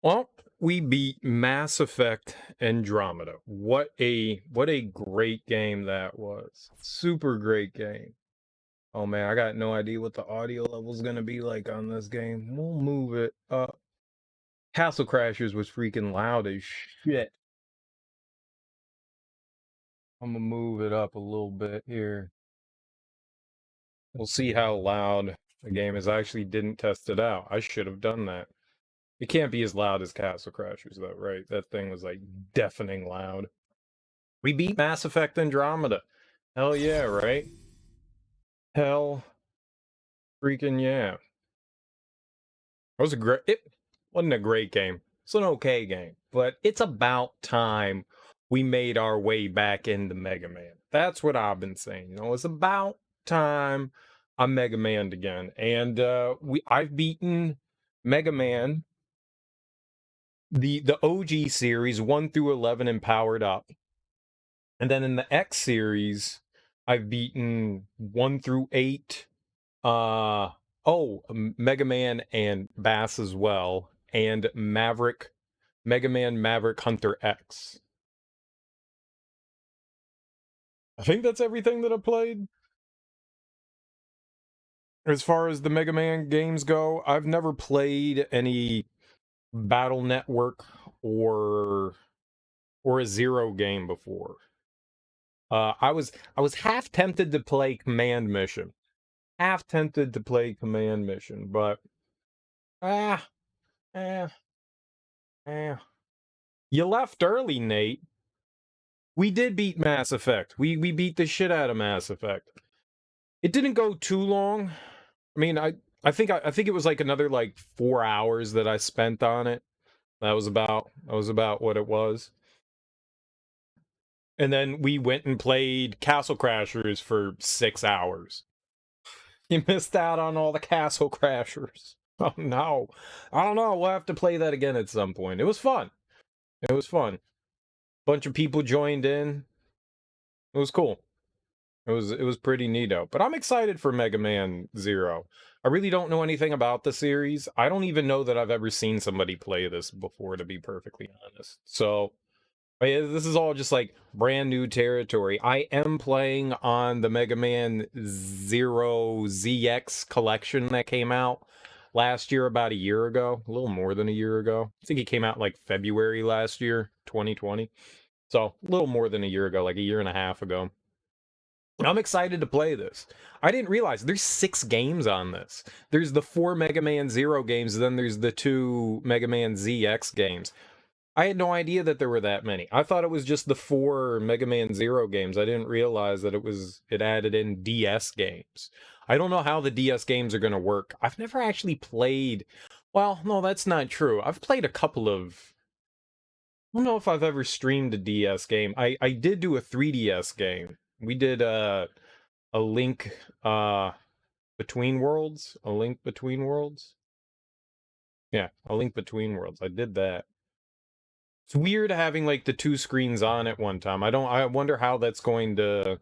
Well, we beat Mass Effect Andromeda. What a great game that was. Super great game. Oh man, I got no idea what the audio level's gonna be like on this game. We'll move it up. Castle Crashers was freaking loud as shit. I'm gonna move it up a little bit here. We'll see how loud the game is. I actually didn't test it out. I should have done that. It can't be as loud as Castle Crashers though, right? That thing was like deafening loud. We beat Mass Effect Andromeda. Hell yeah, right? Hell freaking yeah. It wasn't a great game. It's an okay game, but it's about time we made our way back into Mega Man. That's what I've been saying. It's about time I Mega Man again. And I've beaten Mega Man, the OG series 1 through 11 and powered up. And then in the X series, I've beaten 1 through 8. Mega Man and Bass as well, and Mega Man Maverick Hunter X. I think that's everything that I played. As far as the Mega Man games go, I've never played any Battle Network or a Zero game before. I was half tempted to play Command Mission. Half tempted to play Command Mission, but ah, eh, eh. You left early, Nate. We did beat Mass Effect. We beat the shit out of Mass Effect. It didn't go too long. I mean, I think it was like another like 4 hours that I spent on it. That was about what it was. And then we went and played Castle Crashers for 6 hours. You missed out on all the Castle Crashers. Oh no. I don't know. We'll have to play that again at some point. It was fun. It was fun. Bunch of people joined in. It was cool. It was pretty neato. But I'm excited for Mega Man Zero. I really don't know anything about the series. I don't even know that I've ever seen somebody play this before, to be perfectly honest. So this is all just like brand new territory. I am playing on the Mega Man Zero ZX collection that came out last year, about a year ago, a little more than a year ago. I think it came out like February last year, 2020. So a little more than a year ago, like a year and a half ago. I'm excited to play this. I didn't realize there's 6 games on this. There's the 4 Mega Man Zero games, then there's the 2 Mega Man ZX games. I had no idea that there were that many. I thought it was just the 4 Mega Man Zero games. I didn't realize that it added in DS games. I don't know how the DS games are going to work. I've never actually played. Well, no, that's not true. I've played a couple of. I don't know if I've ever streamed a DS game. I did do a 3DS game. We did a Link Between Worlds, a Link Between Worlds. Yeah, a Link Between Worlds. I did that. It's weird having like the 2 screens on at one time. I wonder how that's going to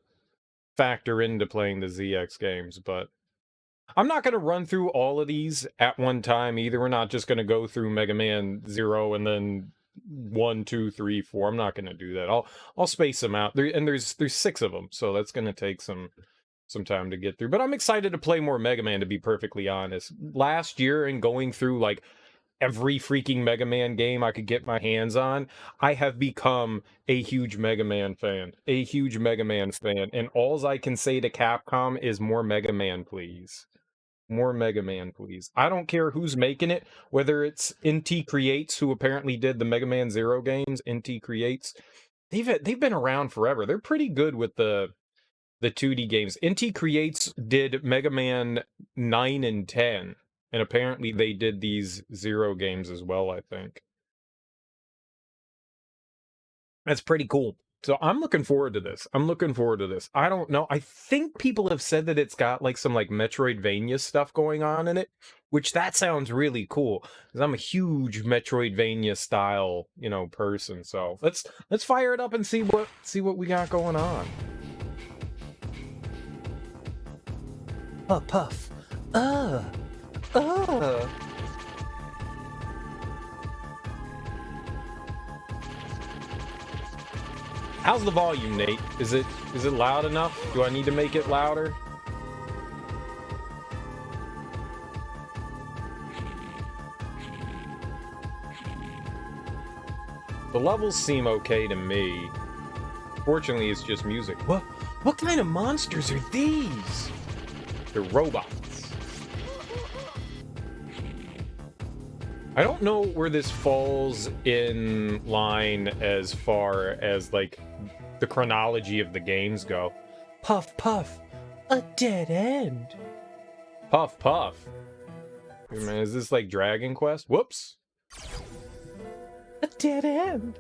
factor into playing the ZX games, but I'm not going to run through all of these at one time either. We're not just going to go through Mega Man 0 and then 1, 2, 3, 4. I'm not going to do that. I'll space them out. There's 6 of them, so that's going to take some time to get through. But I'm excited to play more Mega Man, to be perfectly honest. Last year, and going through like every freaking Mega Man game I could get my hands on, I have become a huge Mega Man fan. A huge Mega Man fan. And alls I can say to Capcom is more Mega Man, please. More Mega Man, please. I don't care who's making it, whether it's Inti Creates, who apparently did the Mega Man Zero games. Inti Creates. They've been around forever. They're pretty good with the 2D games. Inti Creates did Mega Man 9 and 10. And apparently they did these Zero games as well, I think. That's pretty cool. So I'm looking forward to this. I don't know. I think people have said that it's got like some like Metroidvania stuff going on in it, which that sounds really cool. Because I'm a huge Metroidvania style, person. So let's fire it up and see what we got going on. Puff. How's the volume, Nate? Is it loud enough? Do I need to make it louder? The levels seem okay to me. Fortunately, it's just music. What kind of monsters are these? They're robots. I don't know where this falls in line as far as, like, the chronology of the games go. Puff, puff, a dead end. Puff, puff. Is this like Dragon Quest? Whoops. A dead end.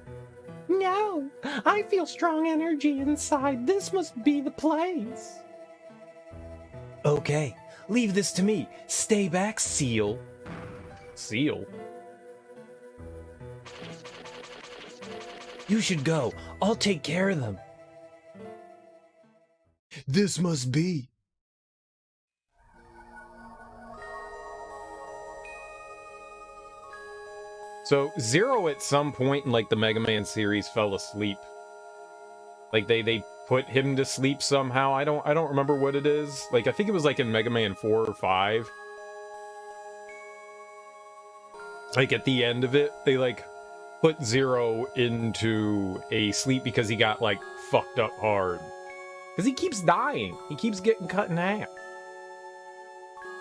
No, I feel strong energy inside. This must be the place. Okay, leave this to me. Stay back, Seal. Seal? You should go. I'll take care of them. This must be. So Zero at some point in like the Mega Man series fell asleep. Like they put him to sleep somehow. I don't remember what it is. Like I think it was like in Mega Man 4 or 5. Like at the end of it, they like put Zero into a sleep because he got like fucked up hard. Because he keeps dying. He keeps getting cut in half.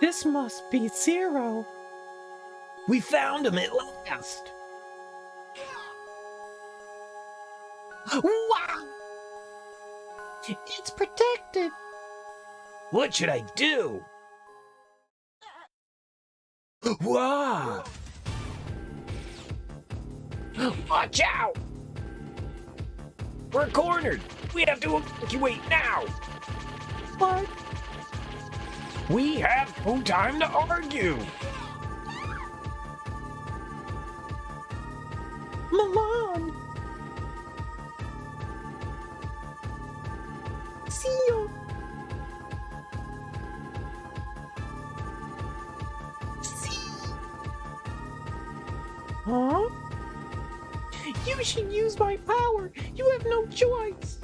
This must be Zero. We found him at last. Wow! It's protected. What should I do? Wow! Watch out! We're cornered. We have to evacuate now. What? We have no time to argue. Milan! Seal! Huh? You should use my power! You have no choice!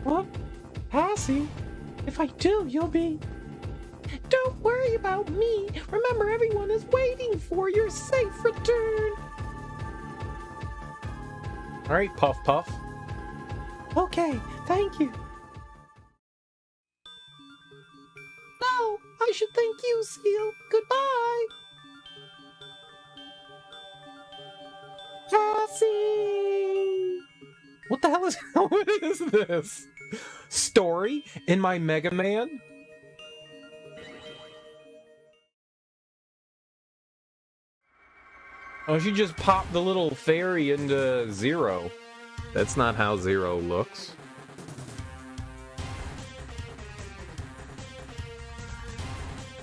What? Passing? If I do, you'll be... Don't worry about me. Remember, everyone is waiting for your safe return. All right, Puff Puff. Okay, thank you. No, I should thank you, Seal. Goodbye. Cassie! What the hell is... What is this? Story in my Mega Man? Oh, she just popped the little fairy into Zero. That's not how Zero looks.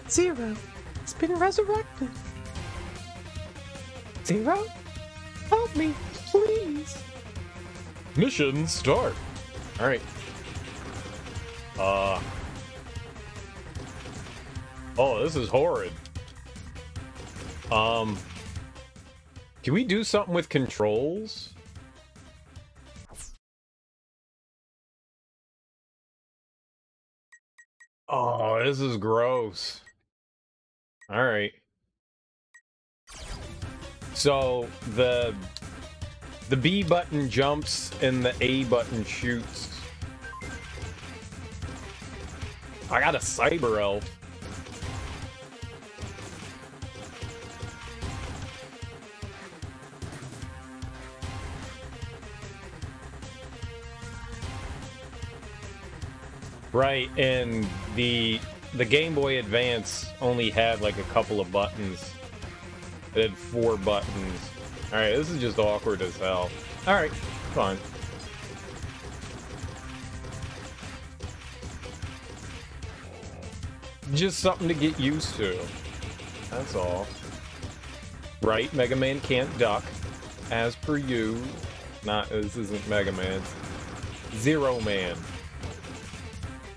Zero has been resurrected. Zero? Help me, please. Mission start. Alright. Oh, this is horrid. Can we do something with controls? Oh, this is gross. Alright. So, the B button jumps and the A button shoots. I got a Cyber Elf. Right, and the Game Boy Advance only had like a couple of buttons. It had 4 buttons. Alright, this is just awkward as hell. Alright, fine. Just something to get used to. That's all. Right, Mega Man can't duck. As per you. This isn't Mega Man. Zero Man.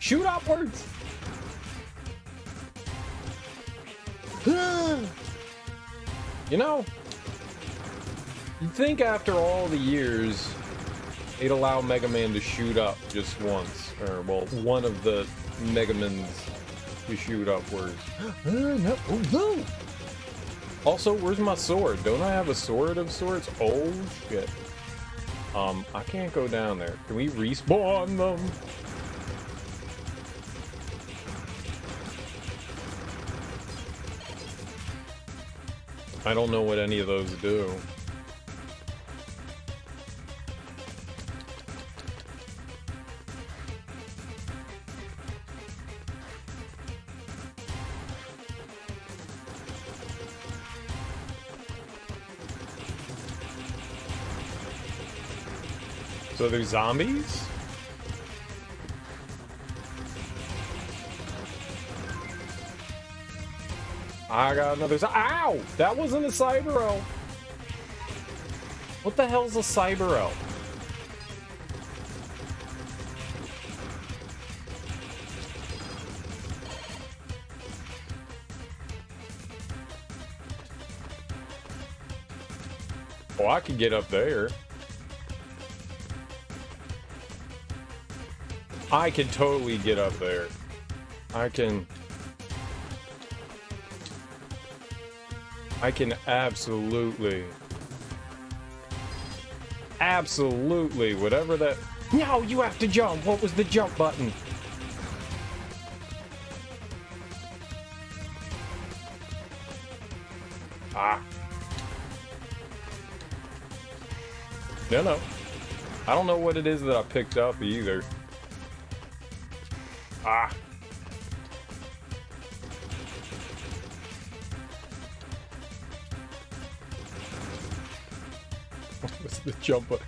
Shoot upwards! You know, you'd think after all the years They'd allow Mega Man to shoot up just once. Or, well, one of the Mega Mans to shoot upwards. No. Oh, no! Also, where's my sword? Don't I have a sword of sorts? Oh, shit. I can't go down there. Can we respawn them? I don't know what any of those do. So they're zombies? I got another. Ow! That wasn't a Cyber Elf. What the hell's a Cyber Elf? Oh, I could get up there. I can totally get up there. I can absolutely, whatever that... No, you have to jump! What was the jump button? Ah. No. I don't know what it is that I picked up either. Ah. What's the jump button?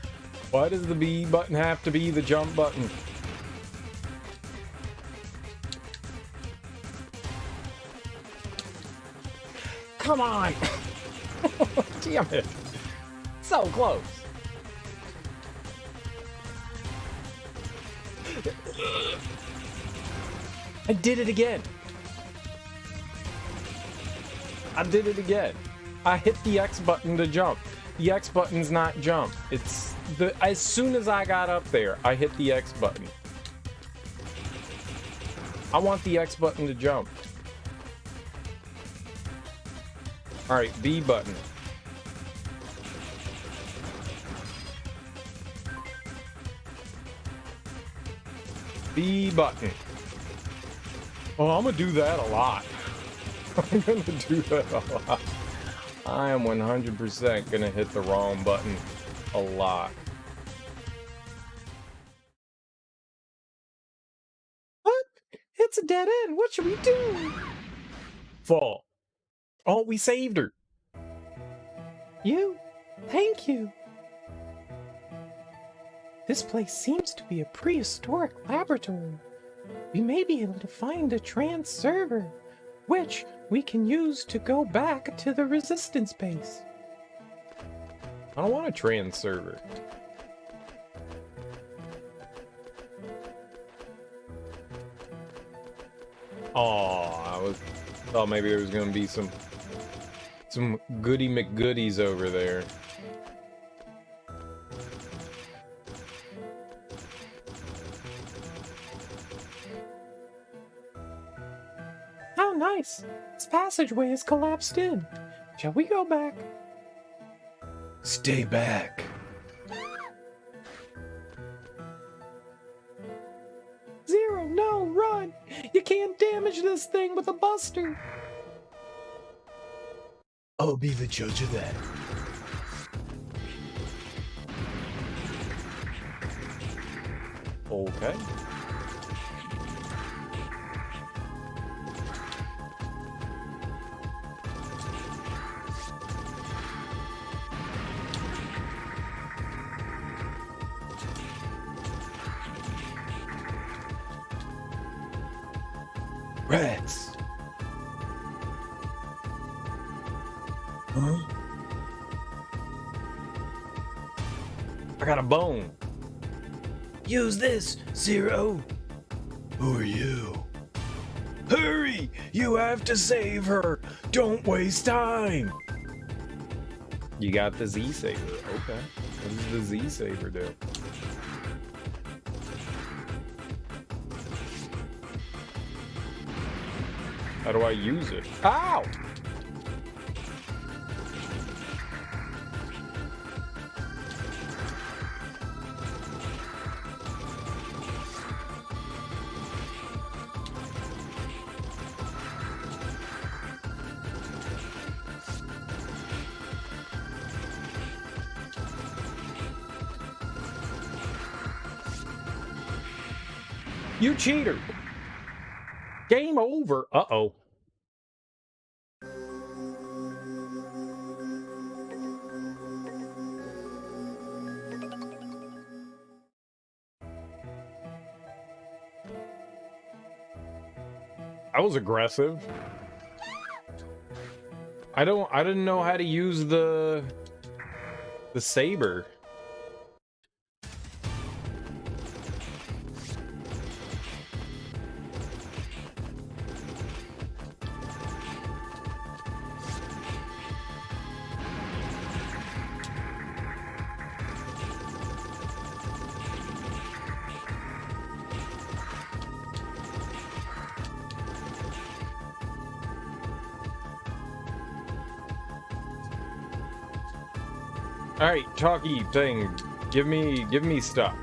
Why does the B button have to be the jump button? Come on! Damn it. So close. I did it again. I hit the X button to jump. The X button's not jump. It's as soon as I got up there, I hit the X button. I want the X button to jump. All right, B button. B button. Oh, I'm gonna do that a lot. I'm gonna do that a lot. I am 100% gonna hit the wrong button a lot. What? It's a dead end. What should we do? Fall. Oh, we saved her. Thank you. This place seems to be a prehistoric laboratory. We may be able to find a trans server, which we can use to go back to the resistance base. I don't want a trans server. Oh, I thought maybe there was gonna be some goody McGoodies over there. How nice! This passageway is collapsed in. Shall we go back? Stay back. Zero, no, run! You can't damage this thing with a buster! I'll be the judge of that. Okay. Rats. Huh? I got a bone. Use this, Zero. Who are you? Hurry! You have to save her! Don't waste time! You got the Z Saber. Okay. What does the Z Saber do? How do I use it? Ow! You cheater! Game over! Uh-oh. I was aggressive. I didn't know how to use the saber. All right, Chalky thing, give me stuff.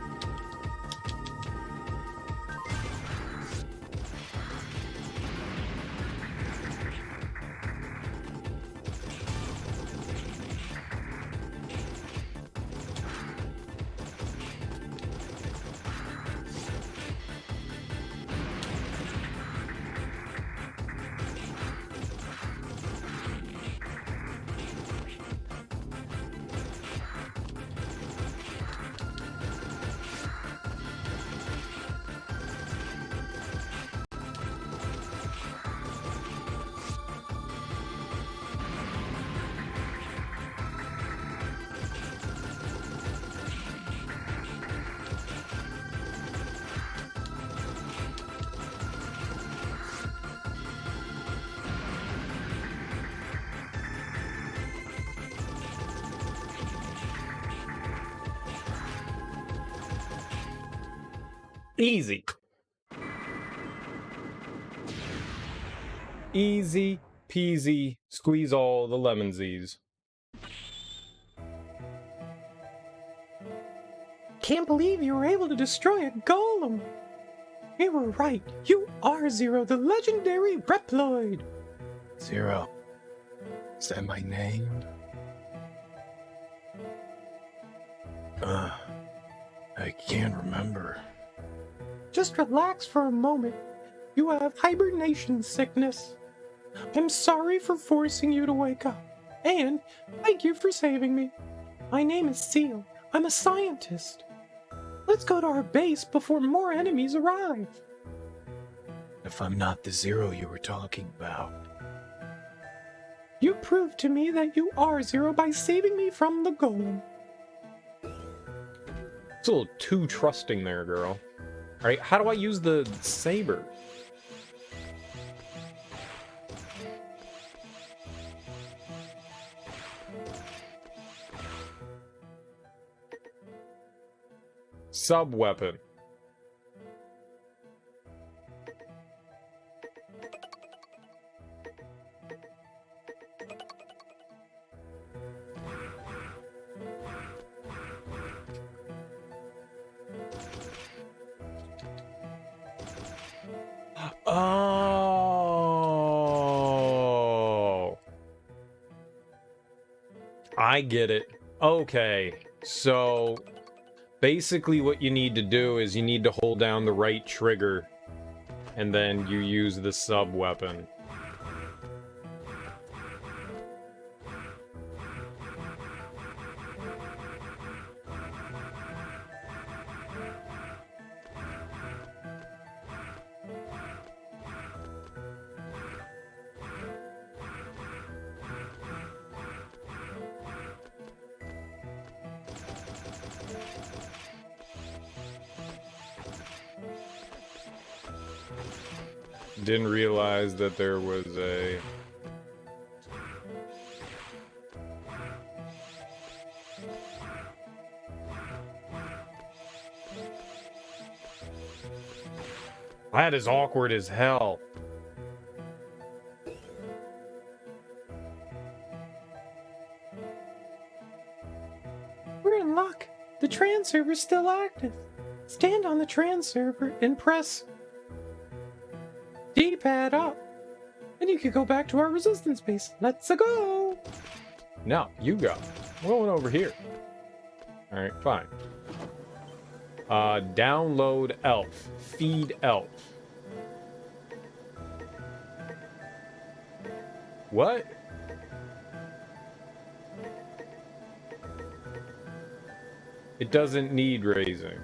Easy. Easy peasy, squeeze all the lemonsies. Can't believe you were able to destroy a golem. We were right. You are Zero, the legendary Reploid. Zero. Is that my name? I can't remember. Just relax for a moment. You have hibernation sickness. I'm sorry for forcing you to wake up. And thank you for saving me. My name is Seal. I'm a scientist. Let's go to our base before more enemies arrive. If I'm not the Zero you were talking about. You proved to me that you are Zero by saving me from the golem. It's a little too trusting there, girl. Alright, how do I use the saber? Sub-weapon. Oh, I get it. Okay, so basically what you need to do is you need to hold down the right trigger and then you use the sub weapon. Didn't realize that there was a... That is awkward as hell. luck. The Tran server's still active. Stand on the Tran server and press D-pad up. And you can go back to our resistance base. Let's go! No, you go. I'm going over here. Alright, fine. Download elf. Feed elf. What? It doesn't need raising.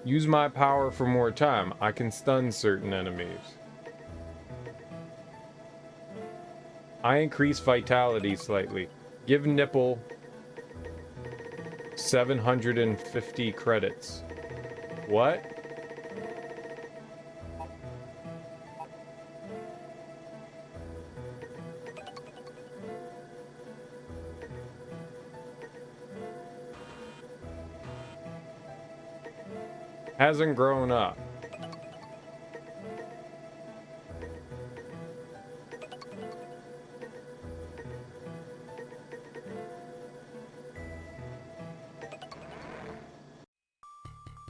Use my power for more time. I can stun certain enemies. I increase vitality slightly. Give nipple 750 credits. What? Hasn't grown up.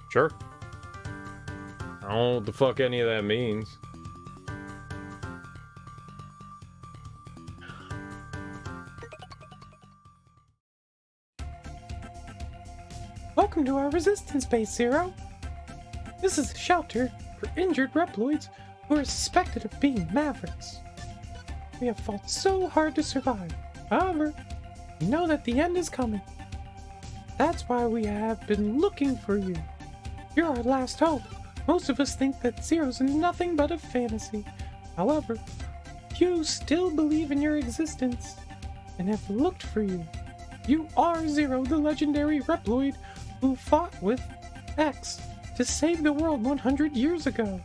Sure. I don't know what the fuck any of that means. Welcome to our resistance base, Zero. This is a shelter for injured Reploids who are suspected of being Mavericks. We have fought so hard to survive. However, we know that the end is coming. That's why we have been looking for you. You're our last hope. Most of us think that Zero's nothing but a fantasy. However, you still believe in your existence and have looked for you. You are Zero, the legendary Reploid who fought with X to save the world 100 years ago.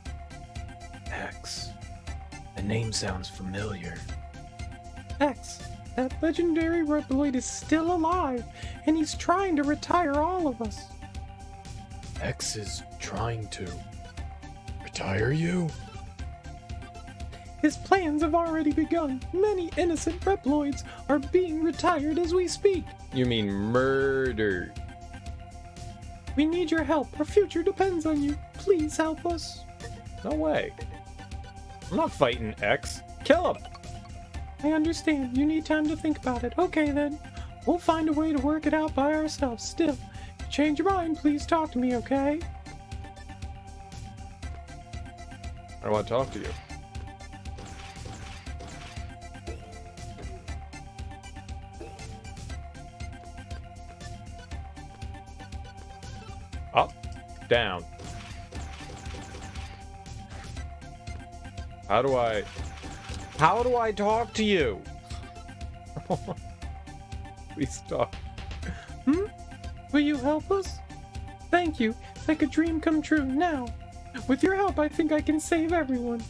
X. The name sounds familiar. X, that legendary Reploid is still alive, and he's trying to retire all of us. X is trying to retire you? His plans have already begun. Many innocent Reploids are being retired as we speak. You mean murdered? We need your help. Our future depends on you. Please help us. No way. I'm not fighting X. Kill him! I understand. You need time to think about it. Okay then. We'll find a way to work it out by ourselves. Still, if you change your mind, please talk to me, okay? I want to talk to you. Up, down. How do I talk to you? Please stop. Will you help us? Thank you. Make a dream come true now. With your help, I think I can save everyone.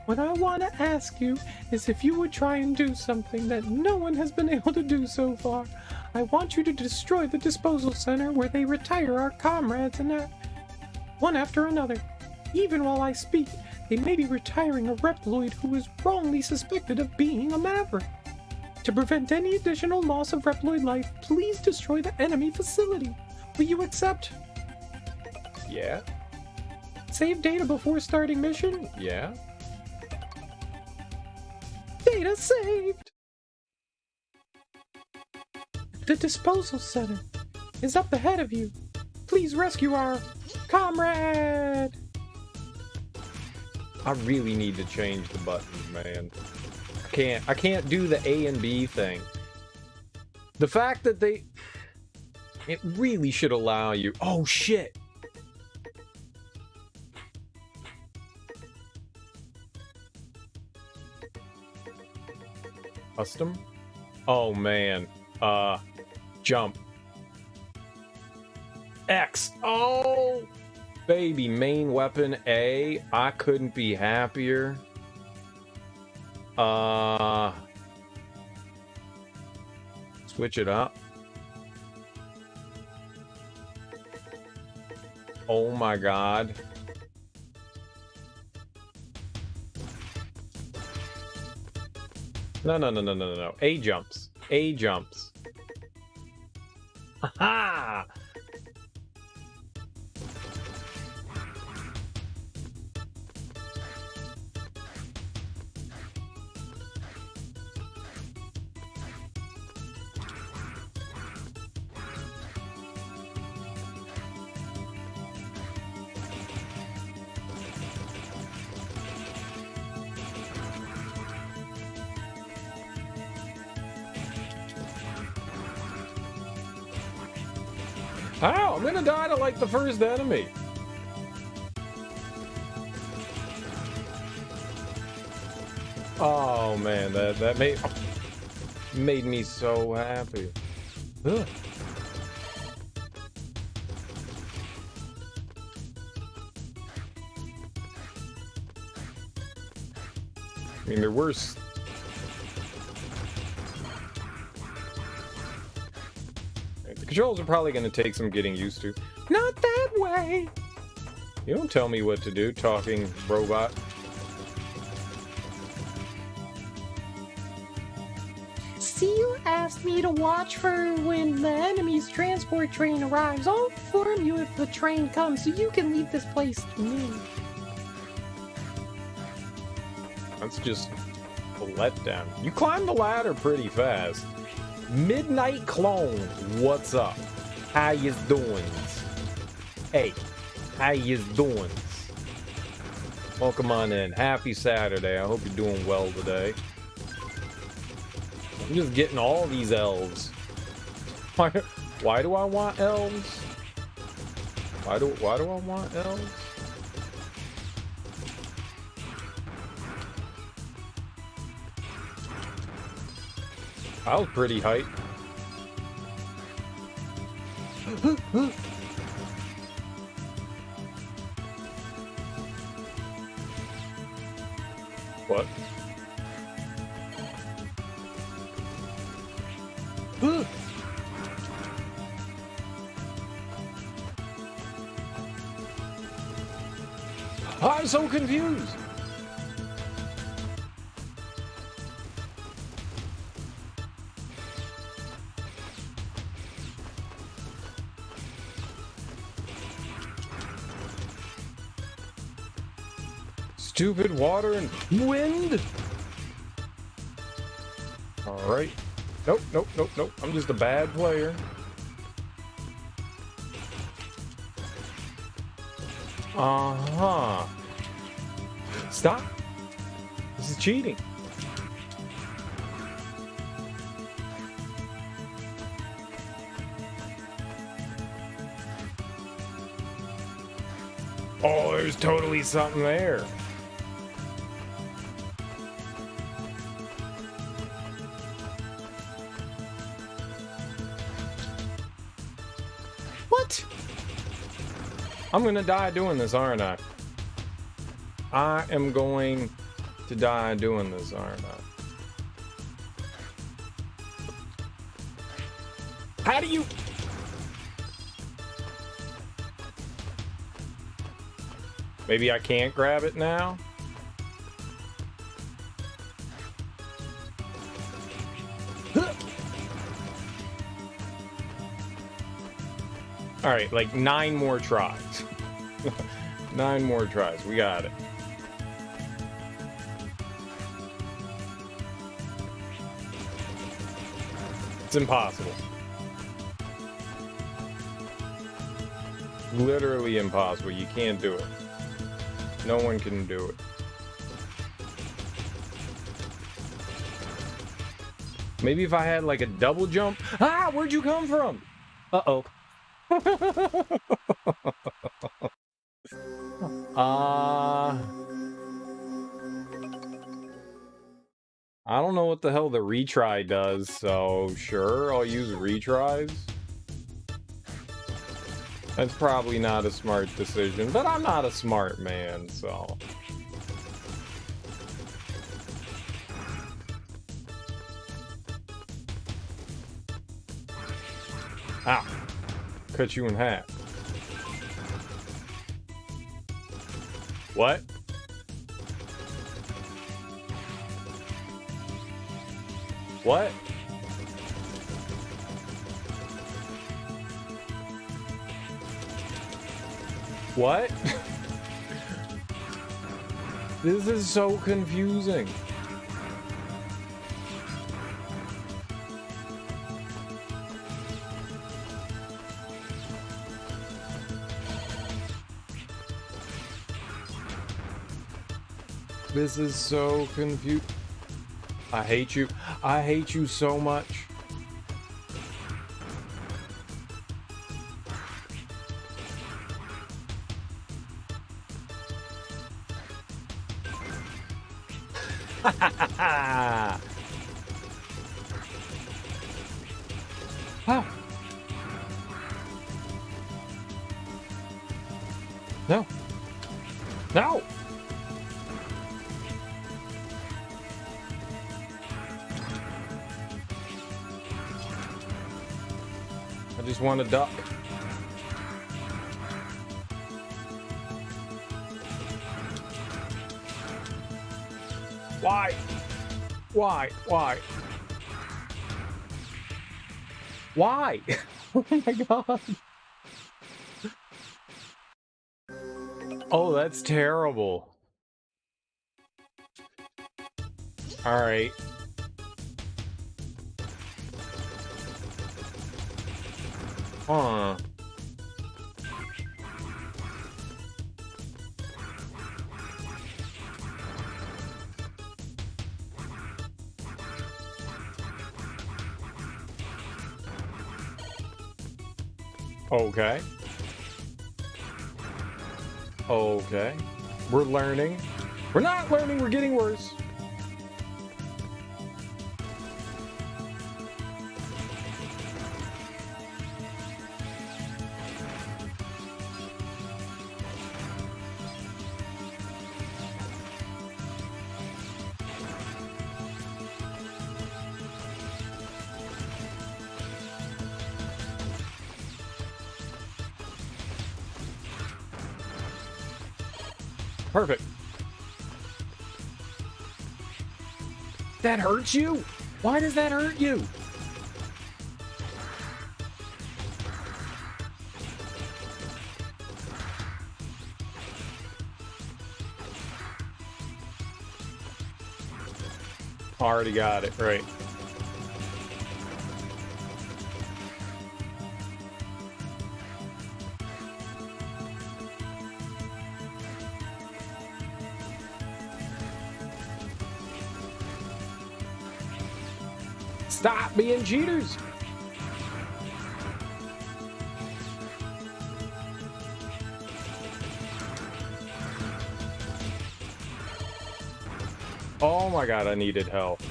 What I want to ask you is if you would try and do something that no one has been able to do so far. I want you to destroy the disposal center where they retire our comrades and one after another. Even while I speak, they may be retiring a Reploid who is wrongly suspected of being a Maverick. To prevent any additional loss of Reploid life, please destroy the enemy facility. Will you accept? Yeah? Save data before starting mission? Yeah? Data saved! The disposal center is up ahead of you. Please rescue our comrade! I really need to change the buttons, man. I can't do the A and B thing. The fact that it really should allow you. Oh shit. Custom? Oh man. Jump. X. Oh! Baby, main weapon A. I couldn't be happier. Switch it up. Oh my god. No. A jumps. A jumps. Ha! How? I'm gonna die to like the first enemy. Oh man, that made me so happy. Ugh. I mean, there were the controls are probably going to take some getting used to. Not that way! You don't tell me what to do, talking robot. Seal asked me to watch for when the enemy's transport train arrives. I'll inform you if the train comes, so you can leave this place to me. That's just a letdown. You climb the ladder pretty fast. Midnight Clone, what's up? How you doing? Hey, how you doing? Welcome on in. Happy Saturday. I hope you're doing well today. I'm just getting all these elves. Why do I want elves? Why do I want elves? I was pretty hyped. What? I'm so confused. Stupid water and wind. All right. Nope, nope, nope, nope. I'm just a bad player. Uh-huh. Stop. This is cheating. Oh, there's totally something there. What? I'm gonna die doing this, aren't I? I am going to die doing this, aren't I? How do you... Maybe I can't grab it now? Alright, like 9 more tries. 9 more tries. We got it. It's impossible. Literally impossible. You can't do it. No one can do it. Maybe if I had like a double jump. Ah, where'd you come from? Uh-oh. I don't know what the hell the retry does, so sure, I'll use retries. That's probably not a smart decision, but I'm not a smart man, so... Ow. Cut you in half. What? What? What? This is so confusing. This is so confusing. I hate you. I hate you so much. Wow. No. No. I just want to duck. Why? Why? Why? Why? Oh my god. Oh, that's terrible. All right. Huh. Okay. Okay. We're learning. We're not learning, we're getting worse. Perfect. That hurts you? Why does that hurt you? Already got it, right. Stop being cheaters! Oh my god, I needed help.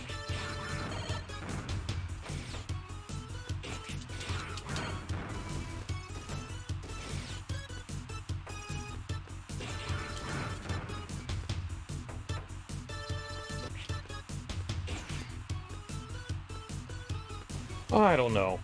I don't know.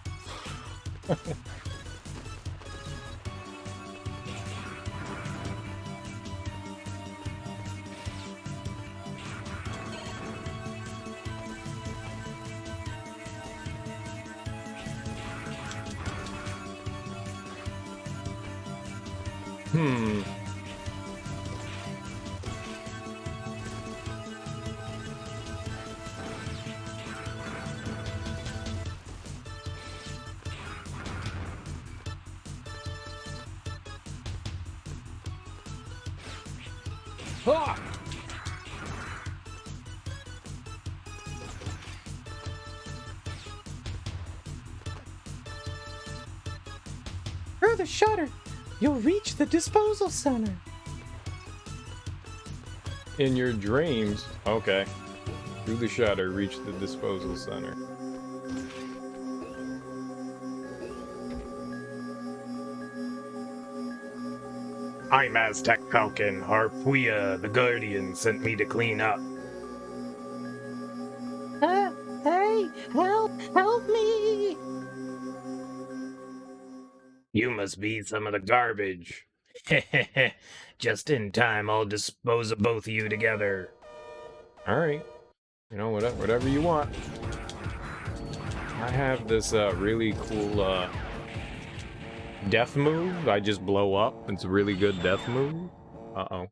Ah! Through the shutter, you'll reach the disposal center. In your dreams. Okay. Through the shutter, reach the disposal center. I'm Aztec Falcon. Harpuya, the Guardian, sent me to clean up. Hey, help me! You must be some of the garbage. Just in time, I'll dispose of both of you together. Alright. You know, whatever you want. I have this really cool Death move? I just blow up? It's a really good death move? Uh-oh.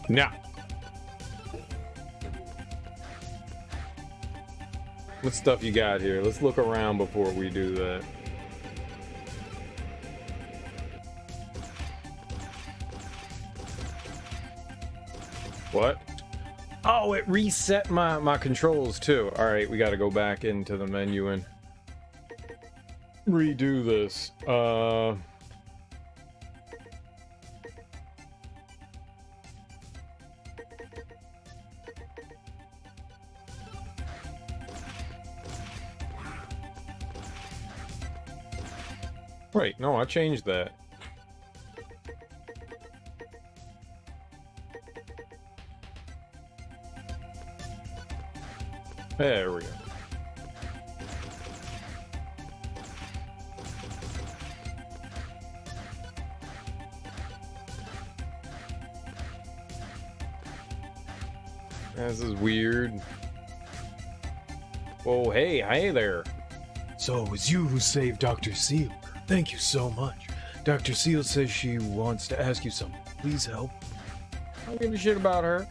Now. What stuff you got here? Let's look around before we do that. What? Oh, it reset my controls too. Alright, we gotta go back into the menu and redo this. Wait, no, I changed that. There we go. This is weird. Oh, hey there. So it was you who saved Dr. Seal. Thank you so much. Dr. Seal says she wants to ask you something. Please help. I don't give a shit about her.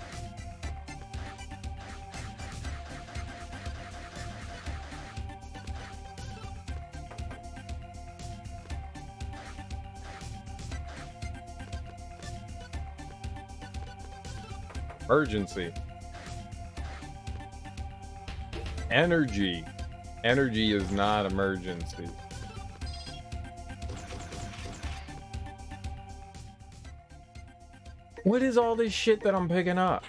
Emergency. Energy. Energy is not emergency. What is all this shit that I'm picking up?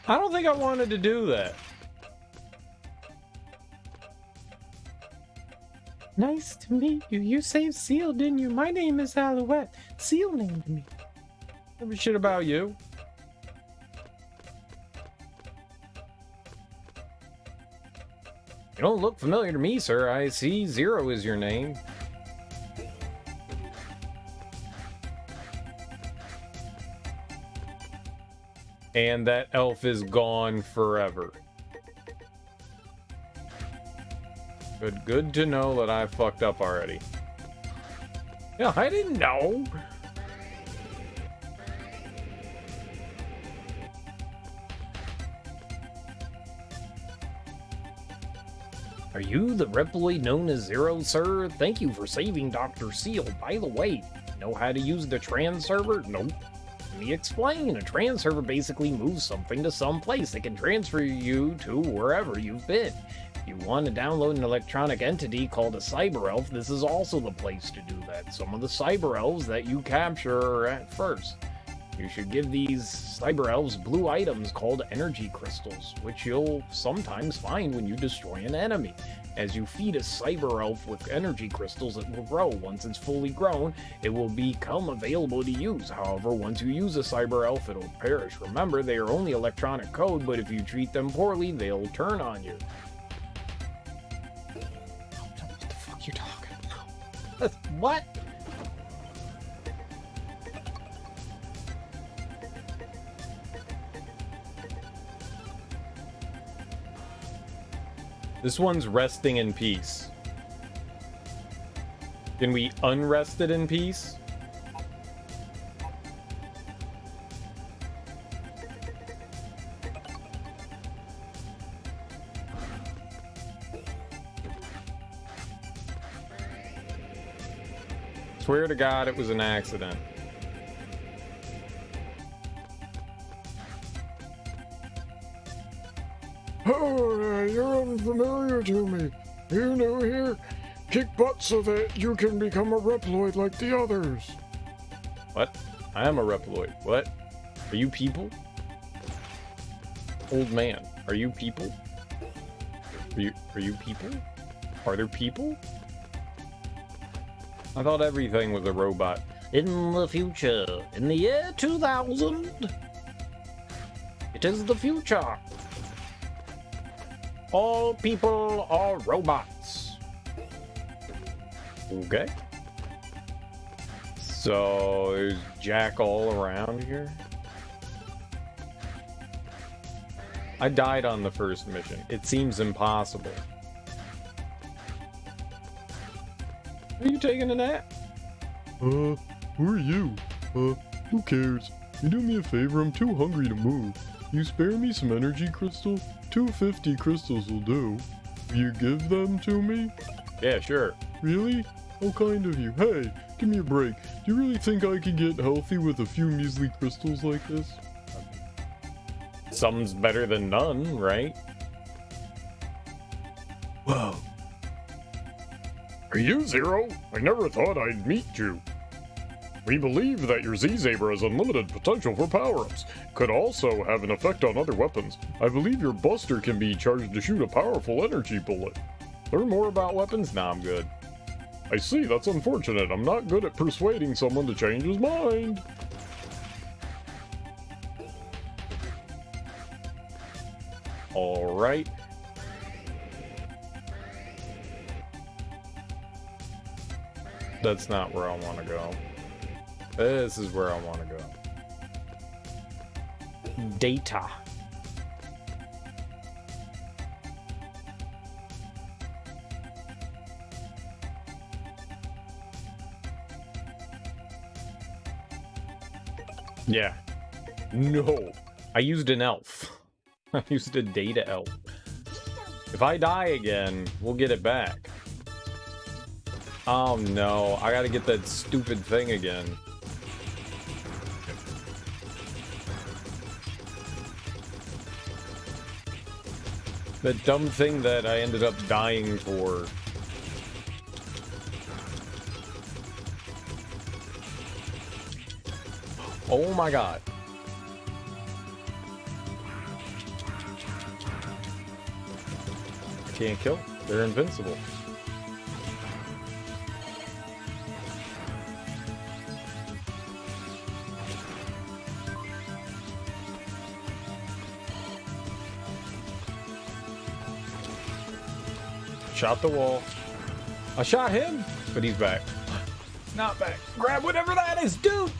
I don't think I wanted to do that. Nice to meet you. You saved Seal, didn't you? My name is Alouette. Seal named me. Give a shit about you. You don't look familiar to me, sir. I see Zero is your name. And that elf is gone forever. Good to know that I fucked up already. Yeah, I didn't know. Are you the Reploid known as Zero, sir? Thank you for saving Dr. Seal. By the way, know how to use the trans server? Nope. Let me explain. A trans server basically moves something to some place that can transfer you to wherever you've been. If you want to download an electronic entity called a cyber elf, this is also the place to do that. Some of the cyber elves that you capture are at first. You should give these cyber elves blue items called energy crystals, which you'll sometimes find when you destroy an enemy. As you feed a cyber elf with energy crystals, it will grow. Once it's fully grown, it will become available to use. However, once you use a cyber elf, it'll perish. Remember, they are only electronic code, but if you treat them poorly, they'll turn on you. What the fuck you talking about? What? This one's resting in peace. Can we unrest it in peace? swear to God it was an accident. Oh, you're unfamiliar to me. You new here? Kick butt so that you can become a Reploid like the others. What? I am a Reploid. What? Are you people? Old man, are you people? Are you people? Are there people? I thought everything was a robot. In the future, in the year 2000, it is the future. All people are robots. Okay. So, there's Jack all around here. I died on the first mission. It seems impossible. Are you taking a nap? Who are you? Who cares? You do me a favor, I'm too hungry to move. You spare me some energy crystal? 250 crystals will do. Will you give them to me? Yeah, sure. Really? How kind of you. Hey, give me a break. Do you really think I can get healthy with a few measly crystals like this? Some's better than none, right? Whoa. Are you Zero? I never thought I'd meet you. We believe that your Z-Saber has unlimited potential for power-ups. Could also have an effect on other weapons. I believe your Buster can be charged to shoot a powerful energy bullet. Learn more about weapons? Nah, I'm good. I see, that's unfortunate. I'm not good at persuading someone to change his mind. Alright. That's not where I want to go. This is where I want to go. Data. Yeah. No. I used an elf. I used a data elf. If I die again, we'll get it back. Oh no, I gotta get that stupid thing again. That dumb thing that I ended up dying for. Oh my god. I can't kill them. They're invincible. Shot the wall. I shot him, but he's back. Not back. Grab whatever that is, dude!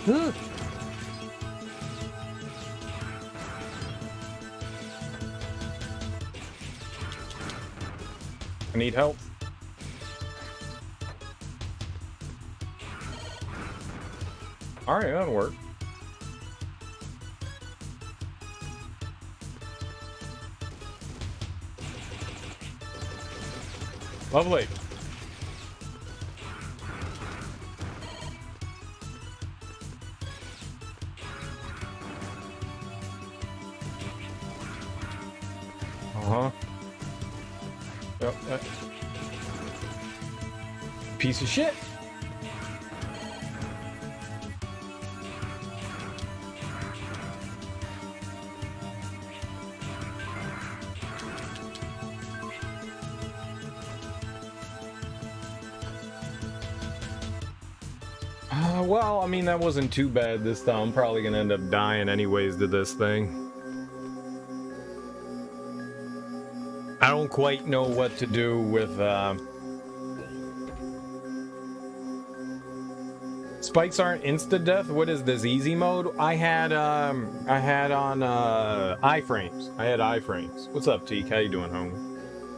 Ugh. I need help. Alright, that'll work. Lovely. Uh-huh. Yep, piece of shit. Well, I mean, that wasn't too bad this time. I'm probably gonna end up dying anyways to this thing. I don't quite know what to do with, Spikes aren't insta-death? What is this, easy mode? I had on, iframes. I had iframes. What's up, Teak? How you doing, homie?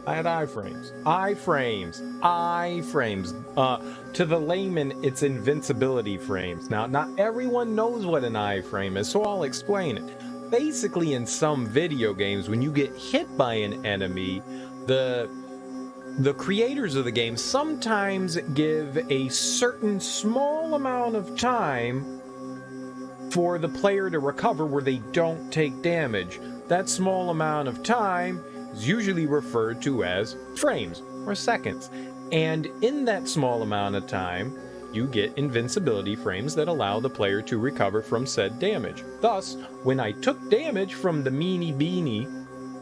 I had iframes. Iframes. To the layman, it's invincibility frames. Now, not everyone knows what an iframe is, so I'll explain it. Basically, in some video games, when you get hit by an enemy, the creators of the game sometimes give a certain small amount of time for the player to recover where they don't take damage. That small amount of time is usually referred to as frames or seconds. And in that small amount of time, you get invincibility frames that allow the player to recover from said damage. Thus, when I took damage from the meanie beanie,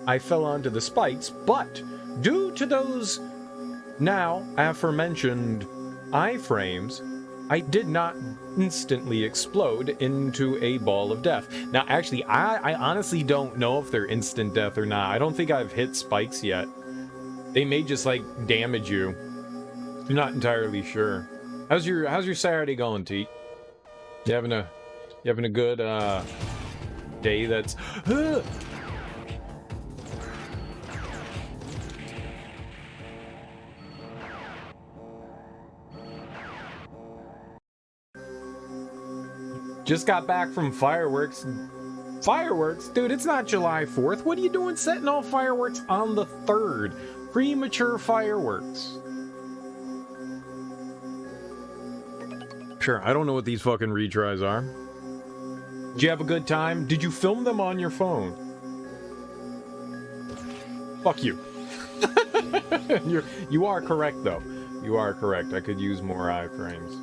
I fell onto the spikes, but due to those now aforementioned iframes, I did not instantly explode into a ball of death. Now, actually, I honestly don't know if they're instant death or not. I don't think I've hit spikes yet. They may just, like, damage you. I'm not entirely sure. How's your Saturday going, T? You having a good day that's Just got back from fireworks. Fireworks? Dude, it's not July 4th. What are you doing setting off fireworks on the 3rd? Premature fireworks. Sure, I don't know what these fucking retries are. Did you have a good time? Did you film them on your phone? Fuck you. You are correct, though. You are correct. I could use more iframes.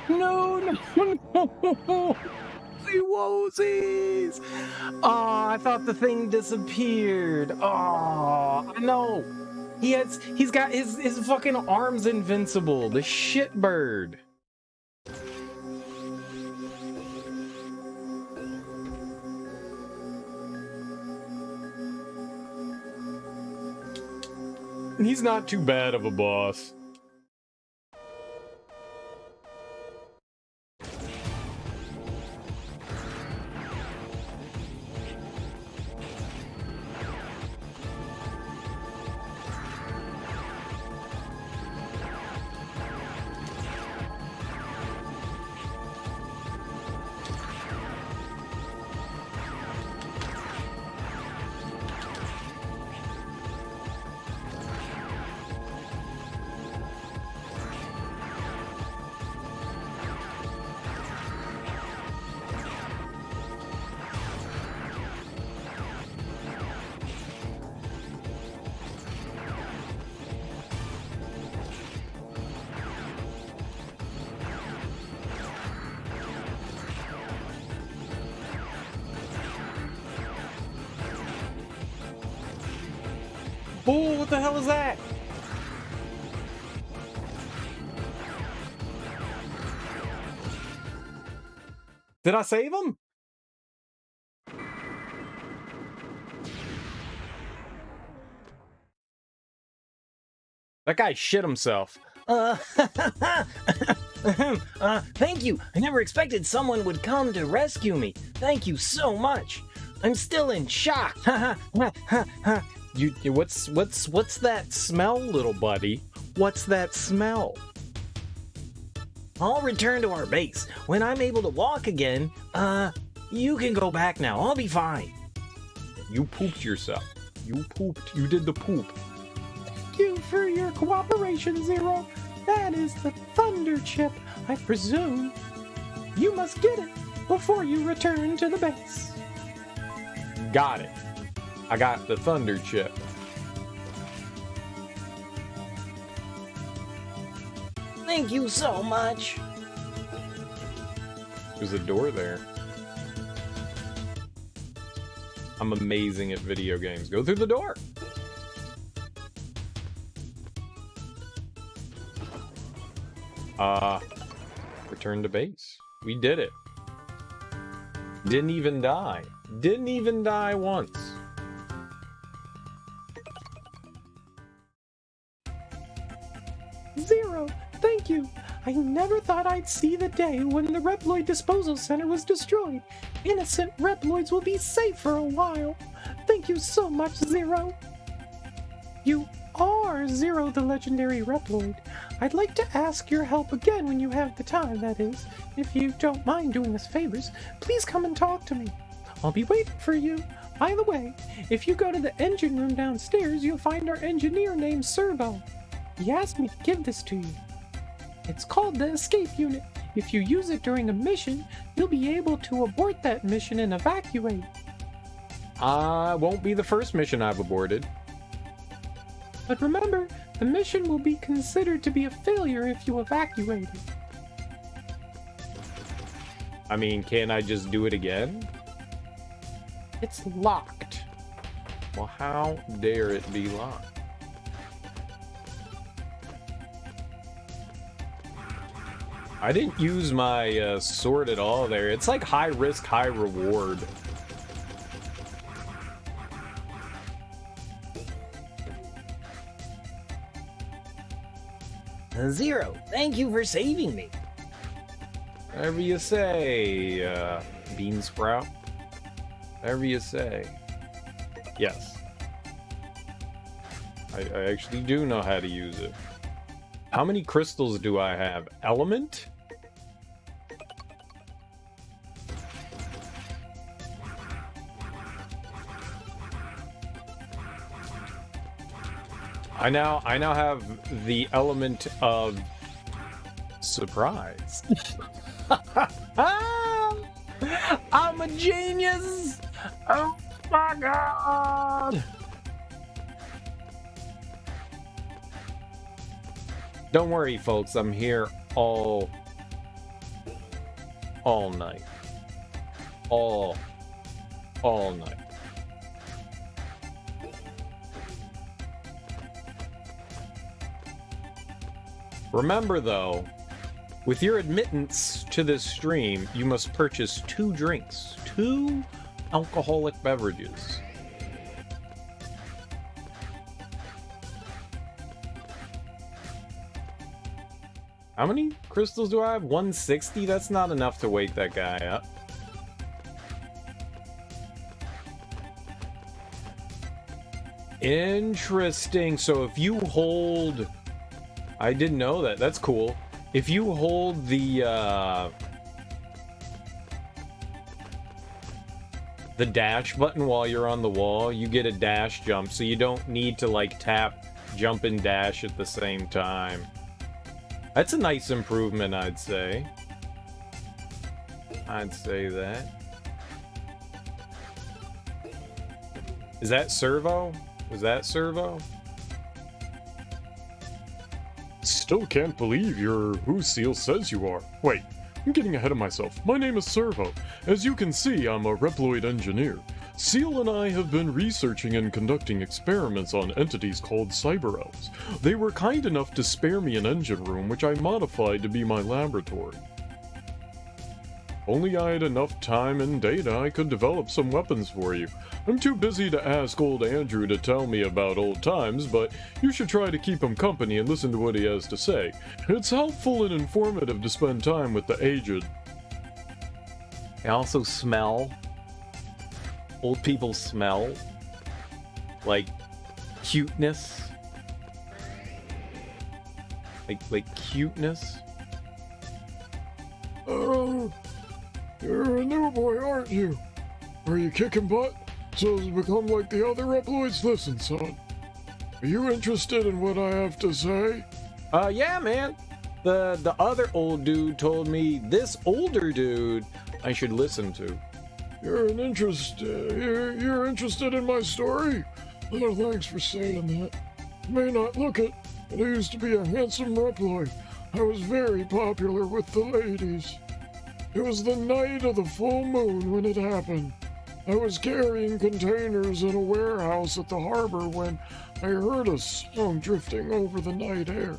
No. Wosies! Oh, I thought the thing disappeared. Oh, no. He's got his fucking arms invincible. The shitbird. He's not too bad of a boss. Oh, what the hell is that? Did I save him? That guy shit himself. Thank you. I never expected someone would come to rescue me. Thank you so much. I'm still in shock. What's that smell, little buddy? What's that smell? I'll return to our base. When I'm able to walk again, you can go back now. I'll be fine. You pooped yourself. You pooped. You did the poop. Thank you for your cooperation, Zero. That is the Thunder Chip, I presume. You must get it before you return to the base. Got it. I got the Thunder Chip. Thank you so much. There's a door there. I'm amazing at video games. Go through the door. Return to base. We did it. Didn't even die. Didn't even die once. Zero, thank you. I never thought I'd see the day when the Reploid Disposal Center was destroyed. Innocent Reploids will be safe for a while. Thank you so much, Zero. You are Zero the legendary Reploid. I'd like to ask your help again when you have the time, that is. If you don't mind doing us favors, please come and talk to me. I'll be waiting for you. By the way, if you go to the engine room downstairs, you'll find our engineer named Servo. He asked me to give this to you. It's called the Escape Unit. If you use it during a mission, you'll be able to abort that mission and evacuate. Won't be the first mission I've aborted. But remember, the mission will be considered to be a failure if you evacuate it. I mean, can't I just do it again? It's locked. Well, how dare it be locked? I didn't use my sword at all there. It's like high risk, high reward. Zero, thank you for saving me. Whatever you say, Bean Sprout. Whatever you say. Yes. I actually do know how to use it. How many crystals do I have? Element? I now have the element of surprise. I'm a genius! Oh my god! Don't worry, folks. I'm here all night. All night. Remember, though, with your admittance to this stream, you must purchase 2 drinks, 2 alcoholic beverages. How many crystals do I have? 160? That's not enough to wake that guy up. Interesting. So if you hold... I didn't know that. That's cool. If you hold the dash button while you're on the wall, you get a dash jump, so you don't need to, like, tap, jump, and dash at the same time. That's a nice improvement, I'd say. I'd say that. Is that Servo? Was that Servo? Still can't believe you're who Seal says you are. Wait, I'm getting ahead of myself. My name is Servo. As you can see, I'm a Reploid engineer. Seal and I have been researching and conducting experiments on entities called Cyber Elves. They were kind enough to spare me an engine room, which I modified to be my laboratory. Only I had enough time and data, I could develop some weapons for you. I'm too busy to ask old Andrew to tell me about old times, but you should try to keep him company and listen to what he has to say. It's helpful and informative to spend time with the aged. I also smell. Old people smell. Like cuteness. Like cuteness. Oh, you're a new boy, aren't you? Are you kicking butt so as to become like the other Reploids? Listen, son. Are you interested in what I have to say? Yeah, man. The other old dude told me this older dude I should listen to. You're interested in my story? Oh, thanks for saying that. You may not look it, but I used to be a handsome Reploid. I was very popular with the ladies. It was the night of the full moon when it happened. I was carrying containers in a warehouse at the harbor when I heard a song drifting over the night air.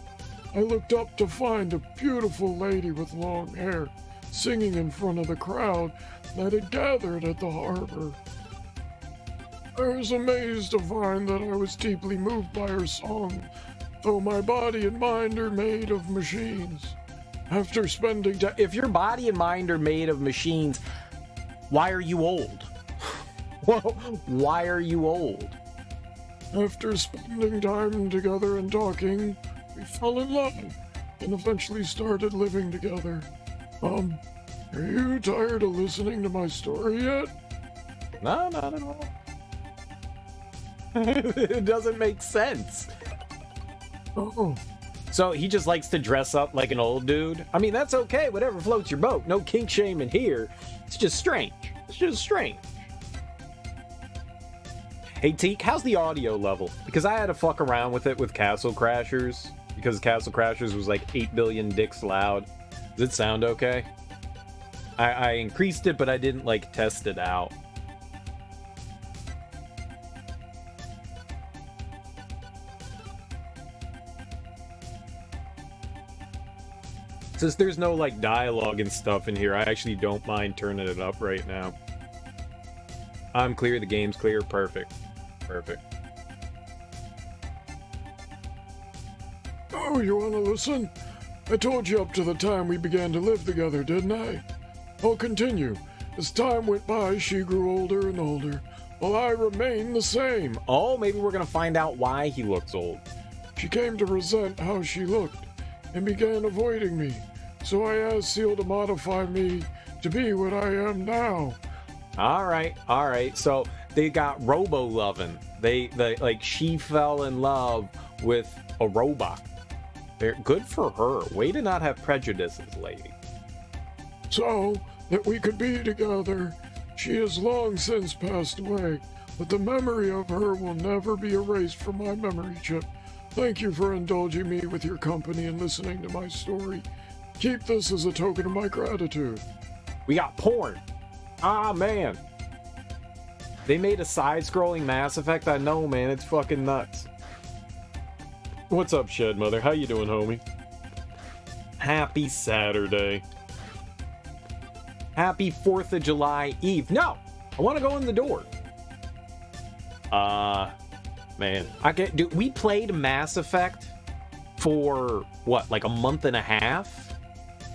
I looked up to find a beautiful lady with long hair singing in front of the crowd that had gathered at the harbor. I was amazed to find that I was deeply moved by her song, though my body and mind are made of machines. After spending time... If your body and mind are made of machines, why are you old? Why are you old? After spending time together and talking, we fell in love and eventually started living together. Are you tired of listening to my story yet? No, not at all. It doesn't make sense. Oh. So he just likes to dress up like an old dude? I mean, that's okay. Whatever floats your boat. No kink shaming here. It's just strange. It's just strange. Hey, Teak, how's the audio level? Because I had to fuck around with it with Castle Crashers. Because Castle Crashers was like 8 billion dicks loud. Does it sound okay? I increased it, but I didn't, like, test it out. Since there's no, like, dialogue and stuff in here, I actually don't mind turning it up right now. I'm clear, the game's clear, perfect. Perfect. Oh, you want to listen? I told you up to the time we began to live together, didn't I? I'll continue. As time went by, she grew older and older, while I remained the same. Oh, maybe we're gonna find out why he looks old. She came to resent how she looked, and began avoiding me, so I asked Seal to modify me to be what I am now. Alright, so they got robo-loving. They like, she fell in love with a robot. They're good for her. Way to not have prejudices, lady. So that we could be together. She has long since passed away, but the memory of her will never be erased from my memory chip. Thank you for indulging me with your company and listening to my story. Keep this as a token of my gratitude. We got porn. Ah, man. They made a side-scrolling Mass Effect? I know, man. It's fucking nuts. What's up, Shed Mother? How you doing, homie? Happy Saturday. Happy 4th of July Eve. No! I want to go in the door. Man. We played Mass Effect for, what, like a month and a half?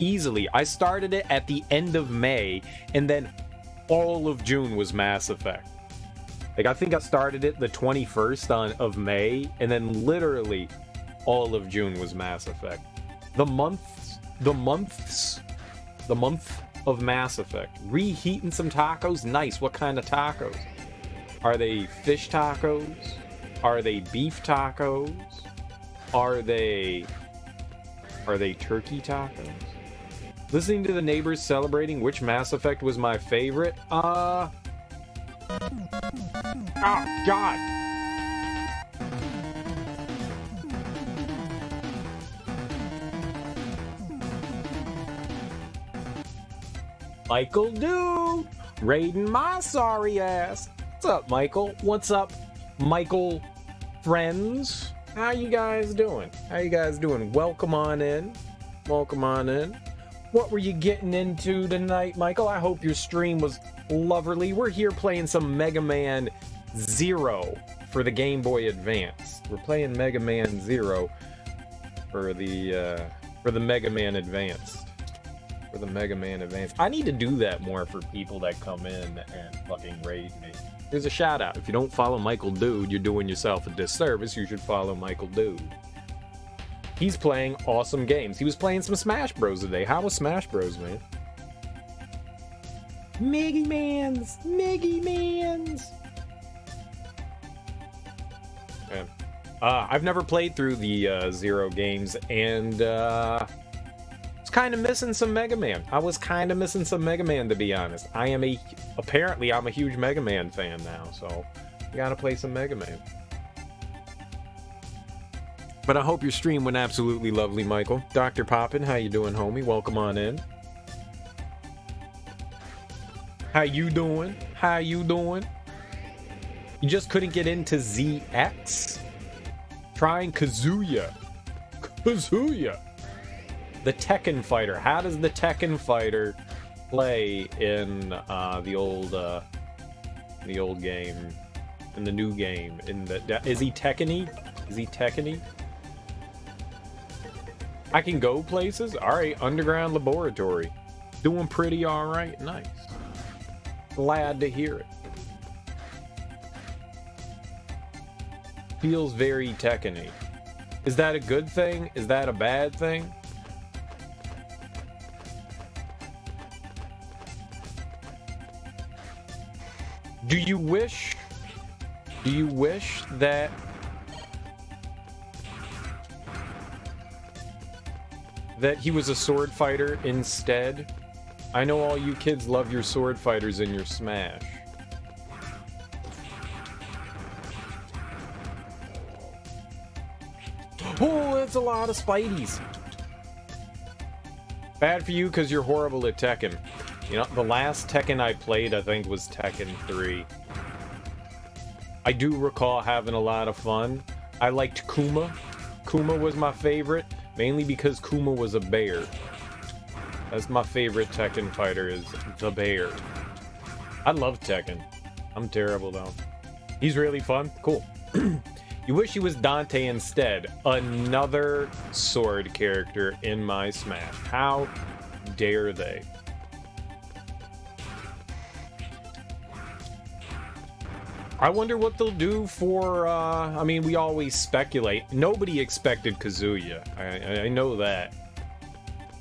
Easily. I started it at the end of May, and then all of June was Mass Effect. Like, I think I started it the 21st of May, and then literally all of June was Mass Effect. The month of Mass Effect. Reheating some tacos? Nice. What kind of tacos? Are they fish tacos? Are they beef tacos? Are they turkey tacos? Listening to the neighbors celebrating which Mass Effect was my favorite? Oh, God. Michael Dude, raiding my sorry ass. What's up, Michael? What's up, Michael friends? How you guys doing? Welcome on in. What were you getting into tonight, Michael? I hope your stream was lovely. We're here playing some Mega Man Zero for the Game Boy Advance. We're playing Mega Man Zero for the Mega Man Advanced. I need to do that more for people that come in and fucking raid me. Here's a shout out. If you don't follow Michael Dude, you're doing yourself a disservice. You should follow Michael Dude. He's playing awesome games. He was playing some Smash Bros today. How was Smash Bros, man? Mega Mans! Mega Mans! Yeah. I've never played through the Zero games, and I was kind of missing some Mega Man. I was kind of missing some Mega Man, to be honest. Apparently I'm a huge Mega Man fan now, so I gotta play some Mega Man. But I hope your stream went absolutely lovely, Michael. Dr. Poppin, how you doing, homie? Welcome on in. How you doing? How you doing? You just couldn't get into ZX? Trying Kazuya. Kazuya! The Tekken Fighter. How does the Tekken Fighter play in the old game? In the new game? Is he Tekken-y? Is he Tekken-y? I can go places? Alright, Underground Laboratory. Doing pretty alright. Nice. Glad to hear it. Feels very Tekken-y. Is that a good thing? Is that a bad thing? Do you wish that he was a sword fighter instead? I know all you kids love your sword fighters in your Smash. Oh, that's a lot of Spideys. Bad for you because you're horrible at Tekken. You know, the last Tekken I played, I think, was Tekken 3. I do recall having a lot of fun. I liked Kuma. Kuma was my favorite, mainly because Kuma was a bear. That's my favorite Tekken fighter, is the bear. I love Tekken. I'm terrible, though. He's really fun. Cool. You wish he was Dante instead. Another sword character in my Smash. How dare they? I wonder what they'll do for, I mean, we always speculate. Nobody expected Kazuya. I know that.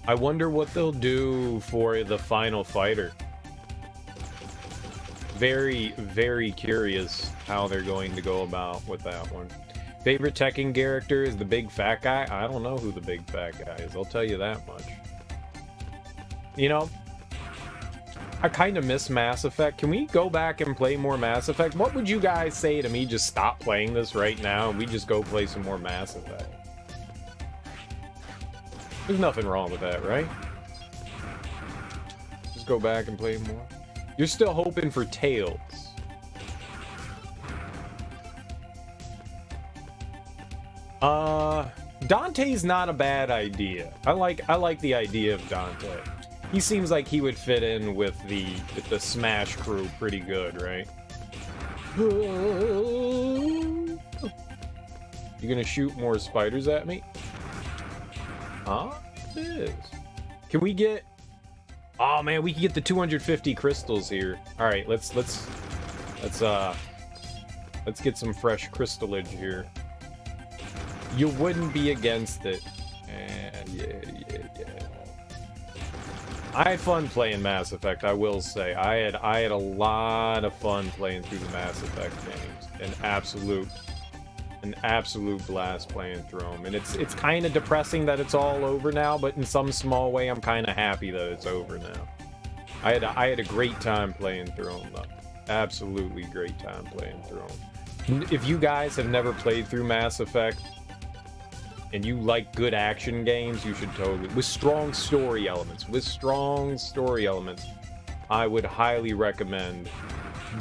I wonder what they'll do for the final fighter. Very, very curious how they're going to go about with that one. Favorite Tekken character is the big fat guy? I don't know who the big fat guy is, I'll tell you that much. You know, I kind of miss Mass Effect. Can we go back and play more Mass Effect? What would you guys say to me just stop playing this right now and we just go play some more Mass Effect? There's nothing wrong with that, right? Just go back and play more. You're still hoping for Tails. Dante's not a bad idea. I like the idea of Dante. He seems like he would fit in with the Smash crew pretty good, right? You gonna shoot more spiders at me? Huh? It is. Can we get? Oh man, we can get the 250 crystals here. All right, let's get some fresh crystallage here. You wouldn't be against it. Yeah. I had fun playing Mass Effect, I will say. I had a lot of fun playing through the Mass Effect games. An absolute blast playing through them. And it's kind of depressing that it's all over now, but in some small way, I'm kind of happy that it's over now. I had a great time playing through them, though. Absolutely great time playing through them. If you guys have never played through Mass Effect, and you like good action games, you should totally... With strong story elements, I would highly recommend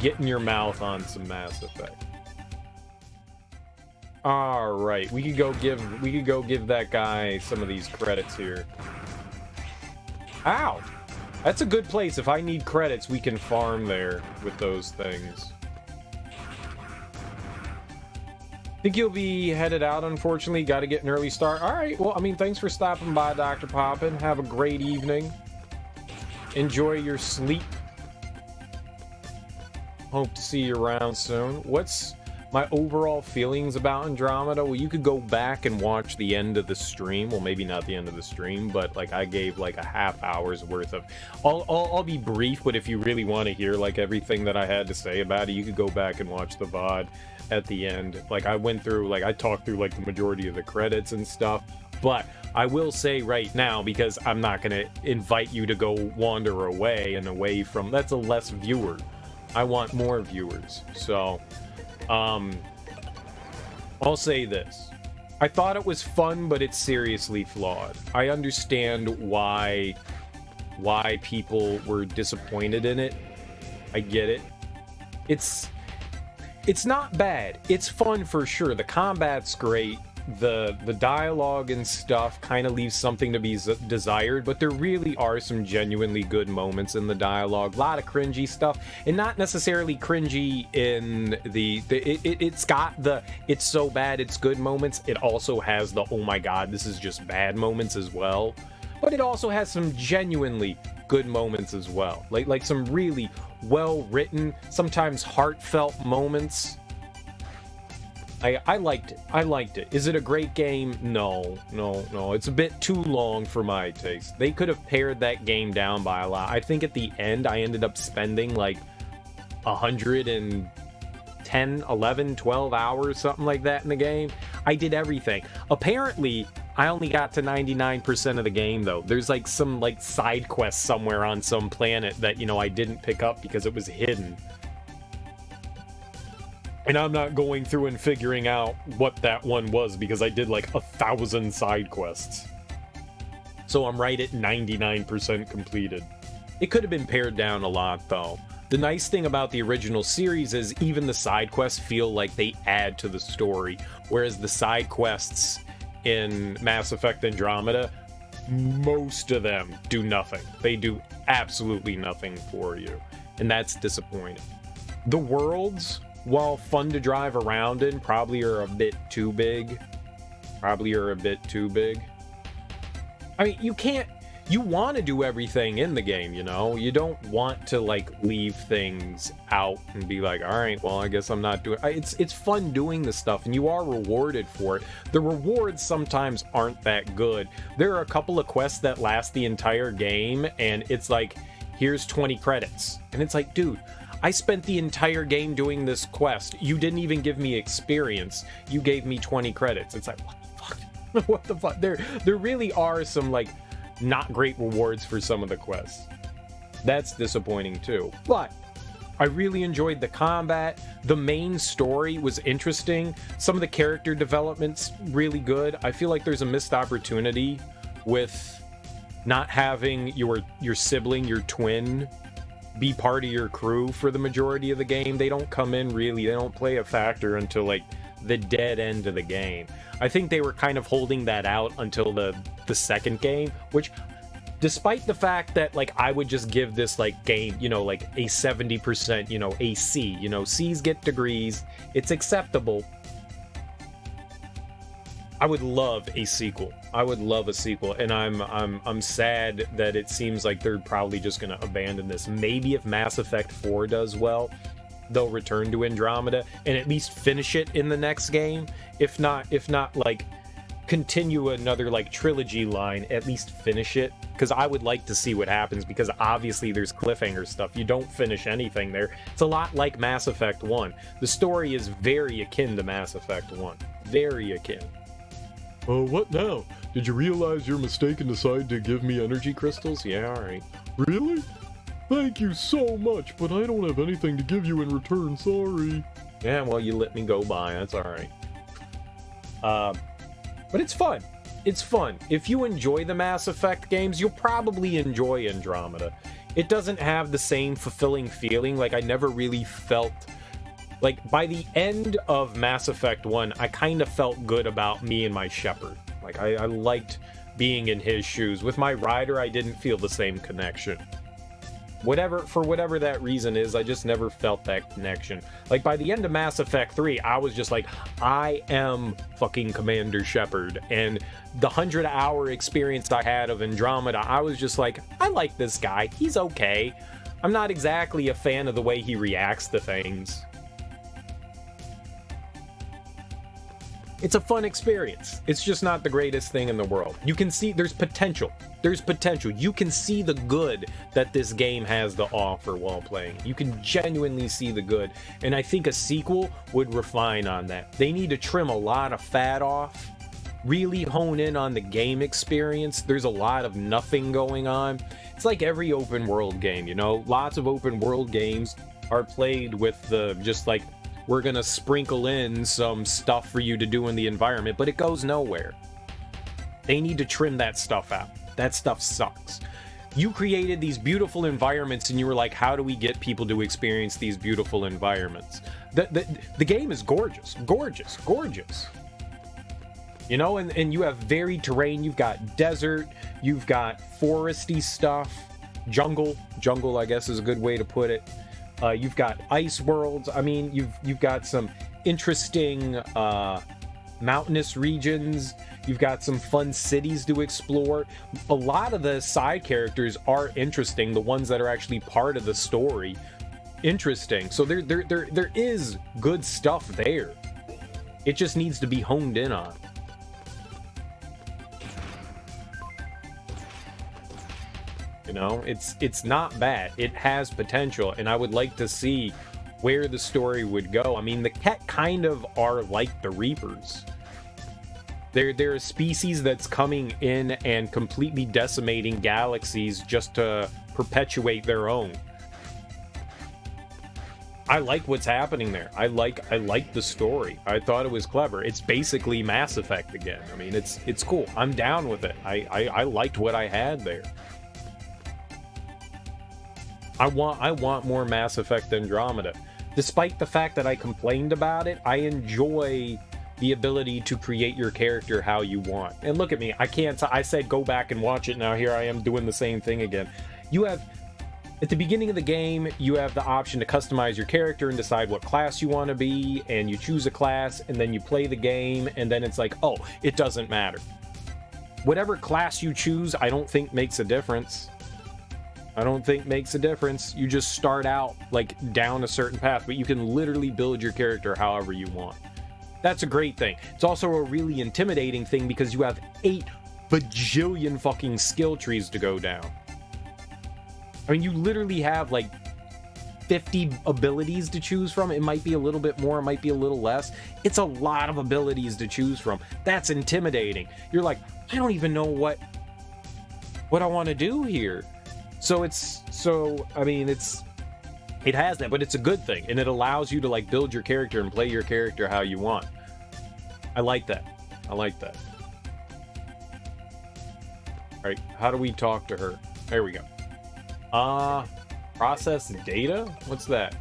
getting your mouth on some Mass Effect. Alright, we could go give that guy some of these credits here. Ow! That's a good place. If I need credits, we can farm there with those things. Think you'll be headed out, unfortunately. Got to get an early start. All right. Well, I mean, thanks for stopping by, Dr. Poppin. Have a great evening. Enjoy your sleep. Hope to see you around soon. What's my overall feelings about Andromeda? Well, you could go back and watch the end of the stream. Well, maybe not the end of the stream, but like I gave like a half hour's worth of. I'll be brief, but if you really want to hear like everything that I had to say about it, you could go back and watch the VOD at the end. Like I went through, like I talked through like the majority of the credits and stuff. But I will say right now, because I'm not gonna invite you to go wander away and away from. That's a less viewer. I want more viewers. So. I'll say this. I thought it was fun, but it's seriously flawed. I understand why people were disappointed in it. I get it. It's not bad. It's fun for sure. The combat's great. The dialogue and stuff kind of leaves something to be desired, but there really are some genuinely good moments in the dialogue. A lot of cringy stuff, and not necessarily cringy in it's got the it's so bad it's good moments. It also has the oh my god this is just bad moments as well, but it also has some genuinely good moments as well, like some really well written, sometimes heartfelt moments. I liked it. I liked it. Is it a great game? No. It's a bit too long for my taste. They could have pared that game down by a lot. I think at the end, I ended up spending like 110, 11, 12 hours, something like that in the game. I did everything. Apparently, I only got to 99% of the game, though. There's like some like side quest somewhere on some planet that, you know, I didn't pick up because it was hidden. And I'm not going through and figuring out what that one was because I did like 1,000 side quests. So I'm right at 99% completed. It could have been pared down a lot though. The nice thing about the original series is even the side quests feel like they add to the story, whereas the side quests in Mass Effect Andromeda, most of them do nothing. They do absolutely nothing for you, and that's disappointing. The worlds, while fun to drive around in, probably are a bit too big. I mean, you want to do everything in the game, you know? You don't want to, like, leave things out and be like, all right, well, I guess I'm not doing... It's fun doing the stuff, and you are rewarded for it. The rewards sometimes aren't that good. There are a couple of quests that last the entire game, and it's like, here's 20 credits. And it's like, dude... I spent the entire game doing this quest. You didn't even give me experience. You gave me 20 credits. It's like, what the fuck? What the fuck? There really are some, like, not great rewards for some of the quests. That's disappointing, too. But I really enjoyed the combat. The main story was interesting. Some of the character development's really good. I feel like there's a missed opportunity with not having your sibling, your twin, be part of your crew for the majority of the game. They don't come in really, they don't play a factor until like the dead end of the game. I think they were kind of holding that out until the second game, which despite the fact that like I would just give this like game, you know, like a 70%, you know, a C, you know, C's get degrees, it's acceptable. I would love a sequel. And I'm sad that it seems like they're probably just going to abandon this. Maybe if Mass Effect 4 does well, they'll return to Andromeda and at least finish it in the next game. If not like continue another like trilogy line, at least finish it, because I would like to see what happens, because obviously there's cliffhanger stuff. You don't finish anything there. It's a lot like Mass Effect 1. The story is very akin to Mass Effect 1. Very akin. Oh, what now? Did you realize your mistake and decide to give me energy crystals? Yeah, alright. Really? Thank you so much, but I don't have anything to give you in return, sorry. Yeah, well, you let me go by, that's alright. But it's fun. It's fun. If you enjoy the Mass Effect games, you'll probably enjoy Andromeda. It doesn't have the same fulfilling feeling, like I never really felt... Like, by the end of Mass Effect 1, I kind of felt good about me and my Shepard. Like, I liked being in his shoes. With my Ryder, I didn't feel the same connection. For whatever that reason is, I just never felt that connection. Like, by the end of Mass Effect 3, I was just like, I am fucking Commander Shepard. And the 100-hour experience I had of Andromeda, I was just like, I like this guy. He's okay. I'm not exactly a fan of the way he reacts to things. It's a fun experience. It's just not the greatest thing in the world. You can see there's potential. There's potential. You can see the good that this game has to offer while playing. You can genuinely see the good. And I think a sequel would refine on that. They need to trim a lot of fat off, really hone in on the game experience. There's a lot of nothing going on. It's like every open world game, you know? Lots of open world games are played with the just like, we're gonna sprinkle in some stuff for you to do in the environment, but it goes nowhere. They need to trim that stuff out. That stuff sucks. You created these beautiful environments and you were like, how do we get people to experience these beautiful environments? The game is gorgeous, gorgeous, gorgeous. You know, and you have varied terrain. You've got desert, you've got foresty stuff, jungle, I guess is a good way to put it. You've got ice worlds. I mean, you've got some interesting mountainous regions. You've got some fun cities to explore. A lot of the side characters are interesting. The ones that are actually part of the story, interesting. So there is good stuff there. It just needs to be honed in on. You know, it's not bad. It has potential, and I would like to see where the story would go. I mean, the Ket kind of are like the Reapers. They're a species that's coming in and completely decimating galaxies just to perpetuate their own. I like what's happening there. I like the story. I thought it was clever. It's basically Mass Effect again. I mean, it's cool. I'm down with it. I liked what I had there. I want more Mass Effect Andromeda. Despite the fact that I complained about it, I enjoy the ability to create your character how you want. And look at me, I said go back and watch it, now here I am doing the same thing again. You have, at the beginning of the game, you have the option to customize your character and decide what class you want to be, and you choose a class, and then you play the game, and then it's like, oh, it doesn't matter. Whatever class you choose, I don't think makes a difference. You just start out like down a certain path, but you can literally build your character however you want. That's a great thing. It's also a really intimidating thing because you have 8 bajillion fucking skill trees to go down. I mean, you literally have like 50 abilities to choose from. It might be a little bit more, it might be a little less. It's a lot of abilities to choose from. That's intimidating. You're like, I don't even know what I want to do here. It has that, but it's a good thing, and it allows you to like build your character and play your character how you want. I like that. All right, how do we talk to her? There we go. Process data? What's that?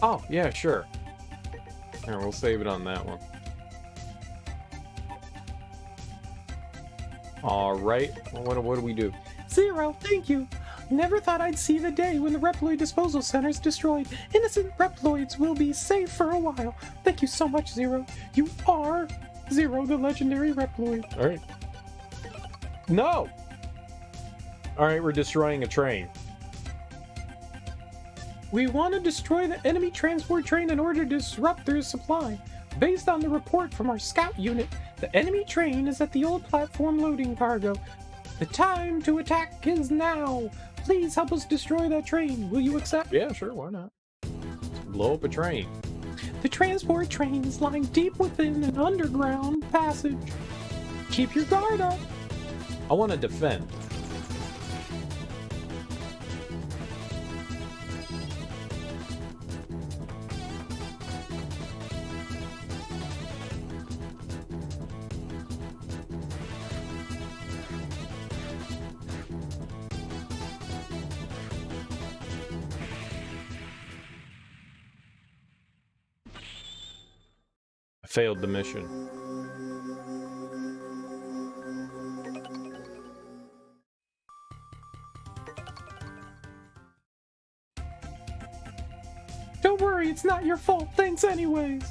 Oh, yeah, sure. Here, we'll save it on that one. All right, what do we do? Zero, thank you. Never thought I'd see the day when the Reploid disposal center's destroyed. Innocent Reploids will be safe for a while. Thank you so much, Zero. You are Zero, the legendary Reploid. All right. No! All right, we're destroying a train. We want to destroy the enemy transport train in order to disrupt their supply. Based on the report from our scout unit, the enemy train is at the old platform loading cargo. The time to attack is now. Please help us destroy that train. Will you accept? Yeah, sure, why not? Blow up a train. The transport train is lying deep within an underground passage. Keep your guard up. I want to defend. Failed the mission. Don't worry, it's not your fault. Thanks anyways.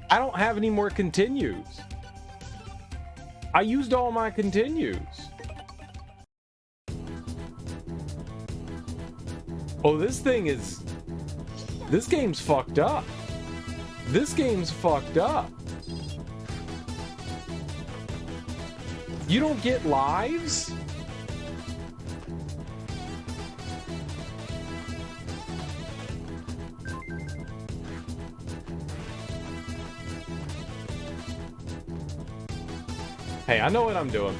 I don't have any more continues. I used all my continues. Oh, this game's fucked up. This game's fucked up. You don't get lives? Hey, I know what I'm doing.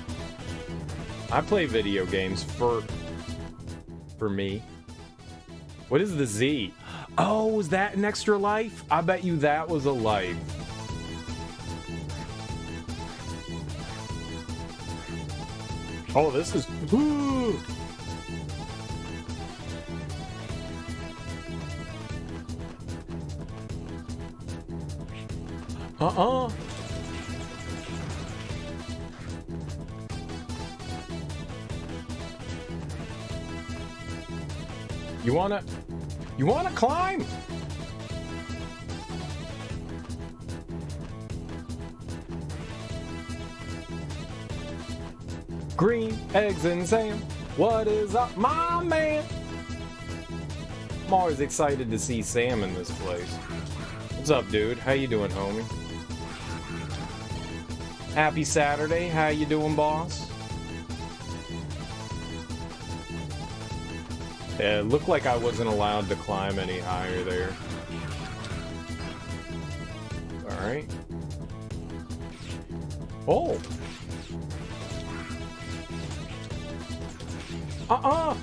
I play video games for me. What is the Z? Oh, was that an extra life? I bet you that was a life. Oh, this is... Uh-uh. You wanna climb? Green eggs and Sam, what is up, my man? I'm always excited to see Sam in this place. What's up, dude? How you doing, homie? Happy Saturday. How you doing, boss? Yeah, it looked like I wasn't allowed to climb any higher there. Alright. Oh! Oh.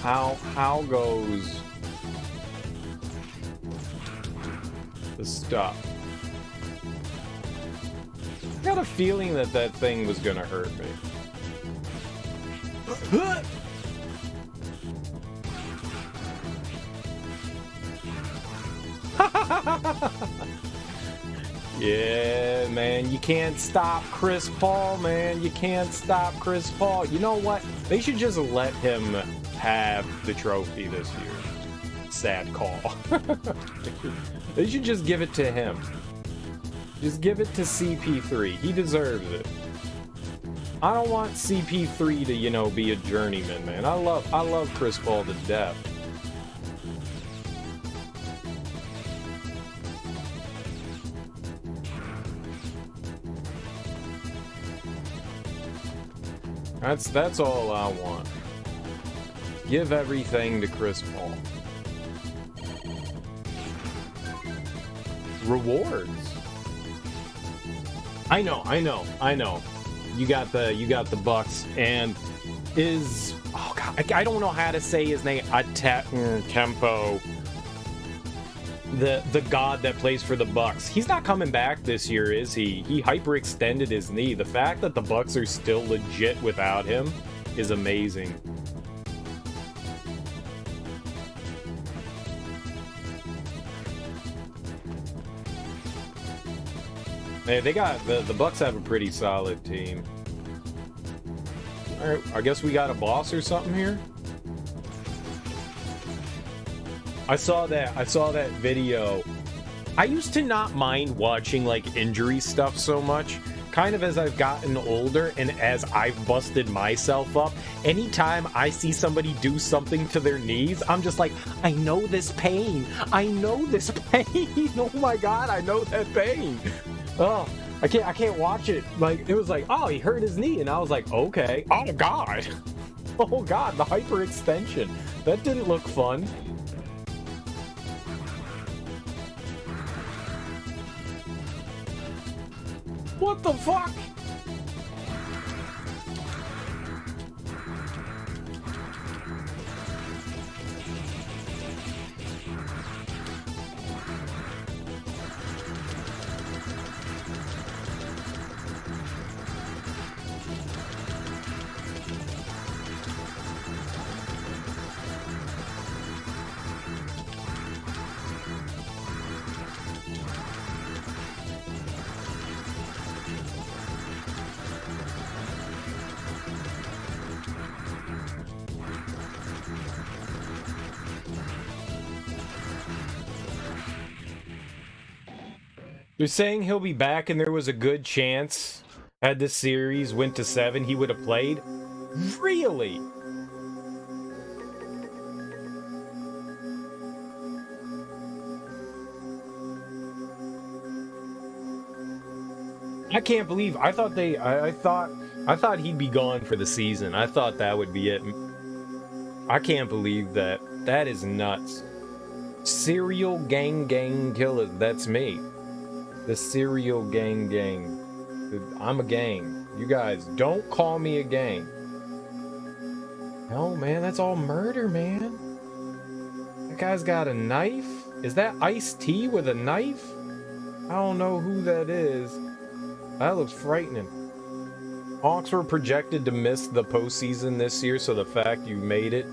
How goes the stuff? I got a feeling that that thing was gonna hurt me. Yeah, man, you can't stop Chris Paul, man. You can't stop Chris Paul. You know what? They should just let him have the trophy this year. Sad call. They should just give it to him. Just give it to CP3. He deserves it. I don't want CP3 to, you know, be a journeyman, man. I love Chris Paul to death. That's all I want. Give everything to Chris Paul. Rewards. I know. You got the Bucks, and is, oh god, I don't know how to say his name. Tempo. The god that plays for the Bucks. He's not coming back this year, is he? He hyperextended his knee. The fact that the Bucks are still legit without him is amazing. Hey, they got the Bucks have a pretty solid team. All right, I guess we got a boss or something here. I saw that video. I used to not mind watching like injury stuff so much. Kind of as I've gotten older and as I've busted myself up, anytime I see somebody do something to their knees, I'm just like, I know this pain. I know this pain. Oh my god, I know that pain. Oh, I can't watch it. Like, it was like, oh, he hurt his knee, and I was like, okay. Oh god. Oh god, the hyperextension. That didn't look fun. What the fuck? They're saying he'll be back, and there was a good chance, had this series went to 7, he would have played. Really? I can't believe, I thought he'd be gone for the season. I thought that would be it. I can't believe that. That is nuts. Serial gang killers. That's me. The serial gang. I'm a gang. You guys, don't call me a gang. No, man, that's all murder, man. That guy's got a knife? Is that Ice-T with a knife? I don't know who that is. That looks frightening. Hawks were projected to miss the postseason this year, so the fact you made it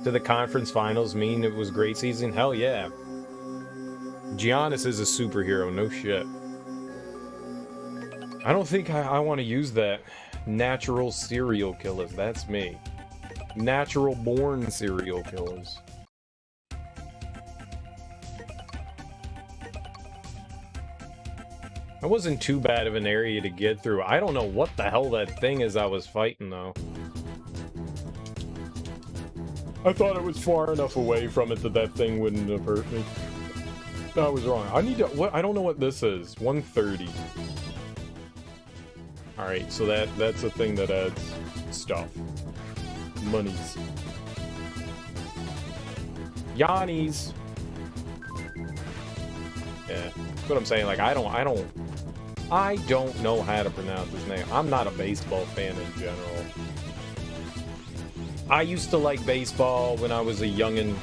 to the conference finals mean it was a great season? Hell yeah. Giannis is a superhero, no shit. I don't think I want to use that. Natural serial killers, that's me. Natural born serial killers. That wasn't too bad of an area to get through. I don't know what the hell that thing is I was fighting, though. I thought it was far enough away from it that that thing wouldn't have hurt me. I was wrong. I need to... What? I don't know what this is. 130. Alright, so that's a thing that adds stuff. Monies. Yanni's. Yeah, that's what I'm saying. Like, I don't know how to pronounce his name. I'm not a baseball fan in general. I used to like baseball when I was a youngin',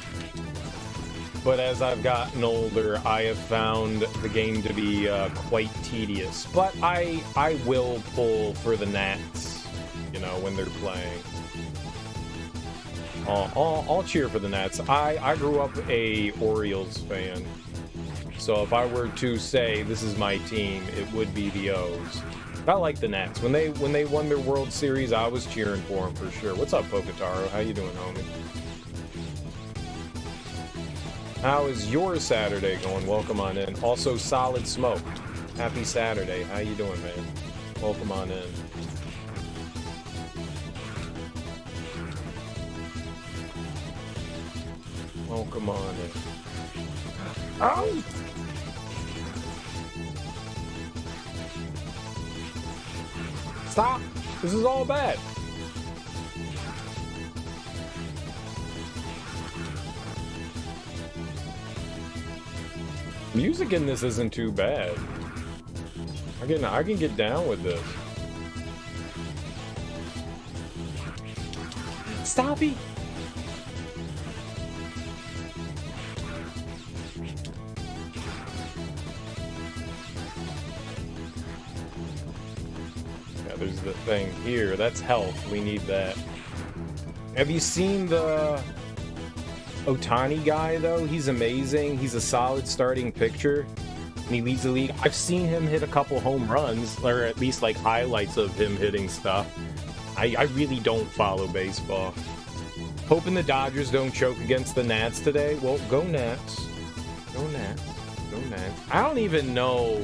but as I've gotten older, I have found the game to be quite tedious. But I will pull for the Nats, you know, when they're playing. I'll cheer for the Nats. I grew up a Orioles fan. So if I were to say this is my team, it would be the O's. I like the Nats. When they won their World Series, I was cheering for them for sure. What's up, Pokotaro? How you doing, homie? How is your Saturday going? Welcome on in. Also, Solid Smoke. Happy Saturday. How you doing, man? Welcome on in. Welcome on in. Ow! Stop! This is all bad. Music in this isn't too bad. I can get down with this. Stop it! There's the thing here. That's health. We need that. Have you seen the Ohtani guy, though? He's amazing. He's a solid starting pitcher. And he leads the league. I've seen him hit a couple home runs, or at least like highlights of him hitting stuff. I really don't follow baseball. Hoping the Dodgers don't choke against the Nats today. Well, go Nats. Go Nats. Go Nats. I don't even know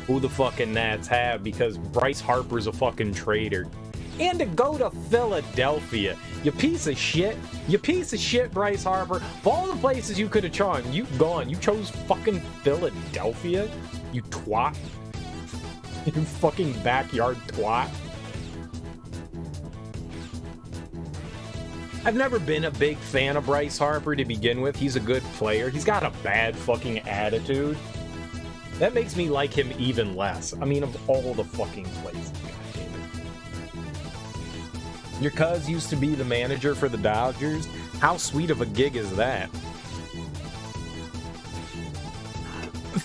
who the fucking Nats have, because Bryce Harper's a fucking traitor. And to go to Philadelphia, you piece of shit. You piece of shit, Bryce Harper. Of all the places you could have chosen, you chose fucking Philadelphia? You twat. You fucking backyard twat. I've never been a big fan of Bryce Harper to begin with. He's a good player. He's got a bad fucking attitude. That makes me like him even less. I mean, of all the fucking places. God damn it. Your cuz used to be the manager for the Dodgers? How sweet of a gig is that?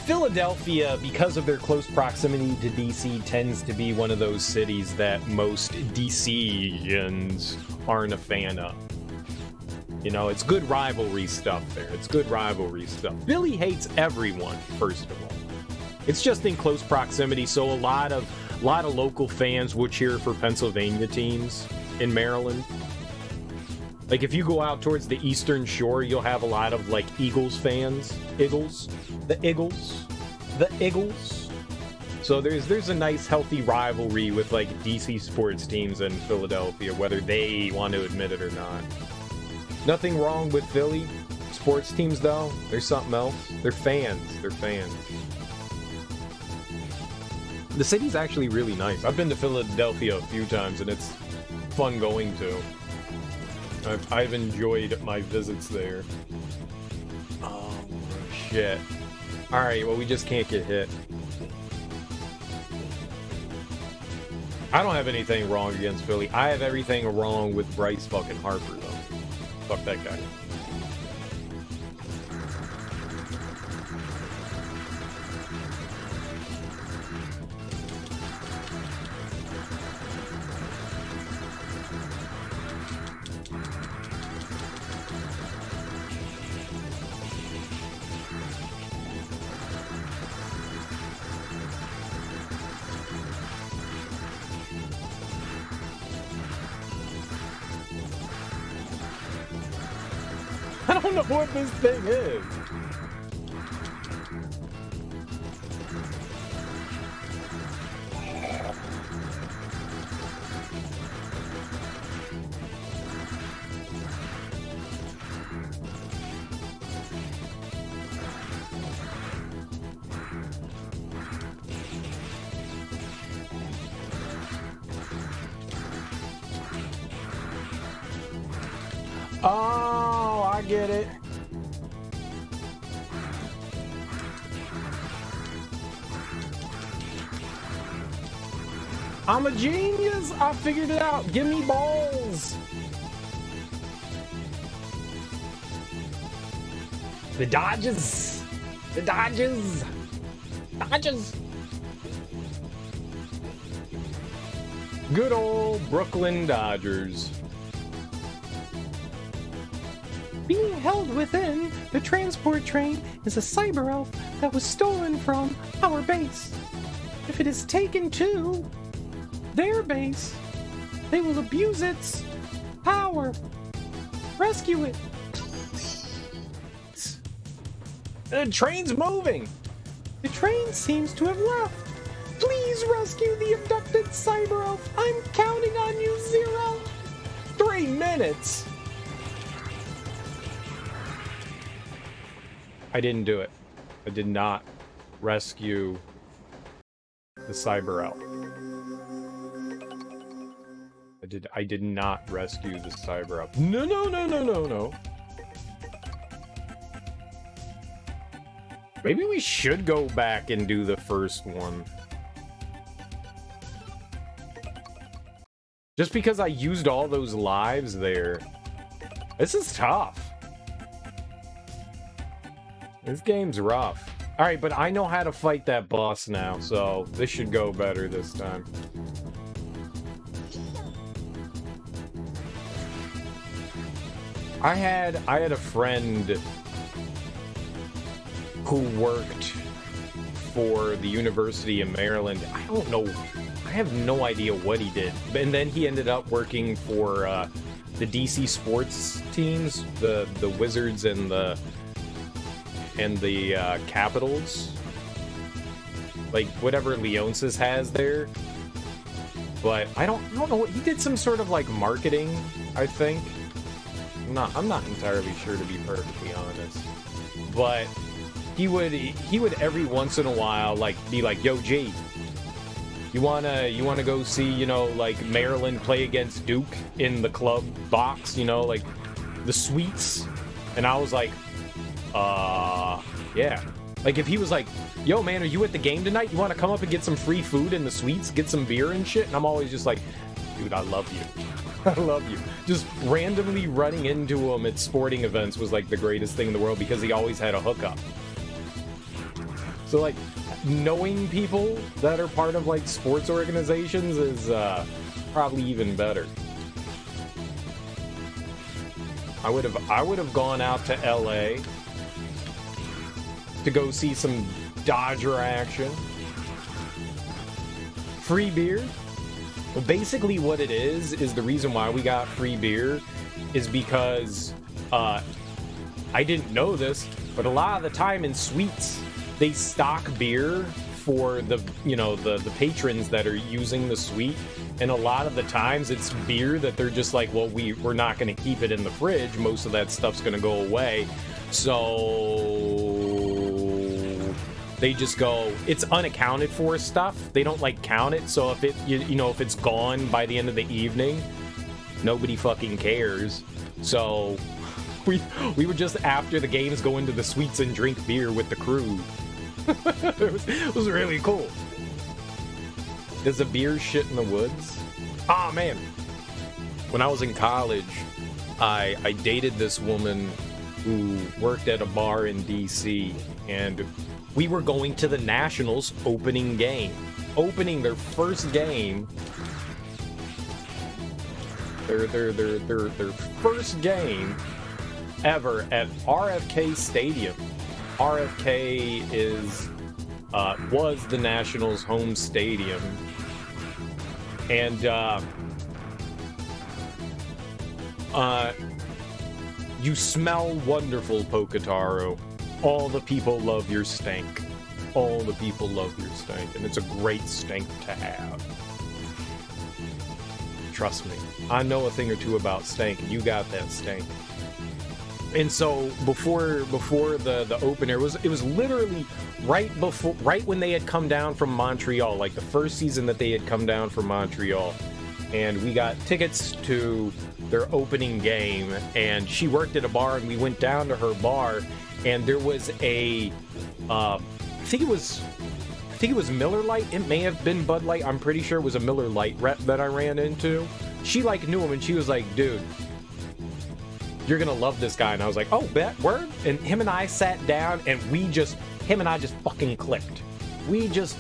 Philadelphia, because of their close proximity to DC, tends to be one of those cities that most DCians aren't a fan of. You know, it's good rivalry stuff there. It's good rivalry stuff. Philly hates everyone, first of all. It's just in close proximity, so a lot of local fans would cheer for Pennsylvania teams in Maryland. Like, if you go out towards the Eastern Shore, you'll have a lot of, like, Eagles fans. The Eagles. So there's a nice healthy rivalry with like DC sports teams in Philadelphia, whether they want to admit it or not. Nothing wrong with Philly sports teams though. There's something else. They're fans. They're fans. The city's actually really nice. I've been to Philadelphia a few times and it's fun going to. I've enjoyed my visits there. Oh shit. Alright, well we just can't get hit. I don't have anything wrong against Philly. I have everything wrong with Bryce fucking Harper though. Fuck that guy. I don't know what this thing is. Oh, I get it. I'm a genius. I figured it out. Give me balls. The Dodgers. The Dodgers. Dodgers. Good old Brooklyn Dodgers. Being held within the transport train is a cyber elf that was stolen from our base. If it is taken to their base, they will abuse its power. Rescue it. The train's moving. The train seems to have left. Please rescue the abducted cyber elf. I'm counting on you, Zero. 3 minutes. I didn't do it. I did not rescue the cyber elf. I did not rescue the cyber elf. No. Maybe we should go back and do the first one. Just because I used all those lives there. This is tough. This game's rough. Alright, but I know how to fight that boss now, so this should go better this time. I had a friend who worked for the University of Maryland. I don't know. I have no idea what he did. And then he ended up working for the DC sports teams, the Wizards and the Capitals, like whatever Leonsis has there. But I don't know what he did. Some sort of like marketing, I think. I'm not entirely sure, to be perfectly honest. But he would every once in a while like be like, "Yo, G, you wanna go see, you know, like Maryland play against Duke in the club box, you know, like the suites?" And I was like, yeah. Like if he was like, "Yo man, are you at the game tonight? You want to come up and get some free food in the suites, get some beer and shit?" And I'm always just like, "Dude, I love you." I love you. Just randomly running into him at sporting events was like the greatest thing in the world because he always had a hookup. So like knowing people that are part of like sports organizations is probably even better. I would have gone out to LA to go see some Dodger action. Free beer. Well, basically what it is the reason why we got free beer is because I didn't know this, but a lot of the time in suites they stock beer for the, you know, the patrons that are using the suite, and a lot of the times it's beer that they're just like, well, we're not going to keep it in the fridge. Most of that stuff's going to go away, so they just go, it's unaccounted for stuff. They don't like count it, so if it, you know, if it's gone by the end of the evening, nobody fucking cares. So we would just, after the games, go into the suites and drink beer with the crew. It was really cool. Is a beer shit in the woods? Ah, man. When I was in college, I dated this woman who worked at a bar in DC, and we were going to the Nationals opening their first game. Their first game ever at RFK Stadium. RFK was the Nationals' home stadium, and you smell wonderful, Poketaro. All the people love your stank. All the people love your stank, and it's a great stank to have. Trust me, I know a thing or two about stank, and you got that stank. And so before the opener, it was literally right when they had come down from Montreal, like the first season that they had come down from Montreal, and we got tickets to their opening game, and she worked at a bar, and we went down to her bar, and there was a I think it was Miller Lite. It may have been Bud Light. I'm pretty sure it was a Miller Lite rep that I ran into. She like knew him, and she was like, dude, you're gonna love this guy. And I was like, oh, bet, word. And him and I sat down, and him and I just fucking clicked. We just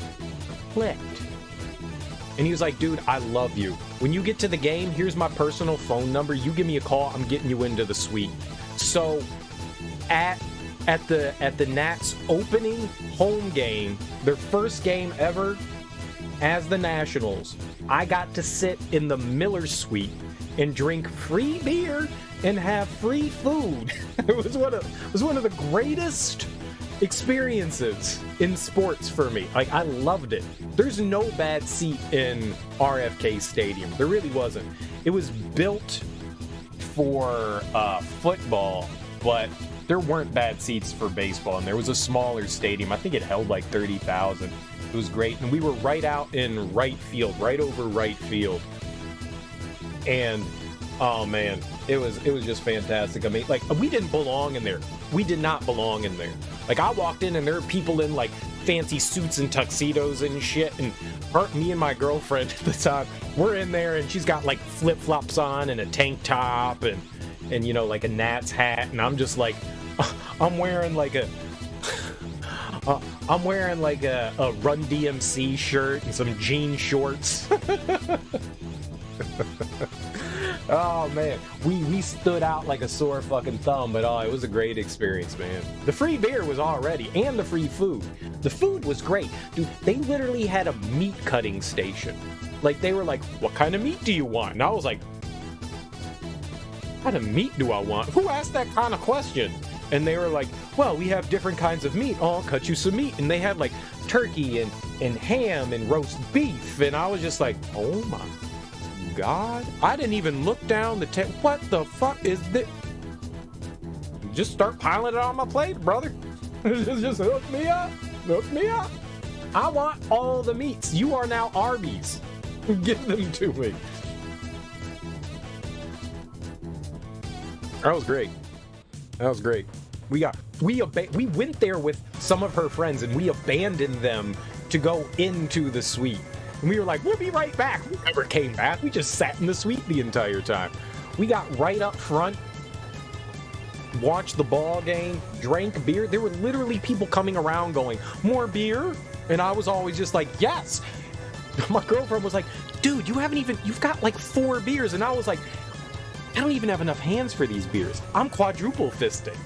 clicked. And he was like, dude, I love you. When you get to the game, here's my personal phone number. You give me a call, I'm getting you into the suite. So at the Nats opening home game, their first game ever as the Nationals, I got to sit in the Miller suite and drink free beer and have free food. It was one of the greatest experiences in sports for me. Like, I loved it. There's no bad seat in RFK Stadium. There really wasn't. It was built for football, but there weren't bad seats for baseball, and there was a smaller stadium. I think it held like 30,000. It was great, and we were right out in right field, right over right field. And oh man, it was just fantastic. I mean, like, we didn't belong in there. We did not belong in there. Like, I walked in, and there were people in like fancy suits and tuxedos and shit, and me and my girlfriend at the time, we're in there, and she's got like flip-flops on and a tank top and you know, like a Nats hat, and I'm just like, I'm wearing like a Run DMC shirt and some jean shorts. Oh man, we stood out like a sore fucking thumb, but it was a great experience, man. The free beer was already, and the free food. The food was great, dude. They literally had a meat cutting station. Like, they were like, what kind of meat do you want? And I was like, what kind of meat do I want? Who asked that kind of question? And they were like, well, we have different kinds of meat. Oh, I'll cut you some meat. And they had like turkey and ham and roast beef. And I was just like, oh my God. I didn't even look down the what the fuck is this? Just start piling it on my plate, brother. just hook me up. Hook me up. I want all the meats. You are now Arby's. Give them to me. That was great. That was great. We went there with some of her friends, and we abandoned them to go into the suite. And we were like, we'll be right back. We never came back. We just sat in the suite the entire time. We got right up front, watched the ball game, drank beer. There were literally people coming around going, more beer? And I was always just like, yes. My girlfriend was like, dude, you've got like 4 beers. And I was like, I don't even have enough hands for these beers. I'm quadruple fisting.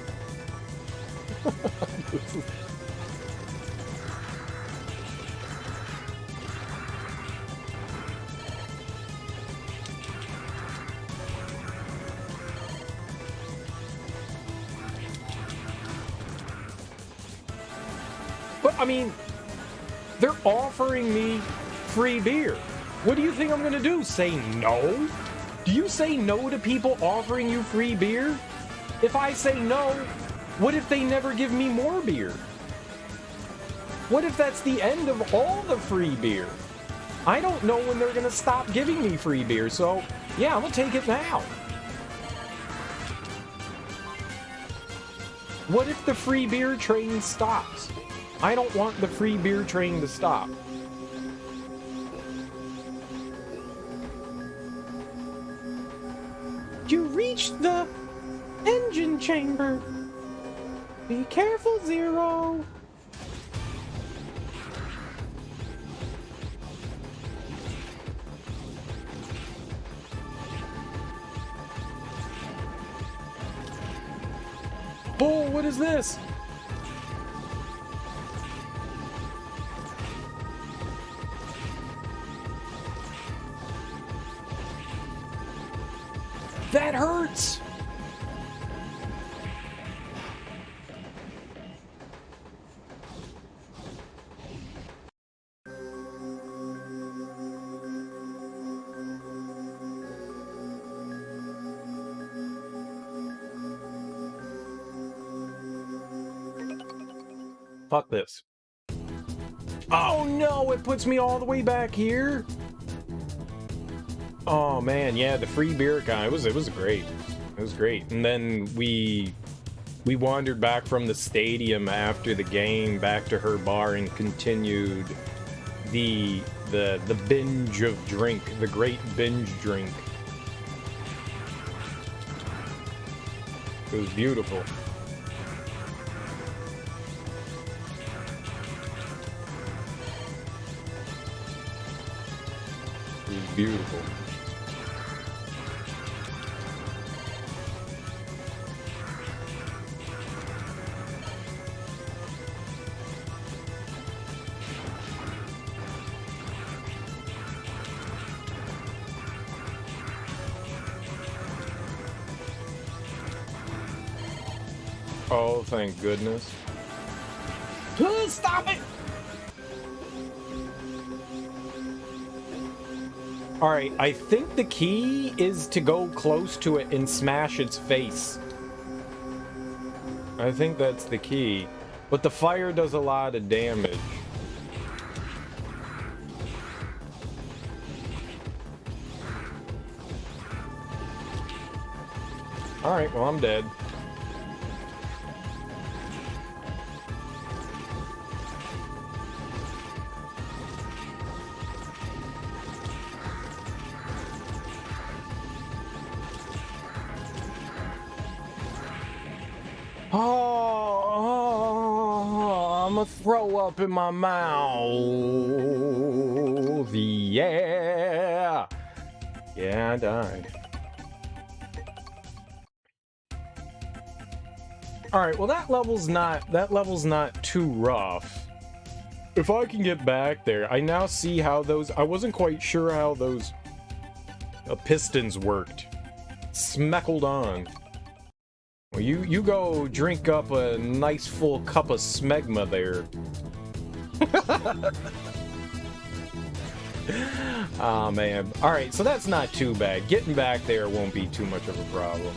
But I mean, They're offering me free beer. What do you think I'm gonna do? Say no? Do you say no to people offering you free beer? If I say no, what if they never give me more beer? What if that's the end of all the free beer? I don't know when they're gonna stop giving me free beer, so yeah, I'm gonna take it now. What if the free beer train stops? I don't want the free beer train to stop. You reached the engine chamber. Be careful, Zero. Oh, what is this? That hurts! Fuck this. Oh no, it puts me all the way back here. Oh man, yeah, the free beer guy, it was great. It was great. And then we wandered back from the stadium after the game back to her bar and continued the binge of drink, the great binge drink. It was beautiful. It was beautiful. Oh, thank goodness. Stop it! Alright, I think the key is to go close to it and smash its face. I think that's the key. But the fire does a lot of damage. Alright, well, I'm dead. Oh, I'm gonna throw up in my mouth. Yeah. Yeah, I died. Alright, well that level's not too rough. If I can get back there, I now see how those, I wasn't quite sure how those pistons worked. Smeckled on. Well, you go drink up a nice full cup of smegma there. Oh man. Alright, so that's not too bad. Getting back there won't be too much of a problem.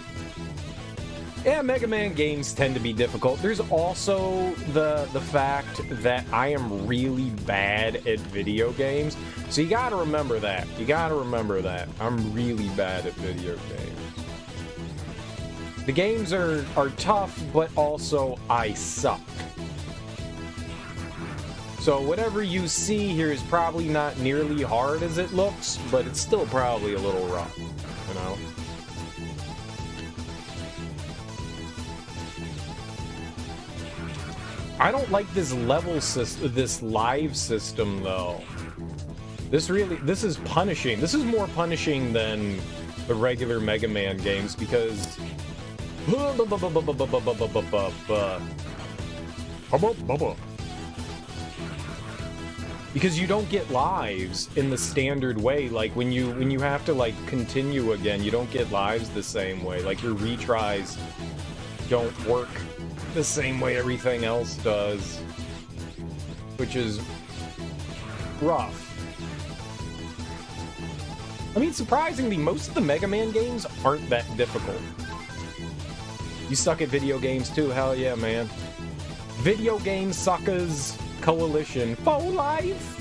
Yeah, Mega Man games tend to be difficult. There's also the fact that I am really bad at video games. So you gotta remember that. You gotta remember that. I'm really bad at video games. The games are tough, but also I suck. So whatever you see here is probably not nearly hard as it looks, but it's still probably a little rough, you know? I don't like this level system, this live system though. This is punishing. This is more punishing than the regular Mega Man games because because you don't get lives in the standard way. Like when you have to like continue again, you don't get lives the same way. Like your retries don't work the same way everything else does, which is rough. I mean, surprisingly, most of the Mega Man games aren't that difficult. You suck at video games too? Hell yeah, man. Video Game Suckers Coalition for life!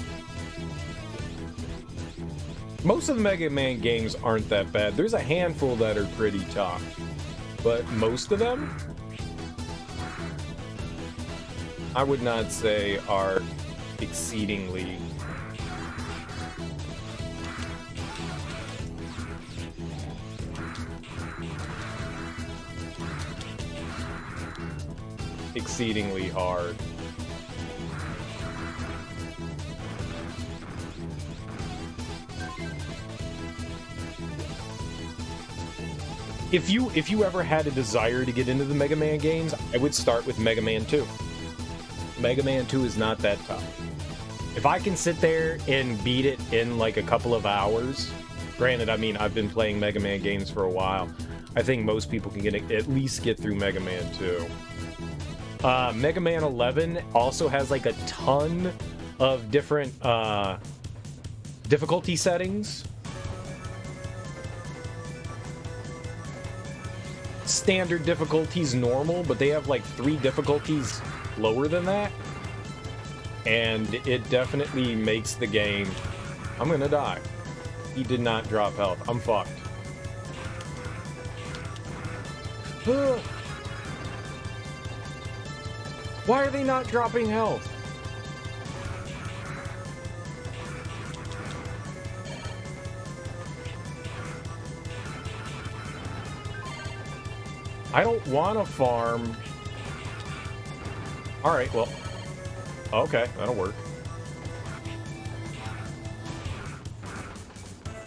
Most of the Mega Man games aren't that bad. There's a handful that are pretty tough. But most of them, I would not say are exceedingly hard. If you ever had a desire to get into the Mega Man games, I would start with Mega Man 2. Mega Man 2 is not that tough. If I can sit there and beat it in like a couple of hours, granted, I mean, I've been playing Mega Man games for a while. I think most people can at least get through Mega Man 2. Mega Man 11 also has like a ton of different difficulty settings. Standard difficulty's normal, but they have like 3 difficulties lower than that. And it definitely makes the game... I'm gonna die. He did not drop health. I'm fucked. Why are they not dropping health? I don't want to farm. Alright, well. Okay, that'll work.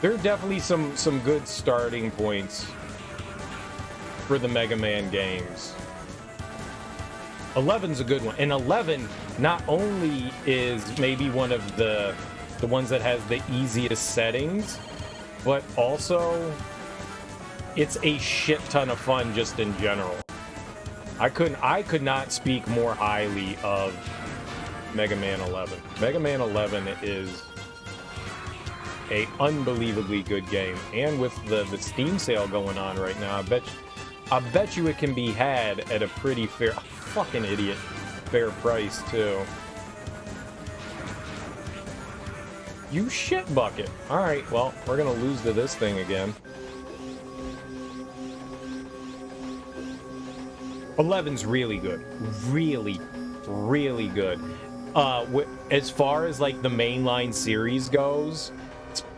There are definitely some good starting points for the Mega Man games. 11's a good one. And 11 not only is maybe one of the ones that has the easiest settings, but also it's a shit ton of fun just in general. I could not speak more highly of Mega Man 11. Mega Man 11 is a unbelievably good game, and with the Steam sale going on right now, I bet you it can be had at a pretty fair, fucking idiot, fair price too. You shit bucket. All right, well, we're gonna lose to this thing again. 11's really good, really, really good. As far as like the mainline series goes,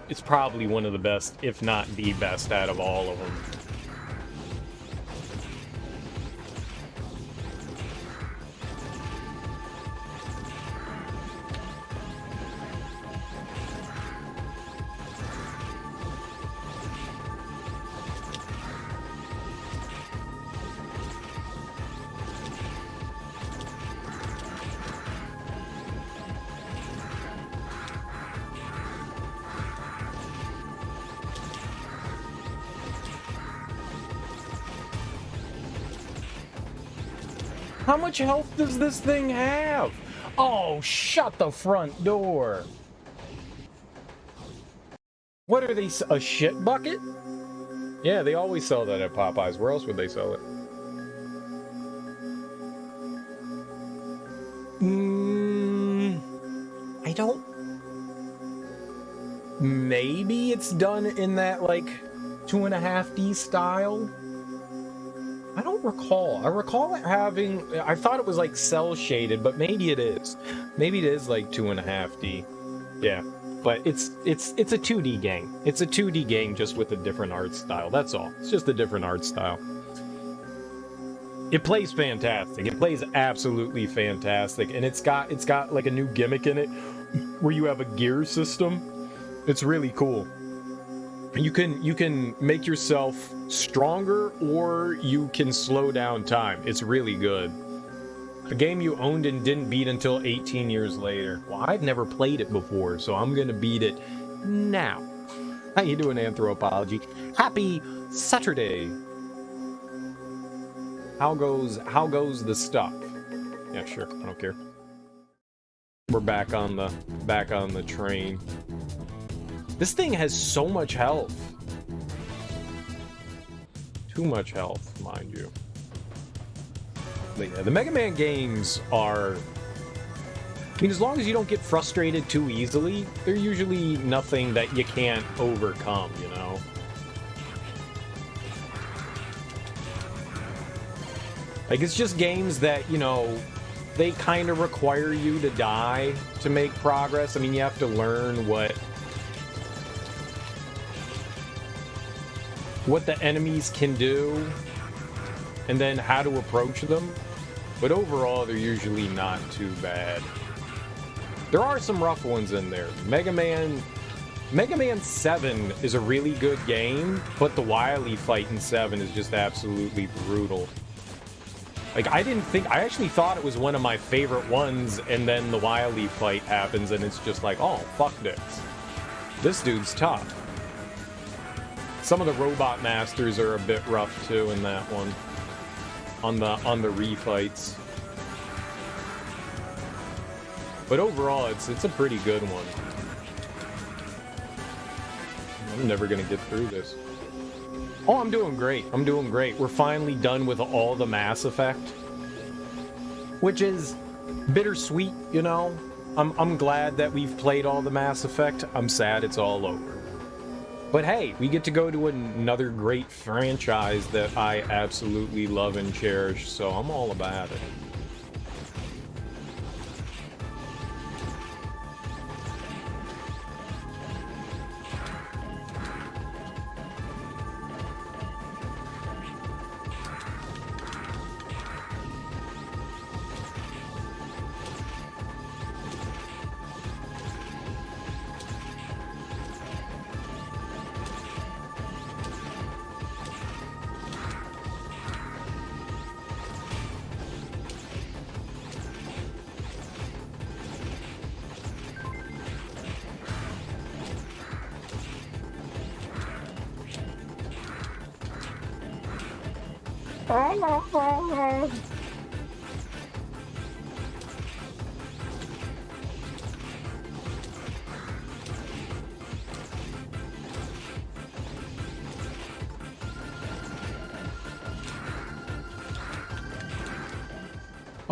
it's probably one of the best, if not the best, out of all of them. How much health does this thing have? Oh, shut the front door. What are they, a shit bucket? Yeah, they always sell that at Popeyes. Where else would they sell it? I don't... Maybe it's done in that, like, 2.5D style? I don't recall. I recall it having... I thought it was, like, cel-shaded, but maybe it is. Maybe it is, like, 2.5D. Yeah. But it's a 2D game. It's a 2D game just with a different art style. That's all. It's just a different art style. It plays fantastic. It plays absolutely fantastic. And it's got like a new gimmick in it where you have a gear system. It's really cool. You can make yourself stronger, or you can slow down time. It's really good. A game you owned and didn't beat until 18 years later. Well, I've never played it before, so I'm gonna beat it now. How you doing, Anthropology? Happy Saturday. How goes the stuff? Yeah, sure. I don't care. We're back on the train. This thing has so much health. Too much health, mind you. But yeah, the Mega Man games are... I mean, as long as you don't get frustrated too easily, they're usually nothing that you can't overcome, you know? Like, it's just games that, you know, they kind of require you to die to make progress. I mean, you have to learn what the enemies can do, and then how to approach them. But overall, they're usually not too bad. There are some rough ones in there. Mega Man 7 is a really good game, but the Wily fight in 7 is just absolutely brutal. Like, I actually thought it was one of my favorite ones, and then the Wily fight happens, and it's just like, oh, fuck this. This dude's tough. Some of the Robot Masters are a bit rough, too, in that one. On the refights. But overall, it's a pretty good one. I'm never gonna get through this. Oh, I'm doing great. I'm doing great. We're finally done with all the Mass Effect. Which is bittersweet, you know? I'm glad that we've played all the Mass Effect. I'm sad it's all over. But hey, we get to go to another great franchise that I absolutely love and cherish, so I'm all about it.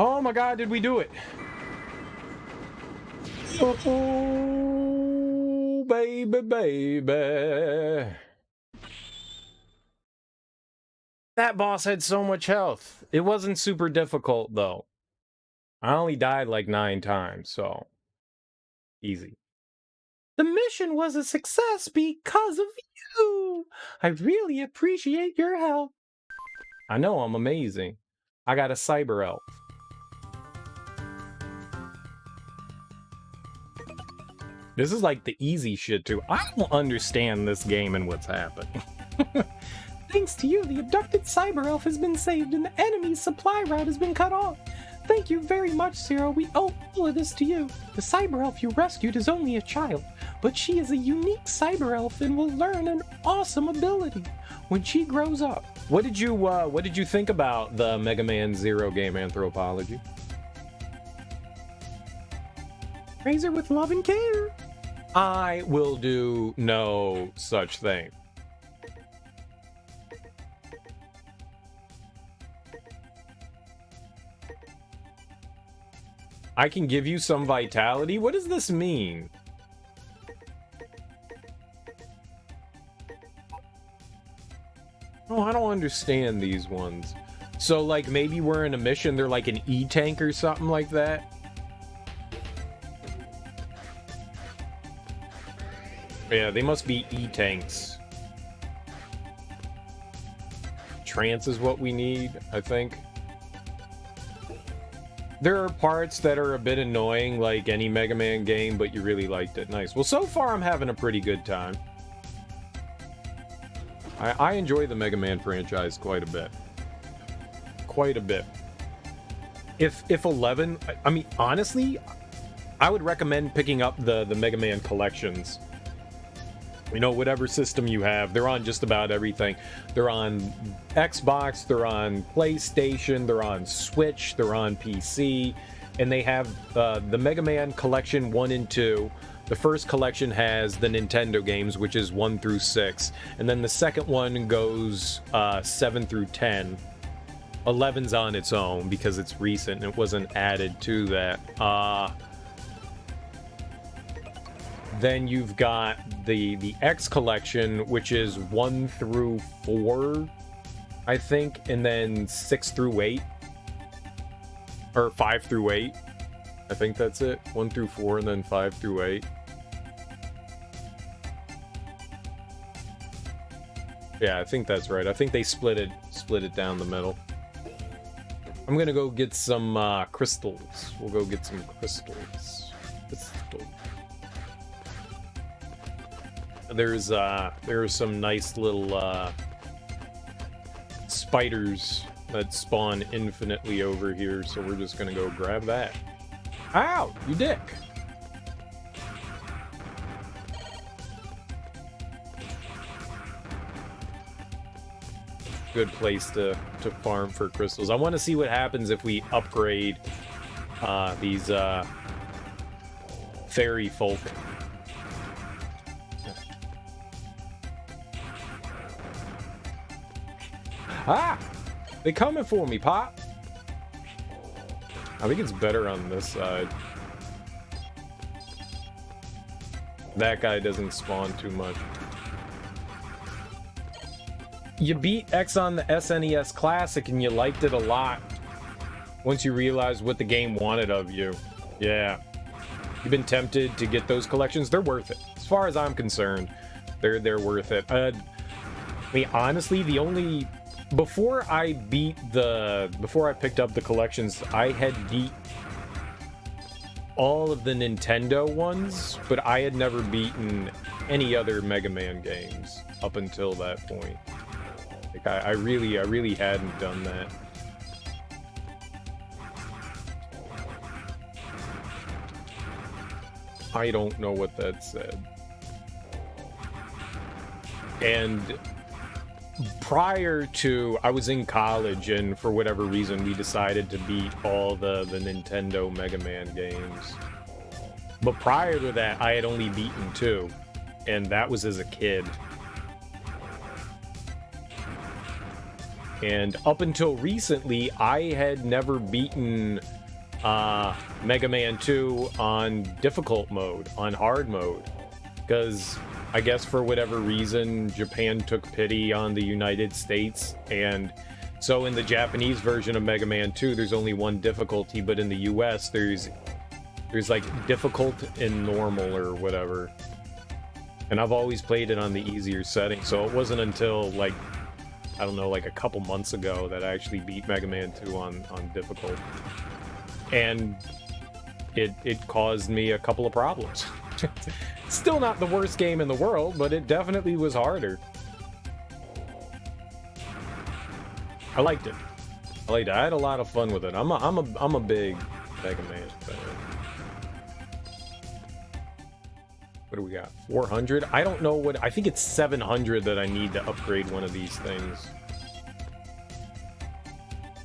Oh my god, did we do it? Oh, baby, baby. That boss had so much health. It wasn't super difficult, though. I only died like 9 times, so... easy. The mission was a success because of you! I really appreciate your help. I know, I'm amazing. I got a cyber elf. This is like the easy shit, too. I don't understand this game and what's happening. Thanks to you, the abducted cyber elf has been saved and the enemy's supply route has been cut off. Thank you very much, Zero. We owe all of this to you. The cyber elf you rescued is only a child, but she is a unique cyber elf and will learn an awesome ability when she grows up. What did you think about the Mega Man Zero game, Anthropology? Raise her with love and care. I will do no such thing. I can give you some vitality? What does this mean? Oh, I don't understand these ones. So, like, maybe we're in a mission, they're like an E-tank or something like that? Yeah, they must be E-tanks. Trance is what we need, I think. There are parts that are a bit annoying, like any Mega Man game, but you really liked it. Nice. Well, so far I'm having a pretty good time. I enjoy the Mega Man franchise quite a bit. Quite a bit. If 11... I mean, honestly, I would recommend picking up the Mega Man collections. You know, whatever system you have, they're on just about everything. They're on Xbox, they're on PlayStation, they're on Switch, they're on PC. and they have the Mega Man Collection 1 and 2. The first collection has the Nintendo games, which is 1 through 6, and then the second one goes 7 through 10. 11's on its own because it's recent and it wasn't added to that. Then you've got the X collection, which is 1 through 4, I think, and then 6 through 8, or 5 through 8. I think that's it. 1 through 4, and then 5 through 8. Yeah, I think that's right. I think they split it down the middle. I'm gonna go get some crystals. We'll go get some crystals. There are some nice little spiders that spawn infinitely over here, so we're just gonna go grab that. Ow, you dick! Good place to farm for crystals. I want to see what happens if we upgrade these fairy folk. Ah! They coming for me, Pop! I think it's better on this side. That guy doesn't spawn too much. You beat X on the SNES Classic and you liked it a lot once you realized what the game wanted of you. Yeah. You've been tempted to get those collections. They're worth it. As far as I'm concerned, they're worth it. I mean, honestly, before I picked up the collections, I had beat all of the Nintendo ones, but I had never beaten any other Mega Man games up until that point. Like, I really hadn't done that. I don't know what that said. And prior to, I was in college, and for whatever reason, we decided to beat all the Nintendo Mega Man games. But prior to that, I had only beaten 2, and that was as a kid. And up until recently, I had never beaten Mega Man 2 on difficult mode, on hard mode. Because I guess for whatever reason, Japan took pity on the United States. And so in the Japanese version of Mega Man 2, there's only one difficulty. But in the US, there's like difficult and normal or whatever. And I've always played it on the easier setting. So it wasn't until like, I don't know, like a couple months ago that I actually beat Mega Man 2 on difficult. And it caused me a couple of problems. Still not the worst game in the world, but it definitely was harder. I liked it. I had a lot of fun with it. I'm a big Mega Man fan. What do we got? 400? I don't know what... I think it's 700 that I need to upgrade one of these things.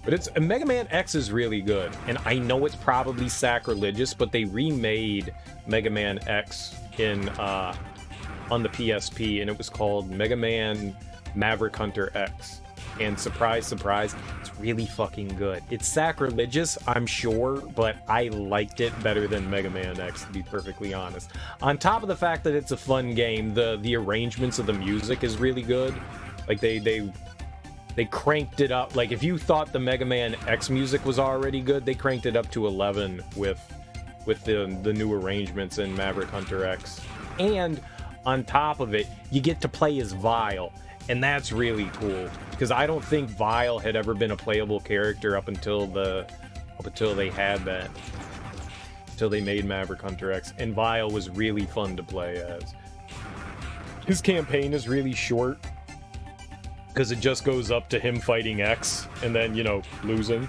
But Mega Man X is really good. And I know it's probably sacrilegious, but they remade Mega Man X on the PSP, and it was called Mega Man Maverick Hunter X. And surprise, surprise, it's really fucking good. It's sacrilegious, I'm sure, but I liked it better than Mega Man X, to be perfectly honest. On top of the fact that it's a fun game, the arrangements of the music is really good. Like, they cranked it up. Like, if you thought the Mega Man X music was already good, they cranked it up to 11 with the new arrangements in Maverick Hunter X. And on top of it, you get to play as Vile. And that's really cool, because I don't think Vile had ever been a playable character up until they had that, until they made Maverick Hunter X. And Vile was really fun to play as. His campaign is really short, because it just goes up to him fighting X, and then, you know, losing.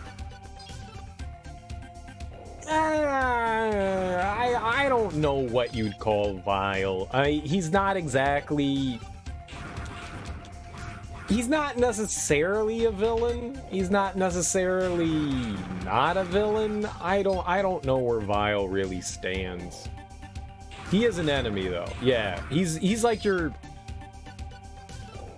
I don't know what you'd call Vile. He's not exactly... he's not necessarily a villain. He's not necessarily not a villain. I don't know where Vile really stands. He is an enemy though. Yeah, he's like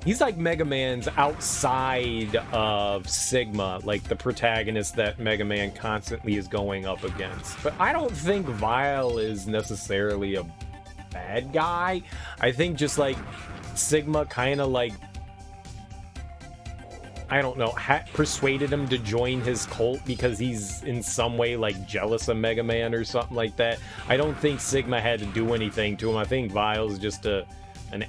he's like Mega Man's outside of Sigma, like the protagonist that Mega Man constantly is going up against. But I don't think Vile is necessarily a bad guy. I think just like Sigma kind of like, I don't know, persuaded him to join his cult because he's in some way like jealous of Mega Man or something like that. I don't think Sigma had to do anything to him. I think Vile's just an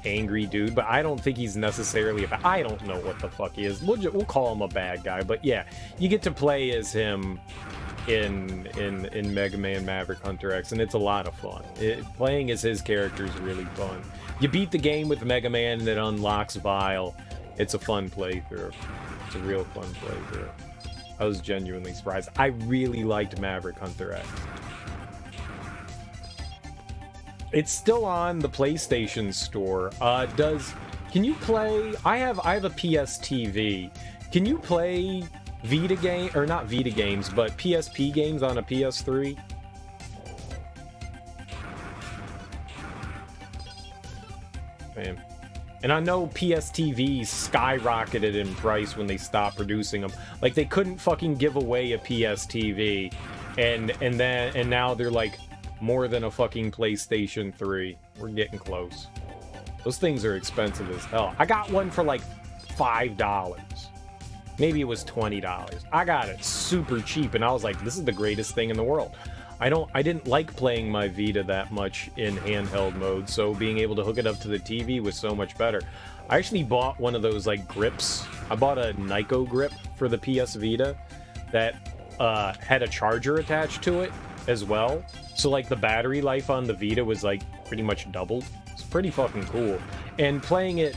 angry dude, but I don't think he's necessarily I don't know what the fuck he is. We'll call him a bad guy, but yeah, you get to play as him in Mega Man Maverick Hunter X, and it's a lot of fun. Playing as his character is really fun. You beat the game with Mega Man and it unlocks Vile. It's a fun playthrough. It's a real fun playthrough. I was genuinely surprised. I really liked Maverick Hunter X. It's still on the PlayStation Store. Can you play? I have a PS TV. Can you play Vita game, or not Vita games, but PSP games on a PS3? Man. And I know PS TVs skyrocketed in price when they stopped producing them. Like, they couldn't fucking give away a PS TV, and now they're like more than a fucking PlayStation 3. We're getting close. Those things are expensive as hell. I got one for like $5. Maybe it was $20. I got it super cheap, and I was like, this is the greatest thing in the world. I didn't like playing my Vita that much in handheld mode, so being able to hook it up to the TV was so much better. I actually bought one of those like grips. I bought a Nyko grip for the PS Vita that had a charger attached to it as well. So like the battery life on the Vita was like pretty much doubled. It's pretty fucking cool. And playing it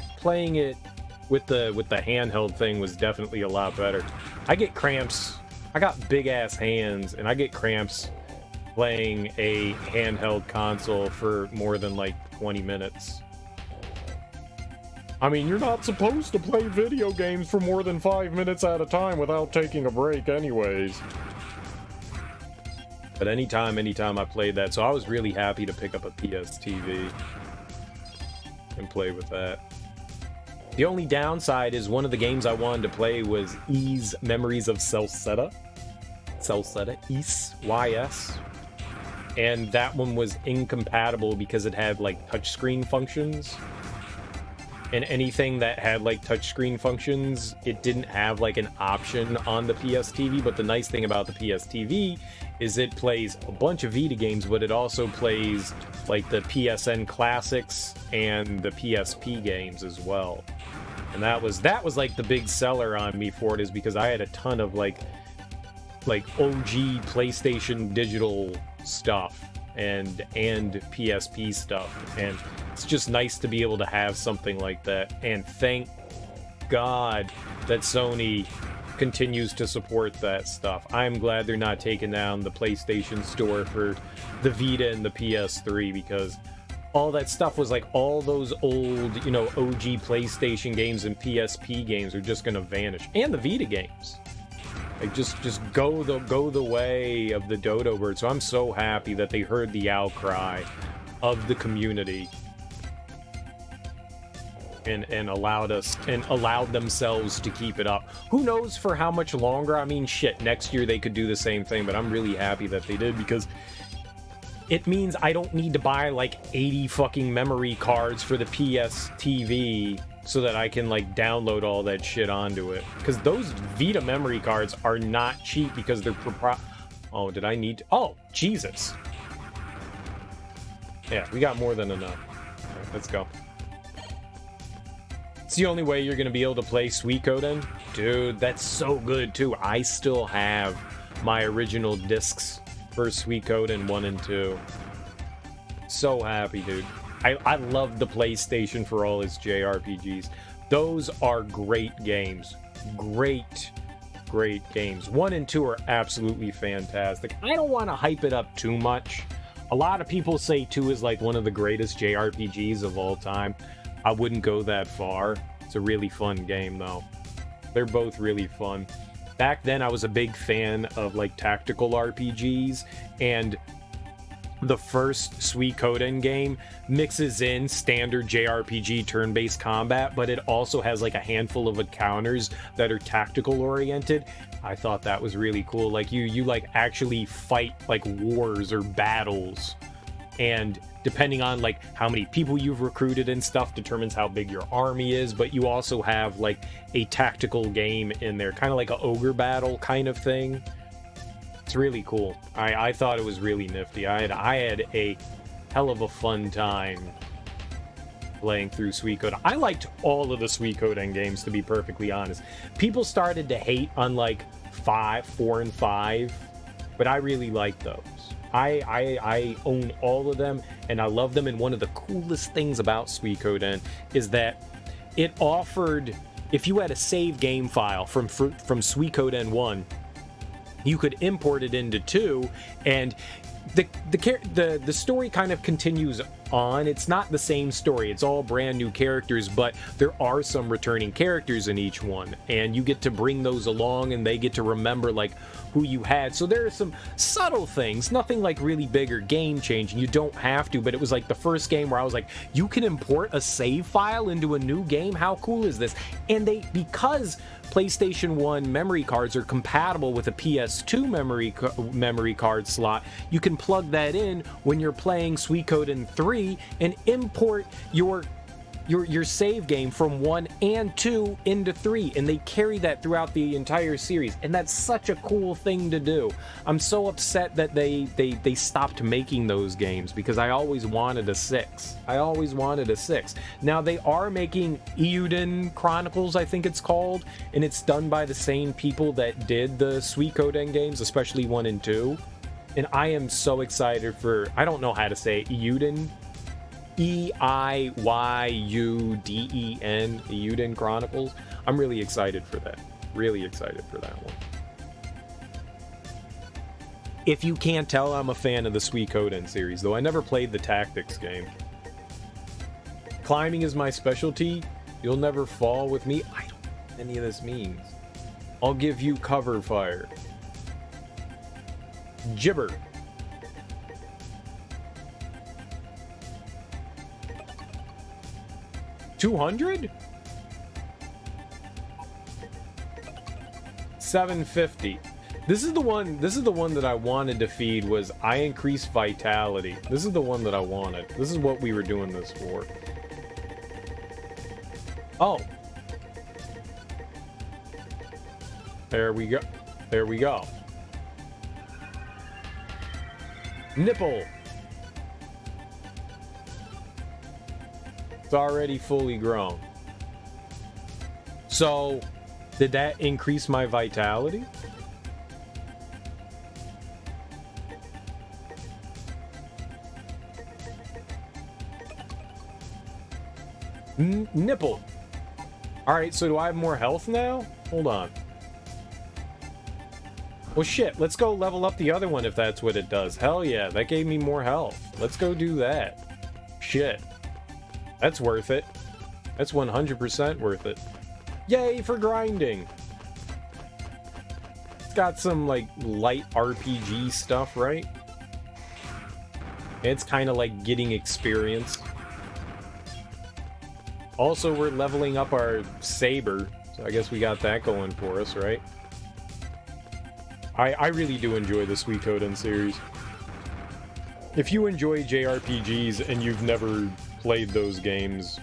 with the handheld thing was definitely a lot better. I get cramps. I got big ass hands, and I get cramps playing a handheld console for more than like 20 minutes. I mean, you're not supposed to play video games for more than 5 minutes at a time without taking a break anyways. But anytime I played that, so I was really happy to pick up a PS TV and play with that. The only downside is one of the games I wanted to play was Ys Memories of Celceta. Ys, Y-S. And that one was incompatible because it had like touchscreen functions. And anything that had like touchscreen functions, it didn't have like an option on the PS TV. But the nice thing about the PS TV is it plays a bunch of Vita games, but it also plays like the PSN classics and the PSP games as well. And that was like the big seller on me for it, is because I had a ton of like OG PlayStation digital stuff and PSP stuff, and it's just nice to be able to have something like that. And thank God that Sony continues to support that stuff. I'm glad they're not taking down the PlayStation Store for the Vita and the PS3, because all that stuff was like, all those old, OG PlayStation games and PSP games are just gonna vanish, and the Vita games. Like, just go the way of the Dodo Bird. So I'm so happy that they heard the outcry of the community and allowed themselves to keep it up. Who knows for how much longer? I mean, shit, next year they could do the same thing, but I'm really happy that they did, because it means I don't need to buy like 80 fucking memory cards for the PS TV so that I can like download all that shit onto it. Because those Vita memory cards are not cheap, because they're Oh, did I need to? Oh, Jesus. Yeah, we got more than enough. All right, let's go. It's the only way you're going to be able to play Suikoden. Dude, that's so good too. I still have my original discs for Suikoden 1 and 2. So happy, dude. I love the PlayStation for all its JRPGs. Those are great games. Great games. 1 and 2 are absolutely fantastic. I don't want to hype it up too much. A lot of people say 2 is like one of the greatest JRPGs of all time. I wouldn't go that far. It's a really fun game, though. They're both really fun. Back then, I was a big fan of, like, tactical RPGs, and the first Suikoden game mixes in standard JRPG turn-based combat, but it also has like a handful of encounters that are tactical oriented. I thought that was really cool. Like you like actually fight like wars or battles, and depending on like how many people you've recruited and stuff determines how big your army is, but you also have like a tactical game in there, kind of like a ogre battle kind of thing. It's really cool. I thought it was really nifty. I had a hell of a fun time playing through Suikoden. I liked all of the Suikoden games, to be perfectly honest. People started to hate on like 4 and 5, but I really liked those. I own all of them, and I love them, and one of the coolest things about Suikoden is that it offered, if you had a save game file from Suikoden 1, you could import it into 2, and the story kind of continues on. It's not the same story. It's all brand new characters, but there are some returning characters in each one, and you get to bring those along, and they get to remember like who you had. So there are some subtle things, nothing like really big or game changing. You don't have to, but it was like the first game where I was like, you can import a save file into a new game? How cool is this? And because PlayStation 1 memory cards are compatible with a PS2 memory card slot, you can plug that in when you're playing Suikoden 3 and import your save game from 1 and 2 into 3, and they carry that throughout the entire series, and that's such a cool thing to do. I'm so upset that they stopped making those games, because I always wanted a 6. Now they are making Eiyuden Chronicles, I think it's called, and it's done by the same people that did the Suikoden games, especially 1 and 2, and I am so excited for, I don't know how to say it, Eiyuden, Eiyuden, Eiyuden Chronicles. I'm really excited for that. Really excited for that one. If you can't tell, I'm a fan of the Suikoden series, though I never played the tactics game. Climbing is my specialty. You'll never fall with me. I don't know what any of this means. I'll give you cover fire. Gibber. 200? 750. This is the one that I wanted to feed. Was I increased vitality. This is the one that I wanted. This is what we were doing this for. Oh. There we go. There we go. Nipple. It's already fully grown. So, did that increase my vitality? Nipple. Alright, so do I have more health now? Hold on. Well, shit, let's go level up the other one if that's what it does. Hell yeah, that gave me more health. Let's go do that. Shit. That's worth it. That's 100% worth it. Yay for grinding! It's got some, like, light RPG stuff, right? It's kind of like getting experience. Also, we're leveling up our saber, so I guess we got that going for us, right? I really do enjoy the Suikoden series. If you enjoy JRPGs and you've never played those games,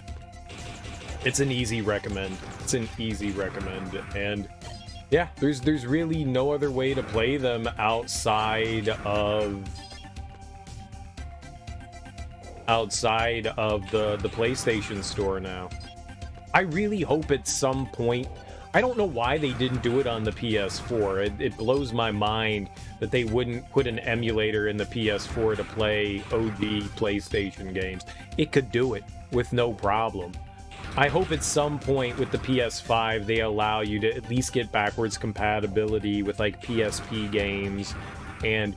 it's an easy recommend. It's an easy recommend, and yeah, there's really no other way to play them outside of the PlayStation Store now. I really hope at some point, I don't know why they didn't do it on the PS4. It blows my mind that they wouldn't put an emulator in the PS4 to play OG PlayStation games. It could do it with no problem. I hope at some point with the PS5 they allow you to at least get backwards compatibility with like PSP games and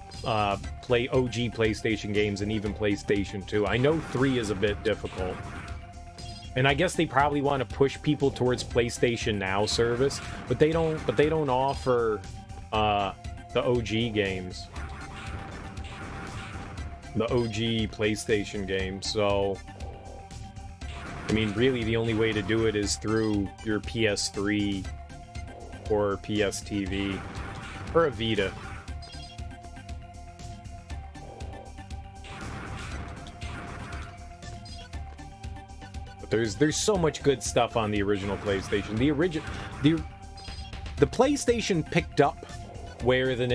play OG PlayStation games and even PlayStation 2. I know 3 is a bit difficult. And I guess they probably want to push people towards PlayStation Now service, but they don't offer the OG games. The OG PlayStation games. So I mean, really the only way to do it is through your PS3 or PS TV or a Vita. There's so much good stuff on the original PlayStation. The PlayStation picked up where the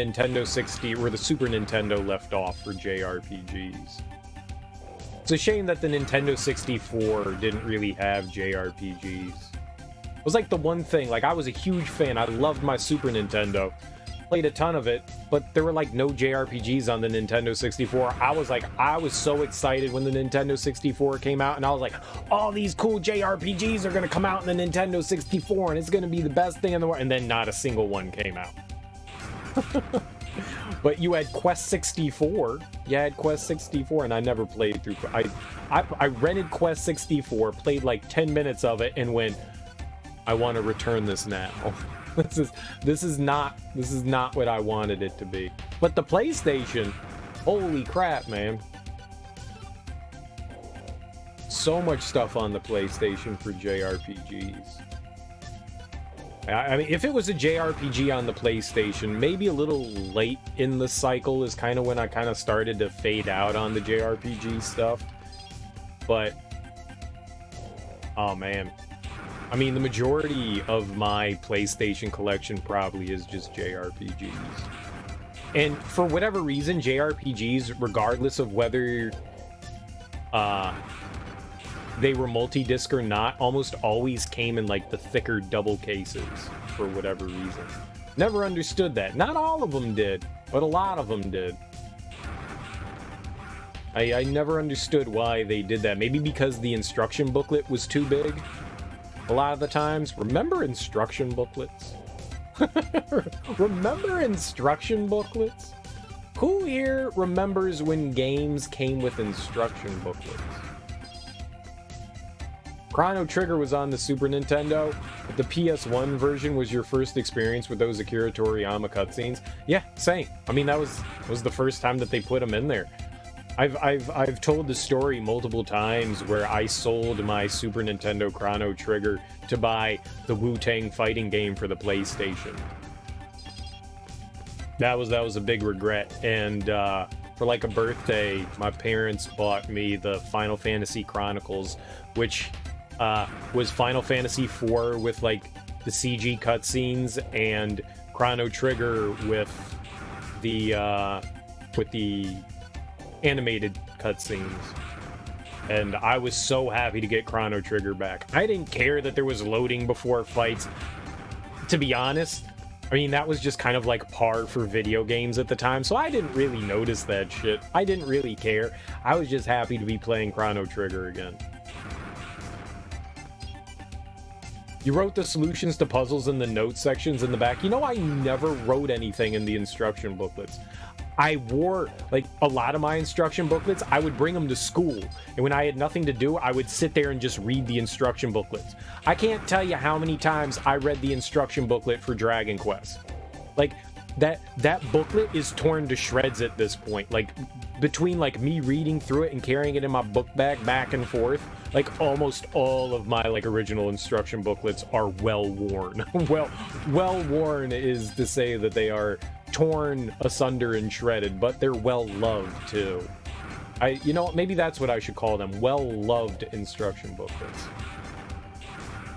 Super Nintendo left off for JRPGs. It's a shame that the Nintendo 64 didn't really have JRPGs. It was like the one thing, like I was a huge fan. I loved my Super Nintendo. Played a ton of it, but there were like no JRPGs on the Nintendo 64. I was so excited when the Nintendo 64 came out, and I was like, all these cool JRPGs are gonna come out in the Nintendo 64, and it's gonna be the best thing in the world. And then not a single one came out. But you had Quest 64. You had Quest 64, and I never played through. I rented Quest 64, played like 10 minutes of it, and went, I want to return this now. This is not what I wanted it to be. But the PlayStation, holy crap, man. So much stuff on the PlayStation for JRPGs. I mean, if it was a JRPG on the PlayStation, maybe a little late in the cycle is kind of when I kind of started to fade out on the JRPG stuff. But, oh man. I mean, the majority of my PlayStation collection probably is just JRPGs. And for whatever reason, JRPGs, regardless of whether they were multi-disc or not, almost always came in like the thicker double cases for whatever reason. Never understood that. Not all of them did, but a lot of them did. I never understood why they did that. Maybe because the instruction booklet was too big. A lot of the times. Remember instruction booklets? Remember instruction booklets? Who here remembers when games came with instruction booklets? Chrono Trigger was on the Super Nintendo, but the PS1 version was your first experience with those Akira Toriyama cutscenes. Yeah, same. I mean, that was the first time that they put them in there. I've told the story multiple times where I sold my Super Nintendo Chrono Trigger to buy the Wu-Tang fighting game for the PlayStation. That was a big regret. And for like a birthday, my parents bought me the Final Fantasy Chronicles, which was Final Fantasy IV with like the CG cutscenes, and Chrono Trigger with the animated cutscenes. And I was so happy to get Chrono Trigger back. I didn't care that there was loading before fights. To be honest, I mean, that was just kind of like par for video games at the time, so I didn't really notice that shit. I didn't really care. I was just happy to be playing Chrono Trigger again. You wrote the solutions to puzzles in the notes sections in the back. You know, I never wrote anything in the instruction booklets. I wore, like, a lot of my instruction booklets, I would bring them to school. And when I had nothing to do, I would sit there and just read the instruction booklets. I can't tell you how many times I read the instruction booklet for Dragon Quest. Like, that booklet is torn to shreds at this point. Like, between, like, me reading through it and carrying it in my book bag back and forth, like, almost all of my, like, original instruction booklets are well-worn. Well-worn is to say that they are torn asunder and shredded, but they're well-loved, too. You know, maybe that's what I should call them. Well-loved instruction booklets.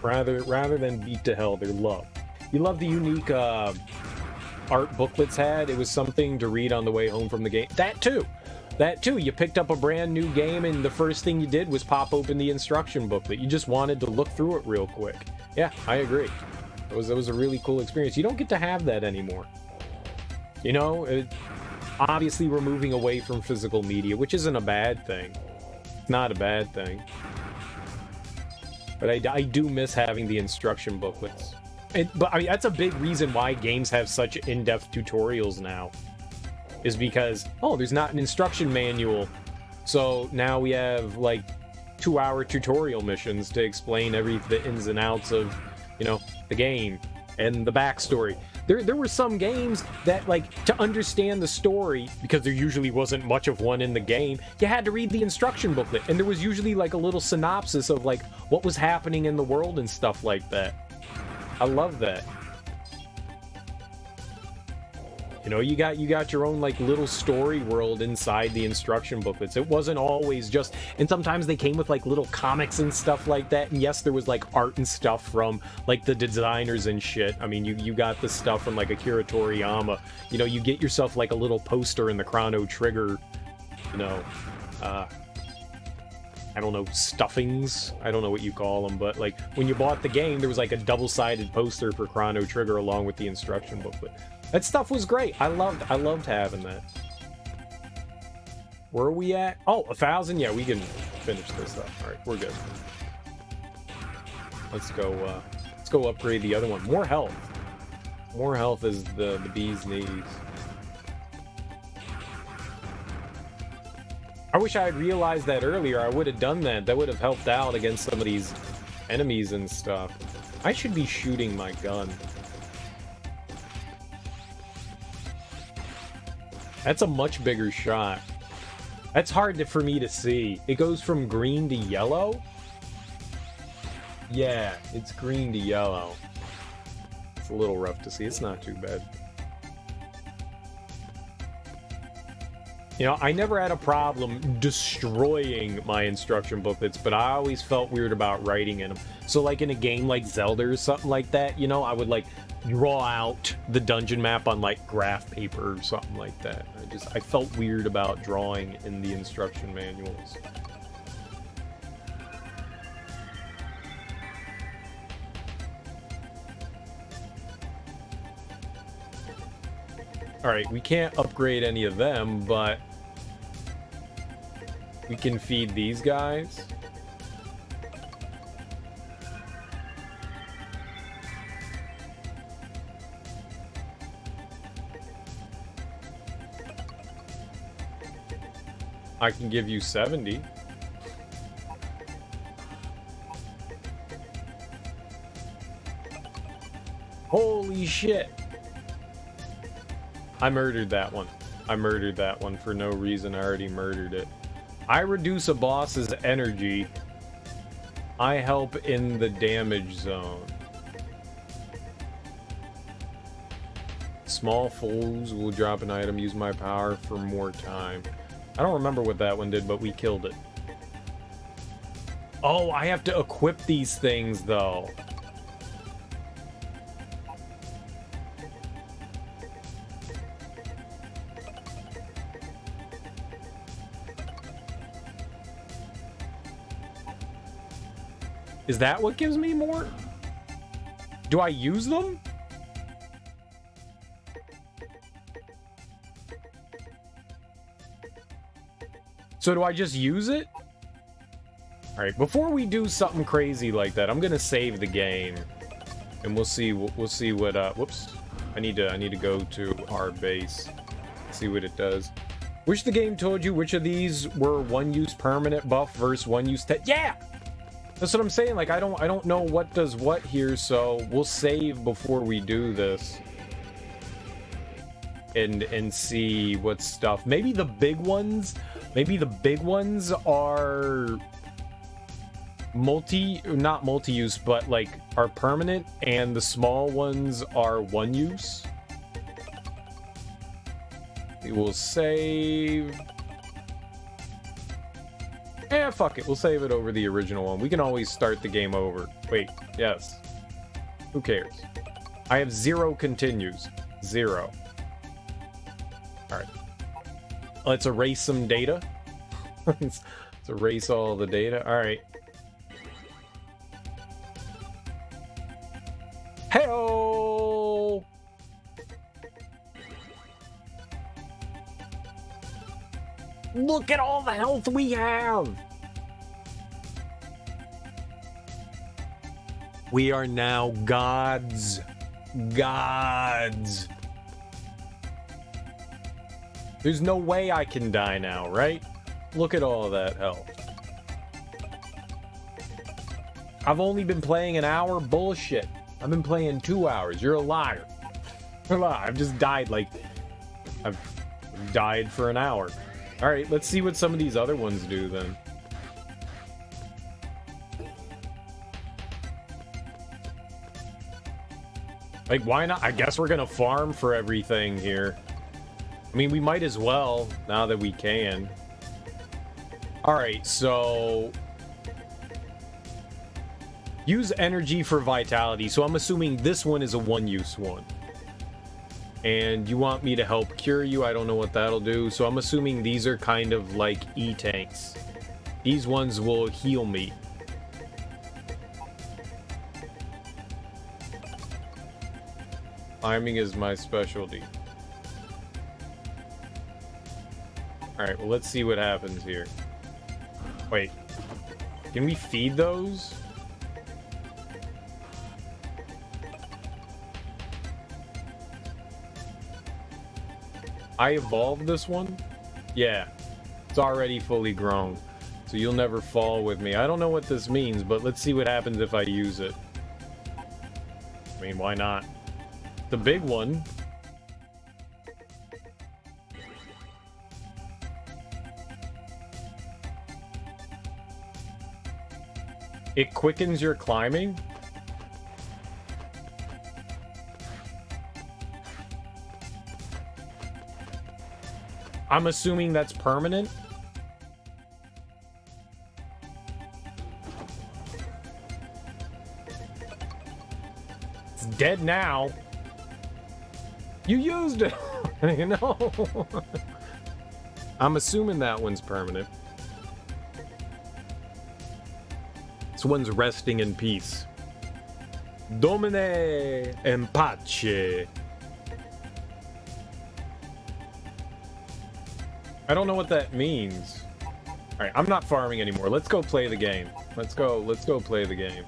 Rather than beat to hell, they're loved. You love the unique, art booklets had. It was something to read on the way home from the game. That too. You picked up a brand new game and the first thing you did was pop open the instruction booklet. You just wanted to look through it real quick. Yeah, I agree. It was a really cool experience. You don't get to have that anymore. You know, obviously we're moving away from physical media, which isn't a bad thing. It's not a bad thing. But I do miss having the instruction booklets. But I mean, that's a big reason why games have such in-depth tutorials now. Is because, oh, there's not an instruction manual. So now we have, like, 2-hour tutorial missions to explain the ins and outs of, you know, the game and the backstory. There were some games that, like, to understand the story, because there usually wasn't much of one in the game, you had to read the instruction booklet, and there was usually like a little synopsis of like what was happening in the world and stuff like that. I love that. You know, you got your own like little story world inside the instruction booklets. It wasn't always just, and sometimes they came with like little comics and stuff like that. And yes, there was like art and stuff from like the designers and shit. I mean, you got the stuff from like Akira Toriyama. You know, you get yourself like a little poster in the Chrono Trigger, you know, I don't know, stuffings. I don't know what you call them, but like when you bought the game, there was like a double-sided poster for Chrono Trigger along with the instruction booklet. That stuff was great. I loved having that. Where are we at? Oh, 1,000? Yeah, we can finish this up. All right, we're good. Let's go upgrade the other one. More health. More health is the bee's knees. I wish I had realized that earlier. I would have done that. That would have helped out against some of these enemies and stuff. I should be shooting my gun. That's a much bigger shot. That's hard for me to see. It goes from green to yellow? Yeah, it's green to yellow. It's a little rough to see. It's not too bad. You know, I never had a problem destroying my instruction booklets, but I always felt weird about writing in them. So like in a game like Zelda or something like that, you know, I would like draw out the dungeon map on like graph paper or something like that. I felt weird about drawing in the instruction manuals. All right, we can't upgrade any of them, but we can feed these guys. I can give you 70. Holy shit. I murdered that one. I murdered that one for no reason. I already murdered it. I reduce a boss's energy. I help in the damage zone. Small foes will drop an item. Use my power for more time. I don't remember what that one did, but we killed it. Oh, I have to equip these things, though. Is that what gives me more? Do I use them? So do I just use it? All right, before we do something crazy like that, I'm gonna save the game, and we'll see what. Whoops! I need to go to our base, see what it does. Wish the game told you which of these were one-use permanent buff versus one-use. Yeah, that's what I'm saying. Like I don't know what does what here, so we'll save before we do this. And see what stuff. Maybe the big ones are not multi-use, but like are permanent, and the small ones are one use. We will save. Fuck it. We'll save it over the original one. We can always start the game over. Wait, yes. Who cares? I have 0 continues. 0. Alright. Let's erase some data. Let's erase all the data. Alright. Hey-oh! Look at all the health we have! We are now gods. Gods. There's no way I can die now, right? Look at all of that health. I've only been playing an hour? Bullshit. I've been playing 2 hours. You're a liar. You're a liar. I've just died like... I've died for an hour. Alright, let's see what some of these other ones do then. Like, why not? I guess we're gonna farm for everything here. I mean, we might as well, now that we can. Alright, so... use energy for vitality. So I'm assuming this one is a one-use one. And you want me to help cure you. I don't know what that'll do. So I'm assuming these are kind of like E-tanks. These ones will heal me. Climbing is my specialty. Alright, well, let's see what happens here. Wait. Can we feed those? I evolved this one? Yeah. It's already fully grown. So you'll never fall with me. I don't know what this means, but let's see what happens if I use it. I mean, why not? The big one. It quickens your climbing? I'm assuming that's permanent. It's dead now. You used it. You know. I'm assuming that one's permanent. This one's resting in peace. Domine in pace. I don't know what that means. Alright, I'm not farming anymore. Let's go play the game. Let's go play the game.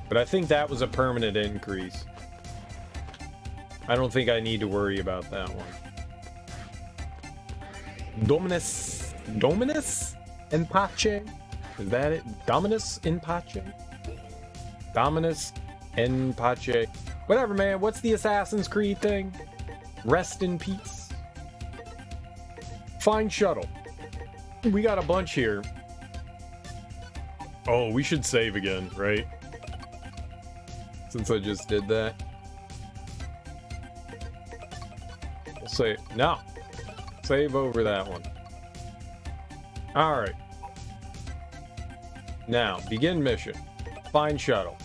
But I think that was a permanent increase. I don't think I need to worry about that one. Dominus in pace? Is that it? Dominus in pace? Dominus in pace. Whatever, man. What's the Assassin's Creed thing? Rest in peace. Find shuttle. We got a bunch here. Oh, we should save again, right? Since I just did that. We'll save. No. Save over that one. Alright. Now, begin mission. Find shuttle.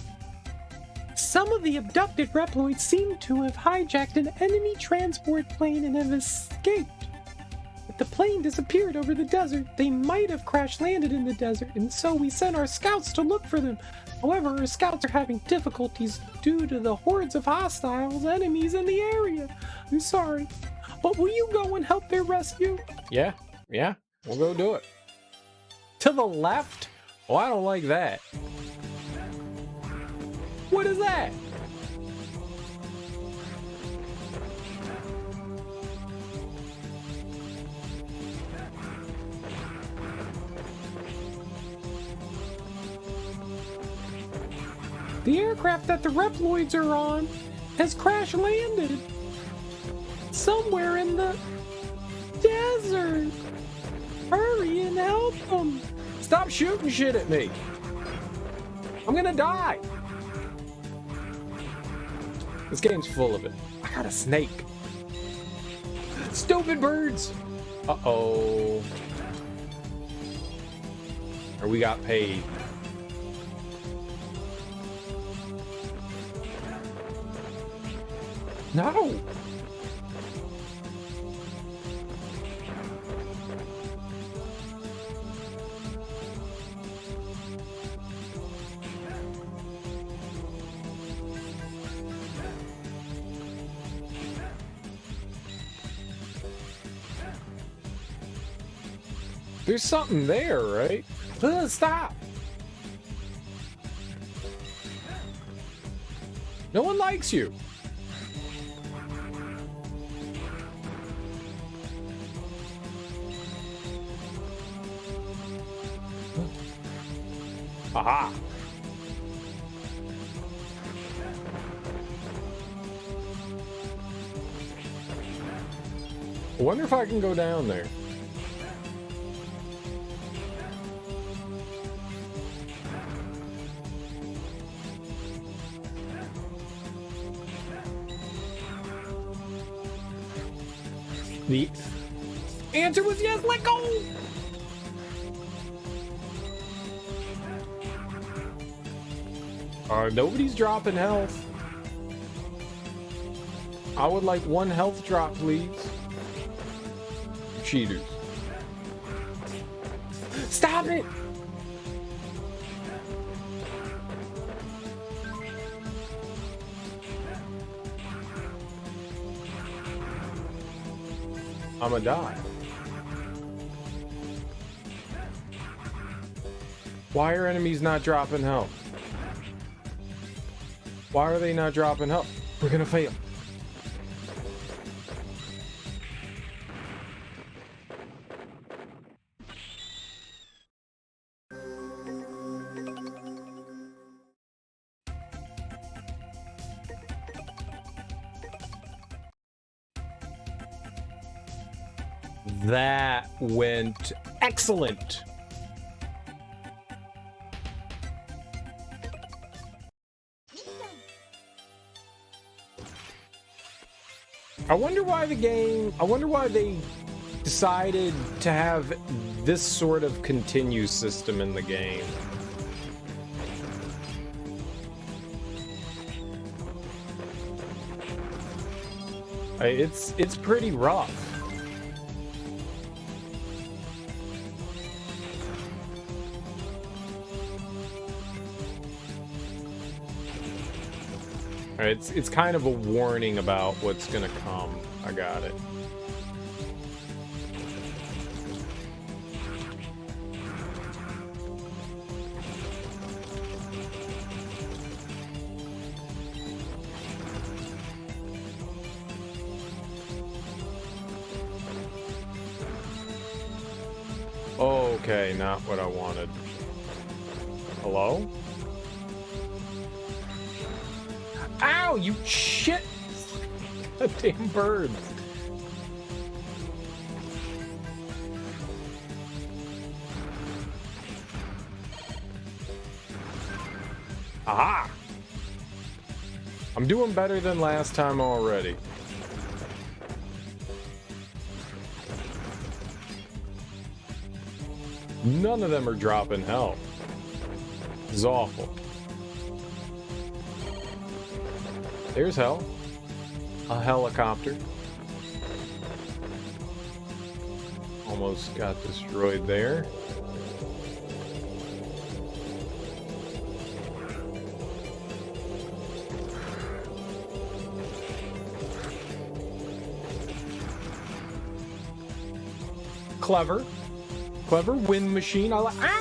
Some of the abducted Reploids seem to have hijacked an enemy transport plane and have escaped. If the plane disappeared over the desert, they might have crash-landed in the desert, and so we sent our scouts to look for them. However, our scouts are having difficulties due to the hordes of hostiles enemies in the area. I'm sorry, but will you go and help their rescue? Yeah, we'll go do it. To the left? Oh, I don't like that. What is that? The aircraft that the Reploids are on has crash-landed somewhere in the desert. Hurry and help them. Stop shooting shit at me. I'm gonna die. This game's full of it. I got a snake. Stupid birds. Uh-oh. Or we got paid. No. There's something there, right? Stop! No one likes you. Aha! I wonder if I can go down there. The answer was yes, let go! Nobody's dropping health. I would like 1 health drop, please. Cheaters. Stop it! I'ma die. Why are enemies not dropping health? Why are they not dropping health? We're gonna fail. That went excellent. I wonder why they decided to have this sort of continue system in the game. It's pretty rough. It's kind of a warning about what's gonna come. I got it. Okay, not what I wanted. Hello? Ow, you shit! Goddamn birds. Aha! I'm doing better than last time already. None of them are dropping health. This is awful. There's hell. A helicopter. Almost got destroyed there. Clever. Clever wind machine. I like. Ah!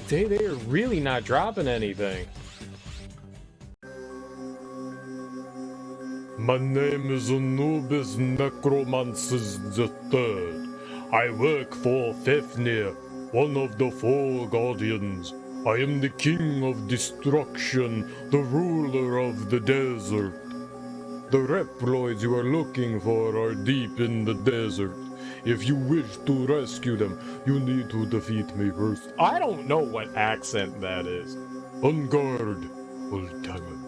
They are really not dropping anything. My name is Anubis Necromancer III. I work for Fafnir, one of the 4 guardians. I am the king of destruction, the ruler of the desert. The Reploids you are looking for are deep in the desert. If you wish to rescue them, you need to defeat me first. I don't know what accent that is. On guard, old timer.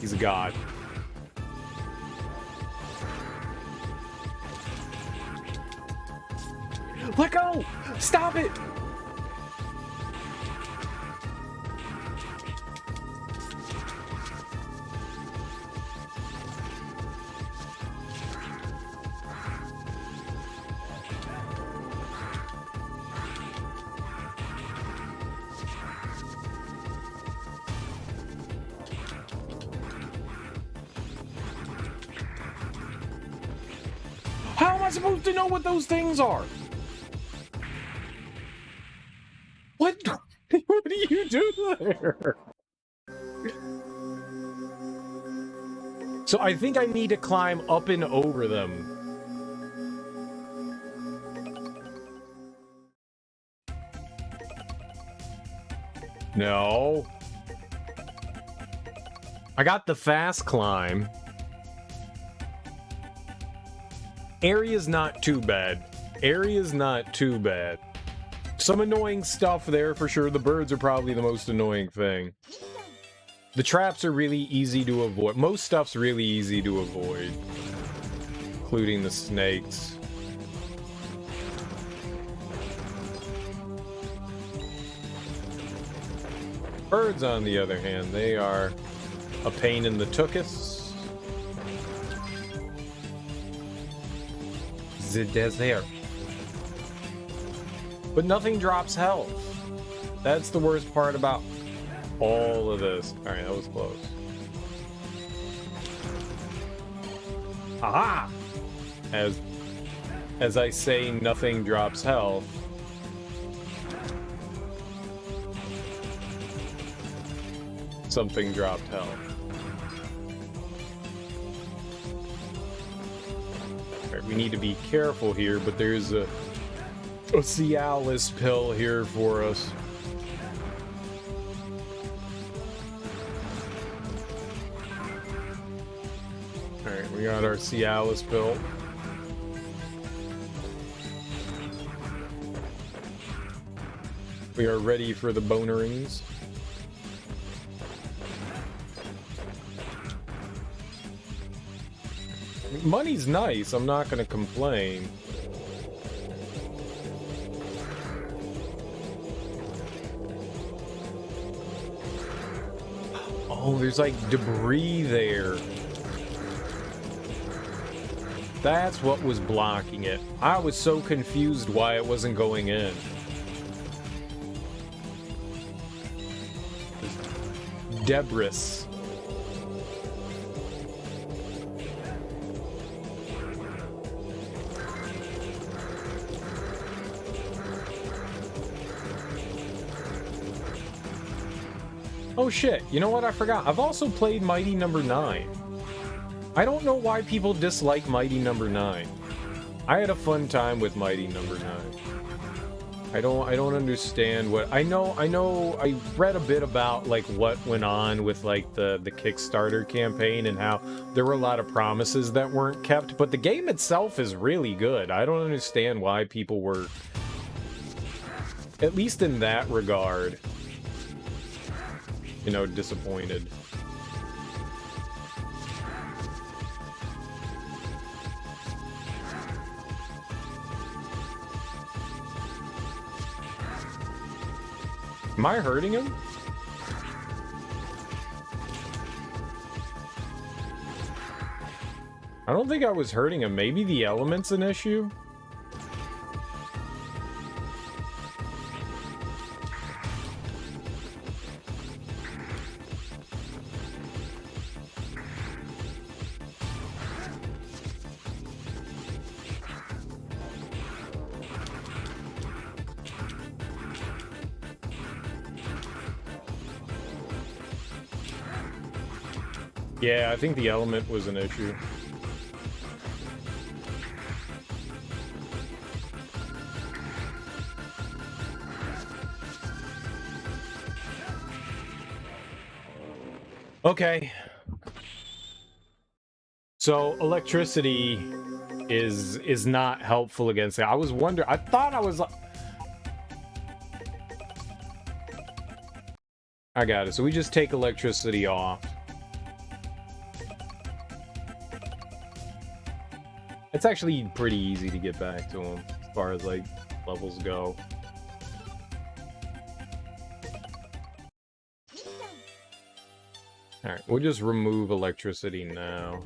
He's a god. Let go! Stop it! How am I supposed to know what those things are? What? What do you do there? So I think I need to climb up and over them. No. I got the fast climb. Area's not too bad. Area's not too bad. Some annoying stuff there for sure. The birds are probably the most annoying thing. The traps are really easy to avoid. Most stuff's really easy to avoid. Including the snakes. Birds, on the other hand, they are a pain in the tuchus. The desert. But nothing drops health. That's the worst part about all of this. Alright, that was close. Aha! As I say, nothing drops health. Something dropped health. Alright, we need to be careful here, but there's a Cialis pill here for us. Alright, we got our Cialis pill. We are ready for the bonerings. Money's nice, I'm not gonna complain. Oh, there's like debris there. That's what was blocking it. I was so confused why it wasn't going in. Debris. Oh shit, you know what I forgot? I've also played Mighty Number 9. I don't know why people dislike Mighty Number 9. I had a fun time with Mighty Number 9. I don't understand what I know I read a bit about like what went on with like the Kickstarter campaign and how there were a lot of promises that weren't kept, but the game itself is really good. I don't understand why people were, at least in that regard, you know, disappointed. Am I hurting him? I don't think I was hurting him. Maybe the element's an issue? Yeah, I think the element was an issue. Okay. So electricity is not helpful against it. I was wondering, I thought I was like, I got it. So we just take electricity off. It's actually pretty easy to get back to him as far as like levels go. Alright, we'll just remove electricity now.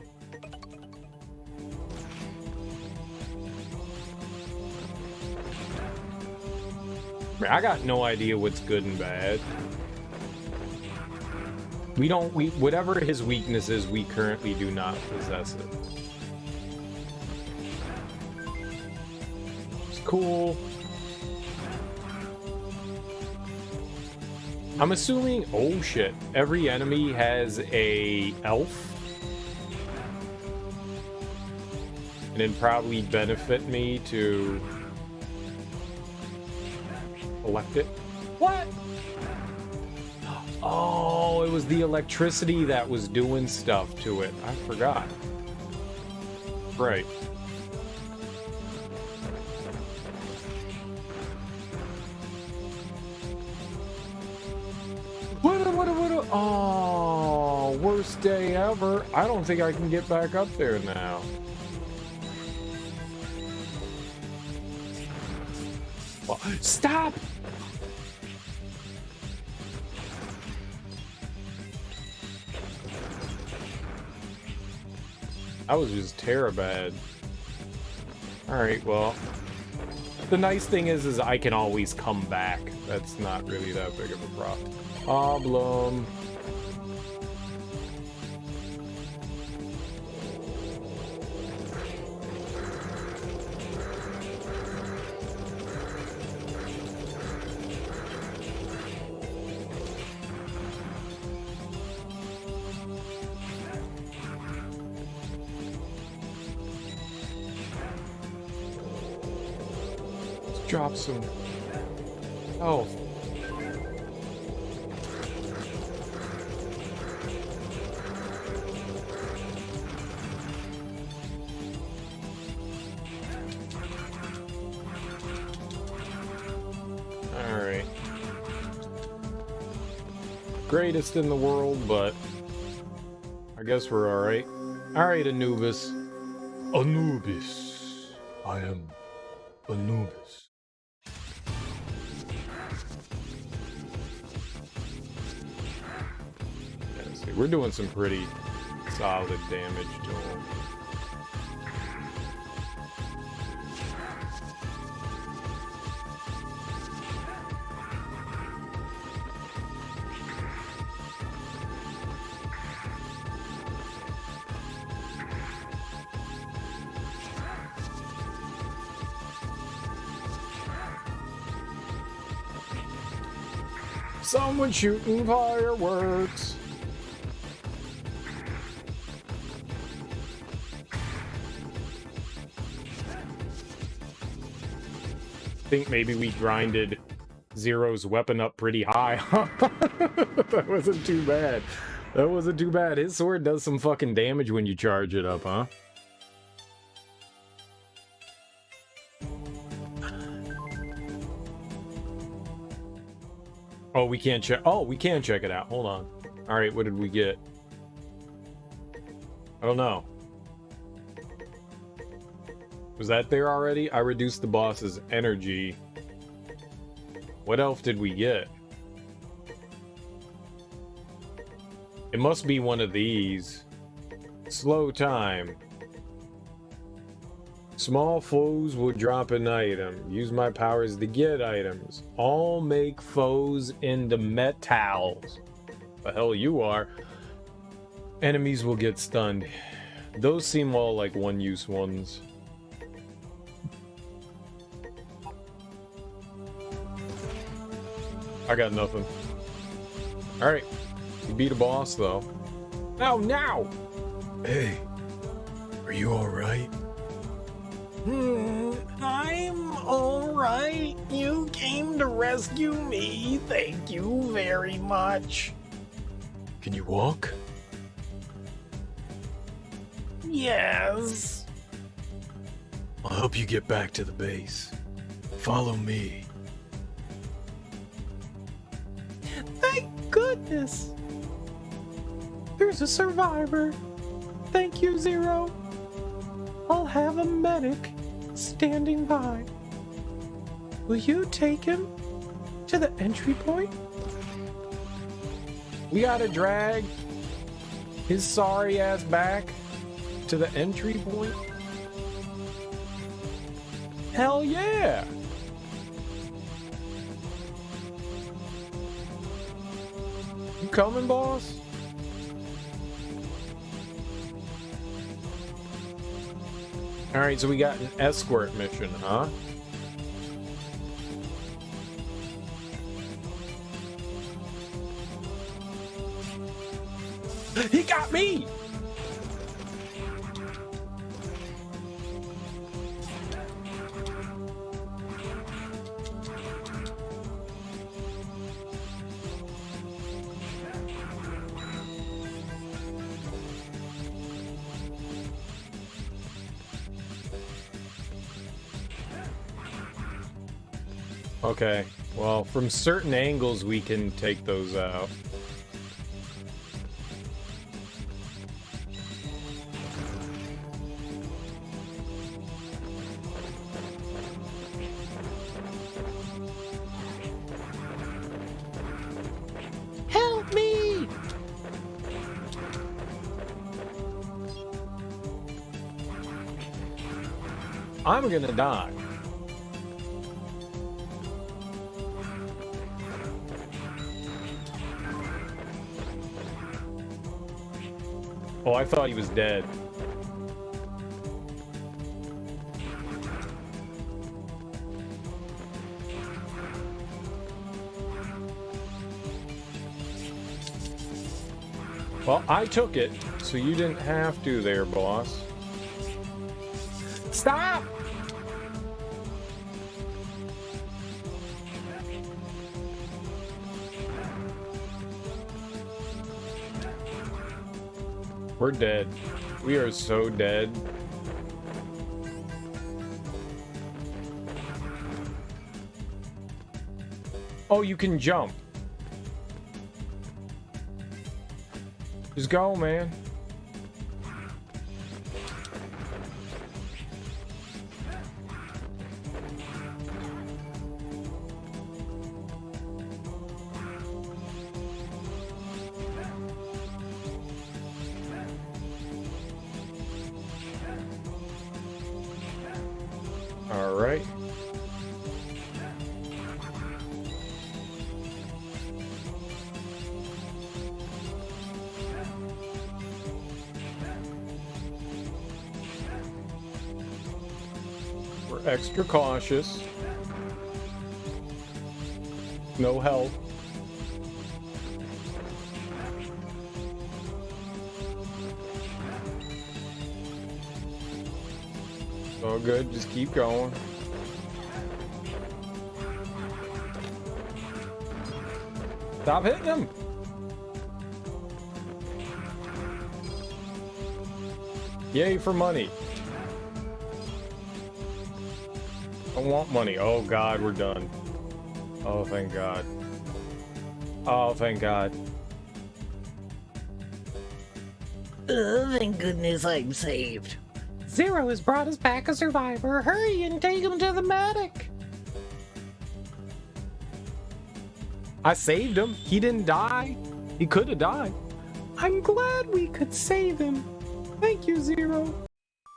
I got no idea what's good and bad. Whatever his weakness is, we currently do not possess it. cool. I'm assuming, oh shit, every enemy has a elf. And it'd probably benefit me to collect it. What? Oh, it was the electricity that was doing stuff to it. I forgot. Right. What? Oh, worst day ever. I don't think I can get back up there now. Well, stop! That was just terrible. Alright, well. The nice thing is I can always come back. That's not really that big of a problem. Drop some. Oh. Alright. Greatest in the world, but I guess we're alright. Alright, Anubis. Anubis. I am Anubis. We're doing some pretty solid damage to him. Someone shooting fireworks. I think maybe we grinded Zero's weapon up pretty high. That wasn't too bad. That wasn't too bad. His sword does some fucking damage when you charge it up, huh? Oh, we can't check. Oh, we can check it out. Hold on. All right, what did we get? I don't know. Was that there already? I reduced the boss's energy. What elf did we get? It must be one of these. Slow time. Small foes will drop an item. Use my powers to get items. All make foes into metals. The hell you are. Enemies will get stunned. Those seem all like one-use ones. I got nothing. Alright. You beat a boss, though. Oh, now! Hey, are you alright? I'm alright. You came to rescue me. Thank you very much. Can you walk? Yes. I'll help you get back to the base. Follow me. Thank goodness. There's a survivor. Thank you, Zero. I'll have a medic standing by. Will you take him to the entry point? We gotta drag his sorry ass back to the entry point? Hell yeah! You coming, boss? Alright, so we got an escort mission, huh? He got me! Okay, well, from certain angles we can take those out. Help me! I'm gonna die. Oh, I thought he was dead. Well, I took it, so you didn't have to there, boss. Stop! We're dead. We are so dead. Oh, you can jump. Just go, man. All right. We're extra cautious. No help. All good, just keep going. Stop hitting him! Yay for money. I want money. Oh god, we're done. Oh, thank god. Oh, thank god. Oh, thank goodness I'm saved. Zero has brought us back a survivor. Hurry and take him to the medic. I saved him. He didn't die. He could have died. I'm glad we could save him. Thank you, Zero.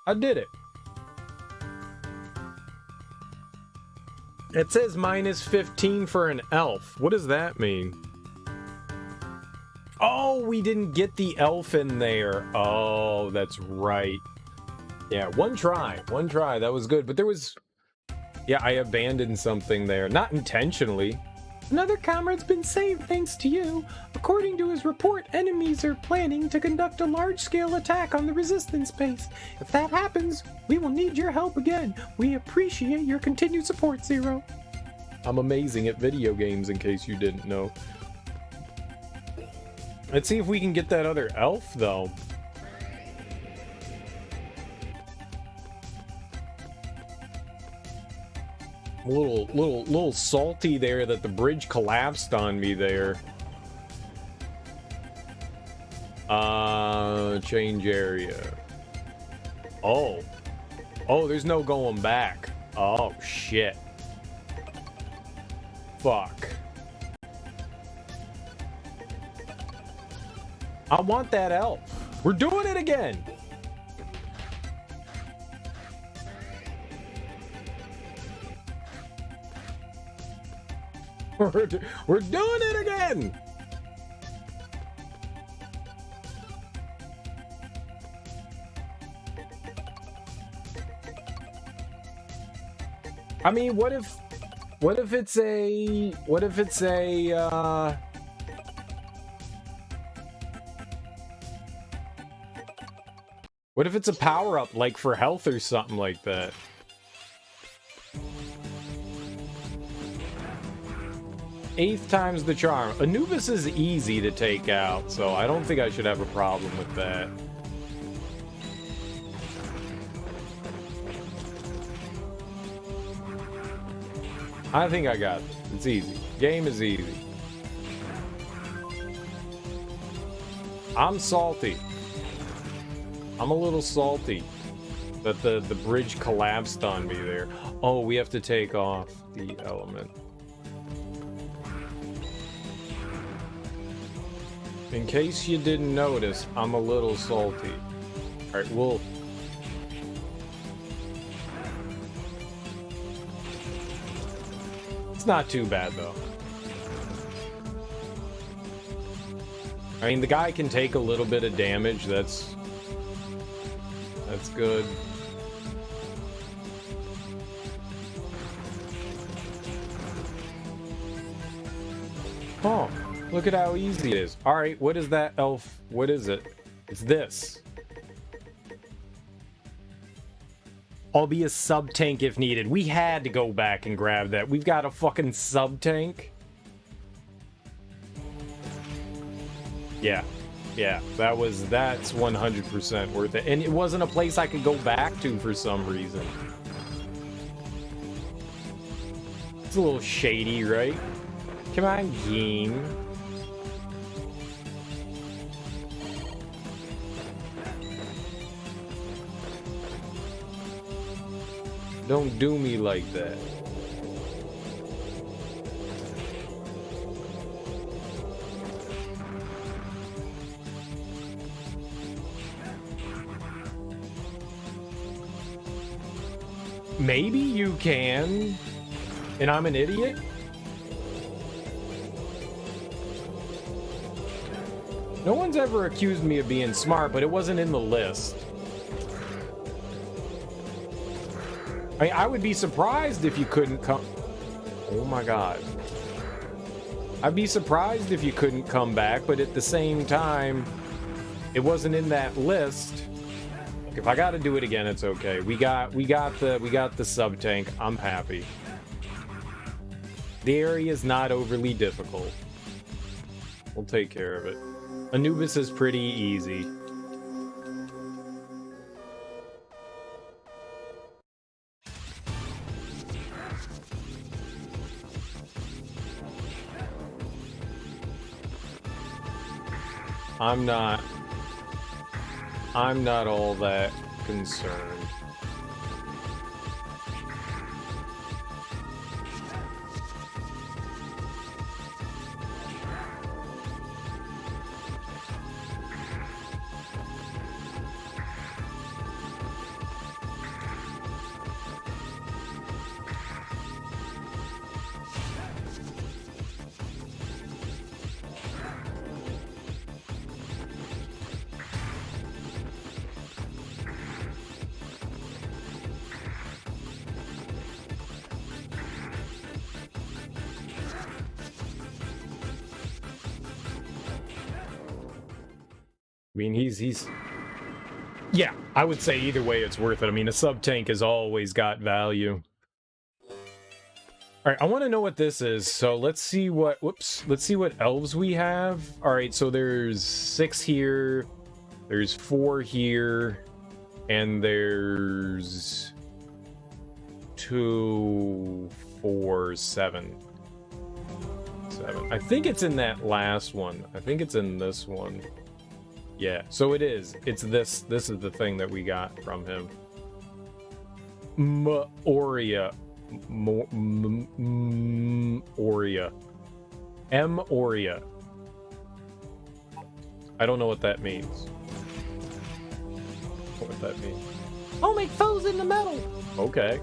I did it. It says minus 15 for an elf. What does that mean? Oh, we didn't get the elf in there. Oh, that's right. Yeah, one try. That was good. But there was... Yeah, I abandoned something there. Not intentionally. Another comrade's been saved thanks to you. According to his report, enemies are planning to conduct a large-scale attack on the resistance base. If that happens, we will need your help again. We appreciate your continued support, Zero. I'm amazing at video games, in case you didn't know. Let's see if we can get that other elf, though. A little salty there that the bridge collapsed on me there. Change area. Oh, there's no going back. Oh shit. Fuck. I want that elf. We're doing it again. We're doing it again! I mean, what if it's a What if it's a power-up, like for health or something like that? Eighth time's the charm. Anubis is easy to take out, so I don't think I should have a problem with that. I think I got it. It's easy. Game is easy. I'm salty. I'm a little salty that the bridge collapsed on me there. Oh, we have to take off the element. In case you didn't notice, I'm a little salty. Alright, we'll... It's not too bad, though. I mean, the guy can take a little bit of damage, that's good. Oh, look at how easy it is. Alright, what is that elf? What is it? It's this. I'll be a sub-tank if needed. We had to go back and grab that. We've got a fucking sub-tank. Yeah. Yeah, that's 100% worth it. And it wasn't a place I could go back to for some reason. It's a little shady, right? Come on, game. Don't do me like that. Maybe you can, and I'm an idiot? No one's ever accused me of being smart, but it wasn't in the list. I mean, I would be surprised if you couldn't come... Oh my god. I'd be surprised if you couldn't come back, but at the same time, it wasn't in that list. If I gotta do it again, it's okay. We got the sub-tank. I'm happy. The area is not overly difficult. We'll take care of it. Anubis is pretty easy. I'm not all that concerned. I mean, he's... Yeah, I would say either way it's worth it. I mean, a sub-tank has always got value. Alright, I want to know what this is, so let's see what... Whoops. Let's see what elves we have. Alright, so there's 6 here, there's 4 here, and there's 2, 4, 7. I think it's in that last one. I think it's in this one. Yeah, so it is. It's this. This is the thing that we got from him. Aurea. Aurea. Aurea. I don't know what that means. What that means. I'll make foes in the metal. Okay.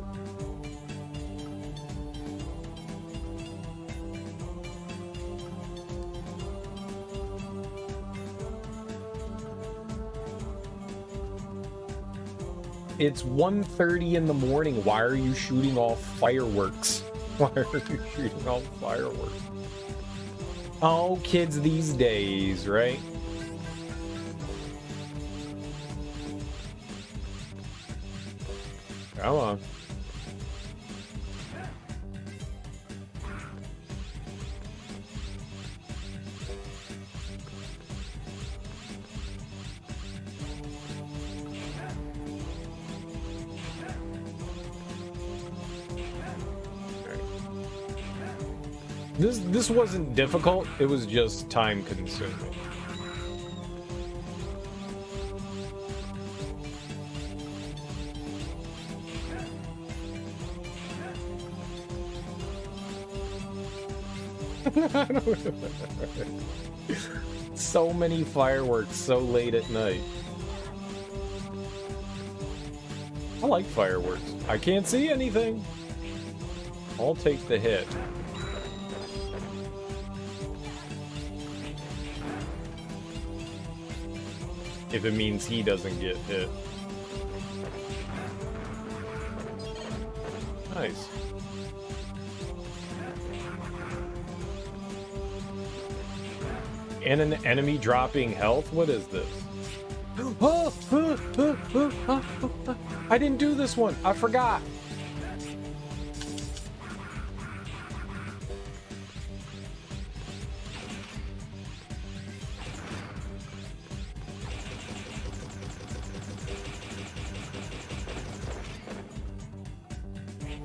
It's 1:30 in the morning. Why are you shooting off fireworks? Why are you shooting off fireworks? Oh, kids these days, right? Come on. This wasn't difficult, it was just time consuming. So many fireworks so late at night. I like fireworks. I can't see anything. I'll take the hit. If it means he doesn't get hit. Nice. And an enemy dropping health? What is this? I didn't do this one. I forgot.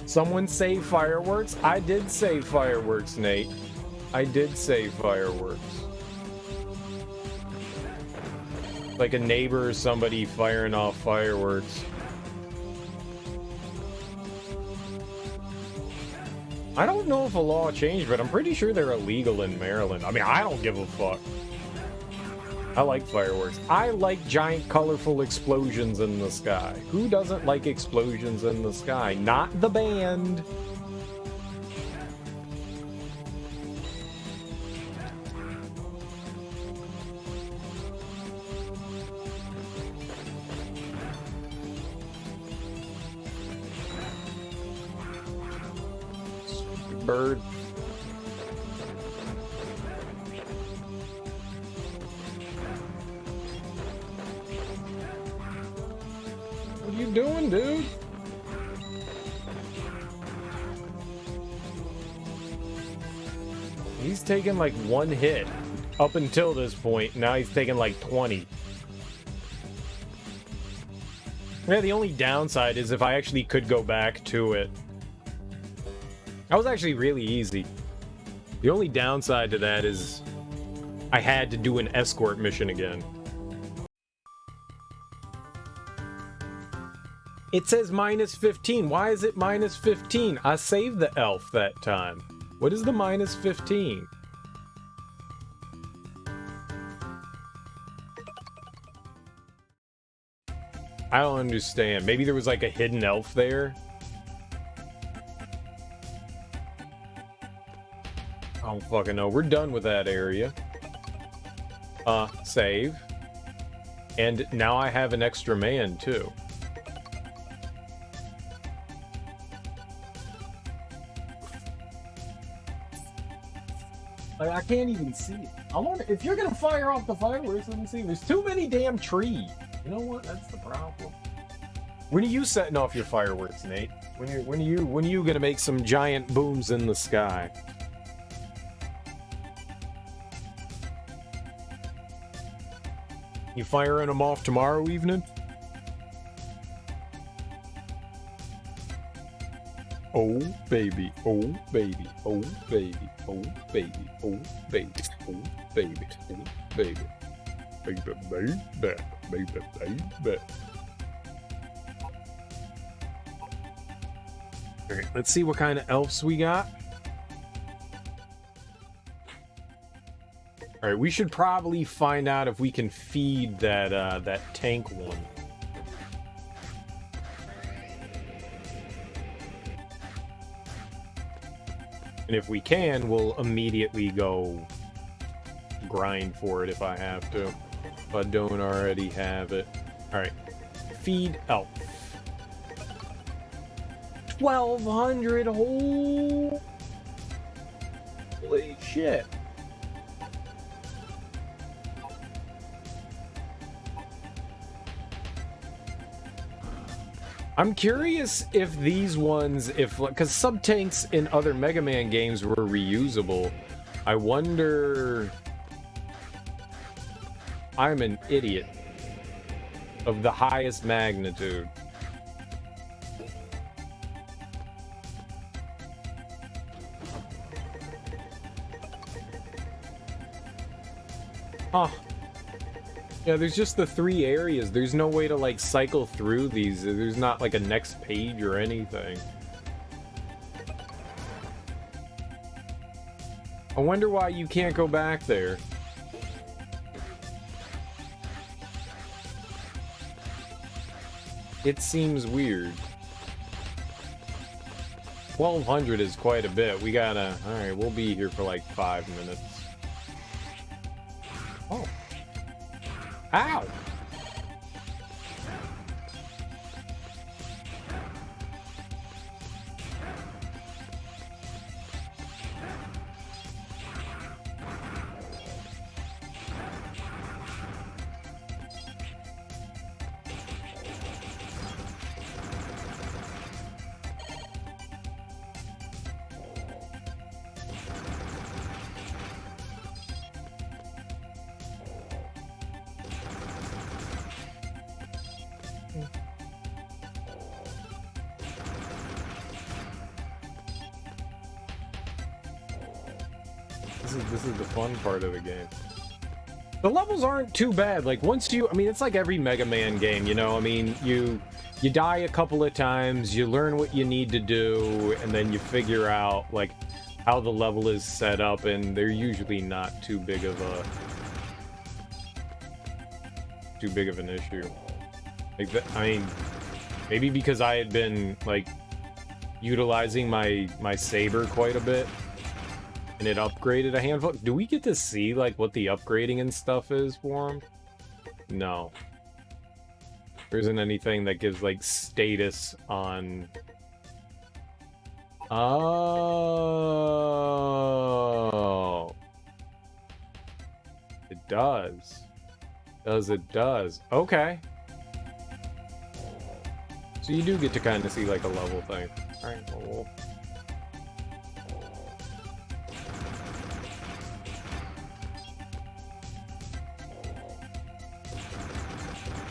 Someone say fireworks? I did say fireworks, Nate. I did say fireworks. Like a neighbor or somebody firing off fireworks. I don't know if a law changed, but I'm pretty sure they're illegal in Maryland. I mean, I don't give a fuck. I like fireworks. I like giant, colorful explosions in the sky. Who doesn't like explosions in the sky? Not the band. Bird. What are you doing, dude? He's taken like one hit up until this point. Now he's taken like 20. Yeah, the only downside is if I actually could go back to it. That was actually really easy. The only downside to that is I had to do an escort mission again. It says minus 15. Why is it minus 15? I saved the elf that time. What is the minus 15? I don't understand. Maybe there was like a hidden elf there. I don't fucking know. We're done with that area. Save. And now I have an extra man, too. Like, I can't even see it. I wonder if you're gonna fire off the fireworks. Let me see. There's too many damn trees. You know what? That's the problem. When are you setting off your fireworks, Nate? When are you gonna make some giant booms in the sky? You firing them off tomorrow evening? Oh baby, oh baby, oh baby, oh baby, oh baby, oh baby, oh baby, baby, baby, baby, baby. Alright, let's see what kind of elves we got. Alright, we should probably find out if we can feed that that tank one. And if we can, we'll immediately go grind for it if I have to. If I don't already have it. Alright. Feed elf. 1,200! Holy shit. I'm curious if these ones, because sub-tanks in other Mega Man games were reusable. I wonder... I'm an idiot of the highest magnitude. Huh. Yeah, there's just the 3 areas. There's no way to, like, cycle through these. There's not, like, a next page or anything. I wonder why you can't go back there. It seems weird. 1200 is quite a bit. We gotta... Alright, we'll be here for, like, 5 minutes. Oh. Ow! This is the fun part of the game. The levels aren't too bad. Like, once you... I mean, it's like every Mega Man game, you know? I mean, you die a couple of times, you learn what you need to do, and then you figure out, like, how the level is set up, and they're usually not too big of an issue. Like, I mean, maybe because I had been, like, utilizing my saber quite a bit, and it upgraded a handful. Do we get to see, like, what the upgrading and stuff is for him? No. There isn't anything that gives, like, status on... Oh. It does. It does. Okay. So you do get to kind of see, like, a level thing. Alright, well...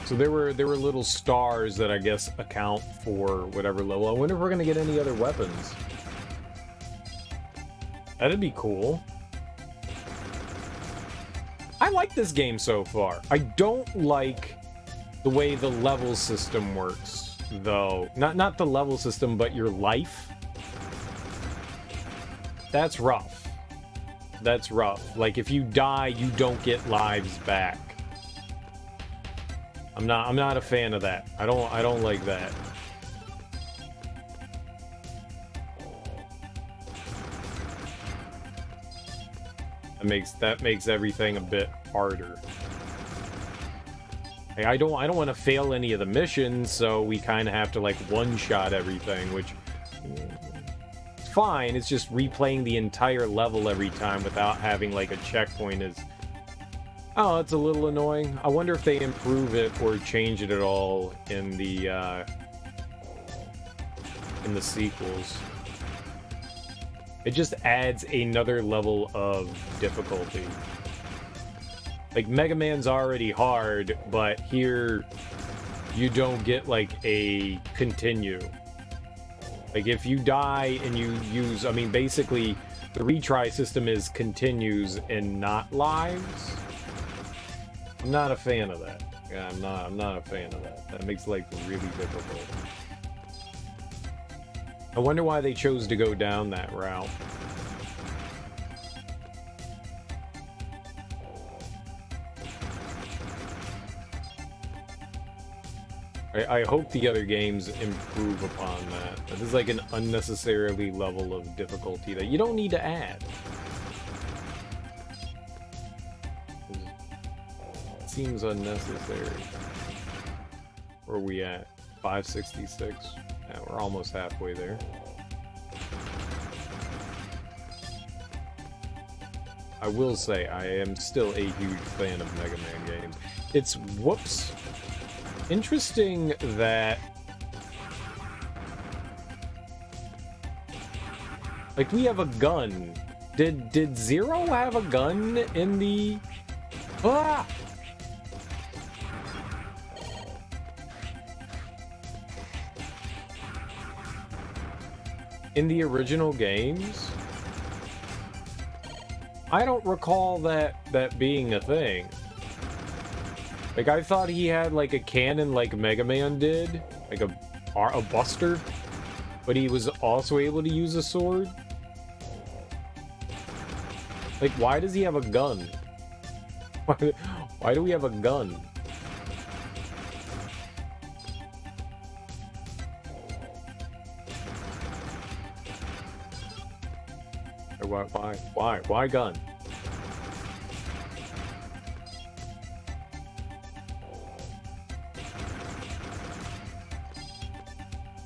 So there were little stars that I guess account for whatever level. I wonder if we're gonna get any other weapons. That'd be cool. I like this game so far. I don't like the way the level system works, though. Not the level system, but your life. That's rough. That's rough. Like, if you die, you don't get lives back. I'm not a fan of that. I don't like that. That makes everything a bit harder. Hey, I don't want to fail any of the missions, so we kind of have to, like, one-shot everything, which it's fine. It's just replaying the entire level every time without having, like, a checkpoint is... Oh, it's a little annoying. I wonder if they improve it or change it at all in the sequels. It just adds another level of difficulty. Like, Mega Man's already hard, but here you don't get, like, a continue. Like, if you die and you use... I mean, basically, the retry system is continues and not lives. I'm not a fan of that. Yeah, I'm not a fan of that. That makes life really difficult. I wonder why they chose to go down that route. I hope the other games improve upon that. This is like an unnecessarily level of difficulty that you don't need to add. It seems unnecessary. Where are we at? 566? Yeah, we're almost halfway there. I will say, I am still a huge fan of Mega Man games. It's, whoops, interesting that Like, we have a gun. Did Zero have a gun in the... Ah! In the original games? I don't recall that being a thing. Like, I thought he had, like, a cannon like Mega Man did. Like a buster. But he was also able to use a sword. Like, why does he have a gun? Why do we have a gun? Why gun?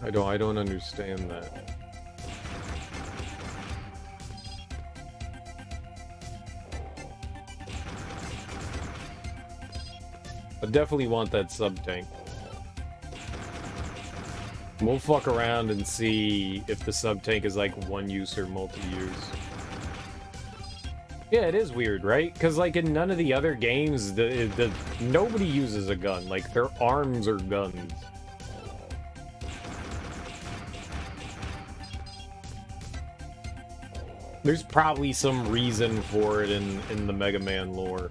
I don't understand that. I definitely want that sub-tank. We'll fuck around and see if the sub-tank is like one-use or multi-use. Yeah, it is weird, right? Because like in none of the other games, nobody uses a gun. Like, their arms are guns. There's probably some reason for it in the Mega Man lore.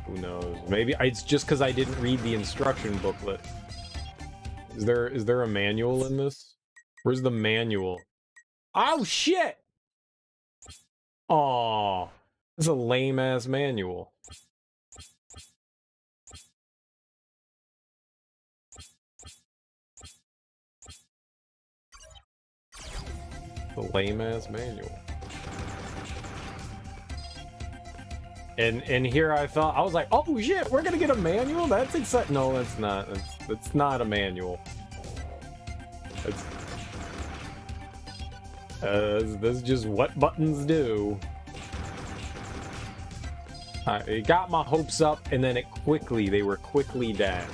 Who knows? Maybe it's just because I didn't read the instruction booklet. Is there a manual in this? Where's the manual? Oh shit! Aw, it's a lame ass manual. The lame ass manual. And here I was like, oh shit, we're gonna get a manual? That's exciting. No, that's not. That's not a manual. That's just what buttons do. It got my hopes up, and then they were quickly down.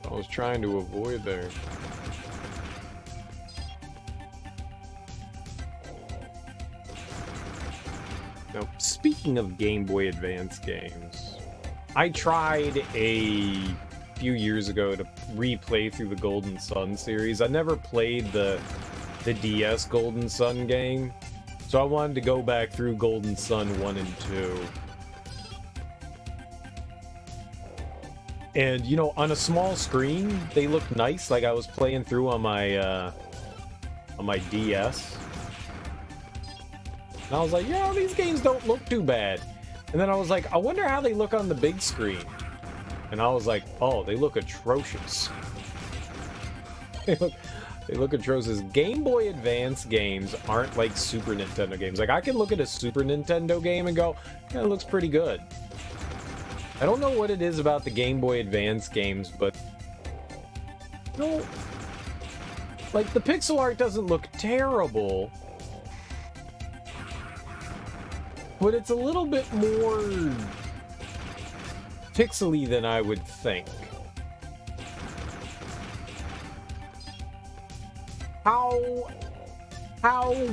I was trying to avoid there. Now, speaking of Game Boy Advance games, I tried a few years ago to replay through the Golden Sun series. I never played the DS Golden Sun game, so I wanted to go back through Golden Sun 1 and 2. And, you know, on a small screen, they look nice, like I was playing through on my DS. And I was like, yeah, these games don't look too bad. And then I was like, I wonder how they look on the big screen. And I was like, oh, they look atrocious. They look atrocious. Game Boy Advance games aren't like Super Nintendo games. Like, I can look at a Super Nintendo game and go, yeah, it looks pretty good. I don't know what it is about the Game Boy Advance games, but you know, like, the pixel art doesn't look terrible, but it's a little bit more pixely than I would think. How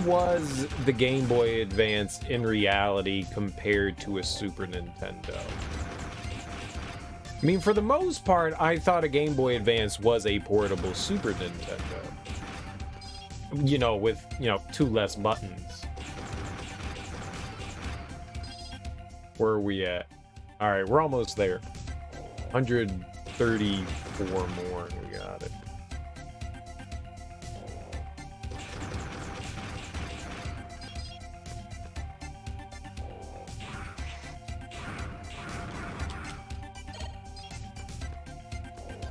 was the Game Boy Advance in reality compared to a Super Nintendo? I mean, for the most part, I thought a Game Boy Advance was a portable Super Nintendo. You know, with, you know, 2 less buttons. Where are we at? Alright, we're almost there. 134 more, and we got it.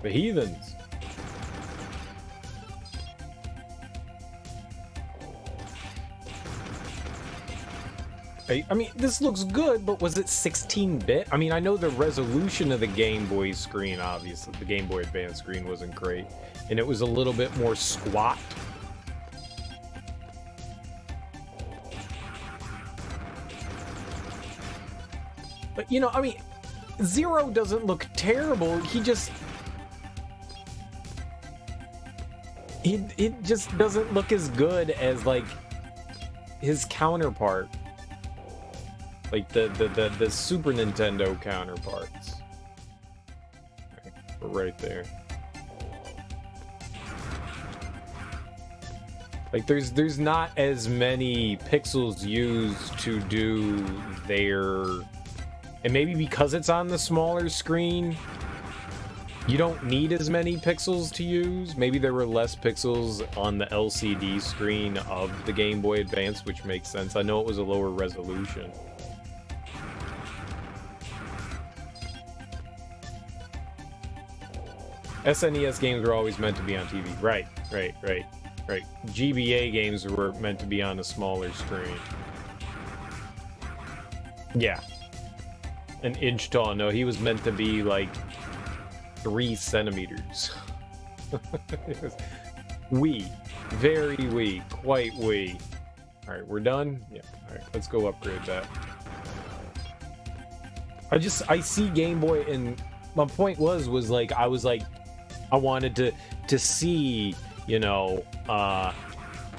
The heathens. I mean, this looks good, but was it 16-bit? I mean, I know the resolution of the Game Boy screen, obviously, the Game Boy Advance screen wasn't great, and it was a little bit more squat. But, you know, I mean, Zero doesn't look terrible. He just... It just doesn't look as good as, like, his counterpart. Like, the Super Nintendo counterparts. Okay, we're right there. Like, there's not as many pixels used to do their... And maybe because it's on the smaller screen, you don't need as many pixels to use. Maybe there were less pixels on the LCD screen of the Game Boy Advance, which makes sense. I know it was a lower resolution. SNES games were always meant to be on TV. Right. GBA games were meant to be on a smaller screen. Yeah. An inch tall. No, he was meant to be like 3 centimeters. It was wee. Very wee. Quite wee. Alright, we're done? Yeah. Alright, let's go upgrade that. I see Game Boy, and my point was like, I wanted to see, you know,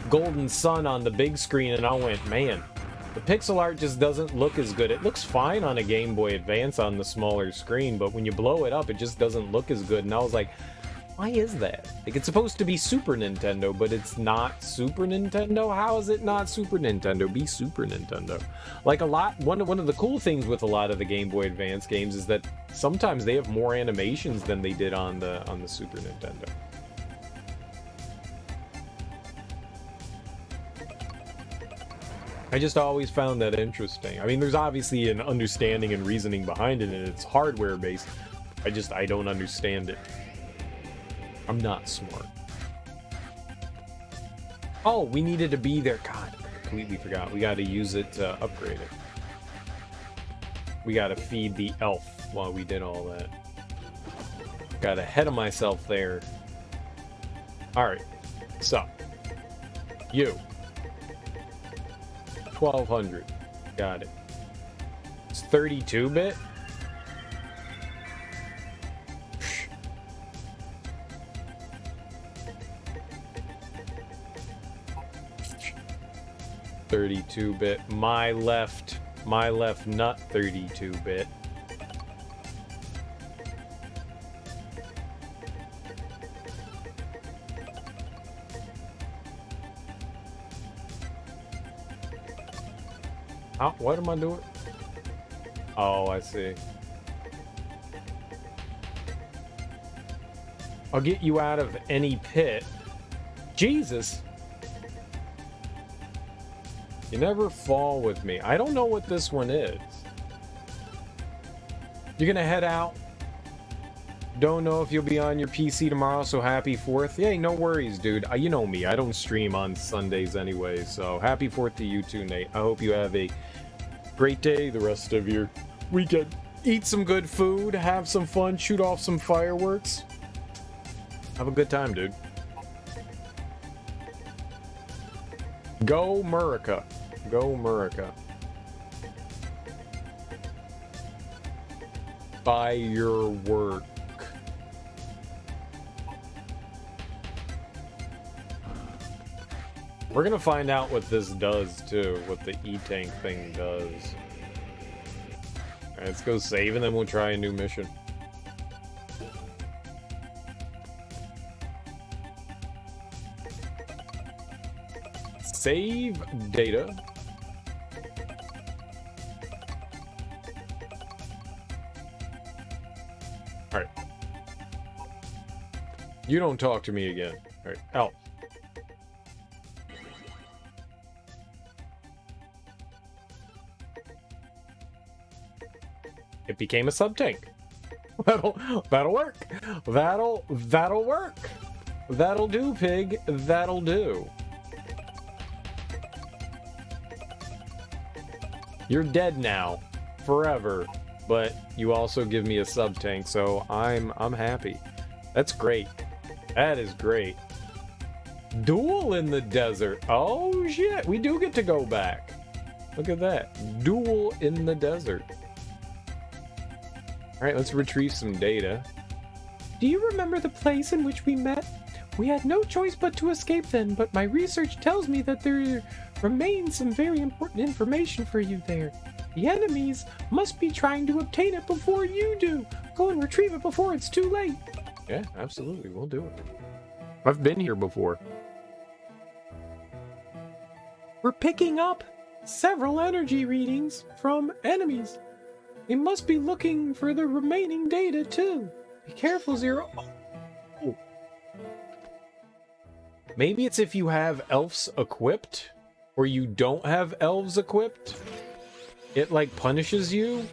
Golden Sun on the big screen, and I went, man, the pixel art just doesn't look as good. It looks fine on a Game Boy Advance on the smaller screen, but when you blow it up, it just doesn't look as good. And I was like, why is that? Like, it's supposed to be Super Nintendo, but it's not Super Nintendo? How is it not Super Nintendo? Be Super Nintendo. Like, one of the cool things with a lot of the Game Boy Advance games is that sometimes they have more animations than they did on the Super Nintendo. I just always found that interesting. I mean, there's obviously an understanding and reasoning behind it, and it's hardware based. I don't understand it. I'm not smart. Oh, we needed to be there. God, I completely forgot. We got to use it to upgrade it. We got to feed the elf while we did all that. Got ahead of myself there. Alright, so. You. 1200. Got it. It's 32-bit? .32-bit. My left nut 32-bit. Oh, what am I doing? Oh, I see. I'll get you out of any pit. Jesus! You never fall with me. I don't know what this one is. You're gonna head out. Don't know if you'll be on your PC tomorrow, so happy 4th. Yeah, no worries, dude. You know me. I don't stream on Sundays anyway, so happy 4th to you too, Nate. I hope you have a great day the rest of your weekend. Eat some good food, have some fun, shoot off some fireworks. Have a good time, dude. Go Murica. Go Murica. By your work. We're gonna find out what this does too, what the E-Tank thing does. Alright, let's go save and then we'll try a new mission. Save data. Alright. You don't talk to me again. Alright, out. It became a sub-tank. That'll work. That'll work. That'll do, pig. That'll do. You're dead now, forever, but you also give me a sub-tank, so I'm happy. That's great. That is great. Duel in the desert. Oh shit, we do get to go back. Look at that. Duel in the desert. Alright, let's retrieve some data. Do you remember the place in which we met? We had no choice but to escape then, but my research tells me that there remains some very important information for you there. The enemies must be trying to obtain it before you do. Go and retrieve it before it's too late. Yeah, absolutely, we'll do it. I've been here before. We're picking up several energy readings from enemies. They must be looking for the remaining data too. Be careful, Zero. Oh. Maybe it's if you have elves equipped, or you don't have elves equipped. It, like, punishes you.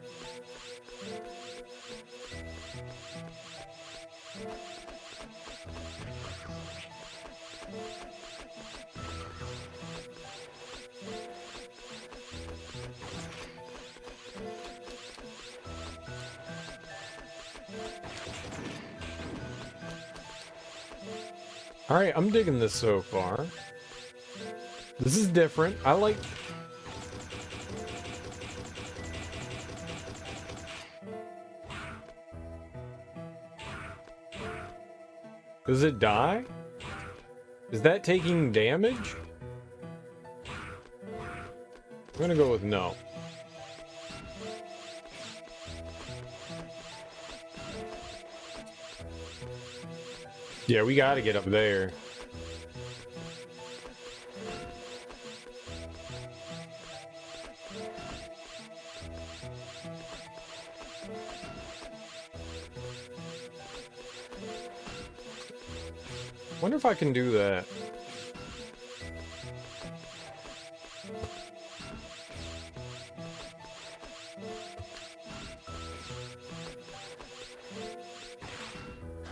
Alright, I'm digging this so far. This is different. I like... Does it die? Is that taking damage? I'm gonna go with no. Yeah, we gotta get up there. Wonder if I can do that.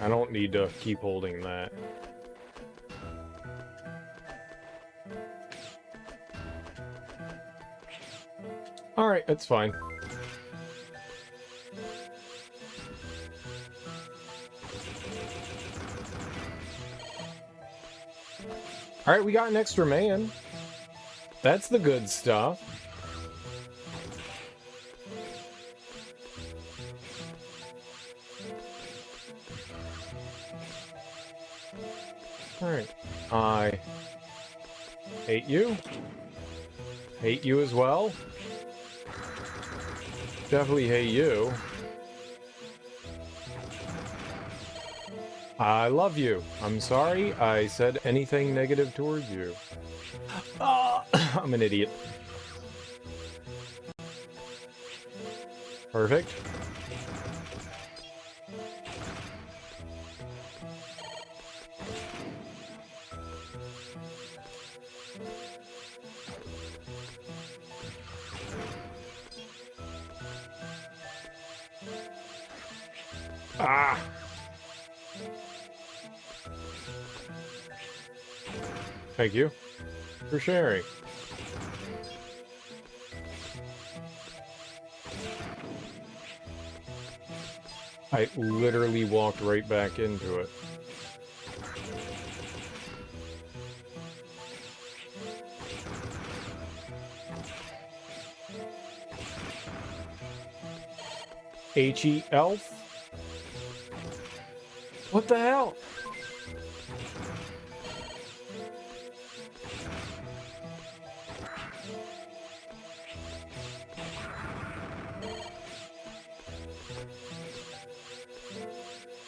I don't need to keep holding that. Alright, that's fine. Alright, we got an extra man. That's the good stuff. Alright. I hate you. Hate you as well. Definitely hate you. I love you. I'm sorry I said anything negative towards you. I'm an idiot. Perfect. Ah! Thank you for sharing. I literally walked right back into it. H.E. Elf? What the hell?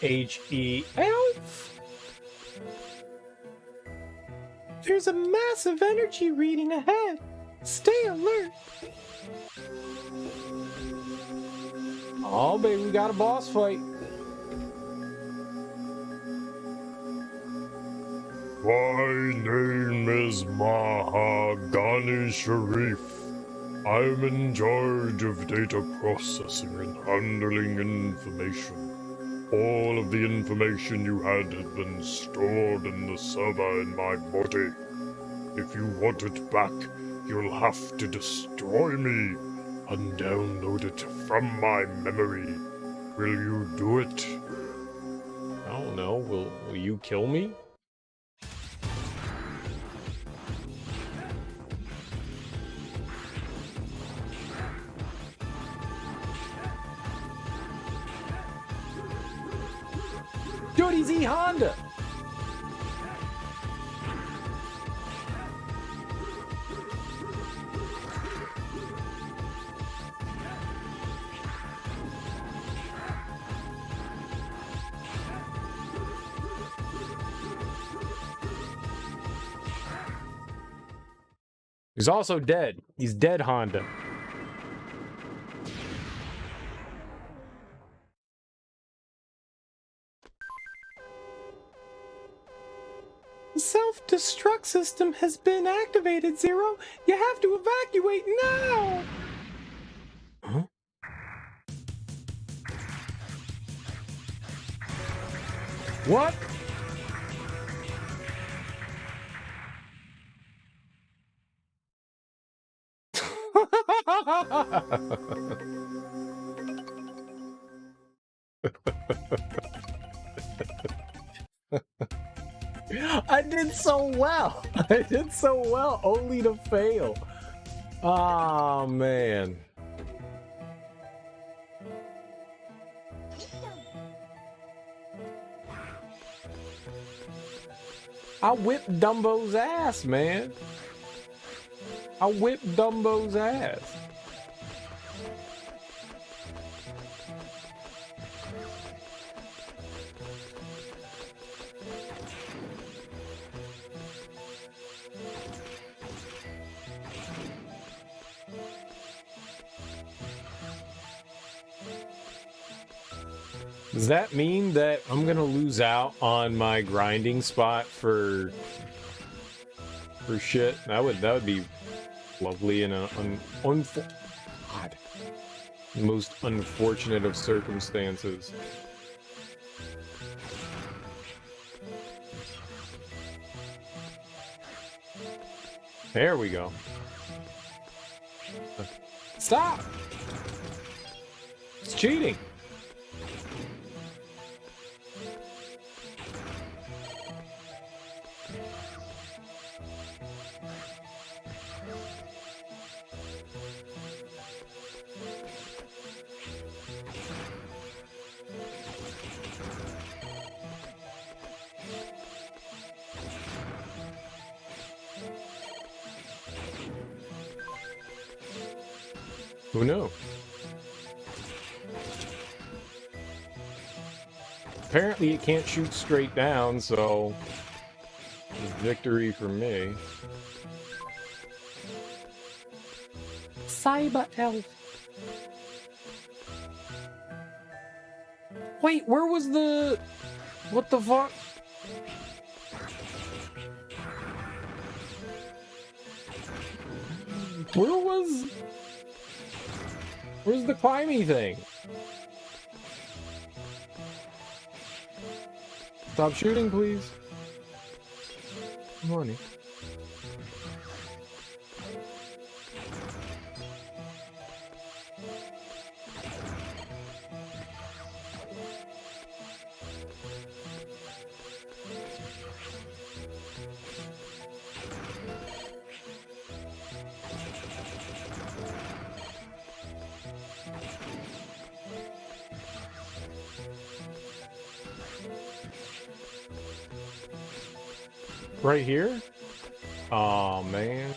H.E. Elf? There's a massive energy reading ahead. Stay alert. Oh, baby, we got a boss fight. My name is Mahagani Sharif. I'm in charge of data processing and handling information. All of the information you had been stored in the server in my body. If you want it back, you'll have to destroy me and download it from my memory. Will you do it? I don't know. Will you kill me? Dude, he's E Honda. He's also dead. He's dead, Honda. The self-destruct system has been activated, Zero. You have to evacuate now! Huh? What? I did so well. I did so well, only to fail. Oh, man. I whipped Dumbo's ass, man. I whipped Dumbo's ass. Does that mean that I'm gonna lose out on my grinding spot for shit? That would be lovely in a God, most unfortunate of circumstances. There we go. Stop! It's cheating. Who knew? Apparently it can't shoot straight down, so victory for me. Cyber Elf. Wait, where was the... What the fuck? Where's the climbing thing? Stop shooting, please. Money. Right here? Oh man.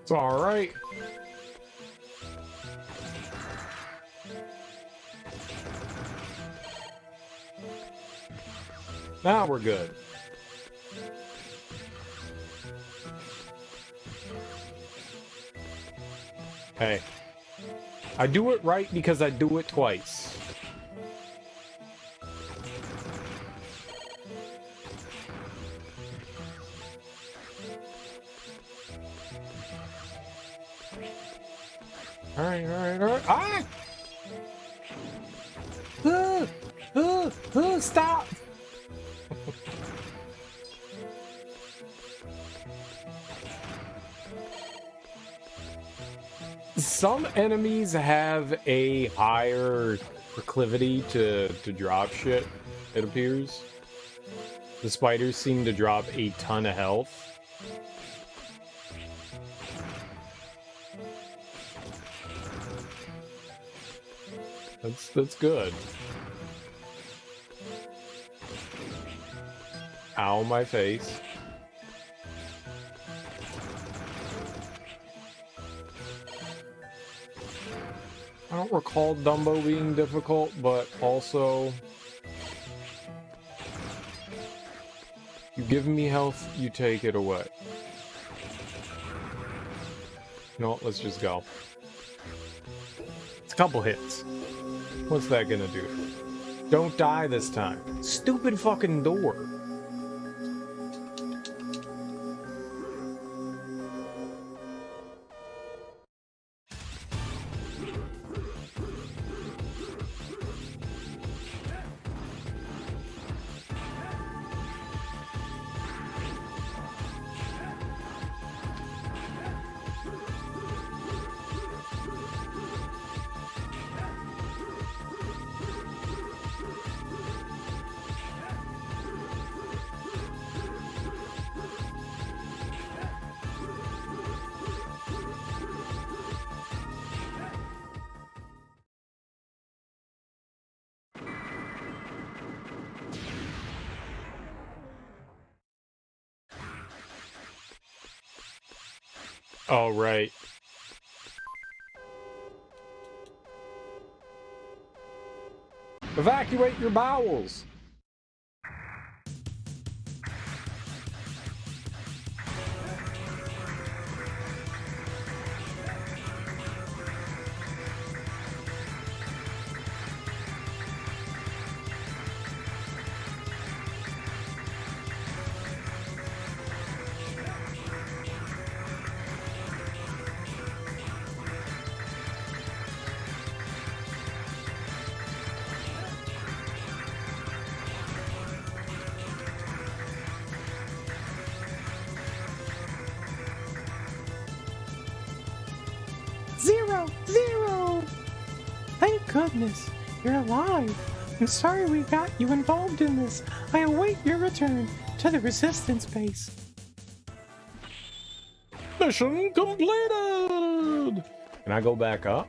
It's all right. Now we're good. Hey. I do it right because I do it twice. Alright, alright, alright. Ah! Stop! Some enemies have a higher proclivity to drop shit, it appears. The spiders seem to drop a ton of health. That's good. Ow, my face. I don't recall Dumbo being difficult, but also... You give me health, you take it away. No, let's just go. It's a couple hits. What's that gonna do? Don't die this time. Stupid fucking door. Oh, right. Evacuate your bowels! Zero! Thank goodness, you're alive. I'm sorry we got you involved in this. I await your return to the Resistance base. Mission completed! Can I go back up?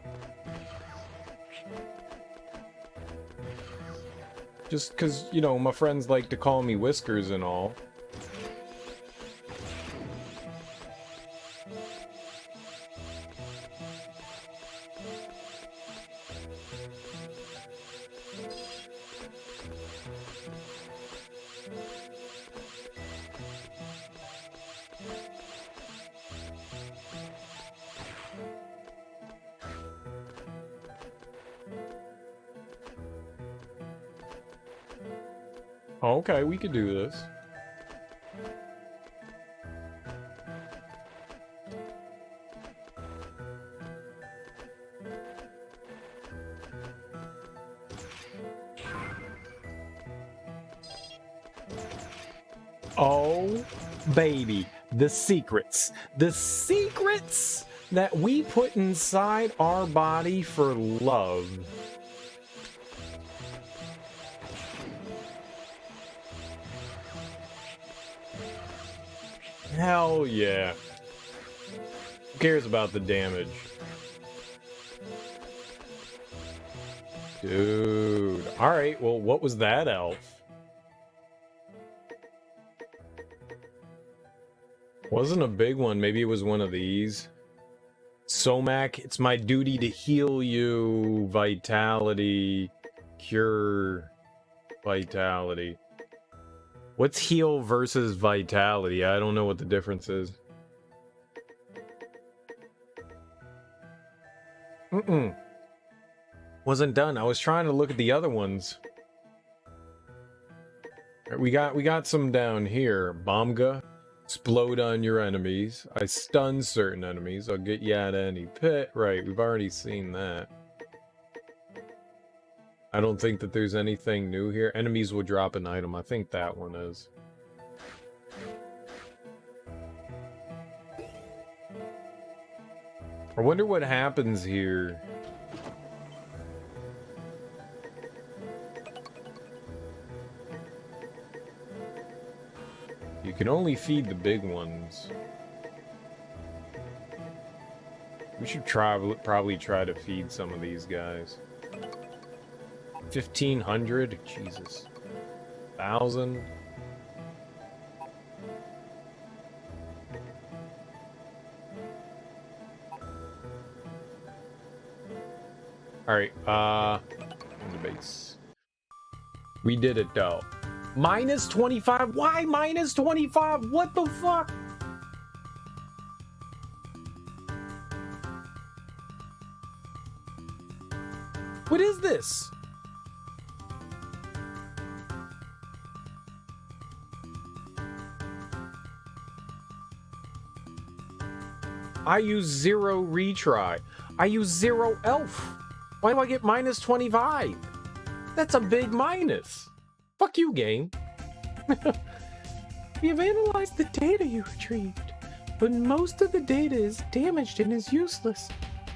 Just because, you know, my friends like to call me Whiskers and all. Okay, we could do this. Oh, baby, the secrets. The secrets that we put inside our body for love. Hell yeah. Who cares about the damage? Dude. Alright, well, what was that elf? Wasn't a big one. Maybe it was one of these. Somak, it's my duty to heal you. Vitality. Cure. Vitality. What's heal versus vitality? I don't know what the difference is. Wasn't done. I was trying to look at the other ones. We got some down here. Bombga. Explode on your enemies. I stun certain enemies. I'll get you out of any pit. Right, we've already seen that. I don't think that there's anything new here. Enemies will drop an item. I think that one is. I wonder what happens here. You can only feed the big ones. We should probably try to feed some of these guys. 1,500? Jesus. 1,000? Alright, on the base. We did it though. Minus 25? Why minus 25? What the fuck? What is this? I use 0 retry. I use 0 elf. Why do I get minus 25? That's a big minus. Fuck you, game. We have analyzed the data you retrieved, but most of the data is damaged and is useless.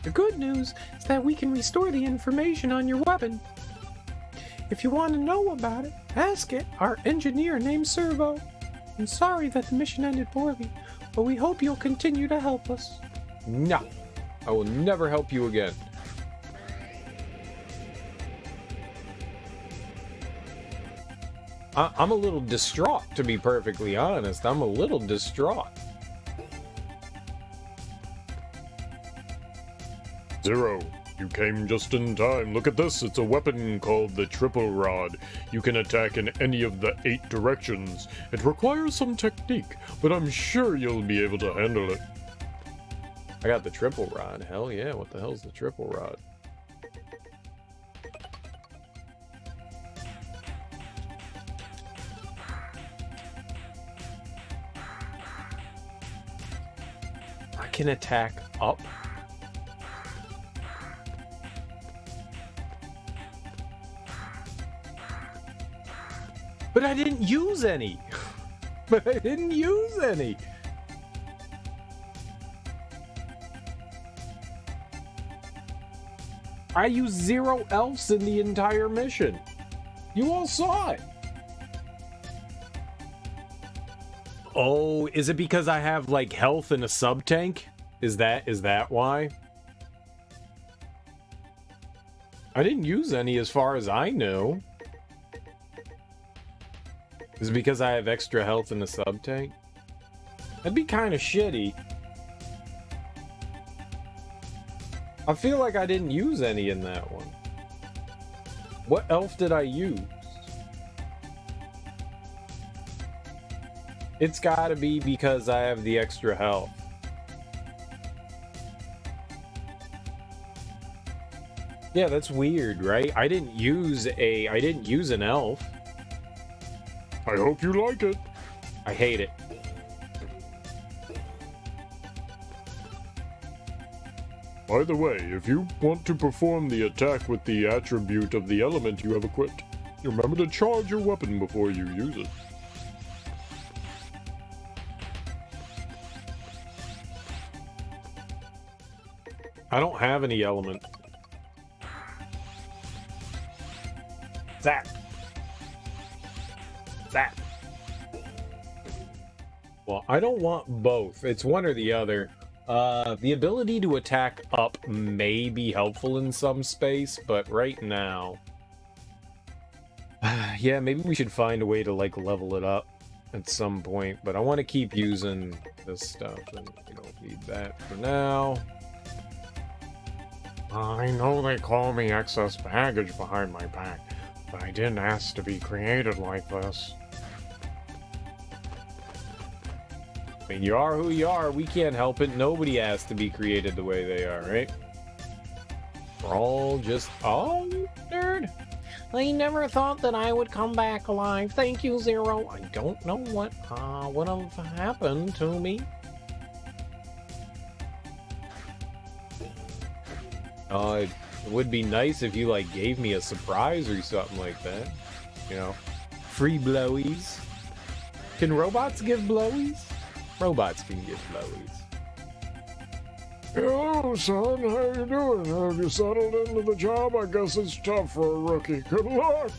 The good news is that we can restore the information on your weapon. If you want to know about it, ask it, our engineer named Servo. I'm sorry that the mission ended poorly, but we hope you'll continue to help us. No, I will never help you again. I'm a little distraught, to be perfectly honest. I'm a little distraught. Zero, you came just in time. Look at this. It's a weapon called the Triple Rod. You can attack in any of the 8 directions. It requires some technique, but I'm sure you'll be able to handle it. I got the Triple Rod. Hell yeah, what the hell's the Triple Rod? I can attack up. But I didn't use any. But I didn't use any. I used 0 elves in the entire mission. You all saw it. Oh, is it because I have like health in a sub tank? Is that why? I didn't use any as far as I know. Is it because I have extra health in the sub tank? That'd be kind of shitty. I feel like I didn't use any in that one. What elf did I use? It's gotta be because I have the extra health. Yeah, that's weird, right? I didn't use an elf. I hope you like it. I hate it. By the way, if you want to perform the attack with the attribute of the element you have equipped, remember to charge your weapon before you use it. I don't have any element. Zap. Zap. Well, I don't want both. It's one or the other. The ability to attack up may be helpful in some space, but right now... yeah, maybe we should find a way to, like, level it up at some point, but I want to keep using this stuff, and we don't need that for now. I know they call me excess baggage behind my back, but I didn't ask to be created like this. I mean, you are who you are. We can't help it. Nobody asked to be created the way they are, right? We're all just... Oh, nerd. I never thought that I would come back alive. Thank you, Zero. I don't know what would have happened to me. It would be nice if you, like, gave me a surprise or something like that. You know? Free blowies. Can robots give blowies? Robots can give blowies. Hello, son. How you doing? Have you settled into the job? I guess it's tough for a rookie. Good luck.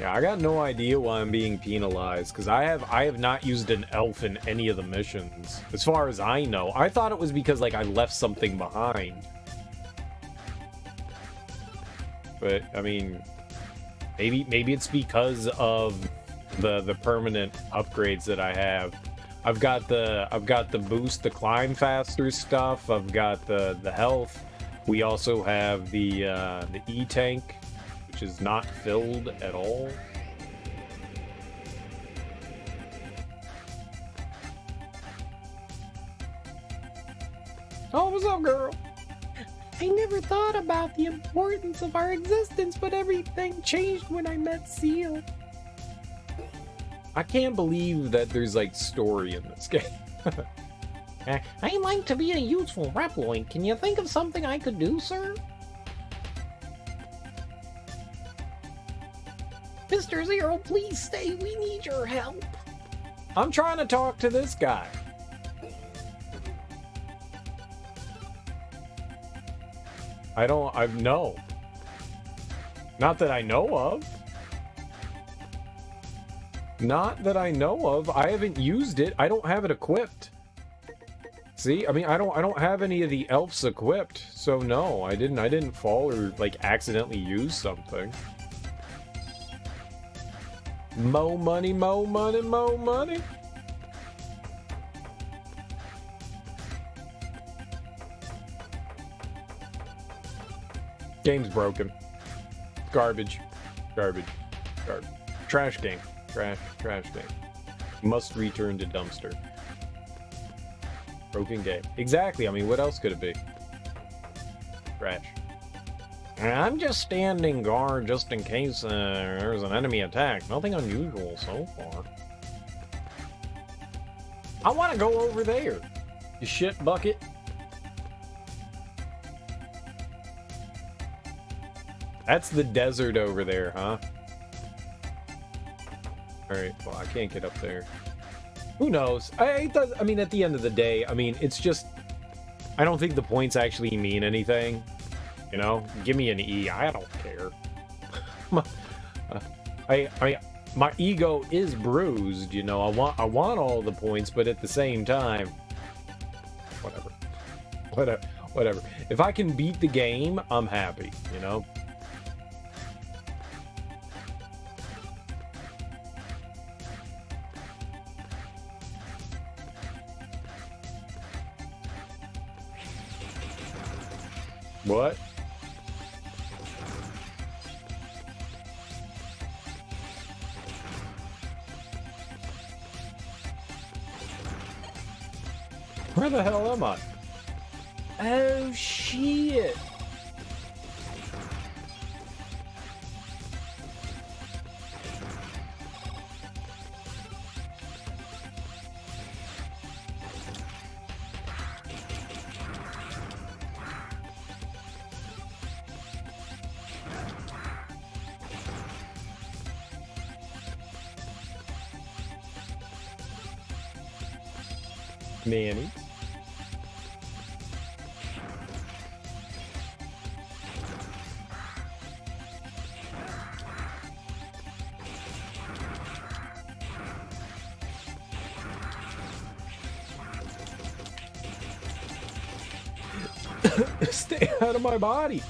Yeah, I got no idea why I'm being penalized, because I have not used an elf in any of the missions, as far as I know. I thought it was because, like, I left something behind. but I mean, maybe it's because of the permanent upgrades that I have. I've got the boost, the climb faster stuff. I've got the health. We also have the E-tank, which is not filled at all. Oh, what's up, girl? I never thought about the importance of our existence, but everything changed when I met Seal. I can't believe that there's like story in this game. I'd like to be a useful Reploid. Can you think of something I could do, sir? Mr. Zero, please stay. We need your help. I'm trying to talk to this guy. No. Not that I know of. Not that I know of. I haven't used it. I don't have it equipped. See? I mean, I don't have any of the elves equipped. So no, I didn't fall or like accidentally use something. Mo money, mo money, mo money. Game's broken. Garbage. Garbage. Garbage. Trash game. Trash game. Must return to dumpster. Broken game. Exactly. I mean, what else could it be? Trash. I'm just standing guard just in case there's an enemy attack. Nothing unusual so far. I want to go over there. You shit bucket. That's the desert over there, huh? Alright, well, I can't get up there. Who knows? I mean, at the end of the day, I mean, it's just... I don't think the points actually mean anything. You know? Give me an E. I don't care. My ego is bruised, you know? I want all the points, but at the same time... Whatever. If I can beat the game, I'm happy, you know? What? Where the hell am I? Oh, shit. Manny. Stay out of my body.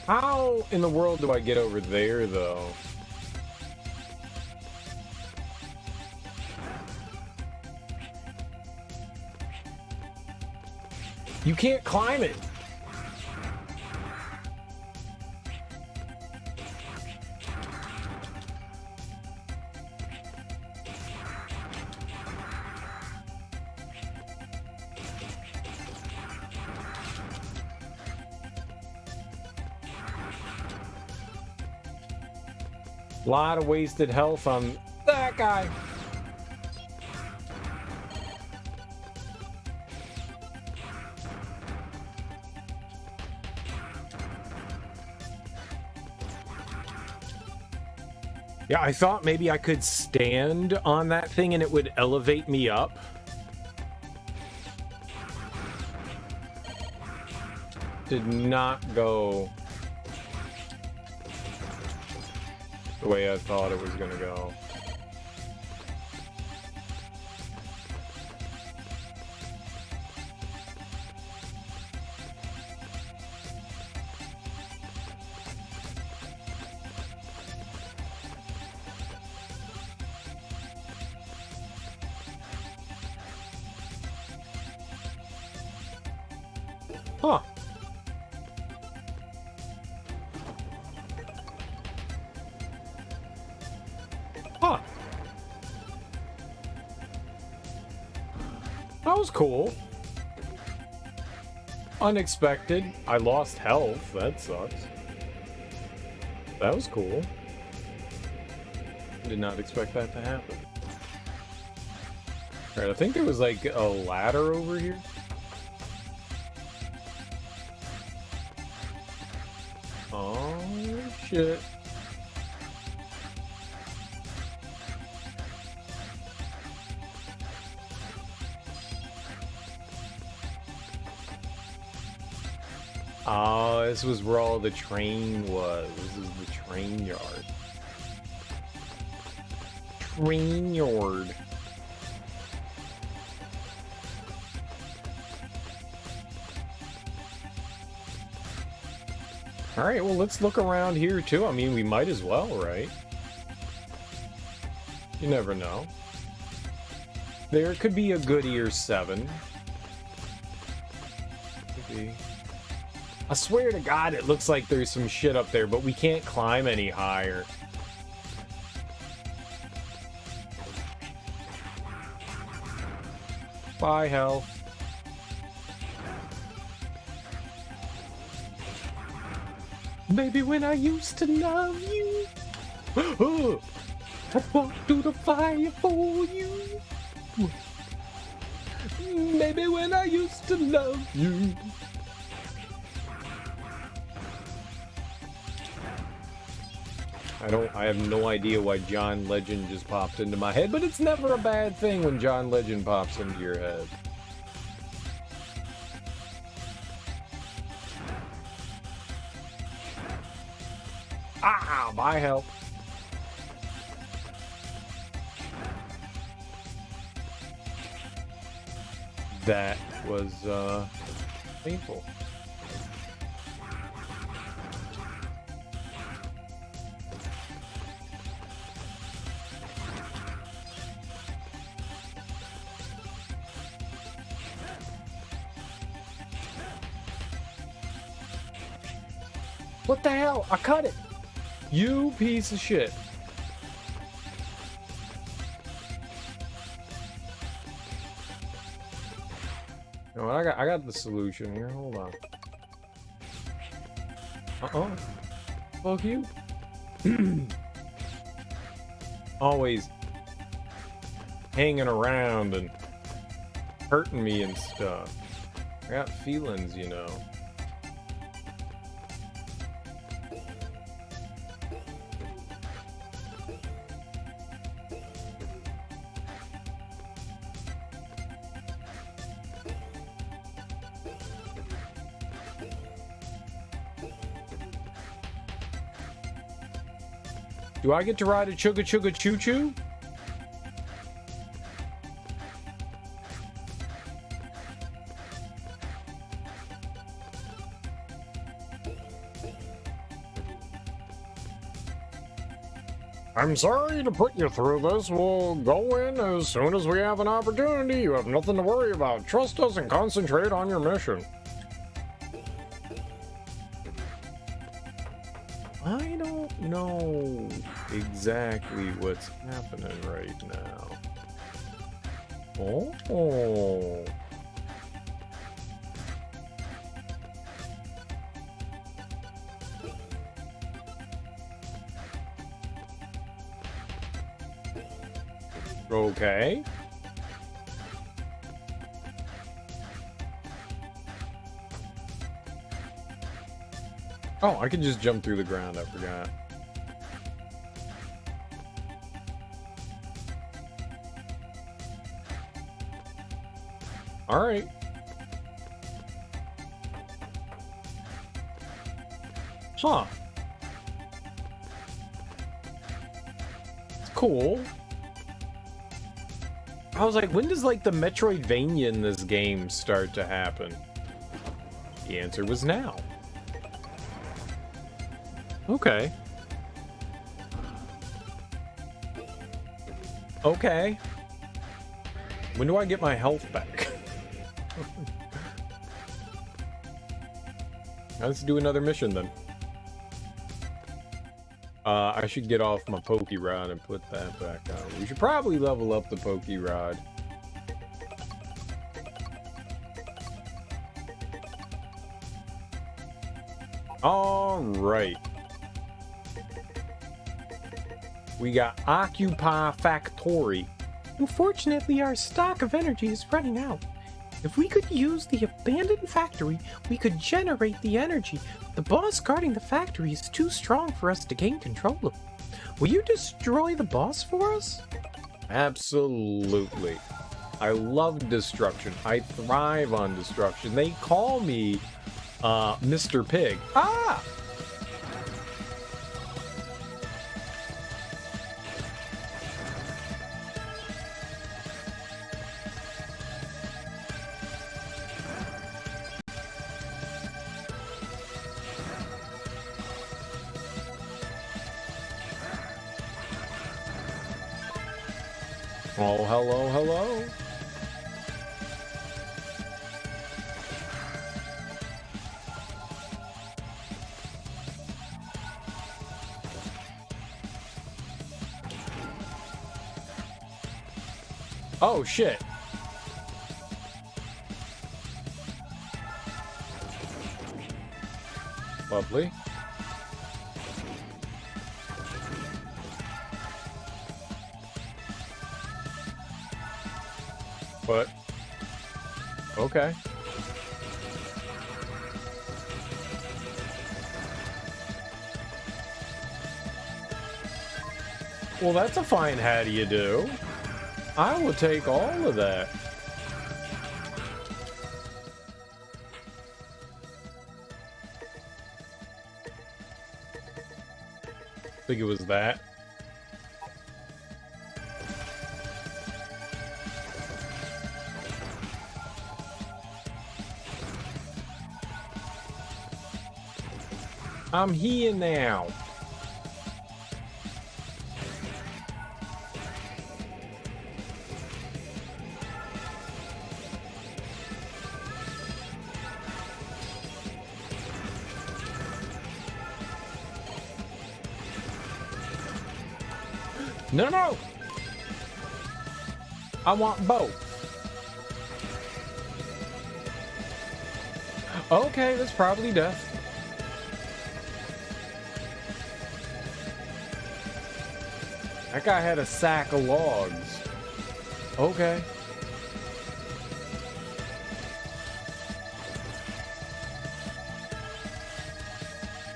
How in the world do I get over there, though? You can't climb it. A lot of wasted health on that guy. Yeah, I thought maybe I could stand on that thing and it would elevate me up. did not go the way I thought it was gonna go. Huh. Huh. That was cool. Unexpected. I lost health. That sucks. That was cool. Did not expect that to happen. Alright, I think there was like a ladder over here. Oh, shit. Oh, this was where all the train was. This is the train yard. Train yard. Alright, well, let's look around here, too. I mean, we might as well, right? You never know. There could be a Goodyear 7. Could be. I swear to God, it looks like there's some shit up there, but we can't climb any higher. Bye, health. Baby, when I used to love you, I'd walk through the fire for you. Baby, when I used to love you. I have no idea why John Legend just popped into my head, but it's never a bad thing when John Legend pops into your head. Ah, my help. That was painful. What the hell? I cut it. You piece of shit. No, I got the solution here. Hold on. Fuck you. Always hanging around and hurting me and stuff. I got feelings, you know. Do I get to ride a chugga chugga choo choo? I'm sorry to put you through this. We'll go in as soon as we have an opportunity. You have nothing to worry about. Trust us and concentrate on your mission. I don't know exactly what's happening right now. Oh. Okay. Oh, I can just jump through the ground, I forgot. Alright. Huh. It's cool. I was like, when does like the Metroidvania in this game start to happen? The answer was now. Okay. Okay. When do I get my health back? Let's do another mission then. I should get off my Poke Rod and put that back on. We should probably level up the Poke Rod. Alright. We got Occupy Factory. Unfortunately, our stock of energy is running out. If we could use the abandoned factory, we could generate the energy. The boss guarding the factory is too strong for us to gain control of. Will you destroy the boss for us? Absolutely. I love destruction. I thrive on destruction. They call me Mr. Pig. Ah! Oh, hello, hello. Oh, shit. Lovely. But okay. Well, that's a fine how do you do. I will take all of that. I think it was that. I'm here now. No, no. I want both. Okay, that's probably death. That guy had a sack of logs. Okay.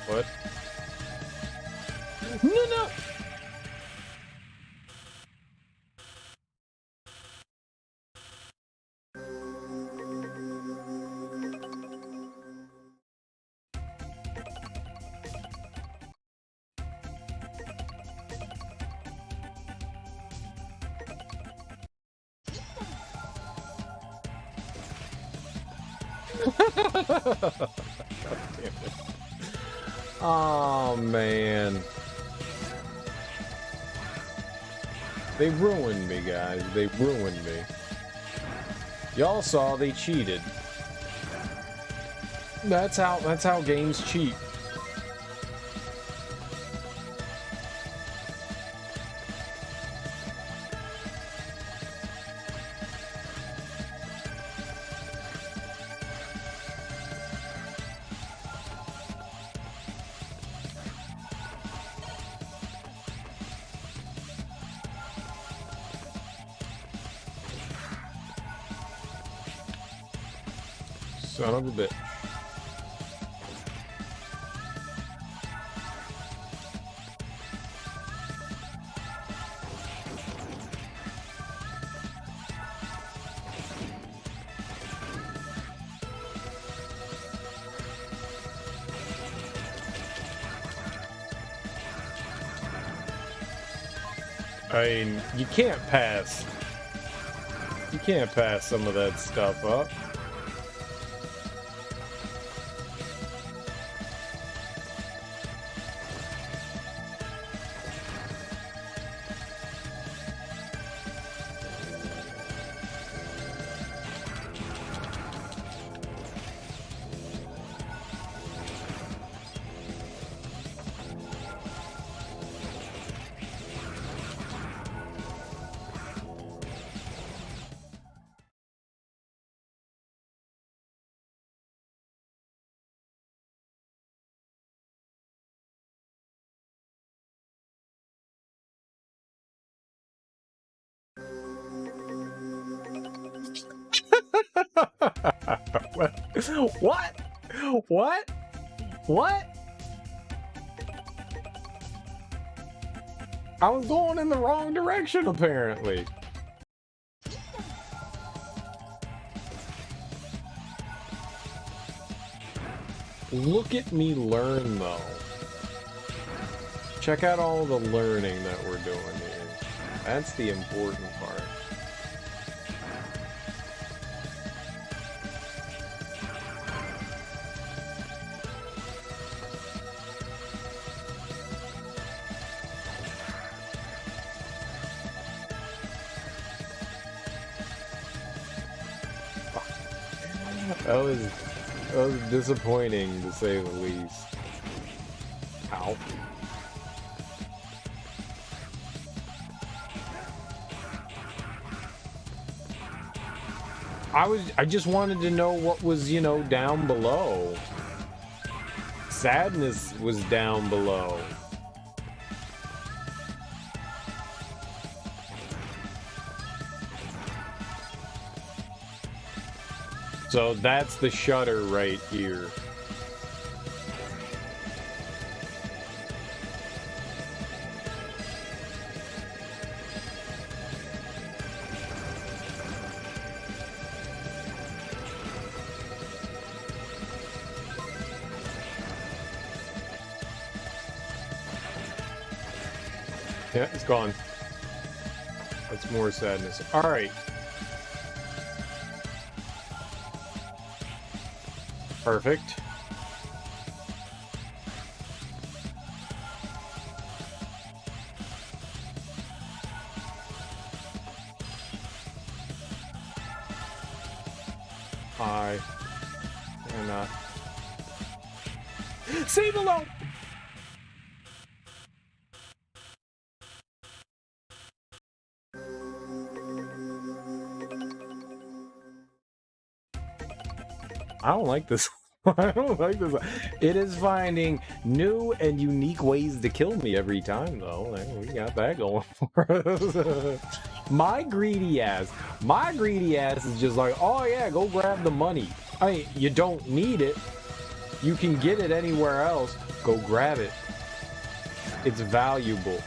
What? No, no! Oh man, they ruined me, guys. They ruined me. Y'all saw they cheated. That's how games cheat. Son of a bitch. I mean, you can't pass. You can't pass some of that stuff up. What? What? What? I was going in the wrong direction, apparently. Look at me learn, though. Check out all the learning that we're doing here. That's the important part. That was disappointing, to say the least. Ow. I just wanted to know what was, you know, down below. Sadness was down below. So that's the shutter right here. Yeah, it's gone. That's more sadness. All right. Perfect. Hi. Or not. See below! I don't like this. I don't like this. It is finding new and unique ways to kill me every time, though. We got that going for us. My greedy ass is just like, oh yeah, go grab the money. I mean, you don't need it. You can get it anywhere else. Go grab it. It's valuable.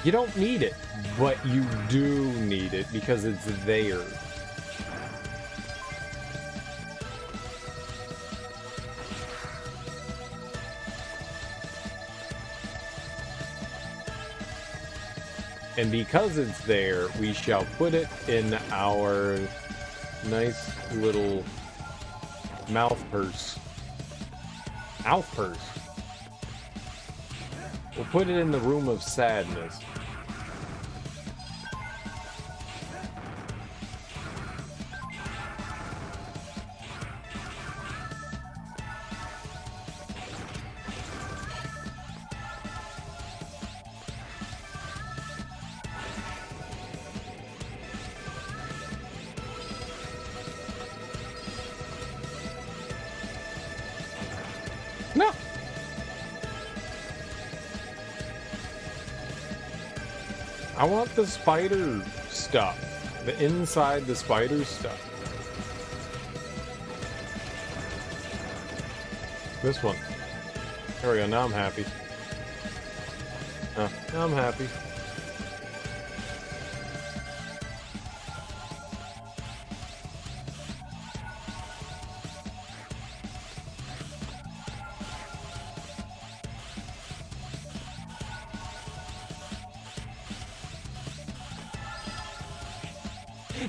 You don't need it, but you do need it because it's there. And because it's there, we shall put it in our nice little mouth purse. Mouth purse. We'll put it in the room of sadness. No. I want the spider stuff. The inside the spider stuff. This one. There we go. Now I'm happy. Now I'm happy.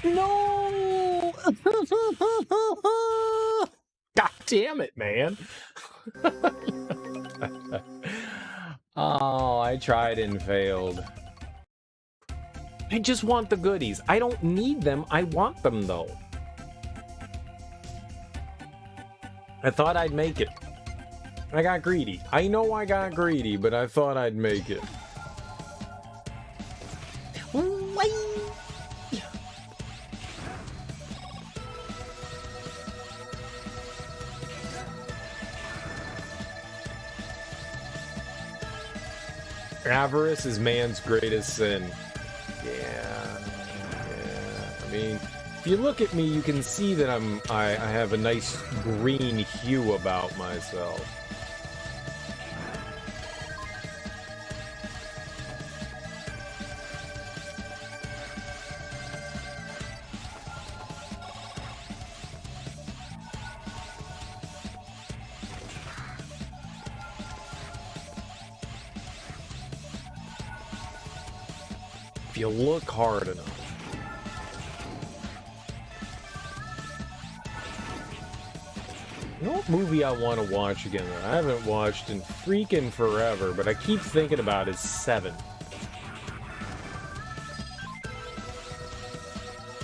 No! God damn it, man. Oh, I tried and failed. I just want the goodies. I don't need them. I want them, though. I thought I'd make it. I got greedy. I know I got greedy, but I thought I'd make it. Avarice is man's greatest sin. Yeah. I mean, if you look at me, you can see that I have a nice green hue about myself. If you look hard enough. You know what movie I want to watch again that I haven't watched in freaking forever, but I keep thinking about is Seven.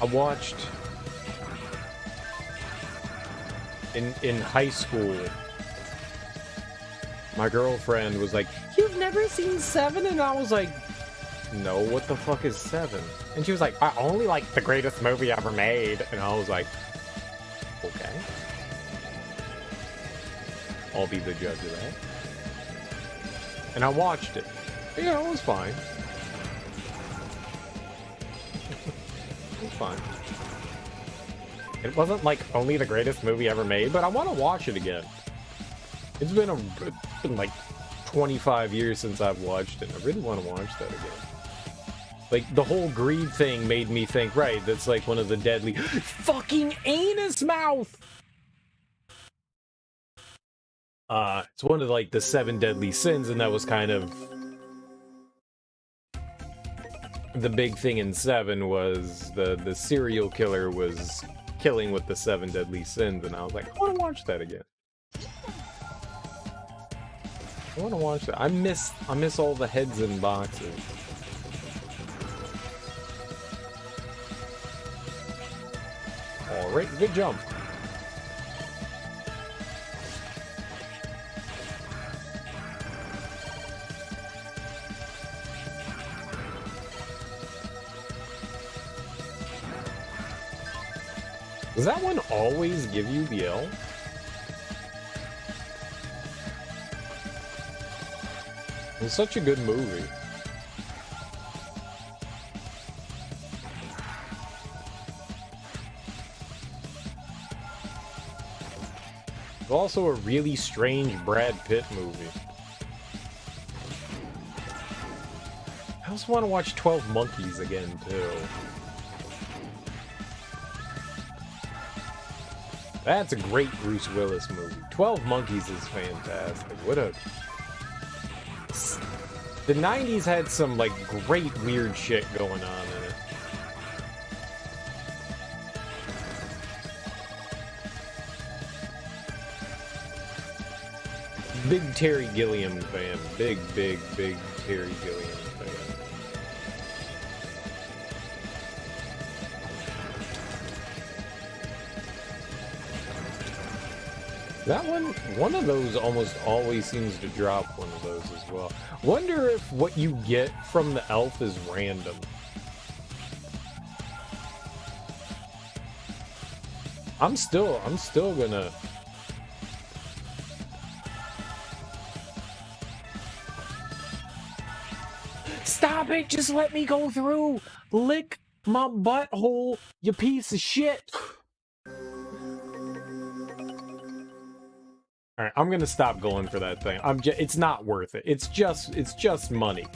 I watched in high school. My girlfriend was like, "You've never seen Seven?" And I was like, "No, what the fuck is Seven?" And she was like, "I only like the greatest movie ever made." And I was like, "Okay. I'll be the judge of that." And I watched it. Yeah, it was fine. It was fine. It wasn't like only the greatest movie ever made, but I want to watch it again. It's been like 25 years since I've watched it. I really want to watch that again. Like, the whole greed thing made me think, right, that's like one of the deadly fucking anus mouth! It's one of like the 7 deadly sins, and that was kind of the big thing in 7 was the serial killer was killing with the 7 deadly sins, and I was like, I want to watch that again. I want to watch that. I miss all the heads in boxes. Alright, good jump. Does that one always give you the L? It was such a good movie. It's also a really strange Brad Pitt movie. I also want to watch 12 Monkeys again, too. That's a great Bruce Willis movie. 12 Monkeys is fantastic. What a... The 90s had some, like, great weird shit going on in it. Big Terry Gilliam fan. Big Terry Gilliam fan. That one of those almost always seems to drop one of those as well. Wonder if what you get from the elf is random. I'm still gonna... Stop it! Just let me go through! Lick my butthole, you piece of shit! Alright, I'm gonna stop going for that thing. It's not worth it. It's just money.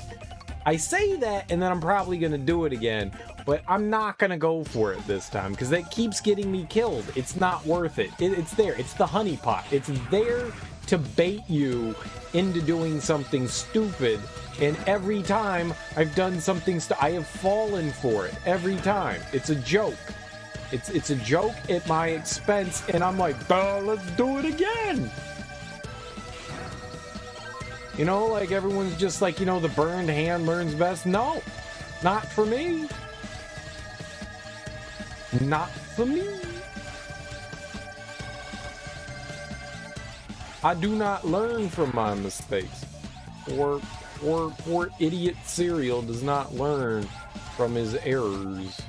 I say that, and then I'm probably gonna do it again, but I'm not gonna go for it this time, because it keeps getting me killed. It's not worth it. It's there. It's the honeypot. It's there to bait you into doing something stupid, and every time I've done something I have fallen for it. Every time. It's a joke. It's a joke at my expense, and I'm like, let's do it again. You know, like everyone's just like, you know, the burned hand learns best. No, not for me. Not for me. I do not learn from my mistakes. Or idiot cereal does not learn from his errors.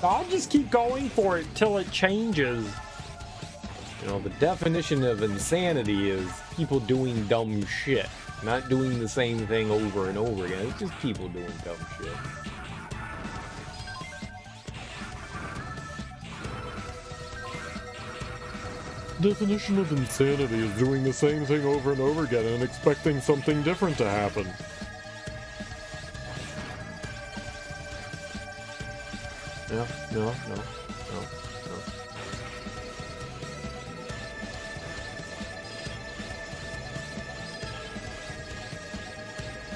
I'll just keep going for it till it changes. You know, the definition of insanity is people doing dumb shit, not doing the same thing over and over again. It's just people doing dumb shit. Definition of insanity is doing the same thing over and over again and expecting something different to happen. No.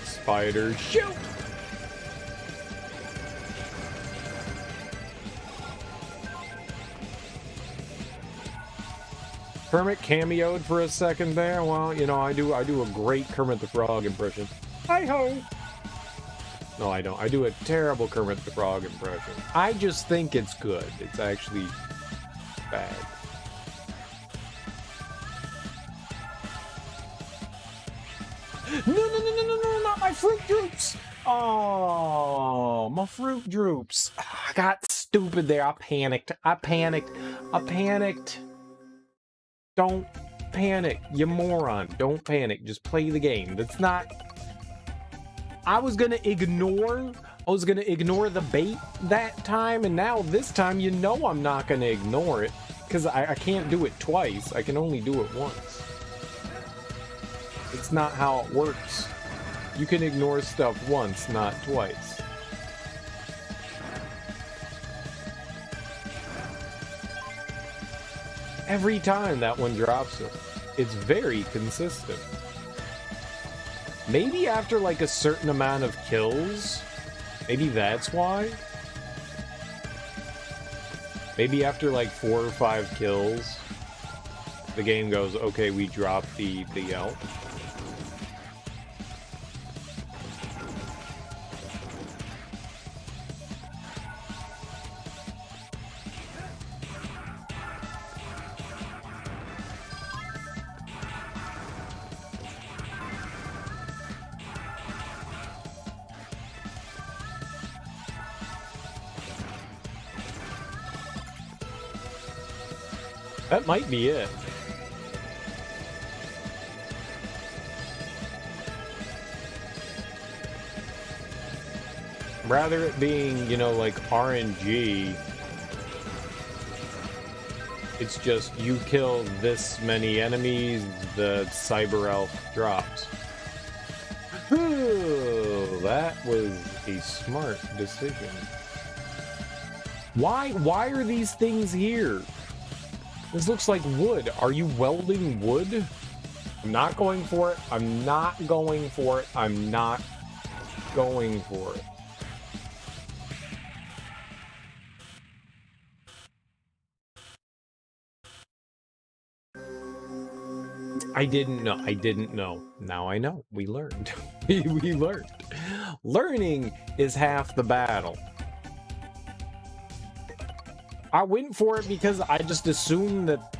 Spider, shoot! Kermit cameoed for a second there. Well, you know, I do a great Kermit the Frog impression. Hi-ho! No, I don't. I do a terrible Kermit the Frog impression. I just think it's good. It's actually bad. No, not my Fruit Droops! Oh, my Fruit Droops. I got stupid there. I panicked. Don't panic, you moron. Don't panic. Just play the game. That's not... I was gonna ignore the bait that time, and now this time, you know I'm not gonna ignore it, because I can't do it twice. I can only do it once. It's not how it works. You can ignore stuff once, not twice. Every time that one drops it, it's very consistent. Maybe after like a certain amount of kills, maybe that's why. Maybe after like 4 or 5 kills, the game goes, okay, we drop the out. That might be it. Rather it being, you know, like RNG, it's just you kill this many enemies, the Cyber Elf drops. Ooh, that was a smart decision. Why are these things here? This looks like wood. Are you welding wood? I'm not going for it. I'm not going for it. I'm not going for it. I didn't know. I didn't know. Now I know. We learned. we learned. Learning is half the battle. I went for it because I just assumed that...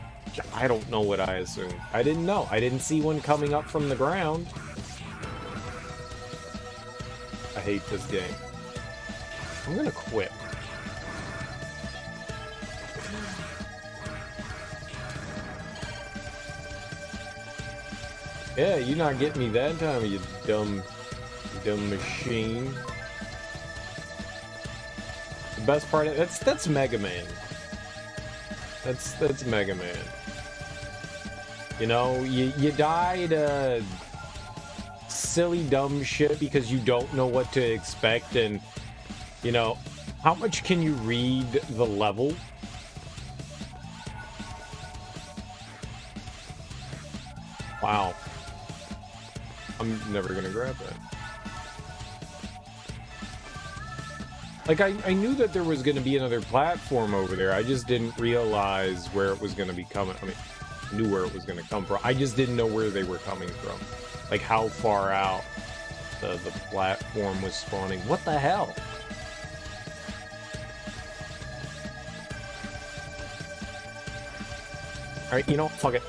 I don't know what I assumed. I didn't know. I didn't see one coming up from the ground. I hate this game. I'm gonna quit. Yeah, you're not getting me that time, you dumb machine. The best part of that's Mega Man. That's Mega Man. You know, you die to silly dumb shit because you don't know what to expect, and you know, how much can you read the level? Wow. I'm never gonna grab that. Like, I knew that there was gonna be another platform over there. I just didn't realize where it was gonna be coming. I mean, I knew where it was gonna come from. I just didn't know where they were coming from. Like, how far out the platform was spawning. What the hell? Alright, you know, fuck it.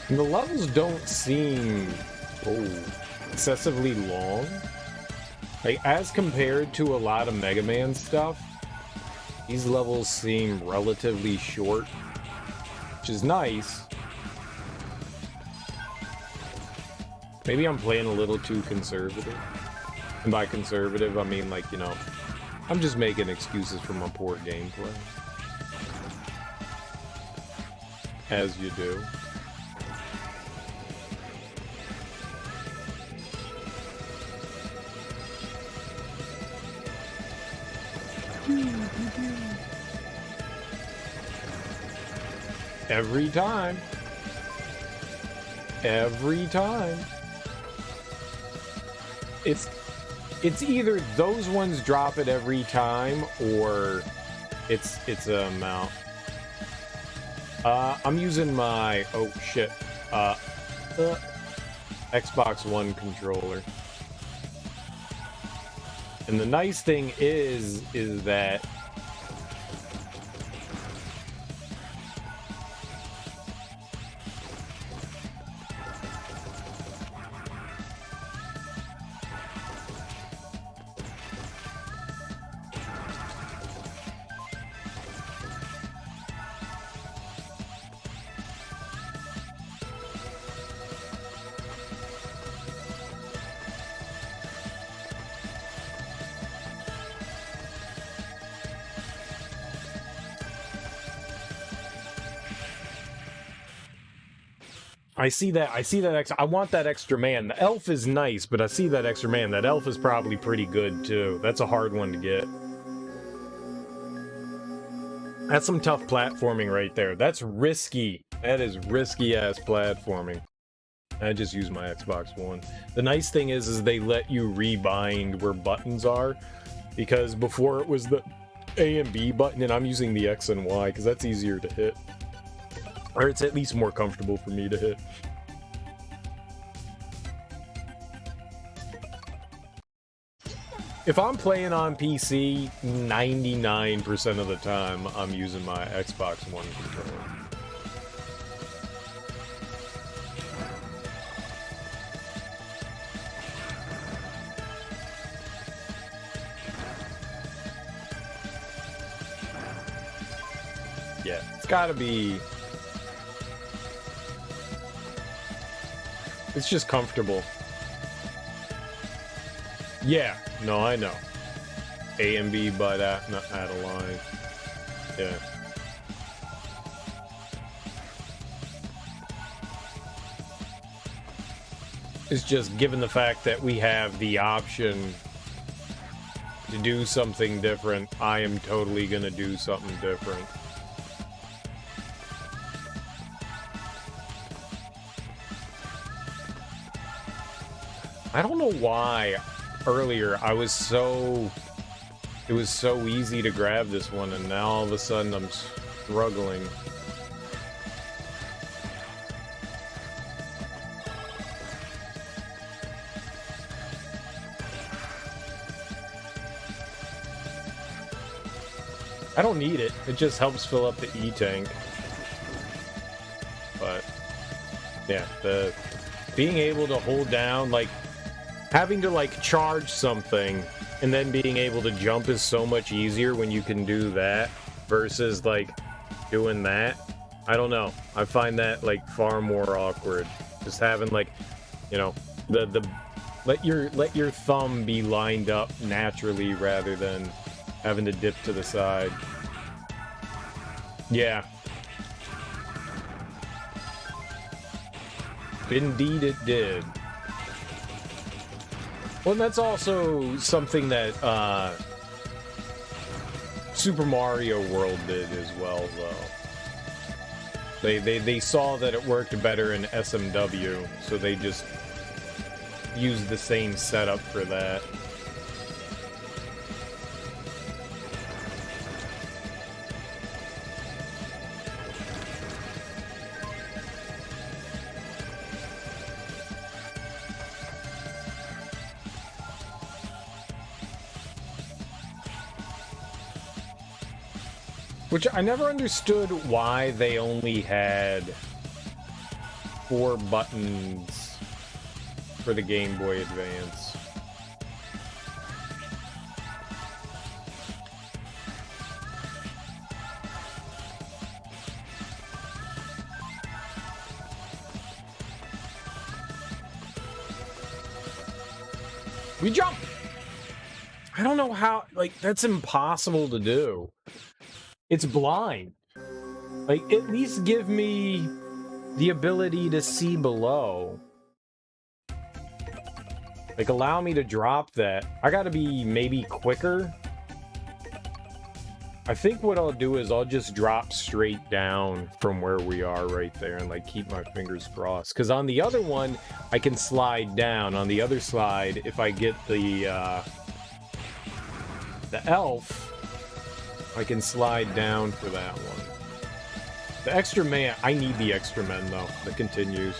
And the levels don't seem excessively long. Like, as compared to a lot of Mega Man stuff, these levels seem relatively short, which is nice. Maybe I'm playing a little too conservative. And by conservative, I mean, like, you know, I'm just making excuses for my poor gameplay. As you do. Every time. Every time. It's either those ones drop it every time, or it's a amount. I'm using my Xbox One controller. And the nice thing is that I see that extra. I want that extra man. The elf is nice, but I see that extra man. That elf is probably pretty good too. That's a hard one to get. That's some tough platforming right there. That's risky. That is risky ass platforming. I just use my Xbox One. The nice thing is they let you rebind where buttons are, because before it was the A and B button, and I'm using the X and Y because that's easier to hit. Or it's at least more comfortable for me to hit. If I'm playing on PC, 99% of the time, I'm using my Xbox One controller. Yeah, it's gotta be... It's just comfortable. Yeah, no, I know. A and B, but not add a line. Yeah. It's just given the fact that we have the option to do something different, I am totally gonna do something different. I don't know why earlier it was so easy to grab this one, and now all of a sudden I'm struggling. I don't need it. It just helps fill up the E-tank. But yeah, the being able to hold down, like having to like charge something and then being able to jump is so much easier when you can do that versus like doing that. I don't know. I find that like far more awkward. Just having like, you know, the let your thumb be lined up naturally rather than having to dip to the side. Yeah. Indeed it did. Well, and that's also something that Super Mario World did as well, though. They saw that it worked better in SMW, so they just used the same setup for that. Which I never understood why they only had 4 buttons for the Game Boy Advance. We jump! I don't know how, like, that's impossible to do. It's blind. Like, at least give me the ability to see below. Like, allow me to drop that. I gotta be maybe quicker. I think what I'll do is I'll just drop straight down from where we are right there and, like, keep my fingers crossed. Because on the other one, I can slide down. On the other slide, if I get the elf, I can slide down for that one. The extra man, I need the extra men though. That continues.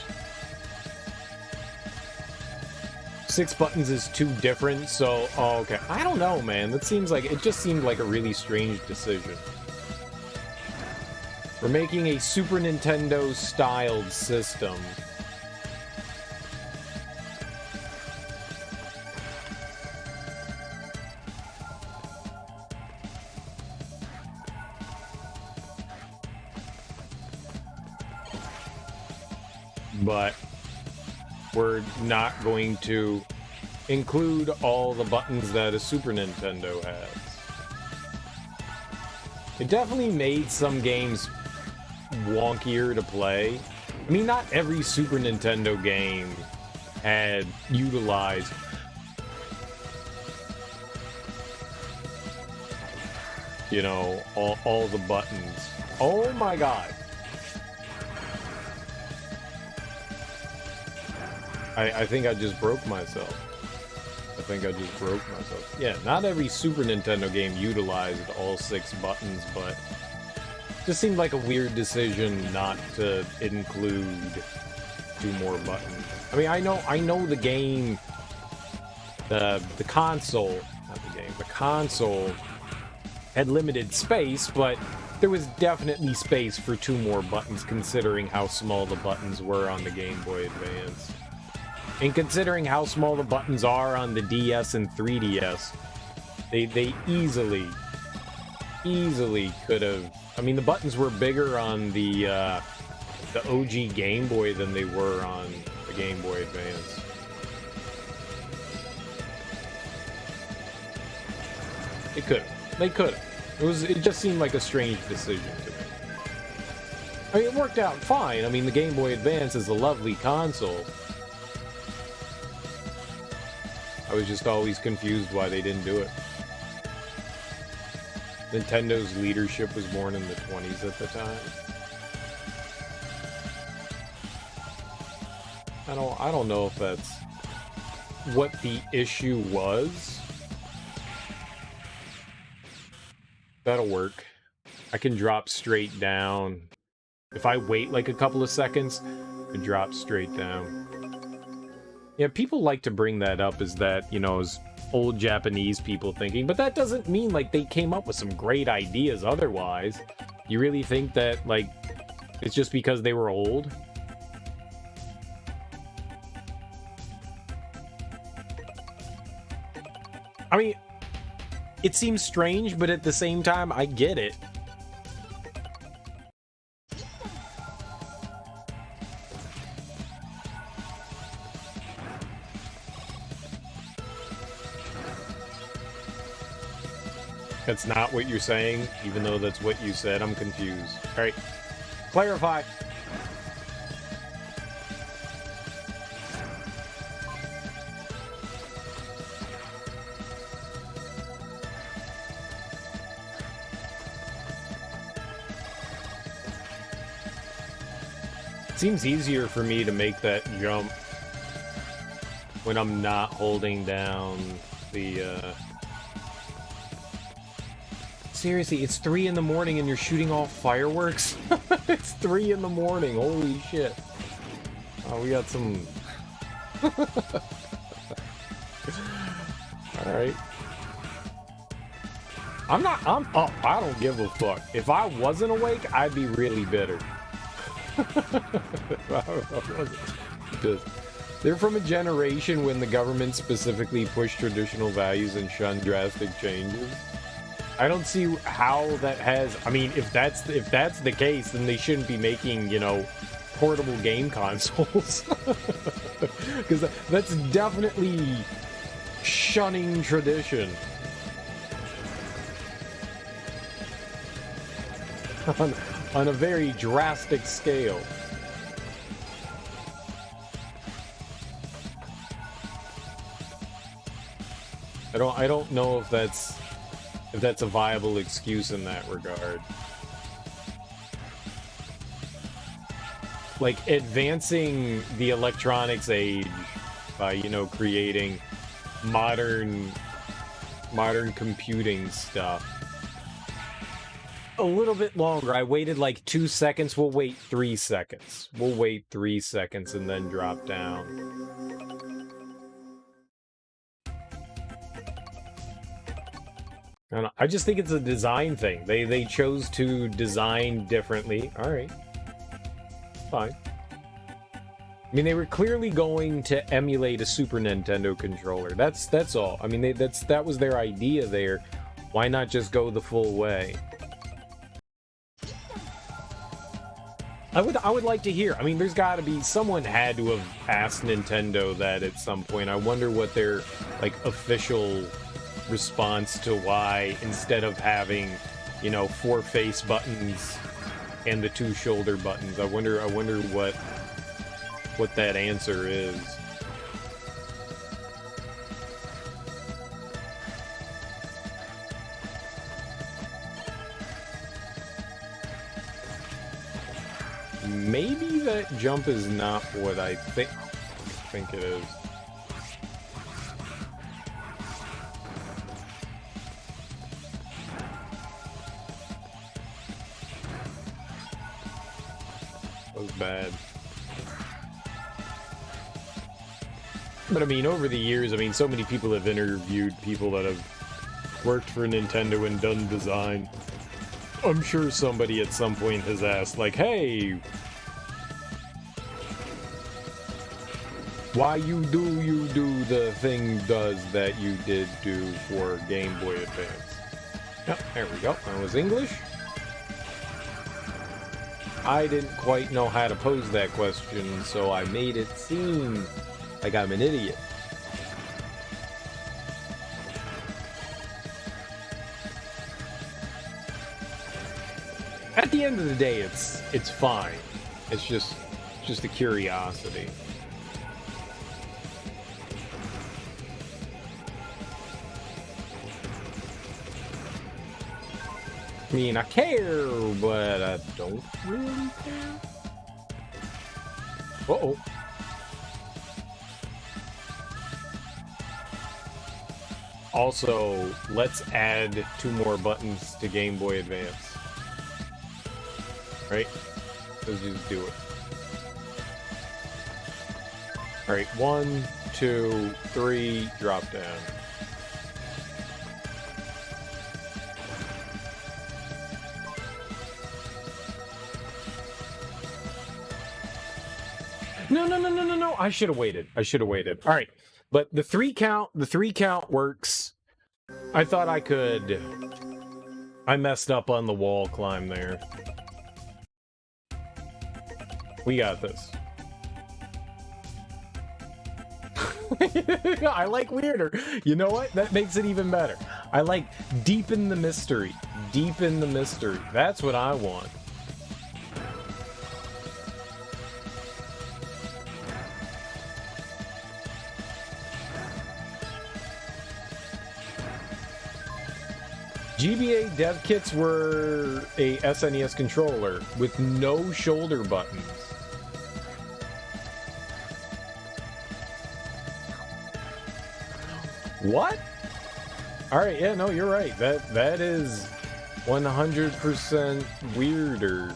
6 buttons is too different, so oh, okay. I don't know, man. That seems like it just seemed like a really strange decision. We're making a Super Nintendo styled system. But we're not going to include all the buttons that a Super Nintendo has. It definitely made some games wonkier to play. I mean, not every Super Nintendo game had utilized you know, all the buttons. Oh my god. I think I just broke myself. Yeah, not every Super Nintendo game utilized all 6 buttons, but it just seemed like a weird decision not to include 2 more buttons. I mean, I know the game, the console, not the game, the console had limited space, but there was definitely space for 2 more buttons considering how small the buttons were on the Game Boy Advance. And considering how small the buttons are on the DS and 3DS, they easily could have... I mean, the buttons were bigger on the OG Game Boy than they were on the Game Boy Advance. They could have. It just seemed like a strange decision to me. I mean, it worked out fine. I mean, the Game Boy Advance is a lovely console. I was just always confused why they didn't do it. Nintendo's leadership was born in the 20s at the time. I don't know if that's what the issue was. That'll work. I can drop straight down. If I wait like a couple of seconds, I drop straight down. Yeah, people like to bring that up as that, you know, as old Japanese people thinking, but that doesn't mean, like, they came up with some great ideas otherwise. You really think that, like, it's just because they were old? I mean, it seems strange, but at the same time, I get it. That's not what you're saying, even though that's what you said. I'm confused. All right, clarify. It seems easier for me to make that jump when I'm not holding down the, Seriously, it's 3 in the morning and you're shooting off fireworks? It's 3 in the morning, holy shit. Oh, we got some... Alright. I'm up. I don't give a fuck. If I wasn't awake, I'd be really bitter. Because they're from a generation when the government specifically pushed traditional values and shunned drastic changes. I don't see how that has... I mean, if that's the case, then they shouldn't be making, you know, portable game consoles. Because that's definitely shunning tradition. On a very drastic scale. I don't know if that's a viable excuse in that regard. Like, advancing the electronics age by, you know, creating modern computing stuff. A little bit longer. I waited like 2 seconds. We'll wait 3 seconds. We'll wait 3 seconds and then drop down. I just think it's a design thing. They chose to design differently. All right. Fine. I mean, they were clearly going to emulate a Super Nintendo controller. That's all. I mean, that was their idea there. Why not just go the full way? I would like to hear. I mean, there's got to be... Someone had to have asked Nintendo that at some point. I wonder what their, like, official response to why, instead of having, you know, 4 face buttons and the 2 shoulder buttons, I wonder what that answer is. Maybe that jump is not what I think it is. That was bad. But I mean, over the years, I mean, so many people have interviewed people that have worked for Nintendo and done design. I'm sure somebody at some point has asked, like, hey, why you do the thing that you did do for Game Boy Advance? Yep, there we go. That was English. I didn't quite know how to pose that question, so I made it seem like I'm an idiot. At the end of the day, it's fine. It's just a curiosity. I mean, I care, but I don't really care. Uh-oh. Also, let's add 2 more buttons to Game Boy Advance. Right? Let's just do it. Alright, 1, 2, 3, drop down. No. I should have waited. All right. But the 3 count works. I thought I could. I messed up on the wall climb there. We got this. I like weirder. You know what? That makes it even better. I like deepen the mystery. Deepen the mystery. That's what I want. GBA dev kits were a SNES controller with no shoulder buttons. What? All right, yeah, no, you're right. That is 100% weirder.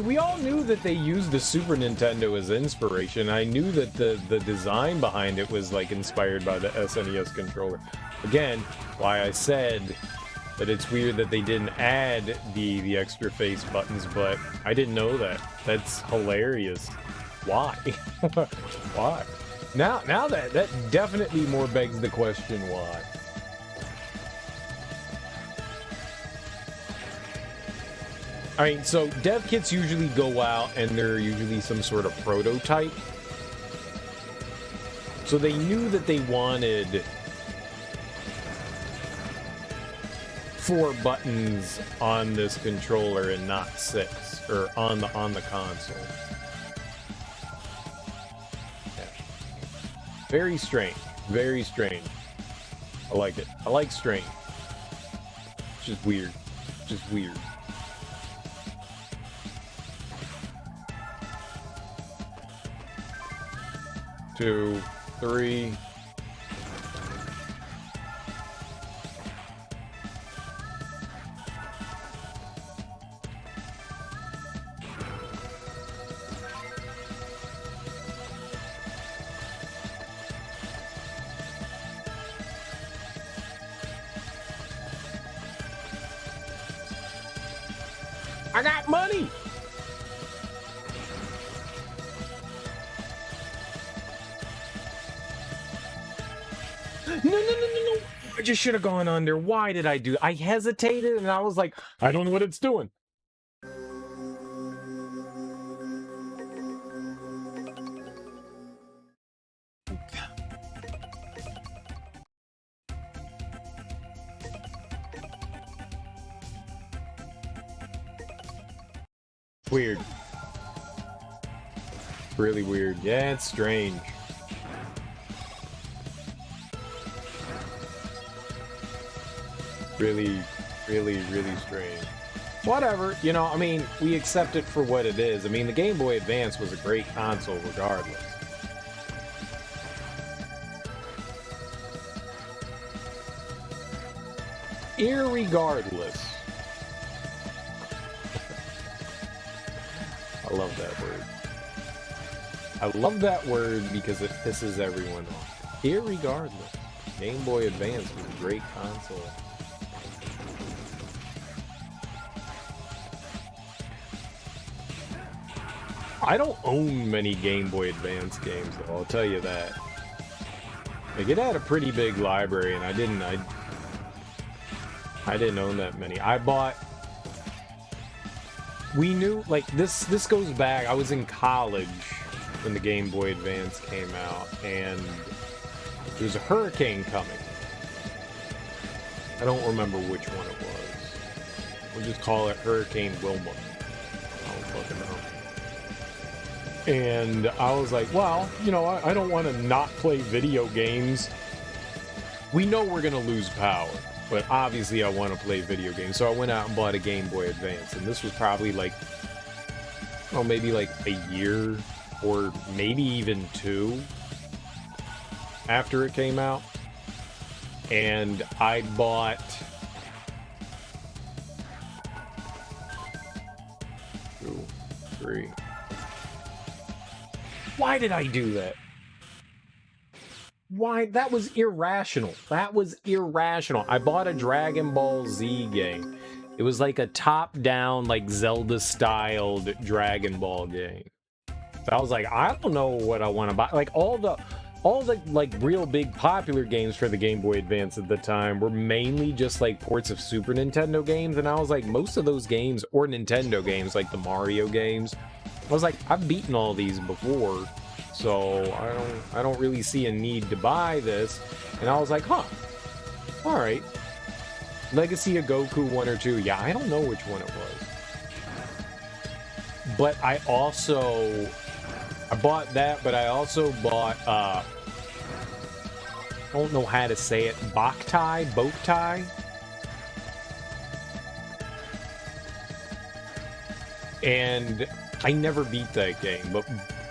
We all knew that they used the Super Nintendo as inspiration. I knew that the design behind it was like inspired by the SNES controller. Again, why I said that it's weird that they didn't add the extra face buttons, but I didn't know that. That's hilarious. Why? Why? Now that definitely more begs the question why. Alright, so dev kits usually go out and they're usually some sort of prototype. So they knew that they wanted 4 buttons on this controller and not 6, or on the console. Yeah. Very strange. Very strange. I like it. I like strange. It's just weird. Just weird. Two, three. I got money! No. I just should have gone under. Why did I do? I hesitated and I was like, I don't know what it's doing. Weird. Really weird. Yeah, it's strange. Really strange. Whatever, you know, I mean, we accept it for what it is. I mean, the Game Boy Advance was a great console regardless. Irregardless. I love that word. I love that word because it pisses everyone off. Irregardless. Game Boy Advance was a great console. I don't own many Game Boy Advance games, though, I'll tell you that. Like, it had a pretty big library, and I didn't own that many. I bought... We knew, like, this goes back, I was in college when the Game Boy Advance came out, and there's a hurricane coming. I don't remember which one it was. We'll just call it Hurricane Wilma. I don't fucking know. And I was like, well, you know, I don't want to not play video games. We know we're going to lose power, but obviously I want to play video games. So I went out and bought a Game Boy Advance, and this was probably like, oh, maybe like a year or maybe even 2 after it came out. And I bought 2, 3. Why did I do that? Why? That was irrational. That was irrational. I bought a Dragon Ball Z game. It was like a top-down, like Zelda-styled Dragon Ball game. So I was like, I don't know what I want to buy. Like all the like real big popular games for the Game Boy Advance at the time were mainly just like ports of Super Nintendo games, and I was like, most of those games, or Nintendo games, like the Mario games, I was like, I've beaten all these before, so I don't really see a need to buy this. And I was like, huh, all right. Legacy of Goku 1 or 2, yeah, I don't know which one it was. But I bought that, but I also bought, I don't know how to say it, Boktai? and I never beat that game, but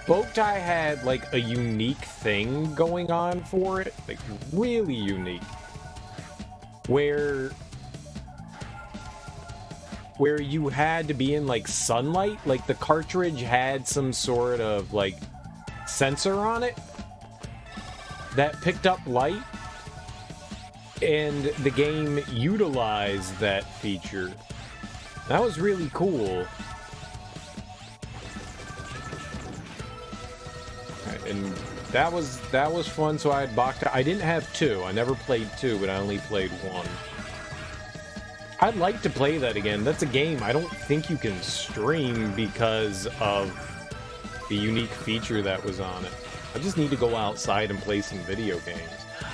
Bowtie had like a unique thing going on for it, like really unique, where you had to be in like sunlight, like the cartridge had some sort of like sensor on it that picked up light, and the game utilized that feature. That was really cool. And that was fun. So I had Boktai. I didn't have 2. I never played 2, but I only played 1. I'd like to play that again. That's a game I don't think you can stream because of the unique feature that was on it. I just need to go outside and play some video games.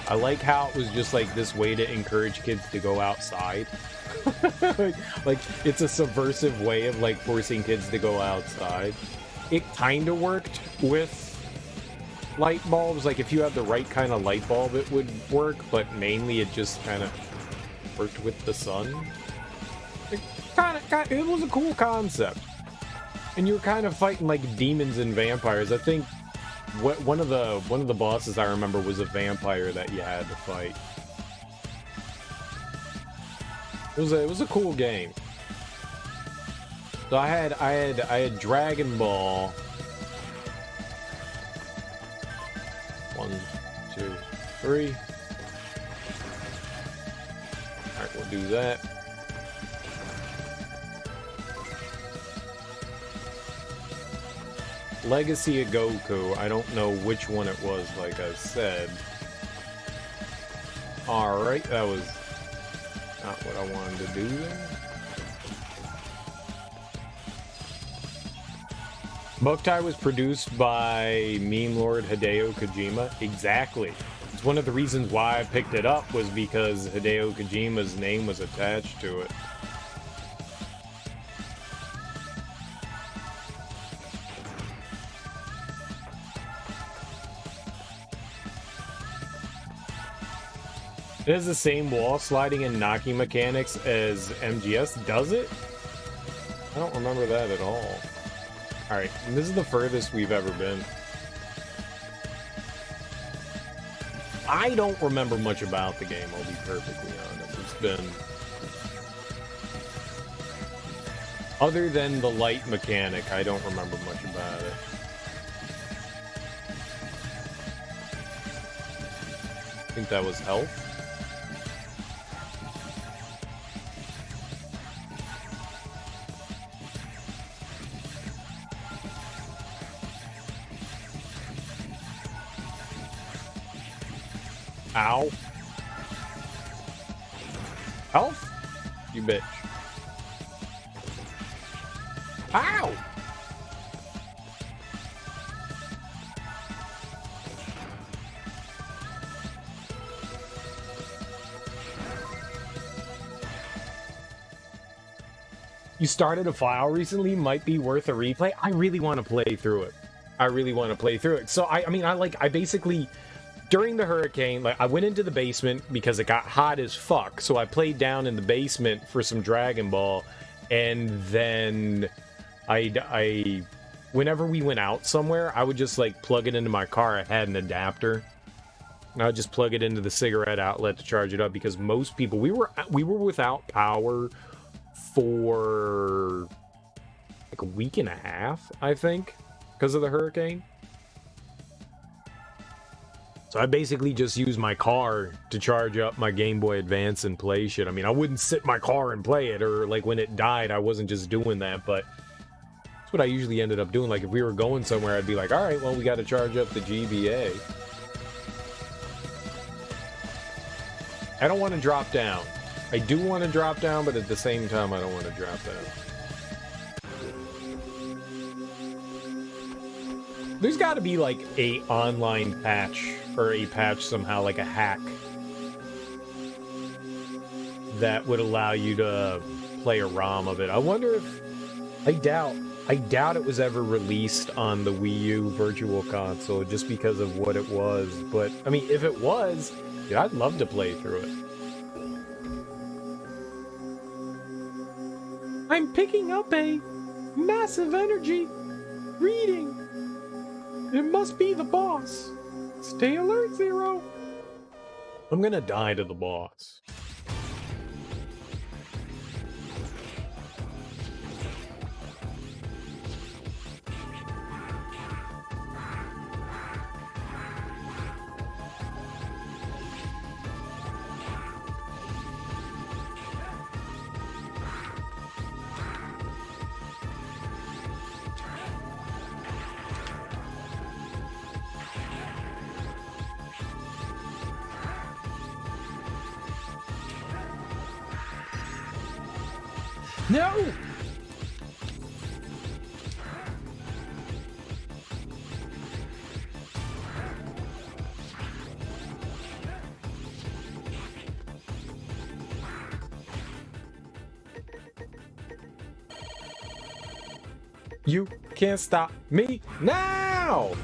I like how it was just like this way to encourage kids to go outside. like it's a subversive way of like forcing kids to go outside. It kind of worked with light bulbs. Like if you had the right kind of light bulb, it would work, but mainly it just kind of worked with the sun. It was a cool concept, and you were kind of fighting like demons and vampires. I think one of the bosses I remember was a vampire that you had to fight. It was a cool game. So I had Dragon Ball. 1, 2, 3. Alright, we'll do that. Legacy of Goku. I don't know which one it was, like I said. Alright, that was not what I wanted to do there. Boktai was produced by meme lord Hideo Kojima. Exactly. It's one of the reasons why I picked it up was because Hideo Kojima's name was attached to it. It has the same wall sliding and knocking mechanics as MGS, does it? I don't remember that at all. Alright, this is the furthest we've ever been. I don't remember much about the game, I'll be perfectly honest. It's been... Other than the light mechanic, I don't remember much about it. I think that was health. Ow. Health? You bitch. Ow! You started a file recently, might be worth a replay. I really want to play through it. So I basically, during the hurricane, like I went into the basement because it got hot as fuck. So I played down in the basement for some Dragon Ball, and then I whenever we went out somewhere, I would just like plug it into my car. I had an adapter. And I would just plug it into the cigarette outlet to charge it up, because most people, we were without power for like a week and a half, I think, because of the hurricane. So I basically just used my car to charge up my Game Boy Advance and play shit. I mean, I wouldn't sit in my car and play it, or like when it died, I wasn't just doing that, but that's what I usually ended up doing. Like if we were going somewhere, I'd be like, all right, well, we got to charge up the GBA. I don't want to drop down. I do want to drop down, but at the same time, I don't want to drop down. There's got to be like a online patch, or a patch somehow, like a hack, that would allow you to play a ROM of it. I wonder if... I doubt it was ever released on the Wii U Virtual Console just because of what it was. But, I mean, if it was, dude, I'd love to play through it. I'm picking up a massive energy reading. It must be the boss. Stay alert, Zero. I'm gonna die to the boss. No! You can't stop me now!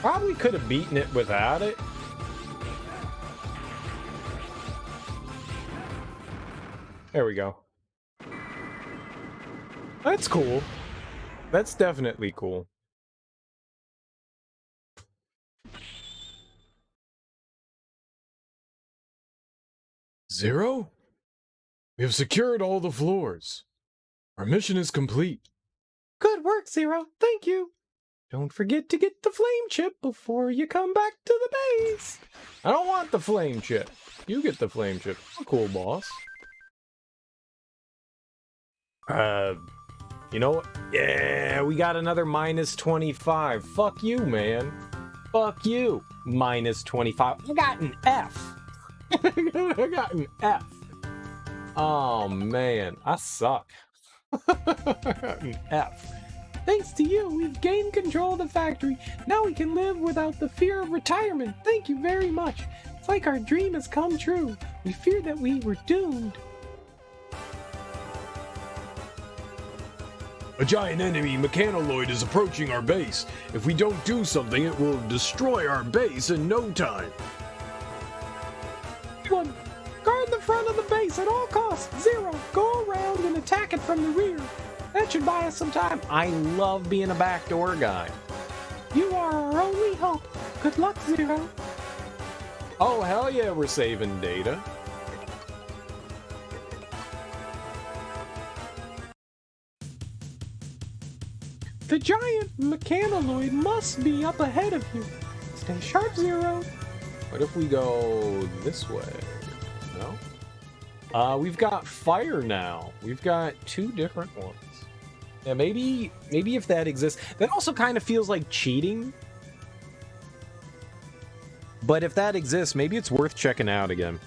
Probably could have beaten it without it. There we go. That's cool. That's definitely cool. Zero? We have secured all the floors. Our mission is complete. Good work, Zero. Thank you. Don't forget to get the flame chip before you come back to the base. I don't want the flame chip. You get the flame chip. It's a cool boss. You know what? Yeah, we got another minus 25. Fuck you, man. Fuck you. Minus 25. I got an F. I got an F. Oh, man. I suck. I got an F. Thanks to you, we've gained control of the factory. Now we can live without the fear of retirement. Thank you very much. It's like our dream has come true. We feared that we were doomed. A giant enemy mechanoid is approaching our base. If we don't do something, it will destroy our base in no time. One, guard the front of the base at all costs. Zero, go around and attack it from the rear. That should buy us some time. I love being a backdoor guy. You are our only hope. Good luck, Zero. Oh, hell yeah, we're saving data. The giant mechanoid must be up ahead of you. Stay sharp, Zero. What if we go this way? No? We've got fire now. We've got two different ones. Yeah, maybe if that exists. That also kind of feels like cheating. But if that exists, maybe it's worth checking out again.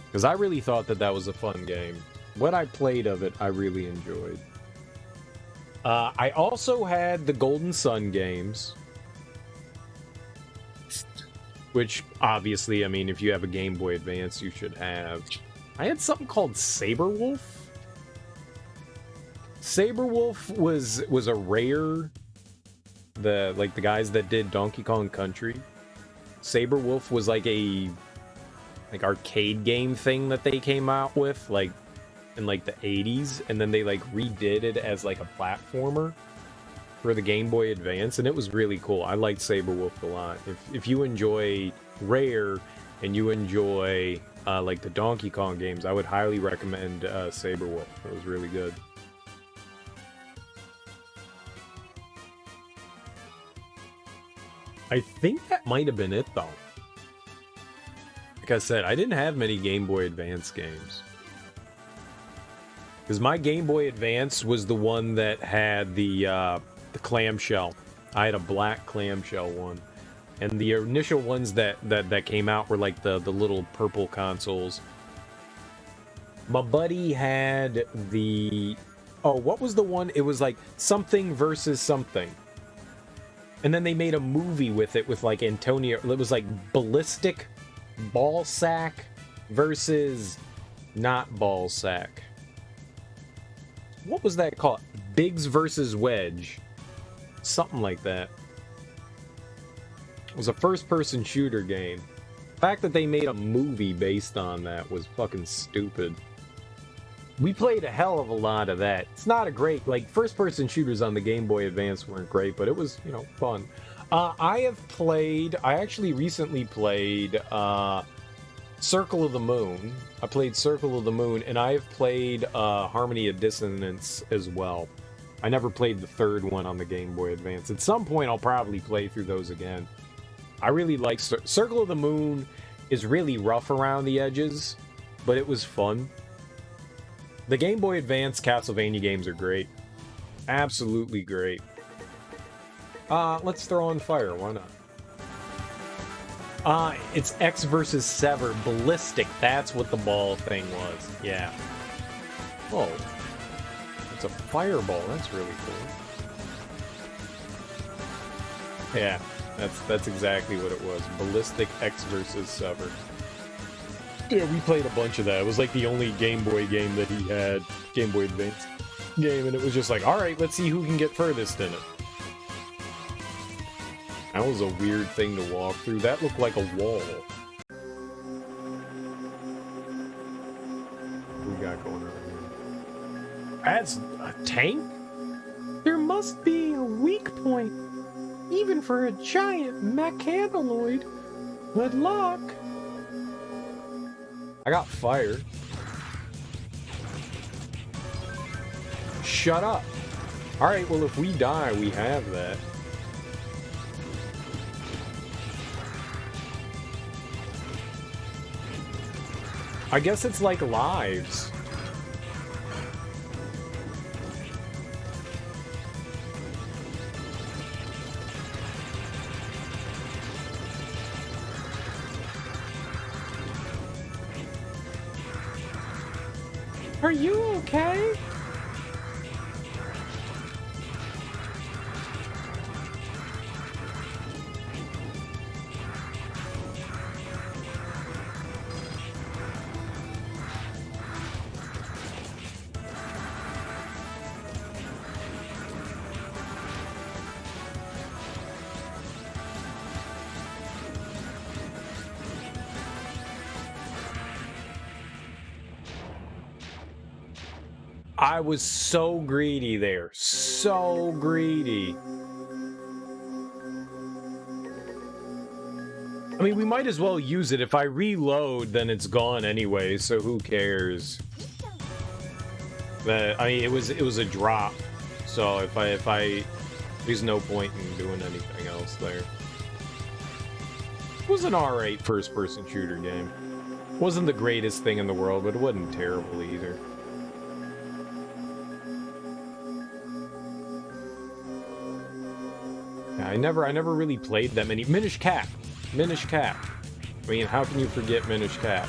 Because I really thought that that was a fun game. What I played of it, I really enjoyed. I also had the Golden Sun games. Which, obviously, I mean, if you have a Game Boy Advance, you should have. I had something called Saberwolf. Saberwolf was a Rare. The guys that did Donkey Kong Country. Saberwolf was like a arcade game thing that they came out with in the 80s, and then they redid it as a platformer for the Game Boy Advance, and it was really cool. I liked Saberwolf a lot. If you enjoy Rare and you enjoy the Donkey Kong games, I would highly recommend Saberwolf. It was really good. I think that might have been it, though. Like I said, I didn't have many Game Boy Advance games. Because my Game Boy Advance was the one that had the clamshell. I had a black clamshell one. And the initial ones that came out were the little purple consoles. My buddy had the... Oh, what was the one? It was something versus something. And then they made a movie with it with Antonio. It was Ballistic Ballsack versus not Ballsack. What was that called? Biggs versus Wedge. Something like that. It was a first-person shooter game. The fact that they made a movie based on that was fucking stupid. We played a hell of a lot of that. It's not a great, like, first-person shooters on the Game Boy Advance weren't great, but it was, you know, fun. I actually recently played Circle of the Moon. I played Circle of the Moon, and I have played Harmony of Dissonance as well. I never played the third one on the Game Boy Advance. At some point, I'll probably play through those again. I really like Circle of the Moon is really rough around the edges, but it was fun. The Game Boy Advance Castlevania games are great. Absolutely great. Let's throw on fire, why not? It's X versus Sever Ballistic. That's what the ball thing was. Yeah. Oh. It's a fireball. That's really cool. Yeah, that's exactly what it was. Ballistic X versus Sever. Yeah, we played a bunch of that. It was like the only Game Boy game that he had. Game Boy Advance game, and it was just like, alright, let's see who can get furthest in it. That was a weird thing to walk through. That looked like a wall. What we got going on here? That's a tank? There must be a weak point, even for a giant mechanoid. Good luck. I got fire. Shut up. Alright, well, if we die, we have that. I guess it's like lives. Are you okay? I was so greedy there. So greedy. I mean, we might as well use it. If I reload, then it's gone anyway, so who cares? I mean, it was a drop. So if I there's no point in doing anything else there. It was an alright first-person shooter game. Wasn't the greatest thing in the world, but it wasn't terrible either. Yeah, I never really played that many. Minish Cap. Minish Cap. I mean, how can you forget Minish Cap?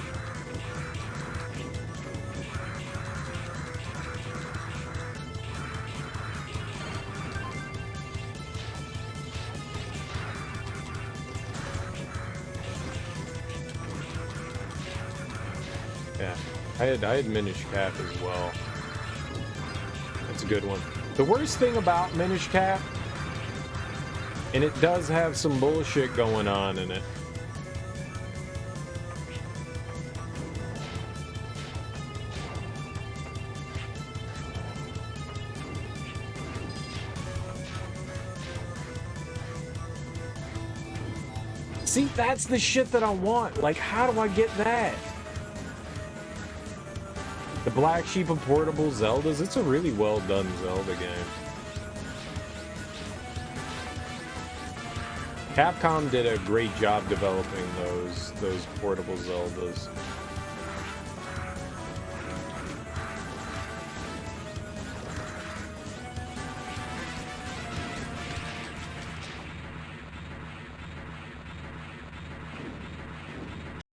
Yeah, I had Minish Cap as well. That's a good one. The worst thing about Minish Cap, and it does have some bullshit going on in it. See, that's the shit that I want. Like, how do I get that? The Black Sheep of Portable Zeldas, it's a really well done Zelda game. Capcom did a great job developing those portable Zeldas.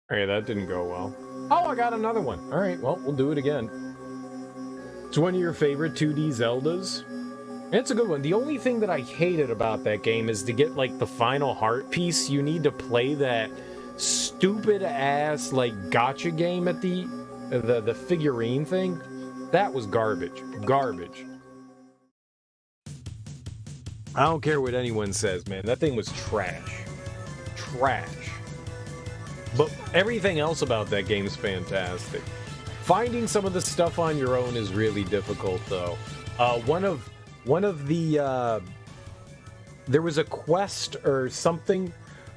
Alright, that didn't go well. Oh, I got another one. Alright, well, we'll do it again. It's one of your favorite 2D Zeldas. It's a good one. The only thing that I hated about that game is to get, like, the final heart piece, you need to play that stupid-ass, like, gacha game at the figurine thing. That was garbage. Garbage. I don't care what anyone says, man. That thing was trash. trash. But everything else about that game is fantastic. Finding some of the stuff on your own is really difficult, though. One of the there was a quest or something,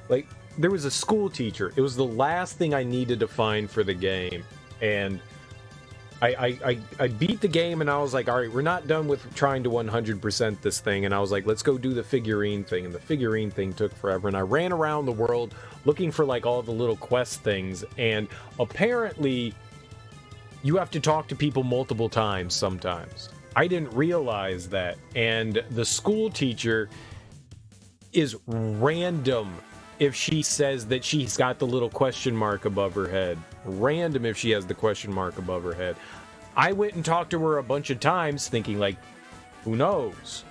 like there was a school teacher. It was the last thing I needed to find for the game, and I beat the game, and I was like, all right, we're not done with trying to 100% this thing, and I was like, let's go do the figurine thing, and the figurine thing took forever, and I ran around the world looking for like all the little quest things, and apparently you have to talk to people multiple times sometimes. I didn't realize that, and the school teacher is random if she says that she's got the little question mark above her head. Random if she has the question mark above her head. I went and talked to her a bunch of times thinking like, who knows?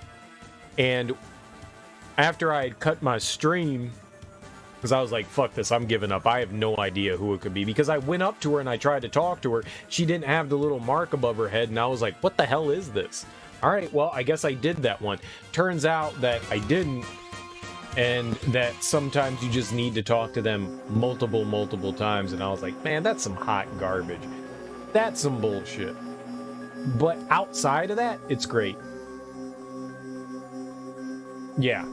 And after I had cut my stream, because I was like, fuck this, I'm giving up. I have no idea who it could be. Because I went up to her and I tried to talk to her. She didn't have the little mark above her head. And I was like, what the hell is this? All right, well, I guess I did that one. Turns out that I didn't. And that sometimes you just need to talk to them multiple times. And I was like, man, that's some hot garbage. That's some bullshit. But outside of that, it's great. Yeah.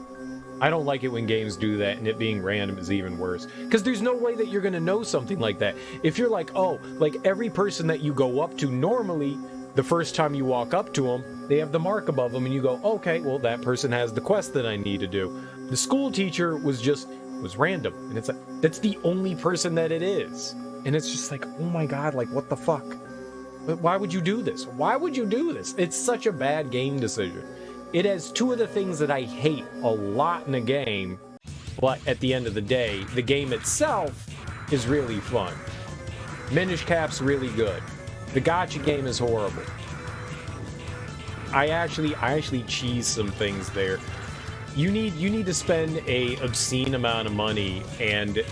I don't like it when games do that, and it being random is even worse. Because there's no way that you're going to know something like that. If you're like, oh, like every person that you go up to normally, the first time you walk up to them, they have the mark above them, and you go, okay, well, that person has the quest that I need to do. The school teacher was random, and it's like, that's the only person that it is. And it's just like, oh my god, like, what the fuck? Why would you do this? Why would you do this? It's such a bad game decision. It has two of the things that I hate a lot in a game, but at the end of the day, the game itself is really fun. Minish Cap's really good. The gacha game is horrible. I actually cheese some things there. You need to spend a obscene amount of money, and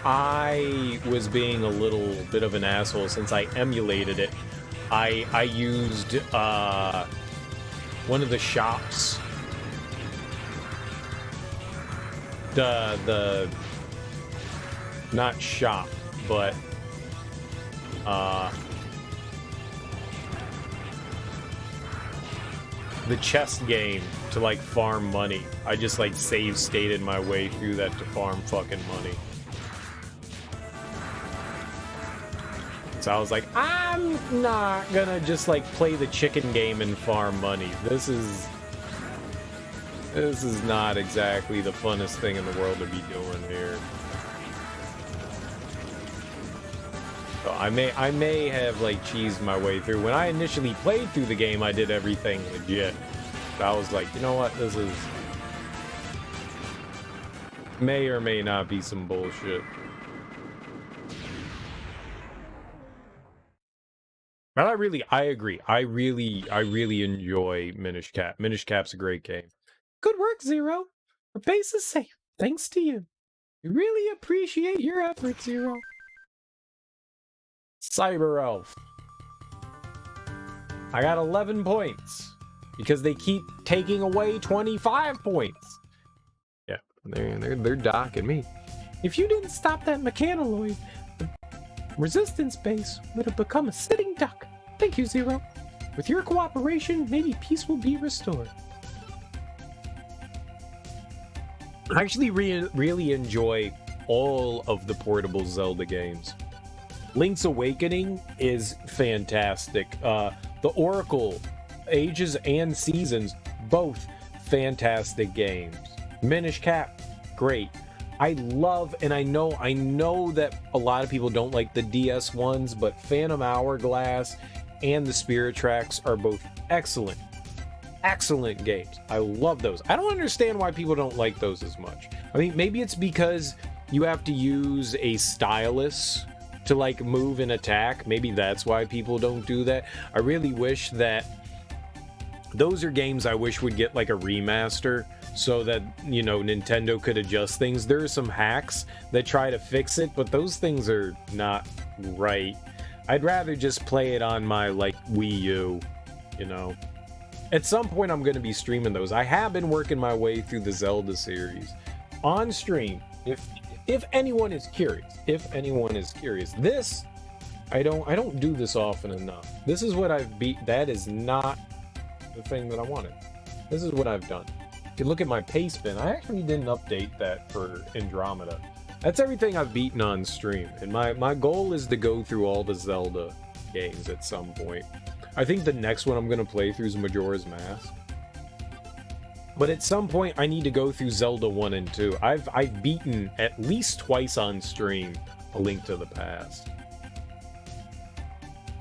I was being a little bit of an asshole since I emulated it. I used one of the shops. The not shop, but the chess game to like farm money. I just like save stated my way through that to farm fucking money. So I was like, I'm not gonna just like play the chicken game and farm money. This is not exactly the funnest thing in the world to be doing here. So I may have like cheesed my way through. When I initially played through the game, I did everything legit. But I was like, you know what, this is may or may not be some bullshit. But I agree. I really enjoy Minish Cap. Minish Cap's a great game. Good work, Zero. Our base is safe, thanks to you. We really appreciate your efforts, Zero. Cyber Elf. I got 11 points because they keep taking away 25 points. Yeah, they're docking me. If you didn't stop that mechanoloid, the resistance base would have become a sitting duck. Thank you, Zero. With your cooperation, maybe peace will be restored. I actually really enjoy all of the portable Zelda games. Link's Awakening is fantastic. The Oracle, Ages and Seasons, both fantastic games. Minish Cap, great. I love, and I know that a lot of people don't like the DS ones, but Phantom Hourglass and the Spirit Tracks are both excellent games. I love those. I don't understand why people don't like those as much. I mean, maybe it's because you have to use a stylus to like move and attack. Maybe that's why people don't do that. I really wish that those are games I wish would get like a remaster so that, you know, Nintendo could adjust things. There are some hacks that try to fix it, but those things are not right. I'd rather just play it on my like Wii U, you know. At some point I'm going to be streaming those. I have been working my way through the Zelda series on stream. If if anyone is curious, this I don't do this often enough. This is what I've beat. That is not the thing that I wanted. This is what I've done. If you look at my pace bin, I actually didn't update that for Andromeda. That's everything I've beaten on stream, and my goal is to go through all the Zelda games at some point. I think the next one I'm gonna play through is Majora's Mask. But at some point, I need to go through Zelda 1 and 2. I've beaten at least twice on stream A Link to the Past.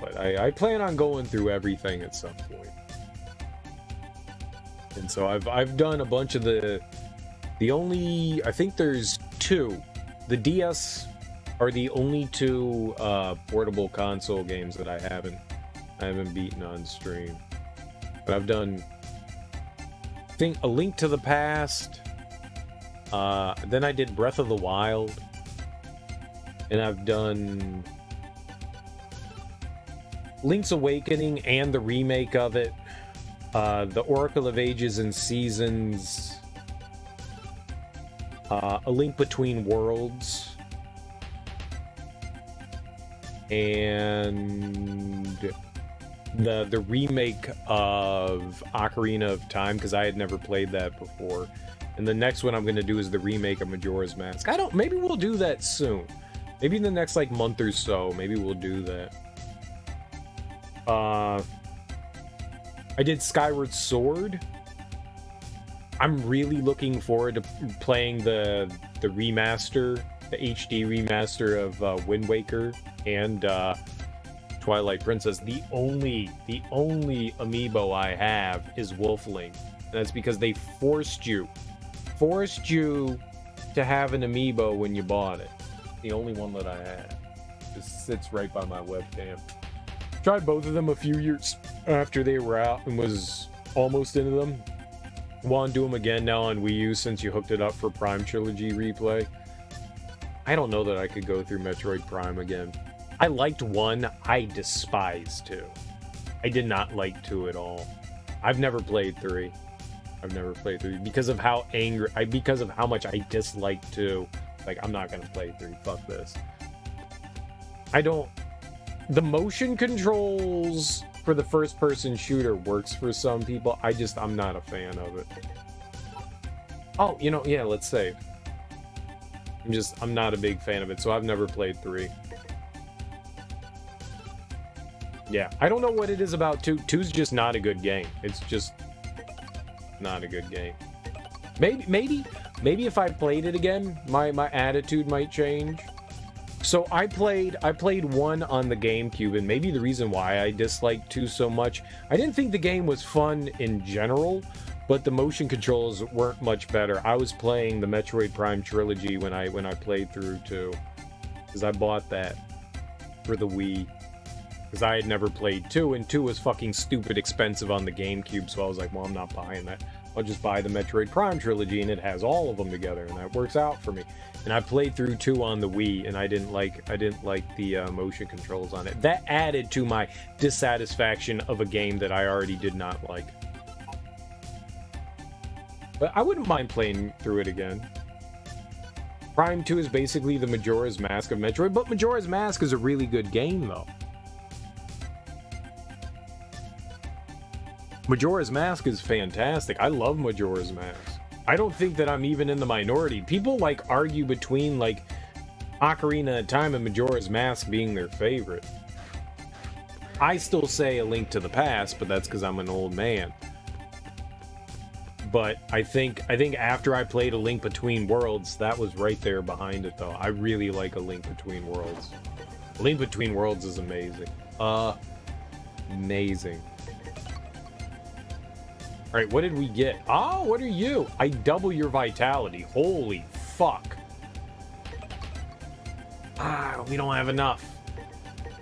But I plan on going through everything at some point. And so I've done a bunch of the only, I think there's two. The DS are the only two portable console games that I haven't beaten on stream. But I've done, I think, A Link to the Past. Then I did Breath of the Wild. And I've done Link's Awakening and the remake of it. The Oracle of Ages and Seasons. A Link Between Worlds. And the remake of Ocarina of Time, because I had never played that before. And the next one I'm going to do is the remake of Majora's Mask. Maybe we'll do that soon. Maybe in the next, like, month or so, maybe we'll do that. I did Skyward Sword. I'm really looking forward to playing the remaster, the HD remaster of Wind Waker and Twilight Princess. The only amiibo I have is Wolfling. And that's because they forced you to have an amiibo when you bought it. The only one that I had. Just sits right by my webcam. Tried both of them a few years after they were out and was almost into them. Want to do them again now on Wii U since you hooked it up for Prime Trilogy replay. I don't know that I could go through Metroid Prime again. I liked 1, I despise 2. I did not like 2 at all. I've never played 3. Because of how because of how much I dislike 2. Like, I'm not gonna play 3, fuck this. The motion controls for the first-person shooter works for some people. I'm not a fan of it. Oh, yeah, let's save. I'm not a big fan of it, so I've never played 3. Yeah, I don't know what it is about 2. 2's just not a good game. It's just not a good game. Maybe if I played it again, my attitude might change. So I played 1 on the GameCube, and maybe the reason why I disliked 2 so much, I didn't think the game was fun in general, but the motion controls weren't much better. I was playing the Metroid Prime Trilogy when I played through 2, because I bought that for the Wii, because I had never played 2, and 2 was fucking stupid expensive on the GameCube, so I was like, well, I'm not buying that. I'll just buy the Metroid Prime Trilogy, and it has all of them together, and that works out for me. And I played through 2 on the Wii, and I didn't like the motion controls on it. That added to my dissatisfaction of a game that I already did not like. But I wouldn't mind playing through it again. Prime 2 is basically the Majora's Mask of Metroid, but Majora's Mask is a really good game, though. Majora's Mask is fantastic. I love Majora's Mask. I don't think that I'm even in the minority. People, like, argue between, like, Ocarina of Time and Majora's Mask being their favorite. I still say A Link to the Past, but that's because I'm an old man. But I think after I played A Link Between Worlds, that was right there behind it, though. I really like A Link Between Worlds. A Link Between Worlds is amazing. Amazing. Alright, what did we get? Oh, what are you? I double your vitality. Holy fuck. Ah, we don't have enough.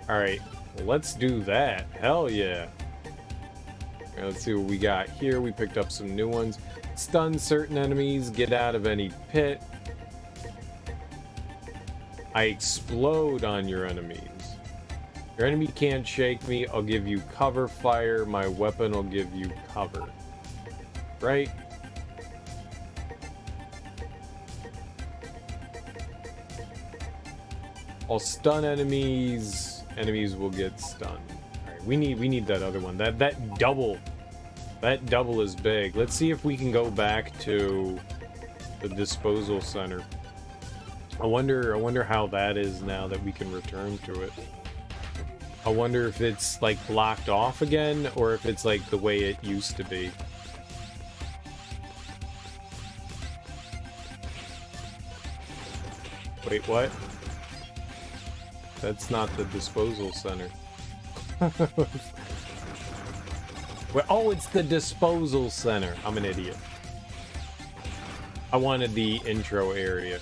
Alright, well, let's do that. Hell yeah. Right, let's see what we got here. We picked up some new ones. Stun certain enemies. Get out of any pit. I explode on your enemies. Your enemy can't shake me. I'll give you cover fire. My weapon will give you cover. Right? I'll stun enemies. Enemies will get stunned. All right, we need that other one. That double is big. Let's see if we can go back to the disposal center. I wonder how that is now that we can return to it. I wonder if it's like blocked off again or if it's like the way it used to be. Wait, what? That's not the disposal center. Well, oh, it's the disposal center. I'm an idiot. I wanted the intro area.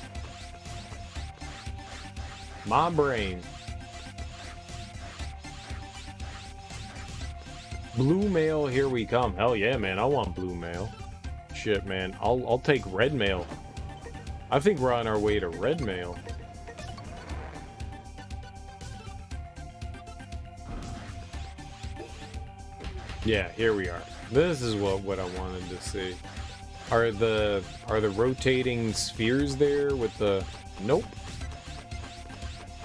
My brain. Blue mail, here we come. Hell yeah, man. I want blue mail. Shit, man. I'll take red mail. I think we're on our way to red mail. Yeah, here we are. This is what I wanted to see. Are the rotating spheres there with the... Nope.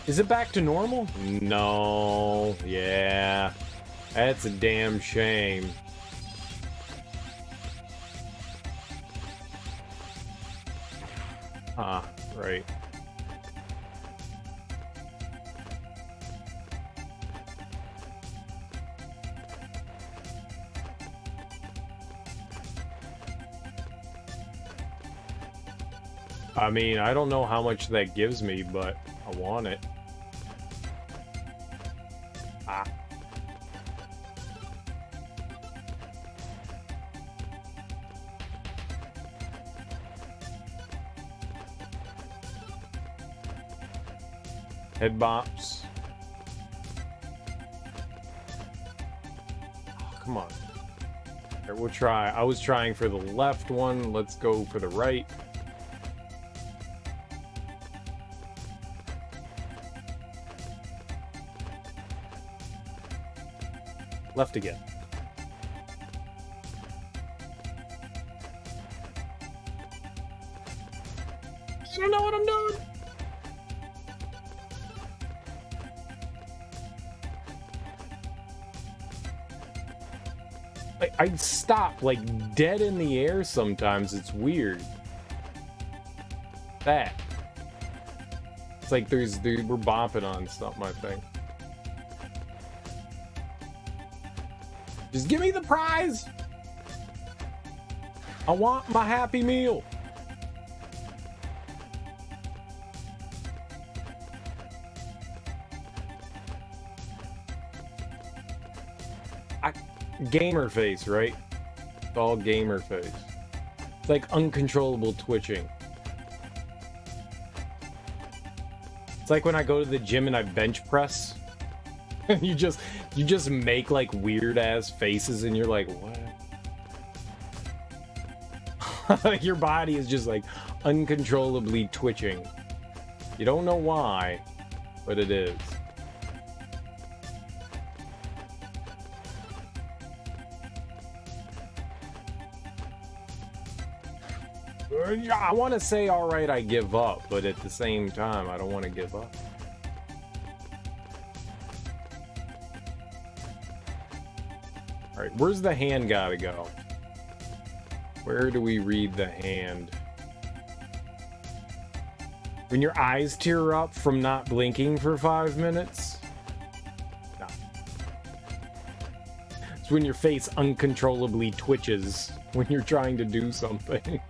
Is it back to normal? No. Yeah. That's a damn shame. Ah, right. I mean, I don't know how much that gives me, but I want it. Ah. Head bops. Oh, come on. Here, we'll try. I was trying for the left one. Let's go for the right. Left again. I don't know what I'm doing. I stop like dead in the air sometimes. It's weird. That. It's like we're bopping on something, I think. Just give me the prize. I want my Happy Meal. Gamer face, right? It's all gamer face. It's like uncontrollable twitching. It's like when I go to the gym and I bench press. you just make like weird ass faces and you're like, what? Your body is just like uncontrollably twitching. You don't know why, but it is. I want to say, all right, I give up, but at the same time, I don't want to give up. All right, where's the hand gotta go? Where do we read the hand? When your eyes tear up from not blinking for 5 minutes? No. It's when your face uncontrollably twitches when you're trying to do something.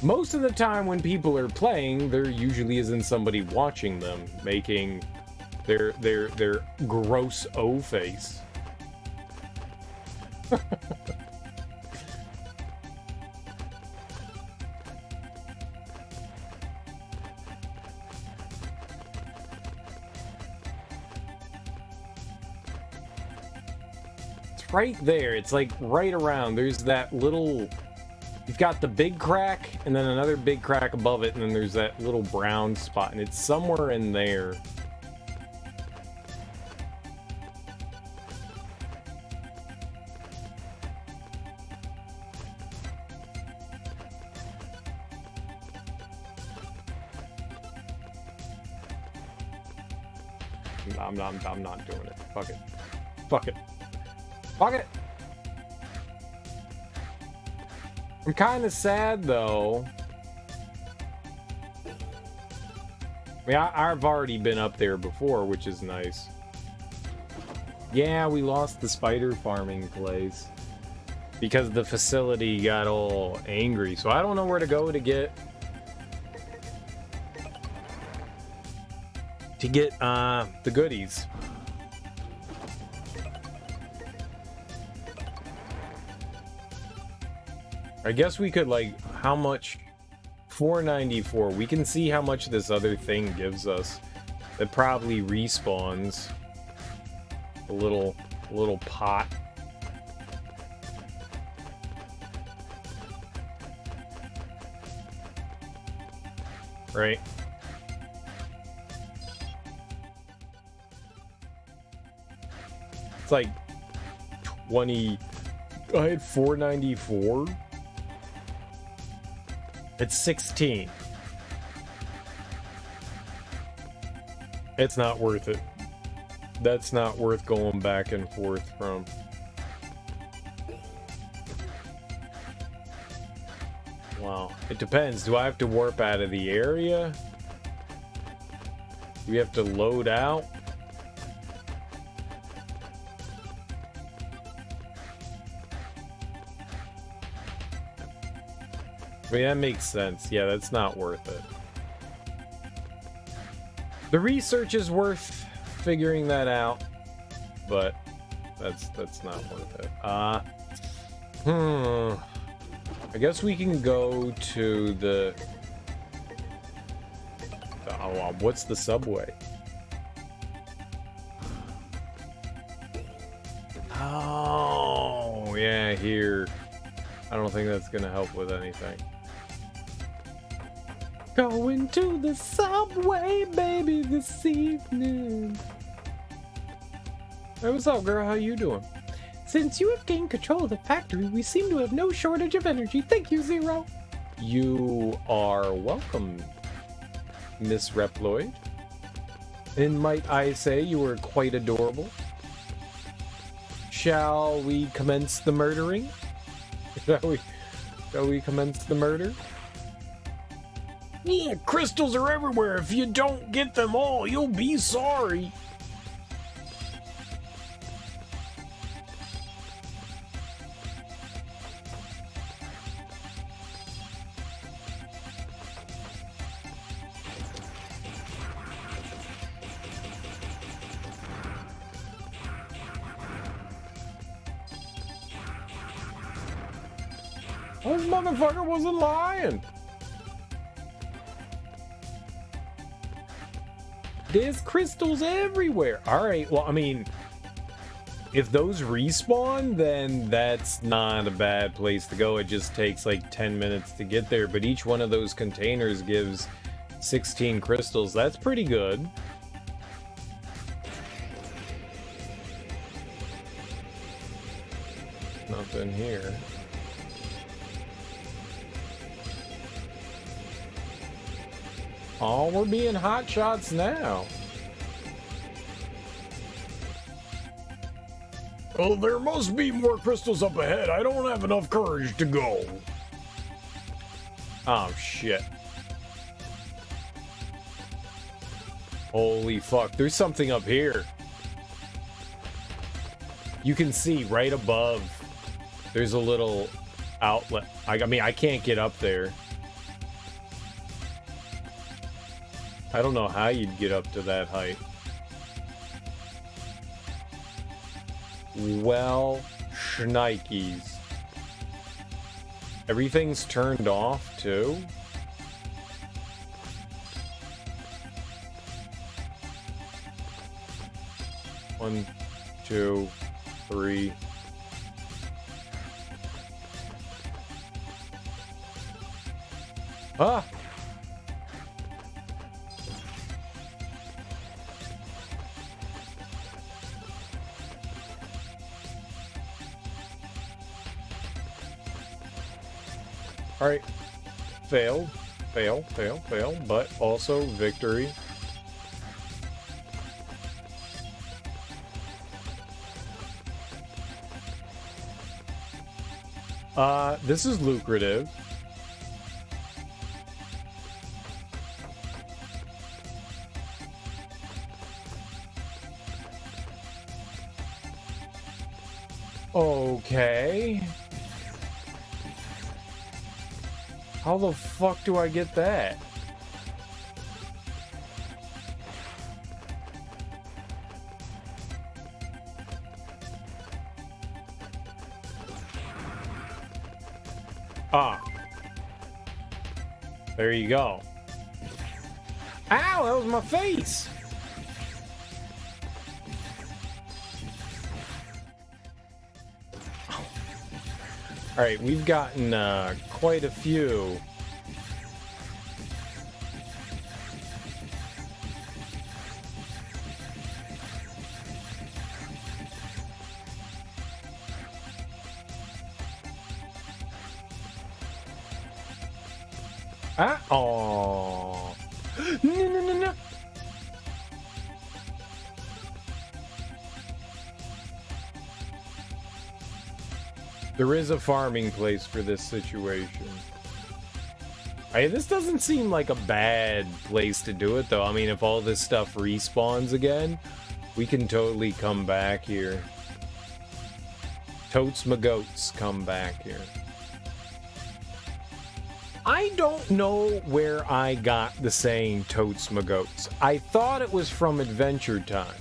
Most of the time when people are playing, there usually isn't somebody watching them making their gross O face. It's right there. It's like right around. There's that little... You've got the big crack, and then another big crack above it, and then there's that little brown spot, and it's somewhere in there. I'm not doing it. Fuck it. Fuck it. Fuck it! I'm kind of sad, though. I mean, I've already been up there before, which is nice. Yeah, we lost the spider farming place because the facility got all angry. So I don't know where to go to get the goodies. I guess we could, like, how much? 494. We can see how much this other thing gives us. It probably respawns a little pot. Right? It's like 20. I had 494. It's 16. It's not worth it. That's not worth going back and forth from. Wow. It depends. Do I have to warp out of the area? Do we have to load out? I mean, that makes sense. Yeah, that's not worth it. The research is worth figuring that out, but that's not worth it. I guess we can go to the what's the subway? Oh, yeah, here. I don't think that's gonna help with anything. Going to the subway, baby, this evening. Hey, what's up, girl? How you doing? Since you have gained control of the factory, we seem to have no shortage of energy. Thank you, Zero. You are welcome, Miss Reploid. And might I say you were quite adorable. Shall we commence the murdering? Shall we commence the murder? Yeah, crystals are everywhere. If you don't get them all, you'll be sorry. This motherfucker wasn't lying. There's crystals everywhere. Alright, well, I mean, if those respawn, then that's not a bad place to go. It just takes like 10 minutes to get there, but each one of those containers gives 16 crystals. That's pretty good. Nothing here. Oh, we're being hot shots now. Oh, there must be more crystals up ahead. I don't have enough courage to go. Oh, shit. Holy fuck, there's something up here. You can see right above, there's a little outlet. I mean, I can't get up there. I don't know how you'd get up to that height. Well, shnikes. Everything's turned off, too? One, two, three. Ah! Alright. Fail, fail, fail, fail, but also victory. This is lucrative. Okay. How the fuck do I get that? Ah. There you go. Ow, that was my face. All right, we've gotten quite a few. Ah, oh. No. There is a farming place for this situation. Hey, this doesn't seem like a bad place to do it, though. I mean, if all this stuff respawns again, we can totally come back here. Totes my goats, come back here. I don't know where I got the saying totes my goats. I thought it was from Adventure Time.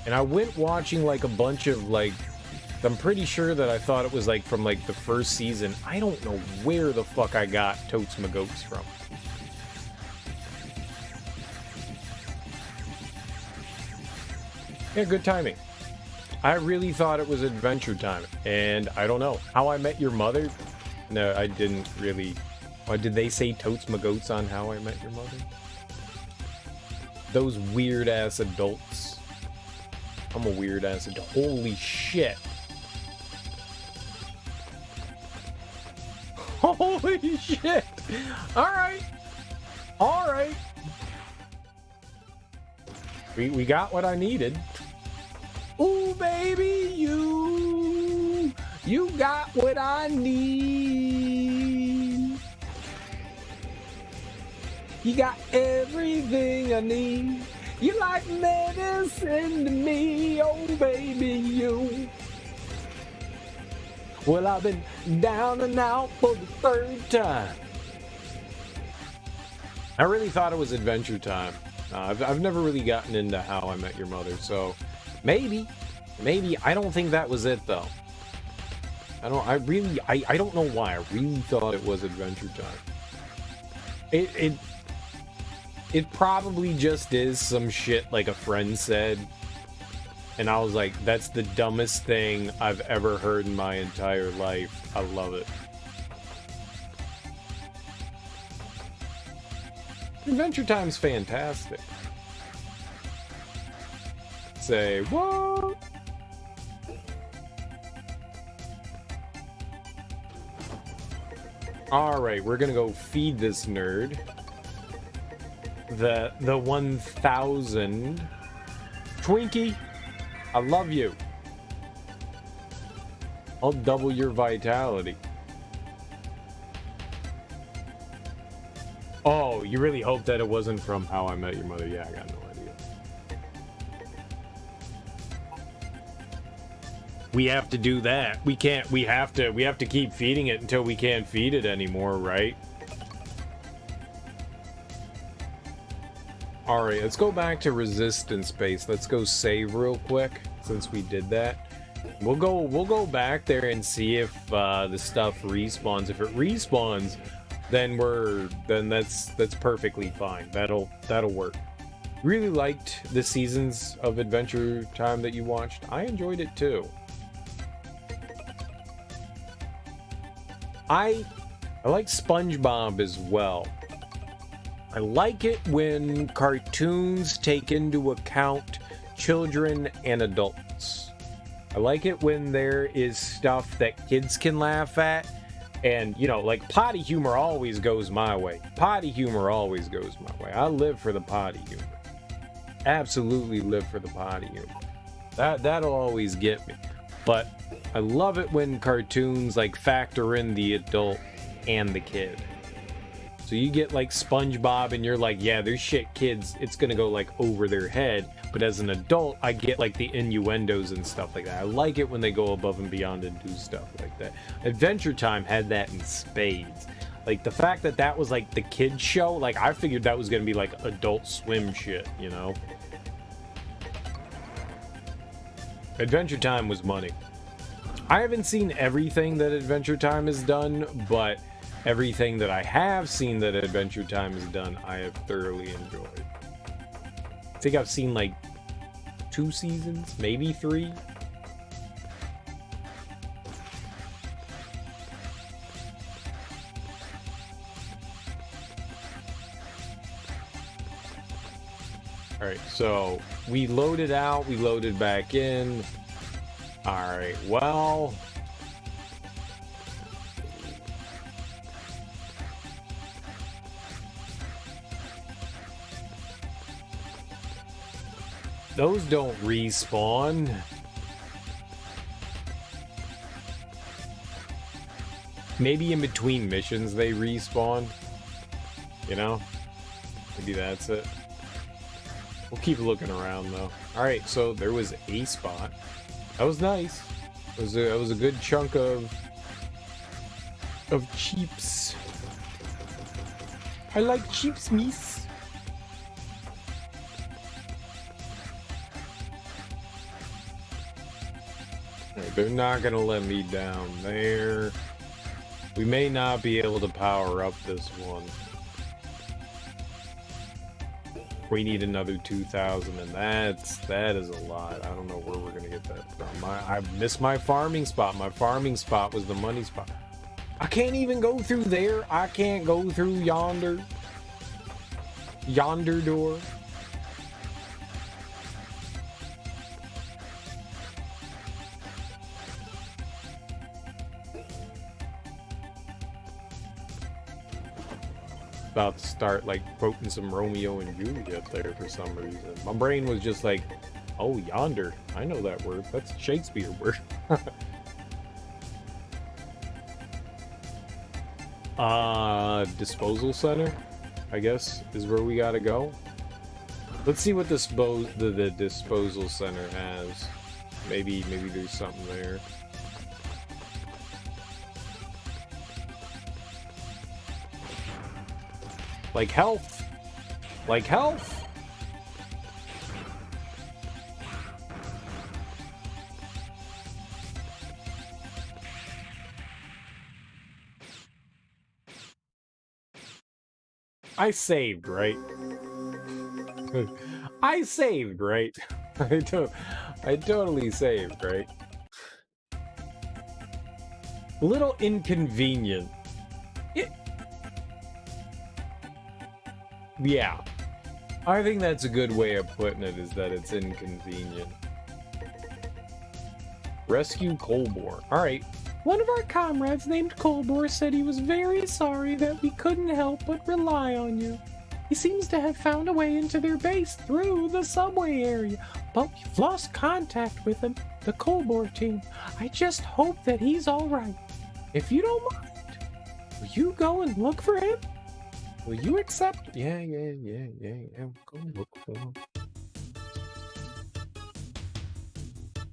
And I went watching like a bunch of like, I'm pretty sure that I thought it was like from like the first season. I don't know where the fuck I got totes my goats from. Yeah, good timing. I really thought it was Adventure Time. And I don't know. How I Met Your Mother? No, I didn't really. Or did they say totes my goats on How I Met Your Mother? Those weird ass adults. I'm a weird ass adult. Holy shit. Holy shit. Alright. Alright. We got what I needed. Ooh, baby, you got what I need. You got everything I need. You like medicine to me, oh baby, you. Well, I've been down and out for the third time. I really thought it was Adventure Time. I've never really gotten into How I Met Your Mother, so maybe. I don't think that was it though. I don't know why. I really thought it was Adventure Time. It probably just is some shit like a friend said. And I was like, that's the dumbest thing I've ever heard in my entire life. I love it. Adventure Time's fantastic. Say, what? Alright, we're gonna go feed this nerd. The 1000. Twinkie, I love you. I'll double your vitality. Oh, you really hope that it wasn't from How I Met Your Mother? Yeah, I got no idea. We have to do that. We have to keep feeding it until we can't feed it anymore, right? Alright, let's go back to resistance base. Let's go save real quick since we did that. We'll go back there and see if the stuff respawns. If it respawns, then that's perfectly fine. That'll work. Really liked the seasons of Adventure Time that you watched. I enjoyed it too. I like SpongeBob as well. I like it when cartoons take into account children and adults. I like it when there is stuff that kids can laugh at. And, you know, like potty humor always goes my way. Potty humor always goes my way. I live for the potty humor. Absolutely live for the potty humor. That'll always get me. But I love it when cartoons like factor in the adult and the kid. So you get like SpongeBob and you're like, yeah, there's shit kids, it's gonna go like over their head. But as an adult, I get like the innuendos and stuff like that. I like it when they go above and beyond and do stuff like that. Adventure Time had that in spades. Like the fact that that was like the kids show, like I figured that was gonna be like Adult Swim shit, you know? Adventure Time was money. I haven't seen everything that Adventure Time has done, but everything that I have seen that Adventure Time has done, I have thoroughly enjoyed. I think I've seen like 2 seasons, maybe 3. Alright, so we loaded out, we loaded back in. Alright, well... those don't respawn. Maybe in between missions they respawn. You know? Maybe that's it. We'll keep looking around though. Alright, so there was a spot. That was nice. It was a good chunk of cheeps. I like cheeps, miss. They're not gonna let me down there. We may not be able to power up this one. We need another 2,000, and that is a lot. I don't know where we're gonna get that from. I missed my farming spot. My farming spot was the money spot. I can't even go through there. I can't go through yonder door. About to start like quoting some Romeo and Juliet there for some reason. My brain was just like, oh, yonder. I know that word. That's a Shakespeare word. Disposal center, I guess, is where we gotta go. Let's see what the disposal center has. Maybe there's something there. Like health. Like health. I saved, right? I saved, right? I totally saved, right? A little inconvenient. Yeah, I think that's a good way of putting it, is that it's inconvenient. Rescue Kolbor. Alright. One of our comrades named Kolbor said he was very sorry that we couldn't help but rely on you. He seems to have found a way into their base through the subway area, but we've lost contact with him, the Kolbor team. I just hope that he's alright. If you don't mind, will you go and look for him? Will you accept? Yeah. Go look for him.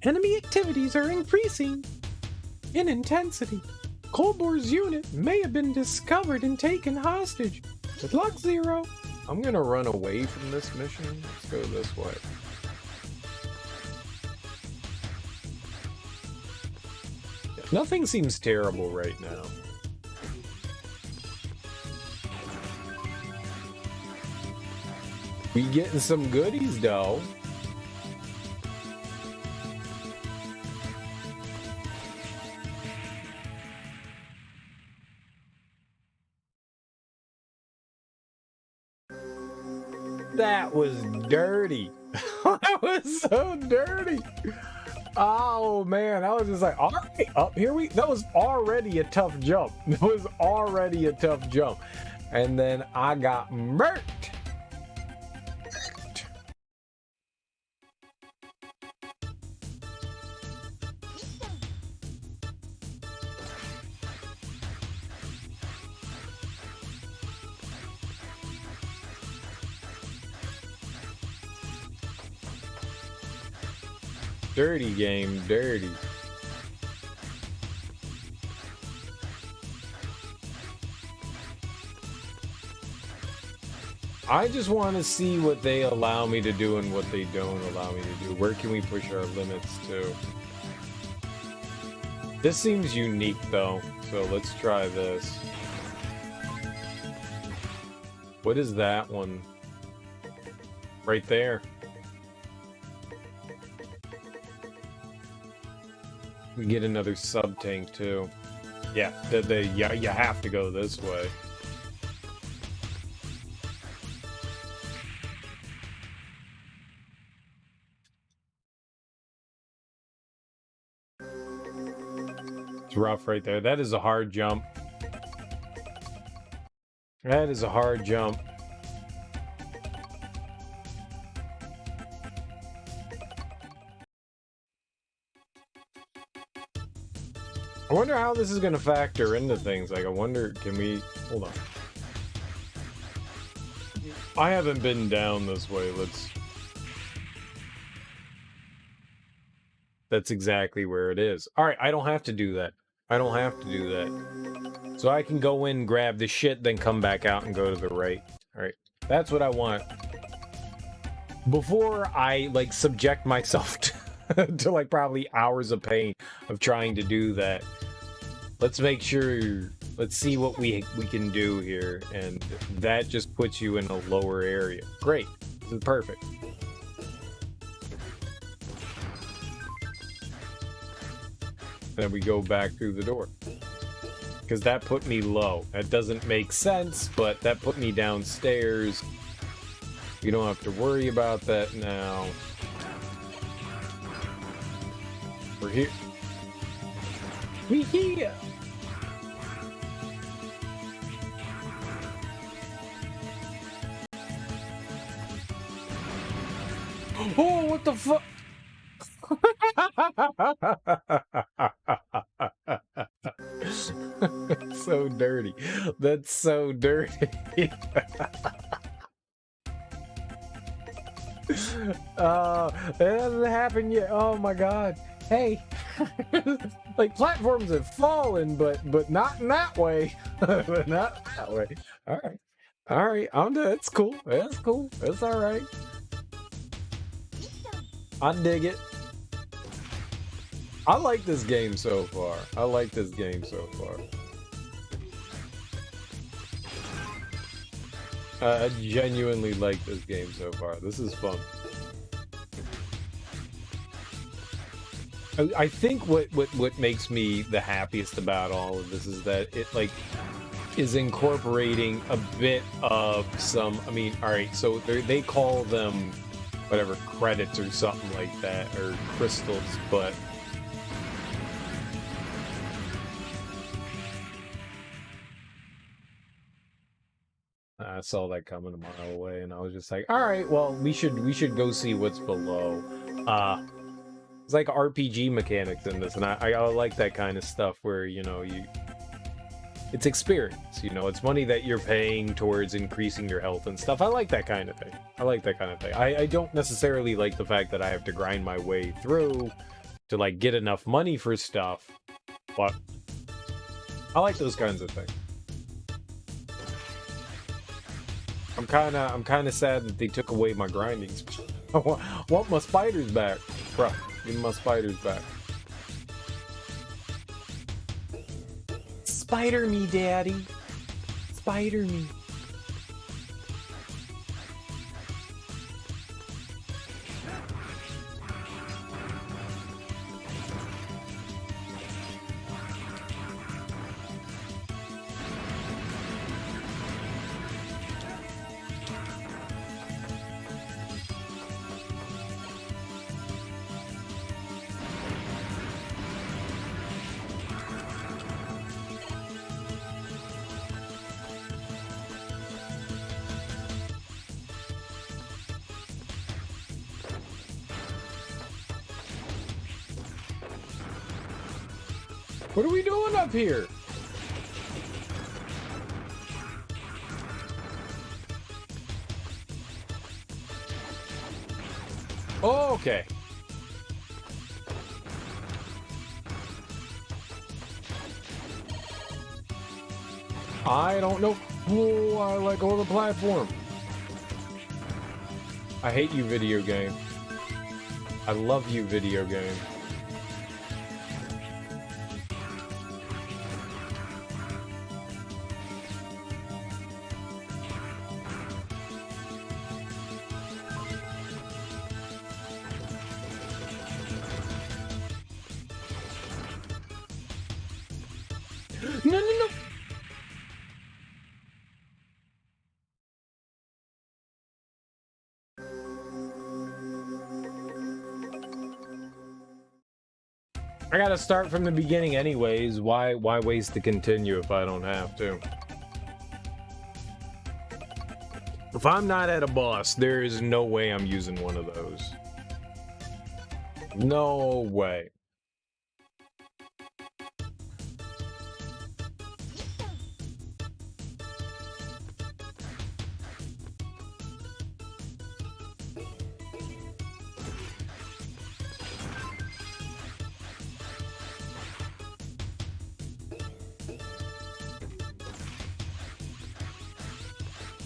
Enemy activities are increasing in intensity. Kolbor's unit may have been discovered and taken hostage. Good luck, Zero. I'm gonna run away from this mission. Let's go this way. Nothing seems terrible right now. We getting some goodies though. That was dirty. That was so dirty. Oh man, I was just like, all right, up here that was already a tough jump. That was already a tough jump. And then I got murked. Dirty game, dirty. I just want to see what they allow me to do and what they don't allow me to do. Where can we push our limits to? This seems unique though, so let's try this. What is that one? Right there. We get another sub tank too. Yeah, you have to go this way. It's rough right there. That is a hard jump. That is a hard jump. I wonder how this is going to factor into things. Like, I wonder, can we... Hold on. I haven't been down this way. Let's... That's exactly where it is. Alright, I don't have to do that. I don't have to do that. So I can go in, grab the shit, then come back out and go to the right. Alright, that's what I want. Before I, like, subject myself to like, probably hours of pain of trying to do that. Let's make sure, let's see what we can do here, and that just puts you in a lower area. Great, this is perfect. Then we go back through the door. Because that put me low. That doesn't make sense, but that put me downstairs. You don't have to worry about that now. We're here. We here! Oh, what the fuck? That's so dirty. That's so dirty. It hasn't happened yet. Oh my god. Hey. Like, platforms have fallen, but not in that way. But not that way. Alright. Alright, I'm done. That's cool. That's cool. That's alright. I dig it. I like this game so far. I like this game so far. I genuinely like this game so far. This is fun. I think what makes me the happiest about all of this is that it, like, is incorporating a bit of some, I mean, alright, so they call them whatever, credits or something like that, or crystals, but I saw that coming a mile away, and I was just like, all right, well, we should go see what's below. It's like RPG mechanics in this, and I like that kind of stuff where, you know, it's experience, you know, it's money that you're paying towards increasing your health and stuff. I like that kind of thing. I like that kind of thing. I don't necessarily like the fact that I have to grind my way through to, like, get enough money for stuff, but I like those kinds of things. I'm kind of sad that they took away my grinding. I want my spiders back, bro. Give me my spiders back. Spider me, daddy. Spider me. What are we doing up here? Oh, okay. I don't know. Oh, I let go of the platform. I hate you, video game. I love you, video game. No, no, no. I gotta start from the beginning anyways. Why waste to continue if I don't have to? If I'm not at a boss, there is no way I'm using one of those. No way.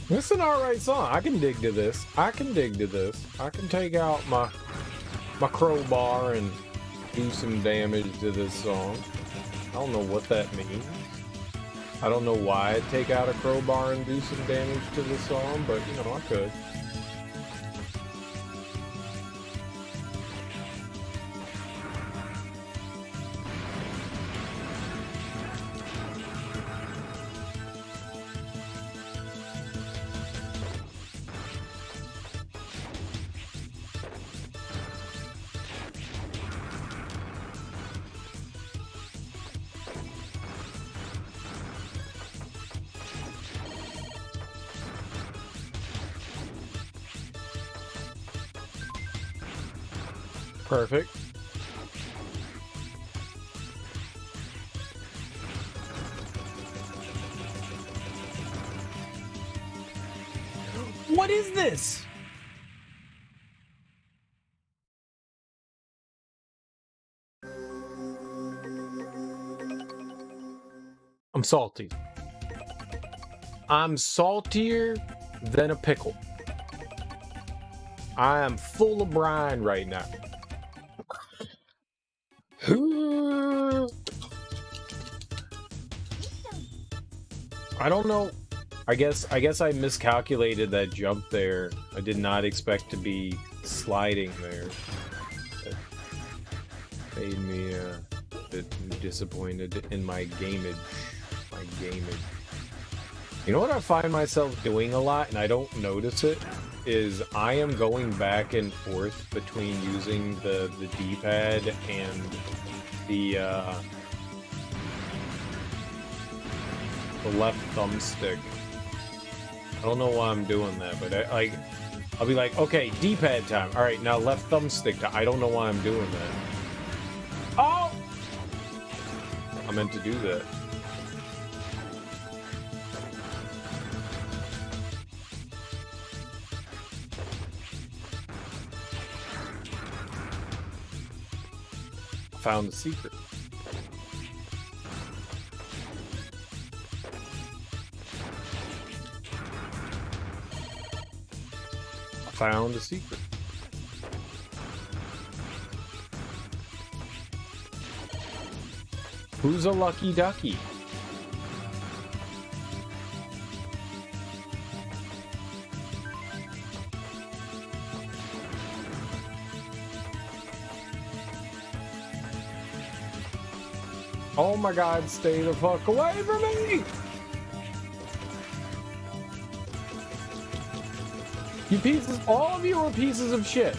This is an alright song. I can dig to this. I can dig to this. I can take out my crowbar and do some damage to this song. I don't know what that means. I don't know why I'd take out a crowbar and do some damage to this song, but you know, I could. Perfect. What is this? I'm salty. I'm saltier than a pickle. I am full of brine right now. I don't know. I guess I miscalculated that jump there. I did not expect to be sliding there. That made me a bit disappointed in my gameage. You know what I find myself doing a lot, and I don't notice it, is I am going back and forth between using the D-pad and the left thumbstick. I don't know why I'm doing that, but I'll be like, okay, D-pad time. All right, now left thumbstick time. I don't know why I'm doing that. Oh! I meant to do that. Found the secret. Found a secret. Who's a lucky ducky? Oh my god, stay the fuck away from me! You pieces, all of you are pieces of shit.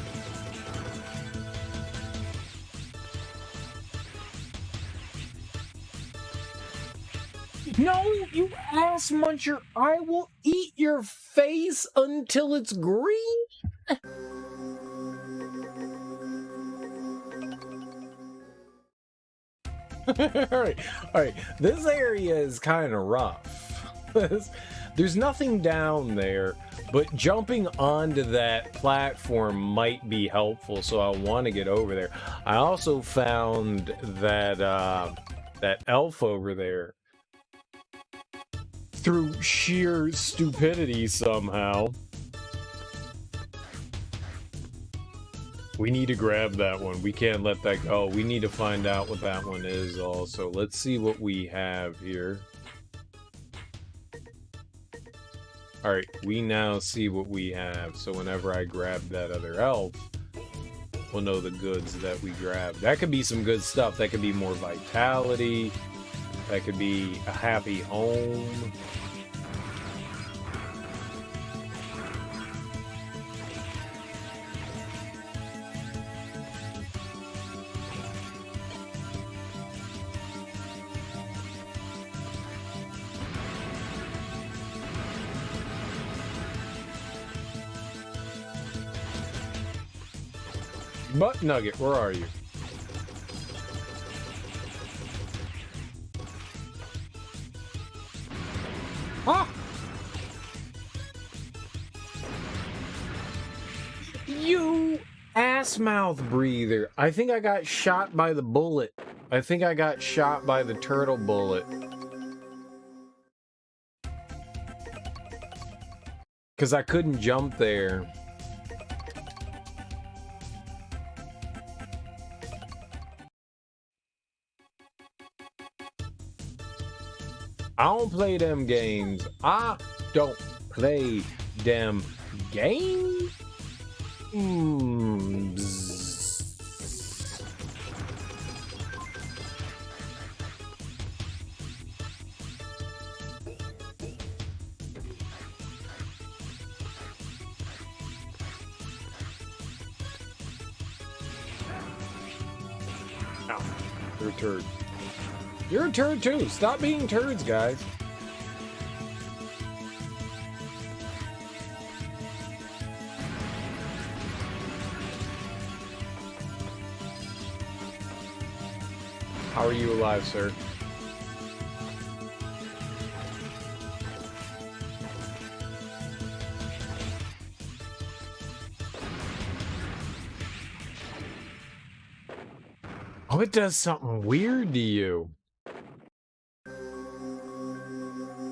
No, you ass muncher, I will eat your face until it's green. Alright, this area is kind of rough. There's nothing down there, but jumping onto that platform might be helpful, so I want to get over there. I also found that that elf over there. through sheer stupidity somehow. We need to grab that one. We can't let that go. We need to find out what that one is also. Let's see what we have here. Alright, we now see what we have. So whenever I grab that other elf, we'll know the goods that we grabbed. That could be some good stuff. That could be more vitality. That could be a happy home. Butt Nugget, where are you? Ah! You ass mouth breather. I think I got shot by the bullet. I think I got shot by the turtle bullet. Because I couldn't jump there. I don't play them games. I don't play them games. Ow. You're a turd. You're a turd too. Stop being turds, guys. How are you alive, sir? Oh, it does something weird to you.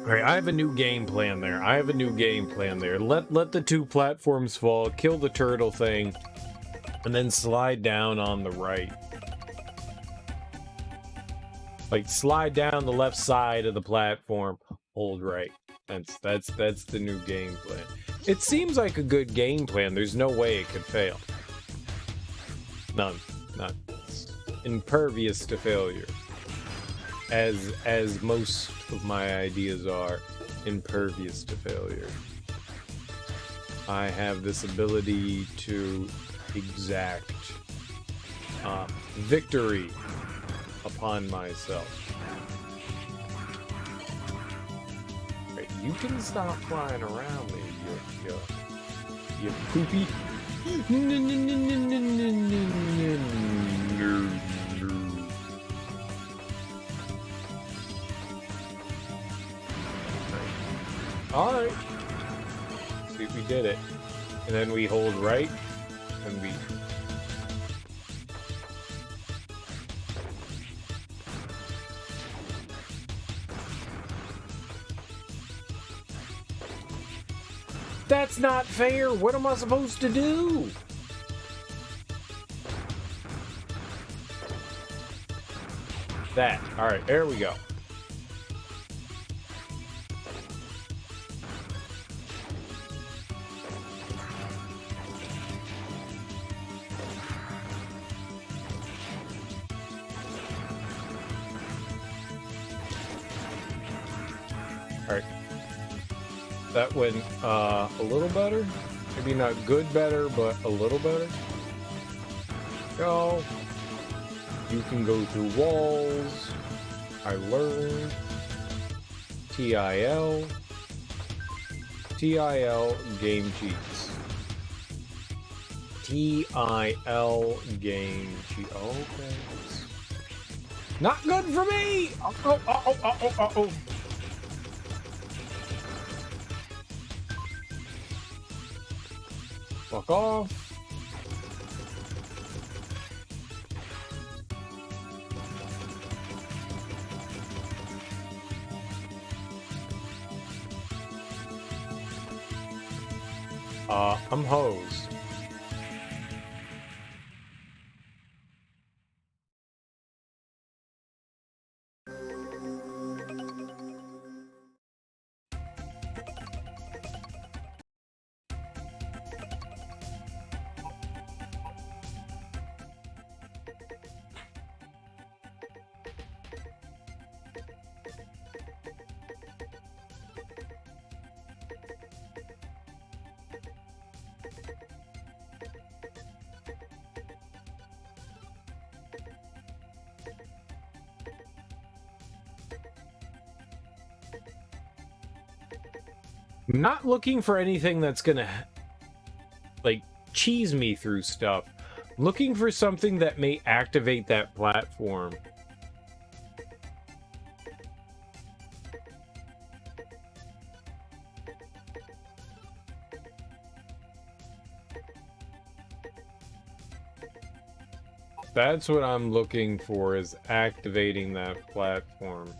Alright, I have a new game plan there. Let the two platforms fall, kill the turtle thing, and then slide down on the right. Like, slide down the left side of the platform, hold right. That's the new game plan. It seems like a good game plan. There's no way it could fail. None. It's impervious to failure. As most of my ideas are impervious to failure. I have this ability to exact victory upon myself. Right, you can stop flying around me, you poopy. Alright. See if we did it. And then we hold right, and we... That's not fair! What am I supposed to do? That. Alright, there we go. That went a little better. Maybe not good better, but a little better. Go. You can go through walls. I learned. TIL. TIL game cheats. TIL game cheat. Okay. Not good for me! Oh. Fuck off. I'm hosed. I'm not looking for anything that's gonna, like, cheese me through stuff. I'm looking for something that may activate that platform. That's what I'm looking for, is activating that platform.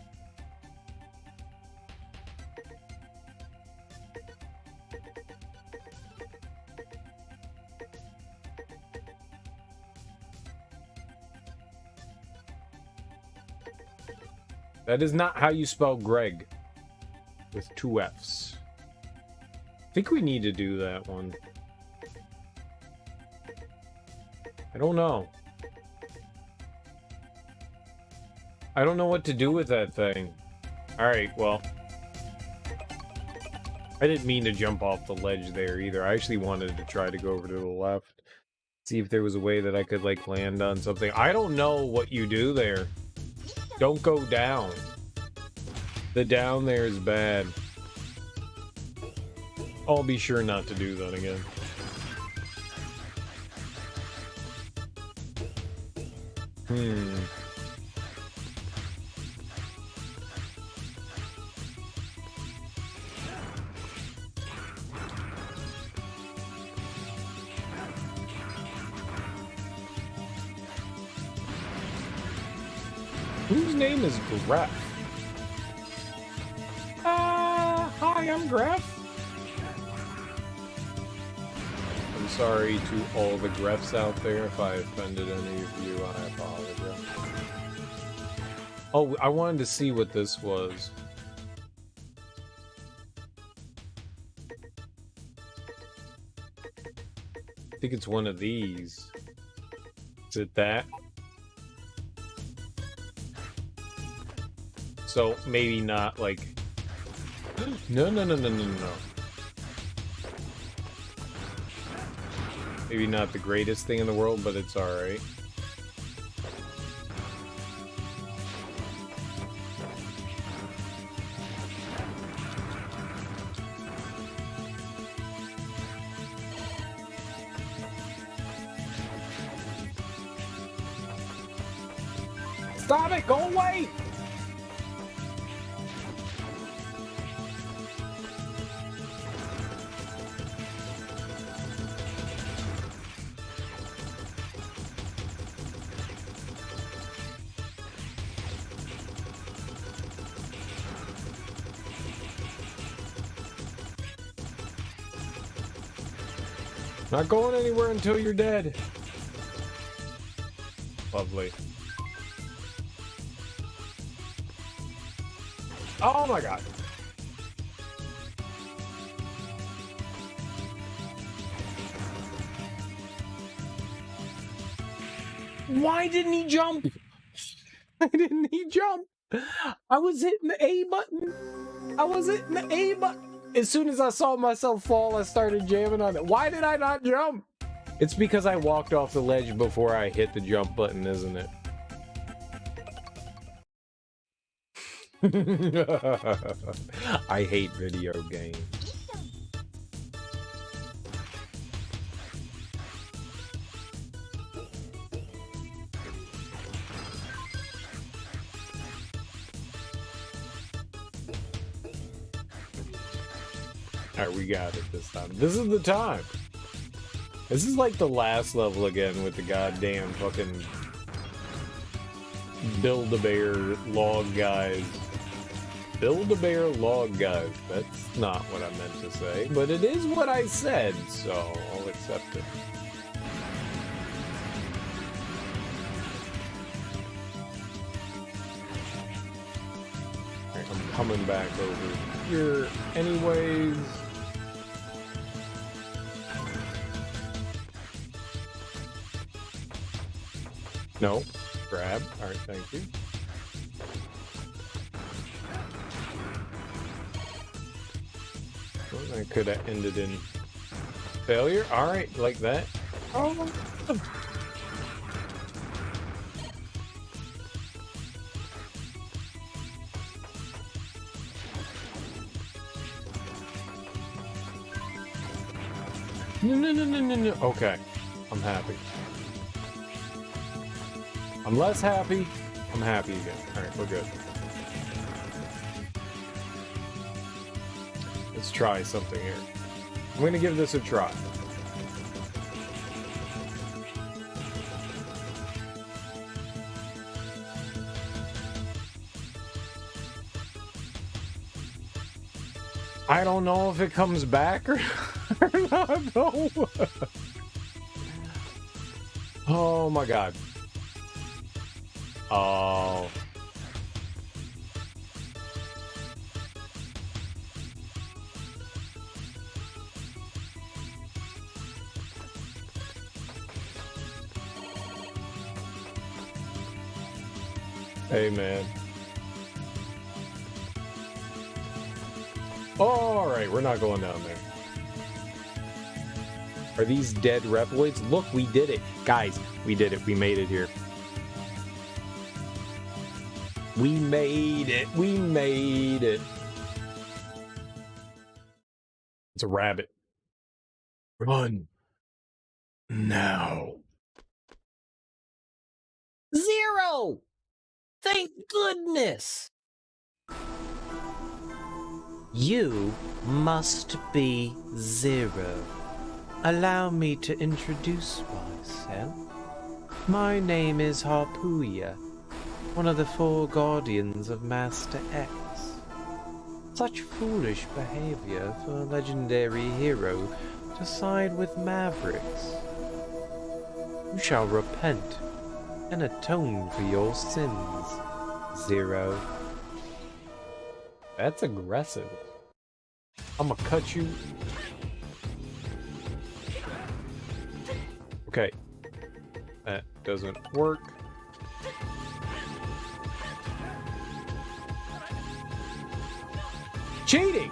That is not how you spell Greg. With 2 F's. I think we need to do that one. I don't know. I don't know what to do with that thing. Alright, well. I didn't mean to jump off the ledge there either. I actually wanted to try to go over to the left. See if there was a way that I could, like, land on something. I don't know what you do there. Don't go down. The down there is bad. I'll be sure not to do that again. Whose name is Gref? Hi, I'm Gref. I'm sorry to all the Grefs out there if I offended any of you. I apologize. Oh, I wanted to see what this was. I think it's one of these. Is it that? So maybe not like. No. Maybe not the greatest thing in the world, but it's alright. Stop it! Go away! Not going anywhere until you're dead. Lovely. Oh my god. Why didn't he jump? Why didn't he jump? I was hitting the A button. I was hitting the A button. As soon as I saw myself fall, I started jamming on it. Why did I not jump? It's because I walked off the ledge before I hit the jump button, isn't it? I hate video games. Alright, we got it this time. This is the time. This is like the last level again with the goddamn fucking Build-A-Bear log guys. Build-A-Bear log guys. That's not what I meant to say, but it is what I said, so I'll accept it. Alright, I'm coming back over here anyways. No. Grab. Alright, thank you. Well, that could have ended in failure. Alright, like that. Oh. No. Okay. I'm happy. I'm less happy. I'm happy again. Alright, we're good. Let's try something here. I'm gonna give this a try. I don't know if it comes back or not. No. Oh my god. Oh. Hey, man. Alright, we're not going down there. Are these dead Reploids? Look, we did it. Guys, we did it. We made it here. We made it. We made it. It's a rabbit. Run. Now. Zero! Thank goodness! You must be Zero. Allow me to introduce myself. My name is Harpuya, one of the 4 guardians of Master X. Such foolish behavior for a legendary hero to side with Mavericks. You shall repent and atone for your sins, Zero. That's aggressive. I'm gonna cut you. Okay. That doesn't work. Cheating!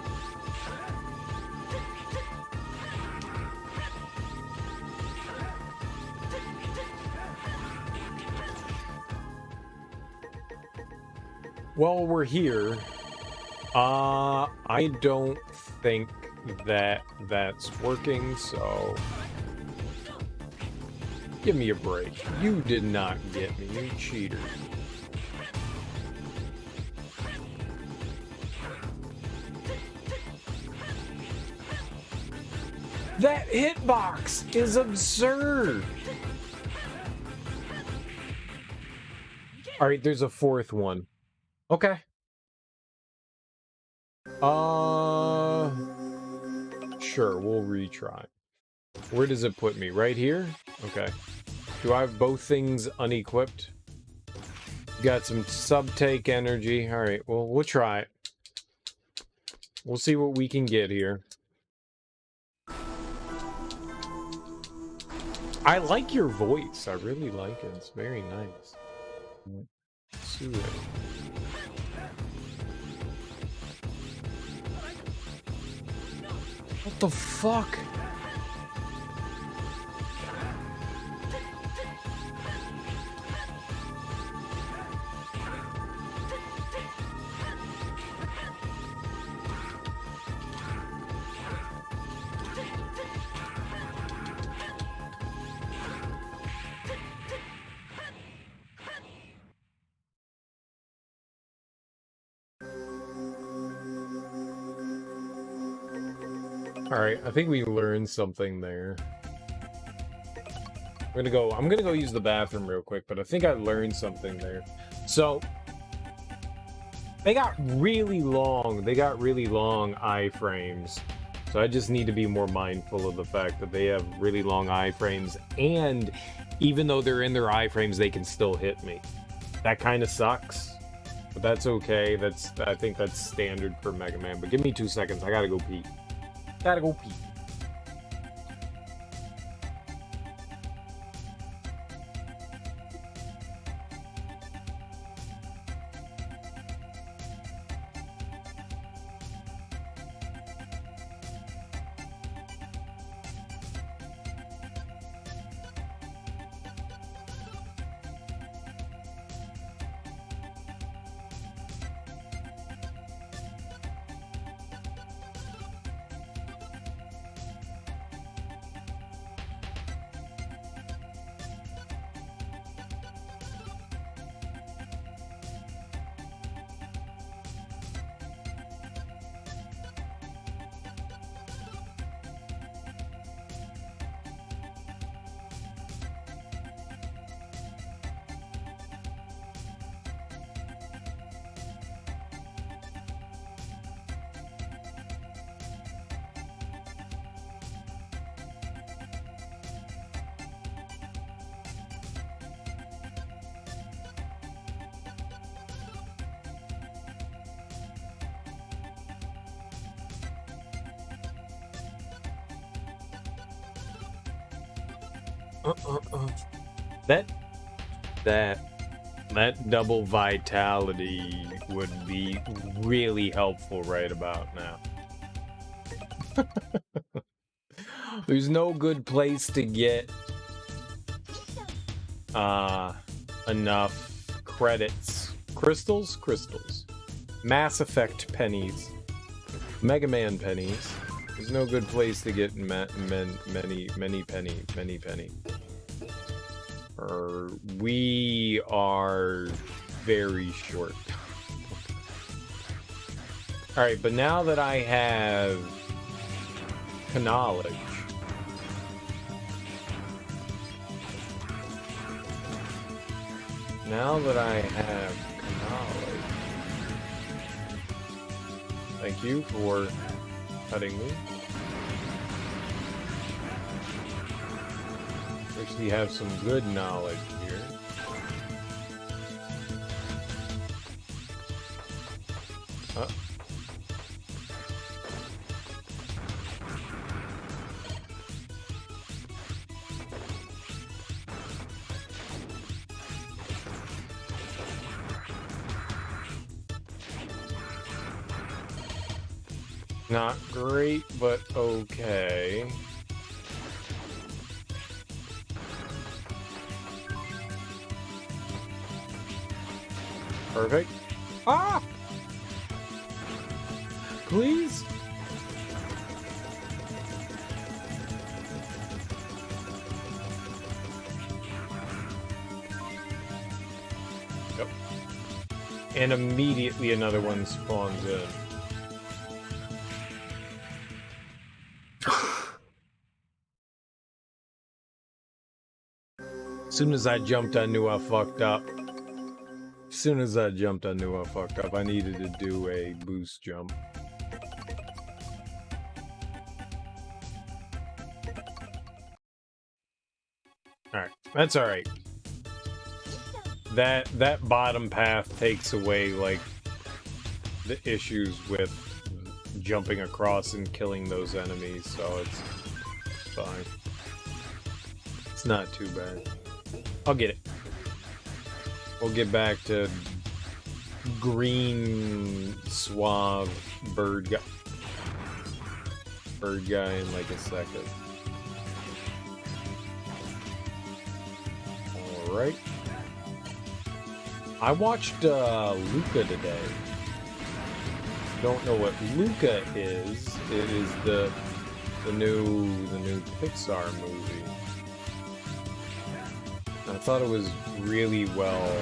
While we're here, I don't think that that's working, so give me a break. You did not get me, you cheater. That hitbox is absurd. All right, there's a 4th one. Okay. Sure, we'll retry. Where does it put me? Right here? Okay. Do I have both things unequipped? Got some sub-take energy. Alright, well, we'll try it. We'll see what we can get here. I like your voice. I really like it. It's very nice. Soothing. What the fuck? Alright, I think we learned something there. I'm gonna go use the bathroom real quick, but I think I learned something there. So, They got really long iframes. So I just need to be more mindful of the fact that they have really long iframes, and even though they're in their iframes, they can still hit me. That kind of sucks, but that's okay. I think that's standard for Mega Man. But give me 2 seconds. I gotta go pee. Gotta go pee. That double vitality would be really helpful right about now. There's no good place to get enough credits. Crystals? Mass Effect pennies. Mega Man pennies. There's no good place to get many penny. We are very short. Alright, but now that I have knowledge, thank you for cutting me. Actually have some good knowledge here. Not great, but okay. Perfect. Ah! Please? Yep. And immediately another one spawns in. As soon as I jumped, I knew I fucked up. I needed to do a boost jump. Alright, that's alright. That bottom path takes away, like, the issues with jumping across and killing those enemies, so it's fine. It's not too bad. I'll get it. We'll get back to green suave bird guy in like a second. Alright. I watched Luca today. Don't know what Luca is. It is the new Pixar movie. I thought it was really well.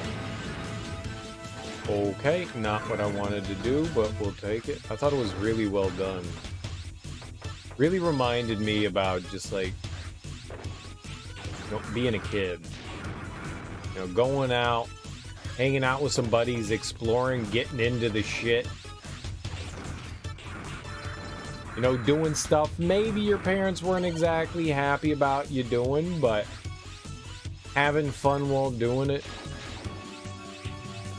Okay, not what I wanted to do, but we'll take it. I thought it was really well done. Really reminded me about just like, you know, being a kid. You know, going out, hanging out with some buddies, exploring, getting into the shit. You know, doing stuff maybe your parents weren't exactly happy about you doing, but having fun while doing it.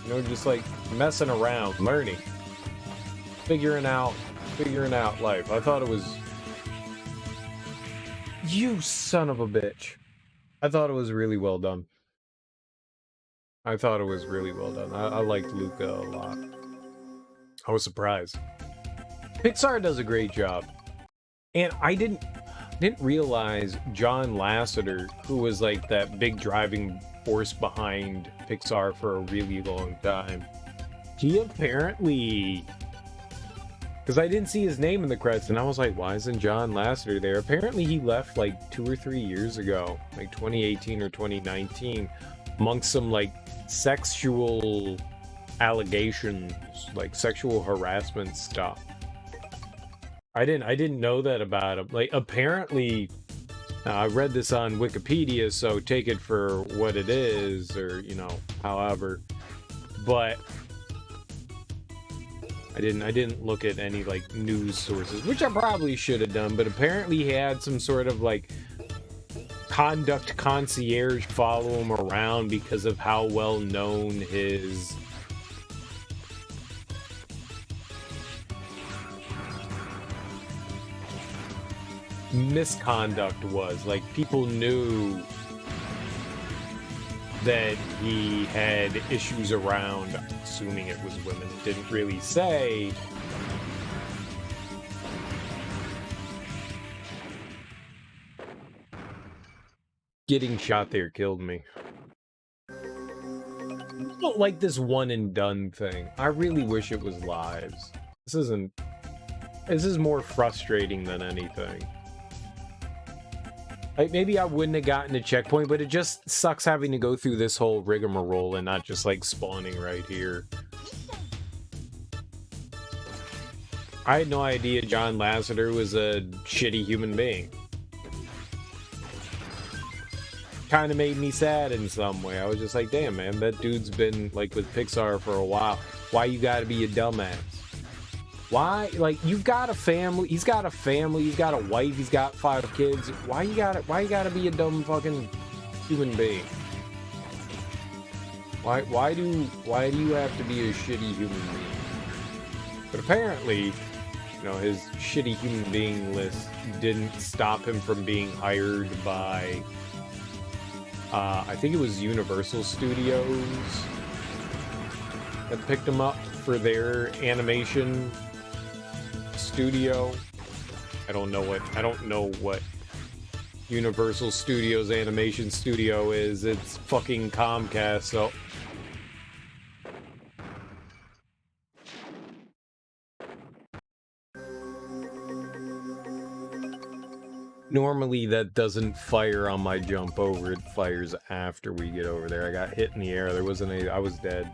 You know, just like messing around, learning, figuring out life. I thought it was... You son of a bitch. I thought it was really well done. I thought it was really well done. I liked Luca a lot. I was surprised. Pixar does a great job. And I didn't realize John Lasseter, who was like that big driving force behind Pixar for a really long time, he apparently... Because I didn't see his name in the credits, and I was like, why isn't John Lasseter there? Apparently he left like 2 or 3 years ago, like 2018 or 2019, amongst some like sexual allegations, like sexual harassment stuff. I didn't know that about him. Like, apparently, I read this on Wikipedia, so take it for what it is, or, you know, however. But I didn't look at any, like, news sources, which I probably should have done, but apparently he had some sort of, like, conduct concierge follow him around because of how well known his misconduct was. Like, people knew that he had issues around, assuming it was women. It didn't really say. Getting shot there killed me. I don't like this one and done thing. I really wish it was lives. This is more frustrating than anything. Like, maybe I wouldn't have gotten a checkpoint, but it just sucks having to go through this whole rigmarole and not just, like, spawning right here. I had no idea John Lasseter was a shitty human being. Kind of made me sad in some way. I was just like, damn, man, that dude's been, like, with Pixar for a while. Why you gotta be a dumbass? Why? Like, you've got a family. He's got a family. He's got a wife. He's got 5 kids. Why you gotta be a dumb fucking human being? Why do you have to be a shitty human being? But apparently, you know, his shitty human being list didn't stop him from being hired by, I think it was Universal Studios that picked him up for their animation studio. I don't know what Universal Studios animation studio is. It's fucking Comcast, so normally that doesn't fire on my jump over. It fires after we get over there. I got hit in the air. There wasn't any... I was dead.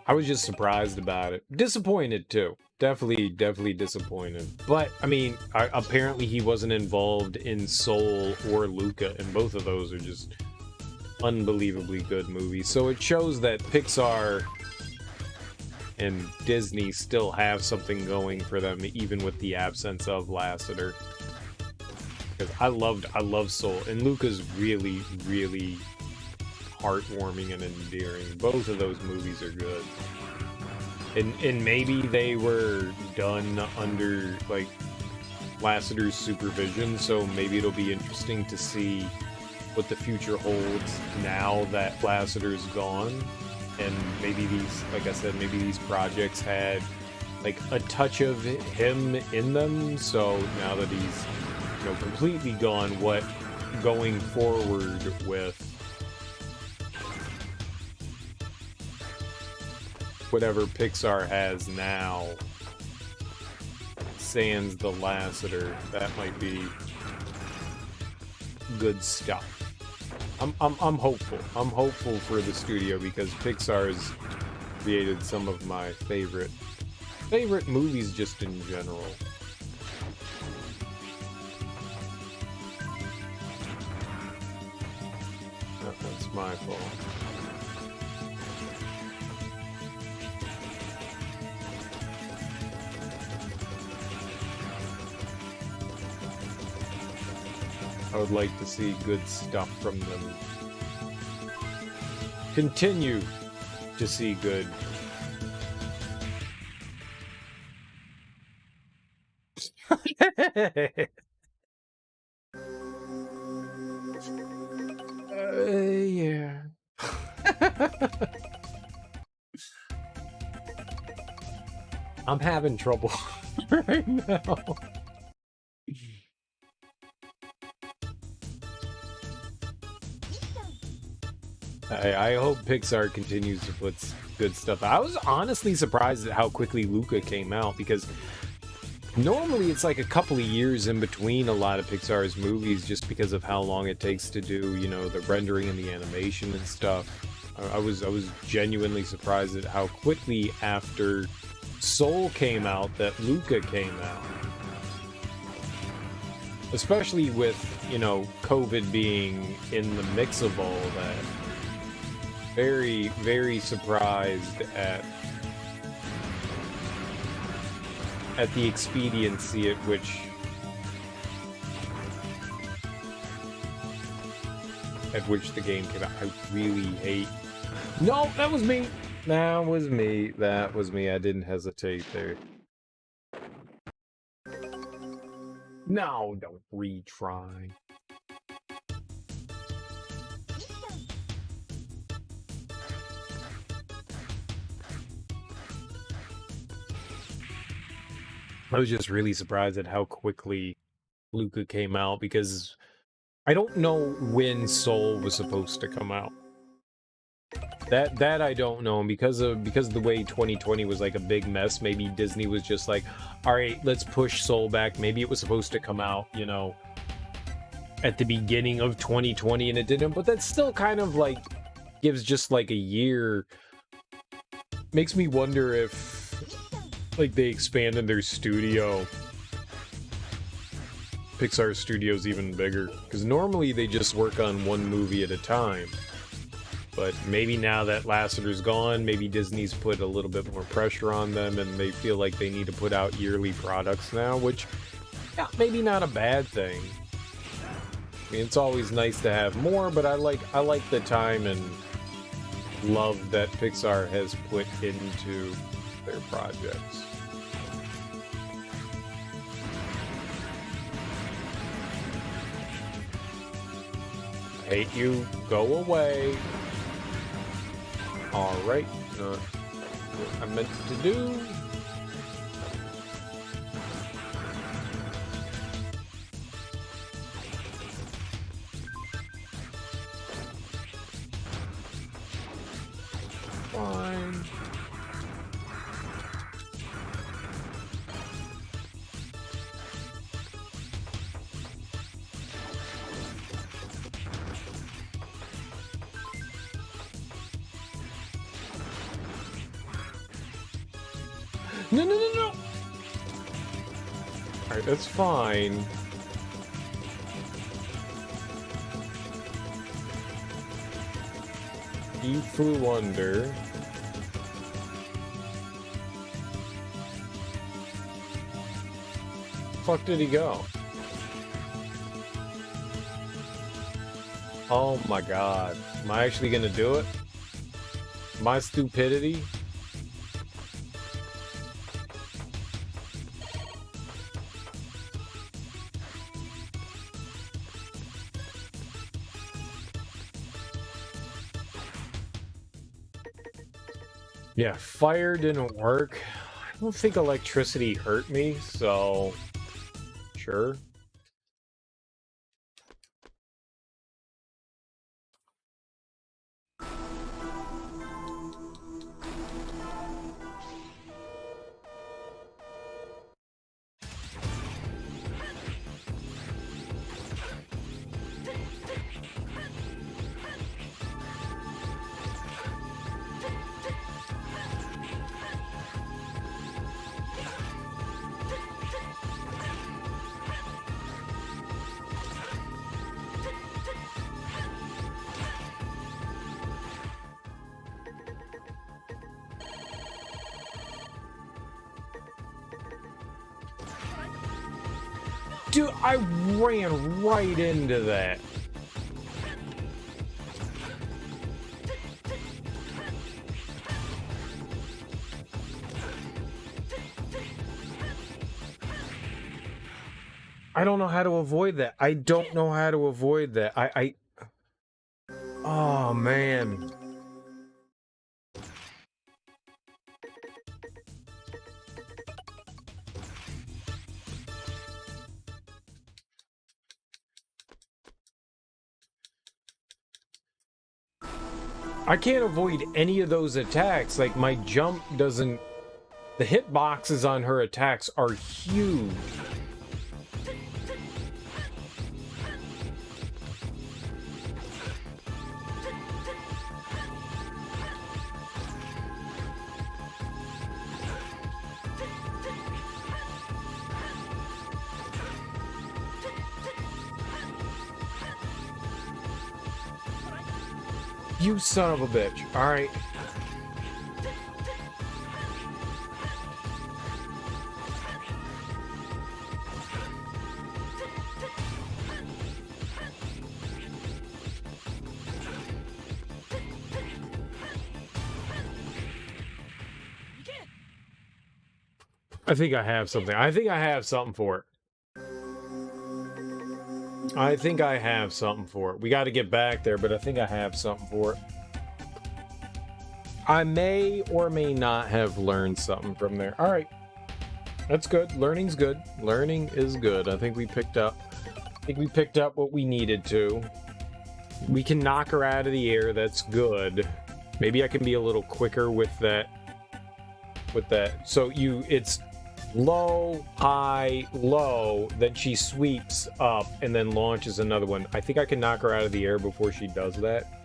I was just surprised about it. Disappointed, too. Definitely disappointed. But, I mean, apparently he wasn't involved in Soul or Luca, and both of those are just unbelievably good movies. So it shows that Pixar and Disney still have something going for them, even with the absence of Lasseter. Because I love Soul, and Luca's really heartwarming and endearing. Both of those movies are good. And maybe they were done under, like, Lasseter's supervision, so maybe it'll be interesting to see what the future holds now that Lasseter's gone. And maybe these, like I said, maybe these projects had, like, a touch of him in them, so now that he's, you know, completely gone, what going forward with whatever Pixar has now, sans the Lasseter, that might be good stuff. I'm hopeful. I'm hopeful for the studio because Pixar's created some of my favorite movies just in general. my fault. I would like to see good stuff from them. Continue to see good. Yeah. I'm having trouble right now. I hope Pixar continues to put good stuff. I was honestly surprised at how quickly Luca came out, because normally it's like a couple of years in between a lot of Pixar's movies just because of how long it takes to do, you know, the rendering and the animation and stuff. I was genuinely surprised at how quickly after Soul came out that Luca came out. Especially with, you know, COVID being in the mix of all that. Very, very surprised at the expediency at which the game came out. I really hate... No, that was me! That was me. That was me. I didn't hesitate there. No, don't retry. I was just really surprised at how quickly Luca came out, because I don't know when Soul was supposed to come out. That I don't know, and because of the way 2020 was like a big mess, maybe Disney was just like, all right, let's push Soul back. Maybe it was supposed to come out, you know, at the beginning of 2020 and it didn't, but that still kind of like gives just like a year. Makes me wonder if like they expanded their studio, Pixar studio's even bigger, because normally they just work on one movie at a time. But maybe now that Lasseter's gone, maybe Disney's put a little bit more pressure on them and they feel like they need to put out yearly products now, which, yeah, maybe not a bad thing. I mean, it's always nice to have more, but I like the time and love that Pixar has put into their projects. I hate you. Go away. Alright, not what I meant to do. Fine. No. Alright, that's fine. He flew under. Fuck did he go? Oh my god. Am I actually gonna do it? My stupidity? Yeah, fire didn't work. I don't think electricity hurt me, so sure. Dude, I ran right into that. I don't know how to avoid that. I don't know how to avoid that. Oh, man. I can't avoid any of those attacks. Like, my jump doesn't... The hitboxes on her attacks are huge. You son of a bitch. Alright. I think I have something. I think I have something for it. I think I have something for it. We got to get back there, but I think I have something for it. I may or may not have learned something from there. All right. That's good. Learning's good. Learning is good. I think we picked up what we needed to. We can knock her out of the air. That's good. Maybe I can be a little quicker with that. So it's low, high, low, then she sweeps up and then launches another one. I think I can knock her out of the air before she does that.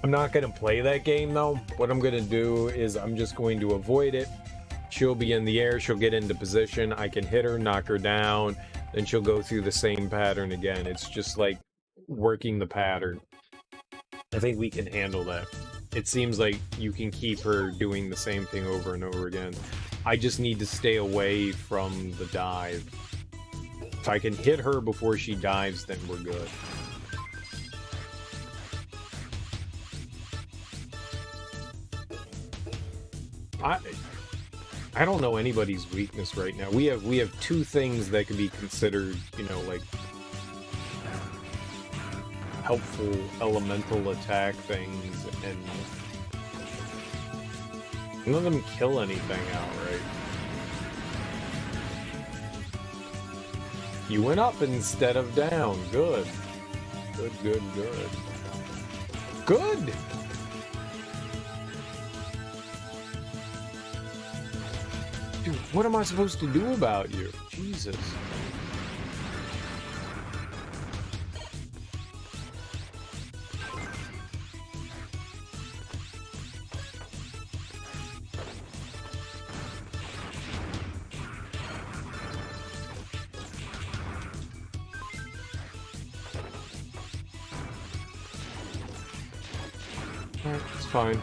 I'm not going to play that game though. What I'm going to do is I'm just going to avoid it. She'll be in the air, she'll get into position, I can hit her, knock her down, then she'll go through the same pattern again. It's just like working the pattern. I think we can handle that. It seems like you can keep her doing the same thing over and over again. I just need to stay away from the dive. If I can hit her before she dives, then we're good. I don't know anybody's weakness right now. We have two things that could be considered, you know, like helpful elemental attack things, and none of them kill anything outright. You went up instead of down. Good. Good, good, good. Good! Dude, what am I supposed to do about you? Jesus. Alright, it's fine.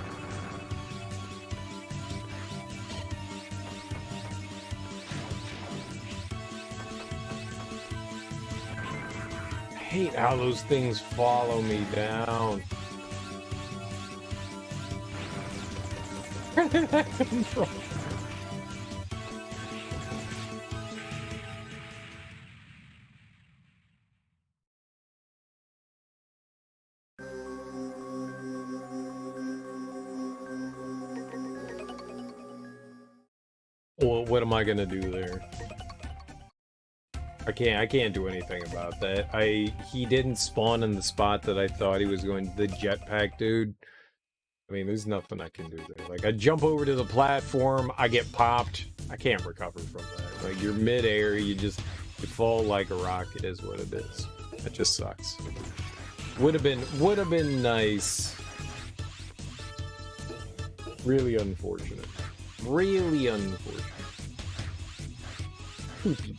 I hate how those things follow me down. Well, what am I gonna do there? I can't do anything about that. He didn't spawn in the spot that I thought he was going. The jetpack dude. I mean, there's nothing I can do there. Like, I jump over to the platform, I get popped. I can't recover from that. Like, you're mid-air, you fall like a rock. It is what it is. That just sucks. Would have been nice. Really unfortunate. Really unfortunate. Poopies.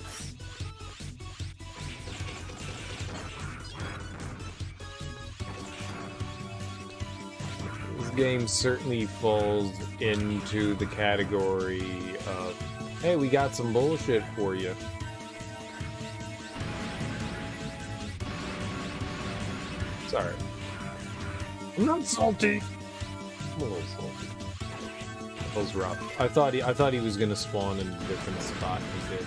This game certainly falls into the category of Hey, we got some bullshit for you. Sorry. I'm not salty. I'm a little salty. That was rough. I thought he was gonna spawn in a different spot. He did.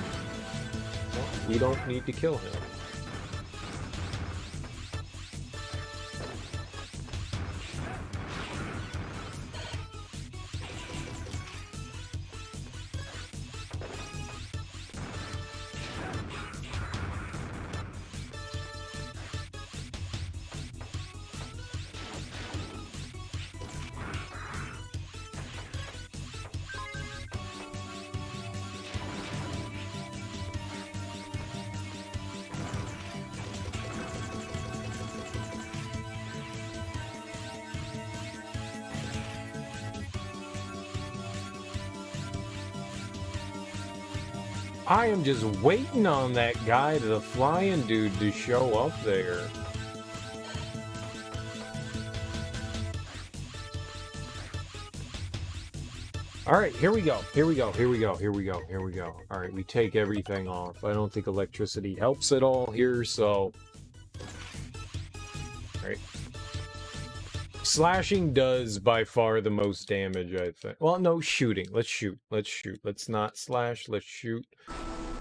Well, we don't need to kill him. I am just waiting on that guy, the flying dude, to show up there. Alright, here we go. Here we go. Here we go. Here we go. Here we go. Alright, we take everything off. I don't think electricity helps at all here, so... Alright. Slashing does by far the most damage, I think. Well, no, shooting. Let's shoot. Let's shoot. Let's not slash. Let's shoot.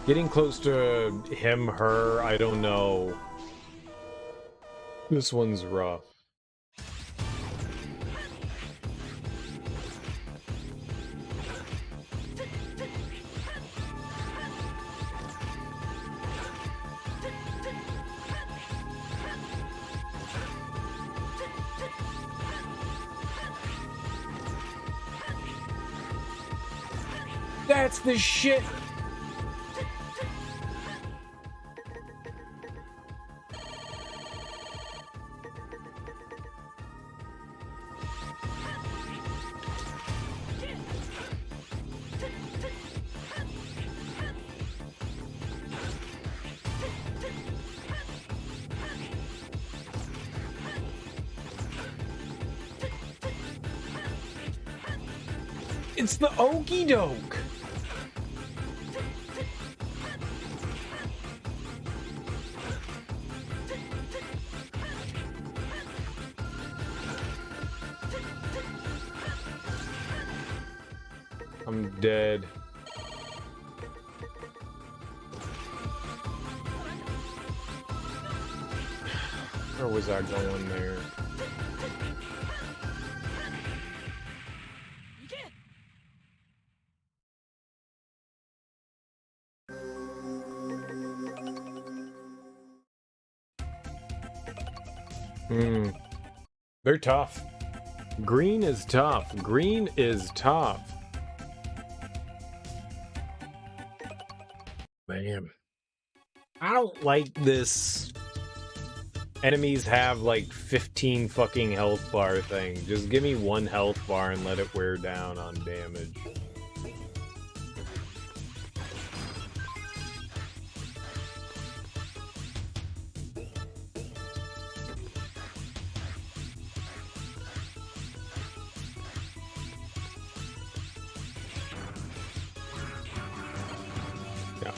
Getting close to him, her, I don't know. This one's rough. That's the shit! It's the Okie Doke! I'm dead. Where was I going there? They're tough. Green is tough. Green is tough. Man. I don't like this. Enemies have like 15 fucking health bar thing. Just give me one health bar and let it wear down on damage.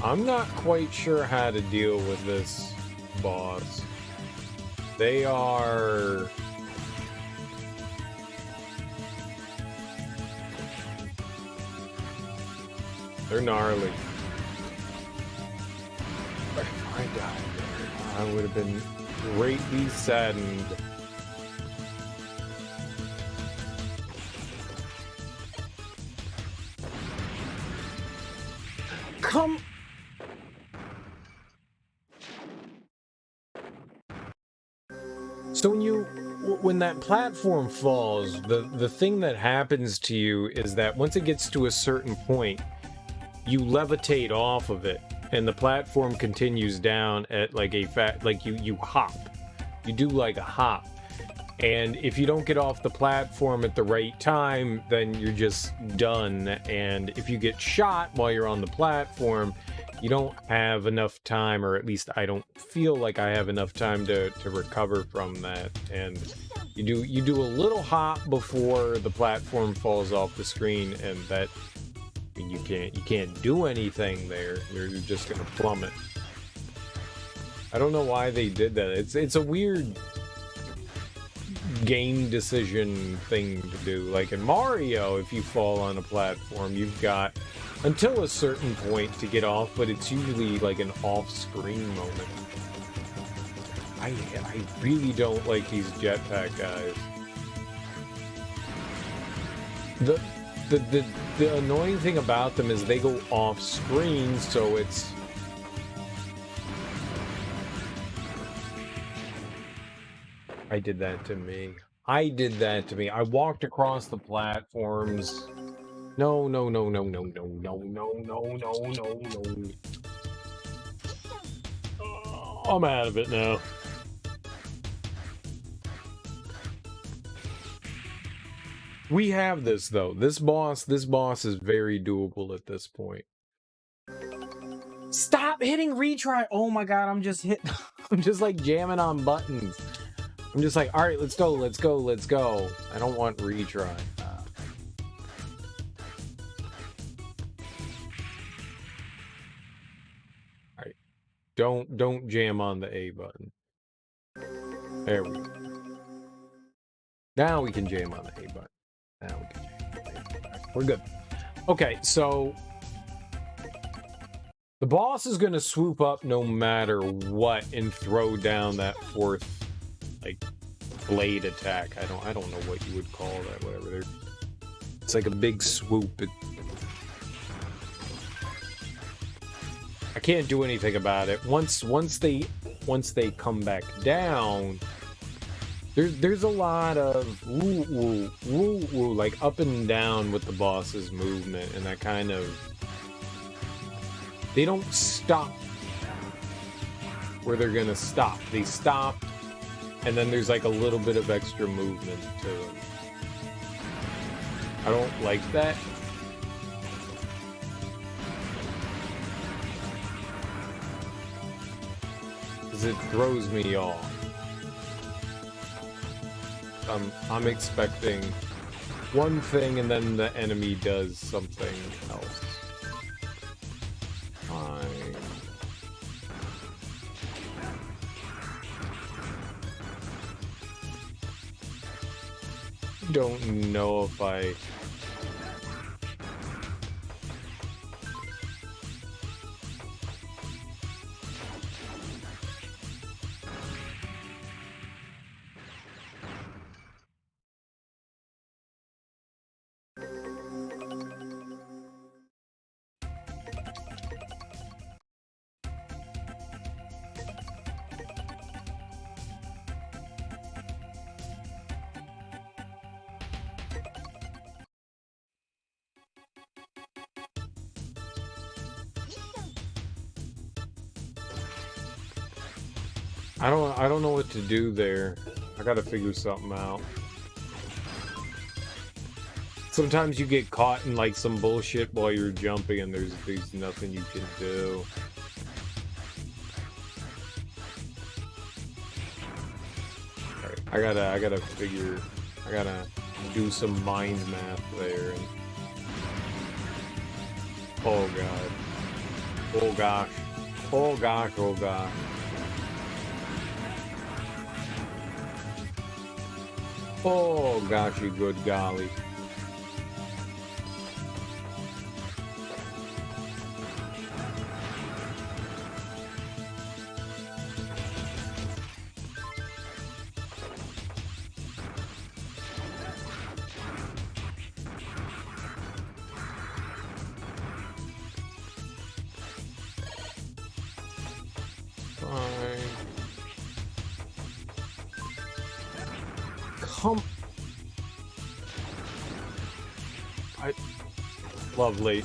I'm not quite sure how to deal with this boss. They are... They're gnarly. If I died there, I would have been greatly saddened. Come... So when that platform falls, the thing that happens to you is that once it gets to a certain point, you levitate off of it, and the platform continues down at like you hop. You do like a hop. And if you don't get off the platform at the right time, then you're just done. And if you get shot while you're on the platform, you don't have enough time, or at least I don't feel like I have enough time to recover from that. And you do a little hop before the platform falls off the screen, and I mean, you can't do anything there. You're just gonna plummet. I don't know why they did that. It's a weird game decision thing to do. Like in Mario, if you fall on a platform, you've got until a certain point to get off, but it's usually like an off-screen moment. I really don't like these jetpack guys. The annoying thing about them is they go off-screen, so it's... I did that to me. I did that to me. I walked across the platforms. No. I'm out of it now. We have this though. This boss is very doable at this point. Stop hitting retry. Oh my god, I'm just like jamming on buttons. I'm just like, all right, let's go. I don't want retry. All right, don't jam on the A button. There we go. Now we can jam on the A button. Now we can jam on the A button. We're good. Okay, so the boss is gonna swoop up no matter what and throw down that fourth, like, blade attack. I don't know what you would call that, whatever. It's like a big swoop. I can't do anything about it. Once they come back down, there's a lot of woo, like up and down with the boss's movement, and that kind of, they don't stop where they're gonna stop. They stop, and then there's like a little bit of extra movement to them. I don't like that. Because it throws me off. I'm expecting one thing and then the enemy does something else. Fine. Don't know if I... I don't know what to do there. I gotta figure something out. Sometimes you get caught in like some bullshit while you're jumping and there's nothing you can do. Alright, I gotta do some mind math there. And... oh god. Oh gosh. Oh gosh, oh gosh. Oh gosh, you good golly. Lovely.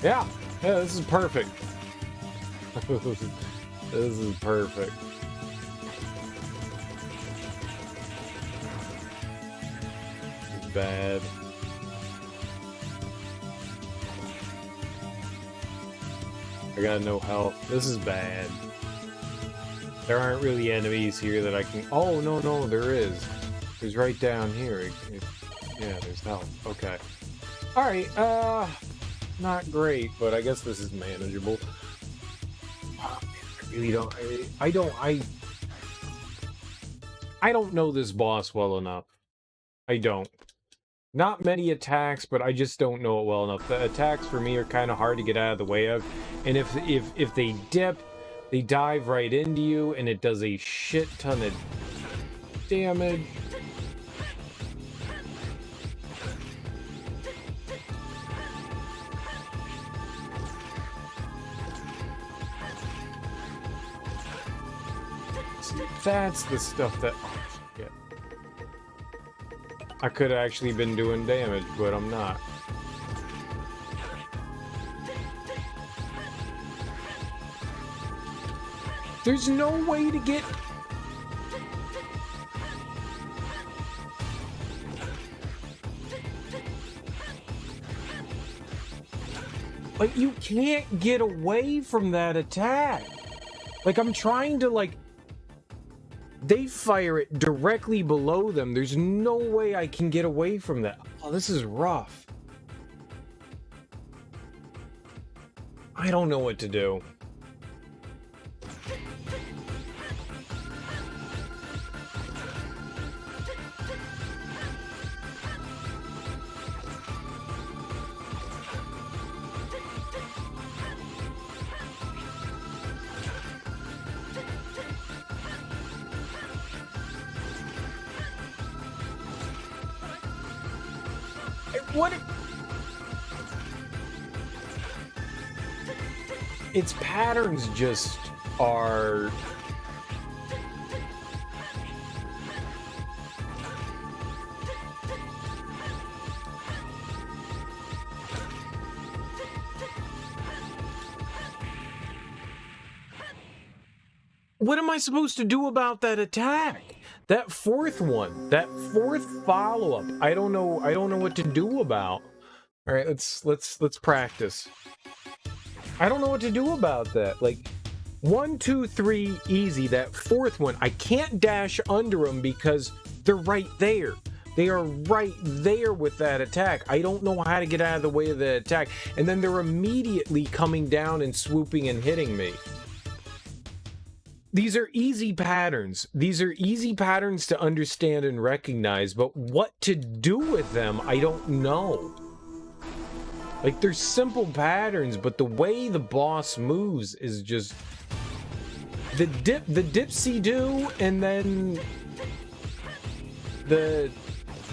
Yeah, this is perfect. This is perfect. It's bad. I got no health. This is bad. There aren't really enemies here that I can... oh, no, there is. It's right down here. Yeah, there's health. Okay. Alright, not great, but I guess this is manageable. Oh, man, I really don't... I don't know this boss well enough. I don't. Not many attacks, but I just don't know it well enough. The attacks for me are kind of hard to get out of the way of, and if they dip, they dive right into you, and it does a shit ton of damage. See, that's the stuff that... Oh, shit. I could have actually been doing damage, but I'm not. There's no way to get... Like, you can't get away from that attack. Like, I'm trying to, like... They fire it directly below them. There's no way I can get away from that. Oh, this is rough. I don't know what to do. What? Its patterns just are... What am I supposed to do about that attack? That fourth one, that fourth follow-up, I don't know what to do about. All right, let's practice. I don't know what to do about that. Like, 1, 2, 3, easy. That fourth one, I can't dash under them because they're right there. They are right there with that attack. I don't know how to get out of the way of the attack. And then they're immediately coming down and swooping and hitting me. These are easy patterns. These are easy patterns to understand and recognize, but what to do with them, I don't know. Like, they're simple patterns, but the way the boss moves is just... The dipsy-do, and then... The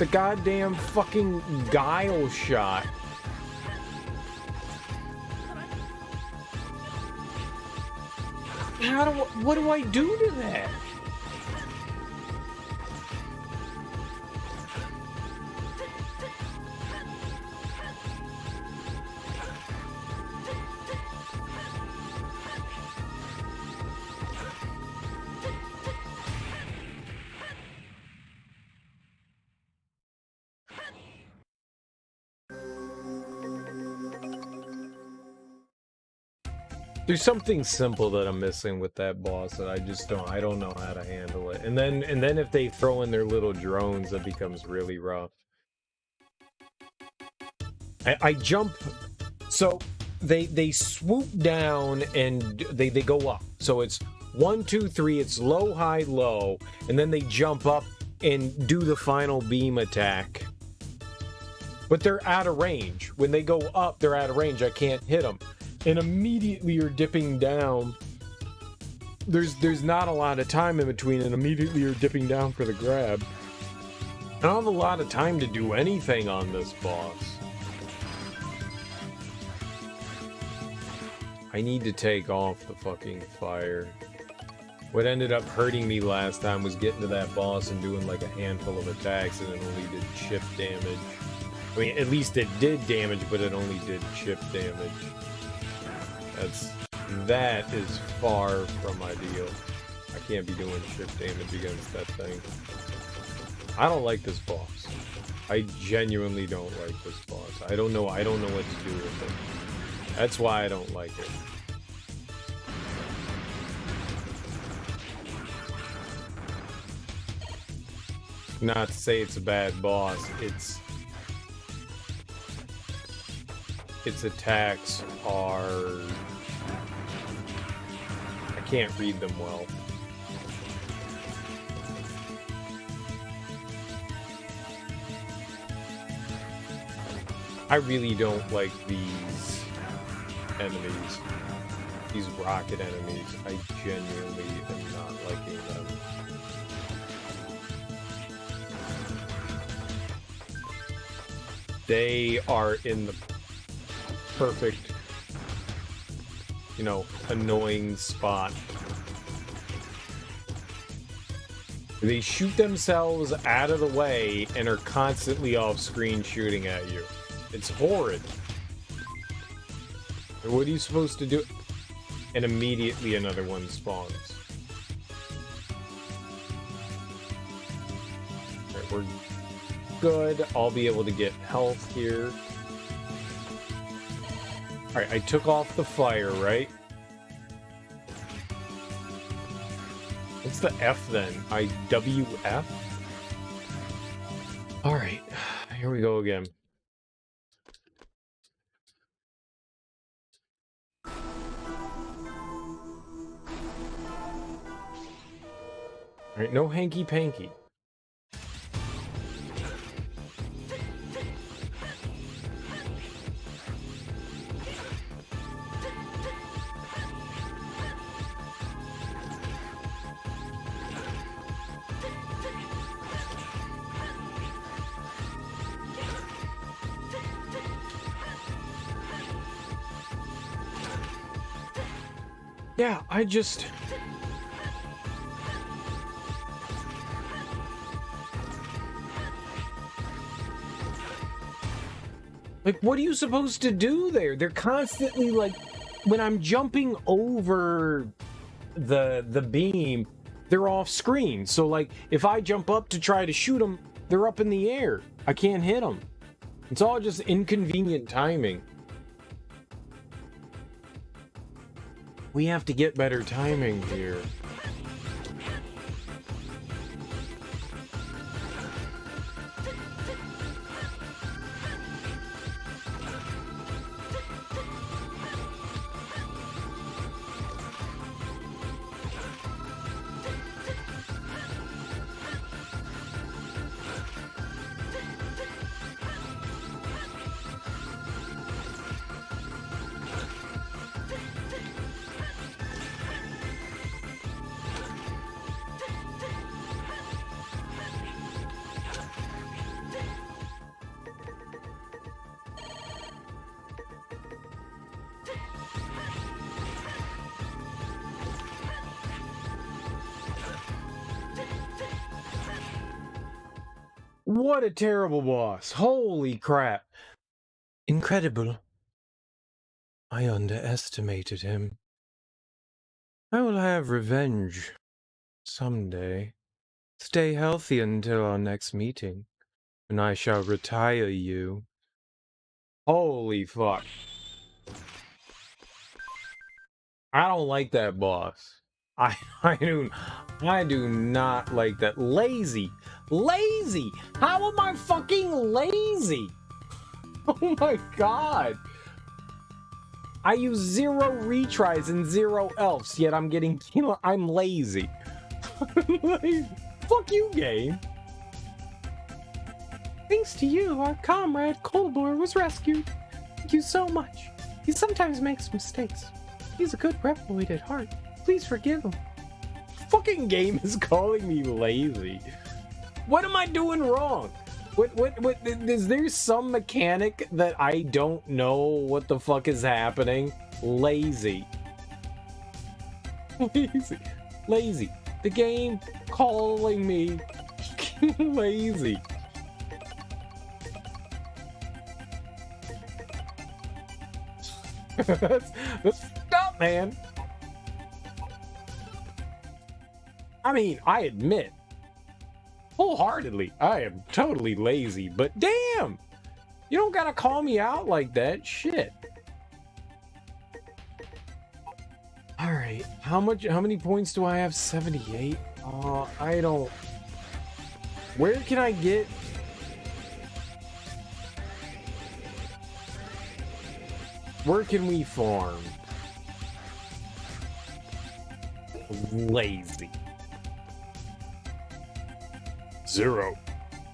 goddamn fucking guile shot. What do I do to that? There's something simple that I'm missing with that boss that I don't know how to handle it. And then if they throw in their little drones, that becomes really rough. I jump, so they swoop down and they go up. So it's 1, 2, 3, it's low, high, low, and then they jump up and do the final beam attack. But they're out of range. When they go up, they're out of range. I can't hit them. And immediately you're dipping down. There's not a lot of time in between, and immediately you're dipping down for the grab. I don't have a lot of time to do anything on this boss. I need to take off the fucking fire. What ended up hurting me last time was getting to that boss and doing like a handful of attacks, and it only did chip damage. I mean, at least it did damage, but it only did chip damage. That is far from ideal. I can't be doing chip damage against that thing. I don't like this boss. I genuinely don't like this boss. I don't know what to do with it. That's why I don't like it. Not to say it's a bad boss. its attacks are... I can't read them well. I really don't like these enemies. These rocket enemies. I genuinely am not liking them. They are in the perfect, you know, annoying spot. They shoot themselves out of the way and are constantly off screen shooting at you. It's horrid. What are you supposed to do? And immediately another one spawns. Alright, we're good. I'll be able to get health here. Alright, I took off the fire, right? What's the F then? IWF? Alright, here we go again. Alright, no hanky-panky. Yeah, I just... Like, what are you supposed to do there? They're constantly, like, when I'm jumping over the beam, they're off screen. So, like, if I jump up to try to shoot them, they're up in the air. I can't hit them. It's all just inconvenient timing. We have to get better timing here. What a terrible boss. Holy crap. Incredible. I underestimated him. I will have revenge someday. Stay healthy until our next meeting, when I shall retire you. Holy fuck. I don't like that boss. I do not like that. Lazy. Lazy! How am I fucking lazy? Oh my god. I use 0 retries and 0 elves, yet I'm getting, you know, I'm lazy. Fuck you, game. Thanks to you, our comrade Kolbor was rescued. Thank you so much. He sometimes makes mistakes. He's a good reploid at heart. Please forgive him. Fucking game is calling me lazy. What am I doing wrong? What, is there some mechanic that I don't know what the fuck is happening? Lazy. Lazy. Lazy. The game calling me lazy. That's stop, man. I mean, I admit, wholeheartedly, I am totally lazy, but damn! You don't gotta call me out like that, shit. Alright, how many points do I have? 78? I don't... Where can I get... Where can we farm? Lazy. Zero.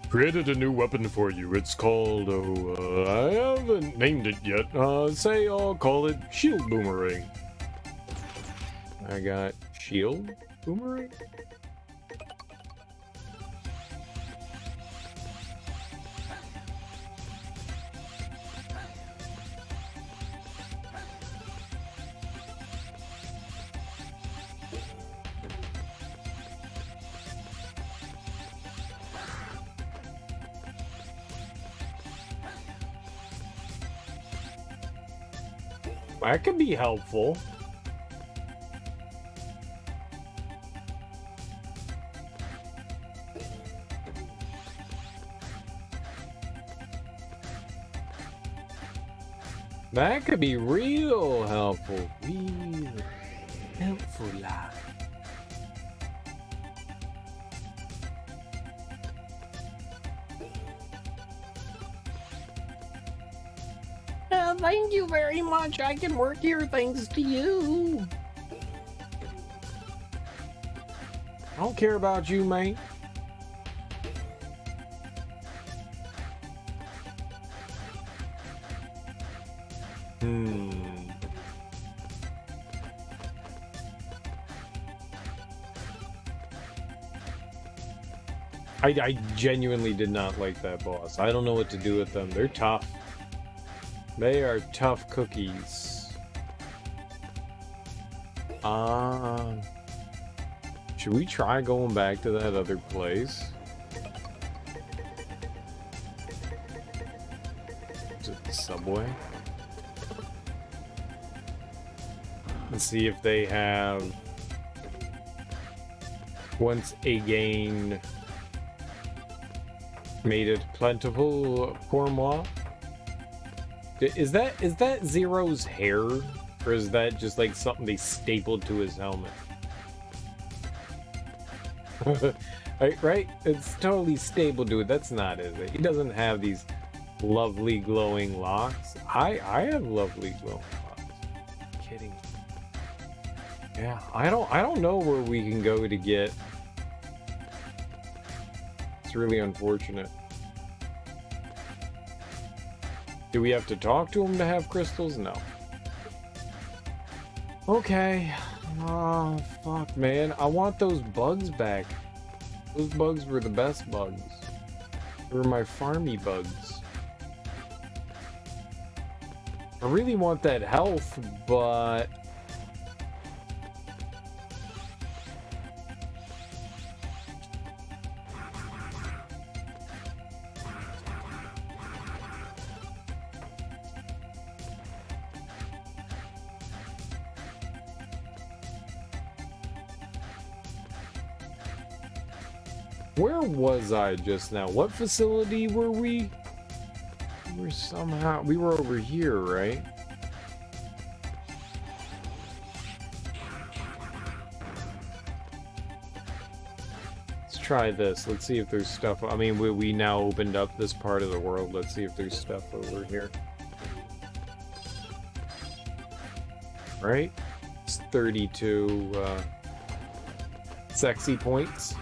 Created a new weapon for you. It's called, I haven't named it yet. Say I'll call it Shield Boomerang. I got Shield Boomerang? That could be helpful. That could be real helpful. Real helpful. Thank you very much. I can work here thanks to you. I don't care about you, mate. I genuinely did not like that boss. I don't know what to do with them. They're tough. They are tough cookies. Should we try going back to that other place? Is it the subway? Let's see if they have once again made it plentiful pour moi. Is that Zero's hair, or is that just like something they stapled to his helmet? right? It's totally stapled to it. That's not it. He doesn't have these lovely glowing locks. I have lovely glowing locks. I'm kidding. Yeah, I don't know where we can go to get. It's really unfortunate. Do we have to talk to him to have crystals? No. Okay. Oh, fuck, man. I want those bugs back. Those bugs were the best bugs. They were my farmy bugs. I really want that health, but... Where was I just now? What facility were we? We were over here, right? Let's try this. Let's see if there's stuff. I mean, we now opened up this part of the world. Let's see if there's stuff over here. Right? It's 32 sexy points.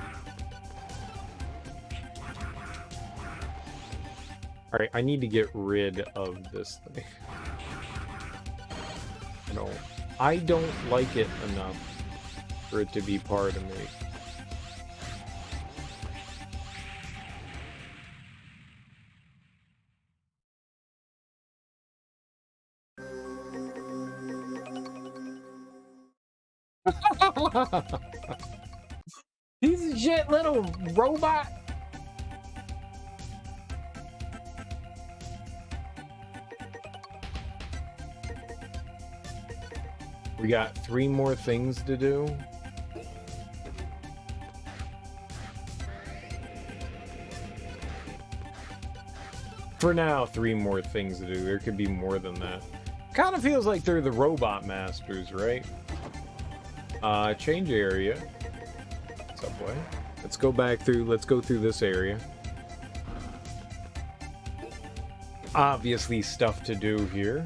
Alright, I need to get rid of this thing. No, I don't like it enough for it to be part of me. Piece of shit little robot. We got 3 more things to do. For now, 3 more things to do. There could be more than that. Kind of feels like they're the robot masters, right? Change area. Subway. Let's go back through. Let's go through this area. Obviously, stuff to do here.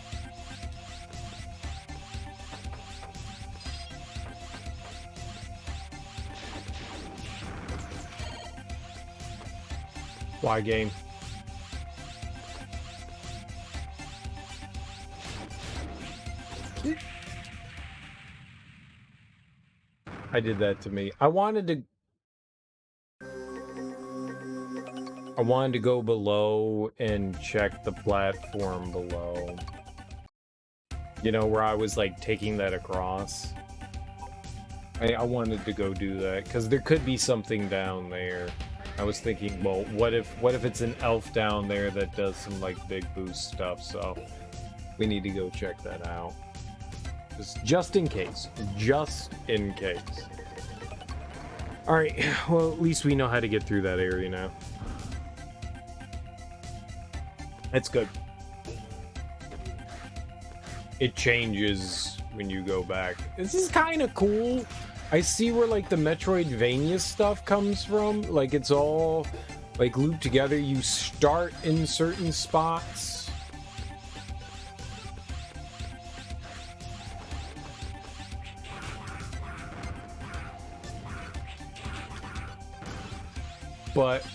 Why game? I did that to me. I wanted to go below and check the platform below. You know, where I was like taking that across. I wanted to go do that because there could be something down there. I was thinking, well, what if it's an elf down there that does some like big boost stuff? So we need to go check that out. Just in case. Just in case. Alright, well, at least we know how to get through that area now. That's good. It changes when you go back. This is kind of cool. I see where, like, the Metroidvania stuff comes from. Like, it's all, like, looped together. You start in certain spots. But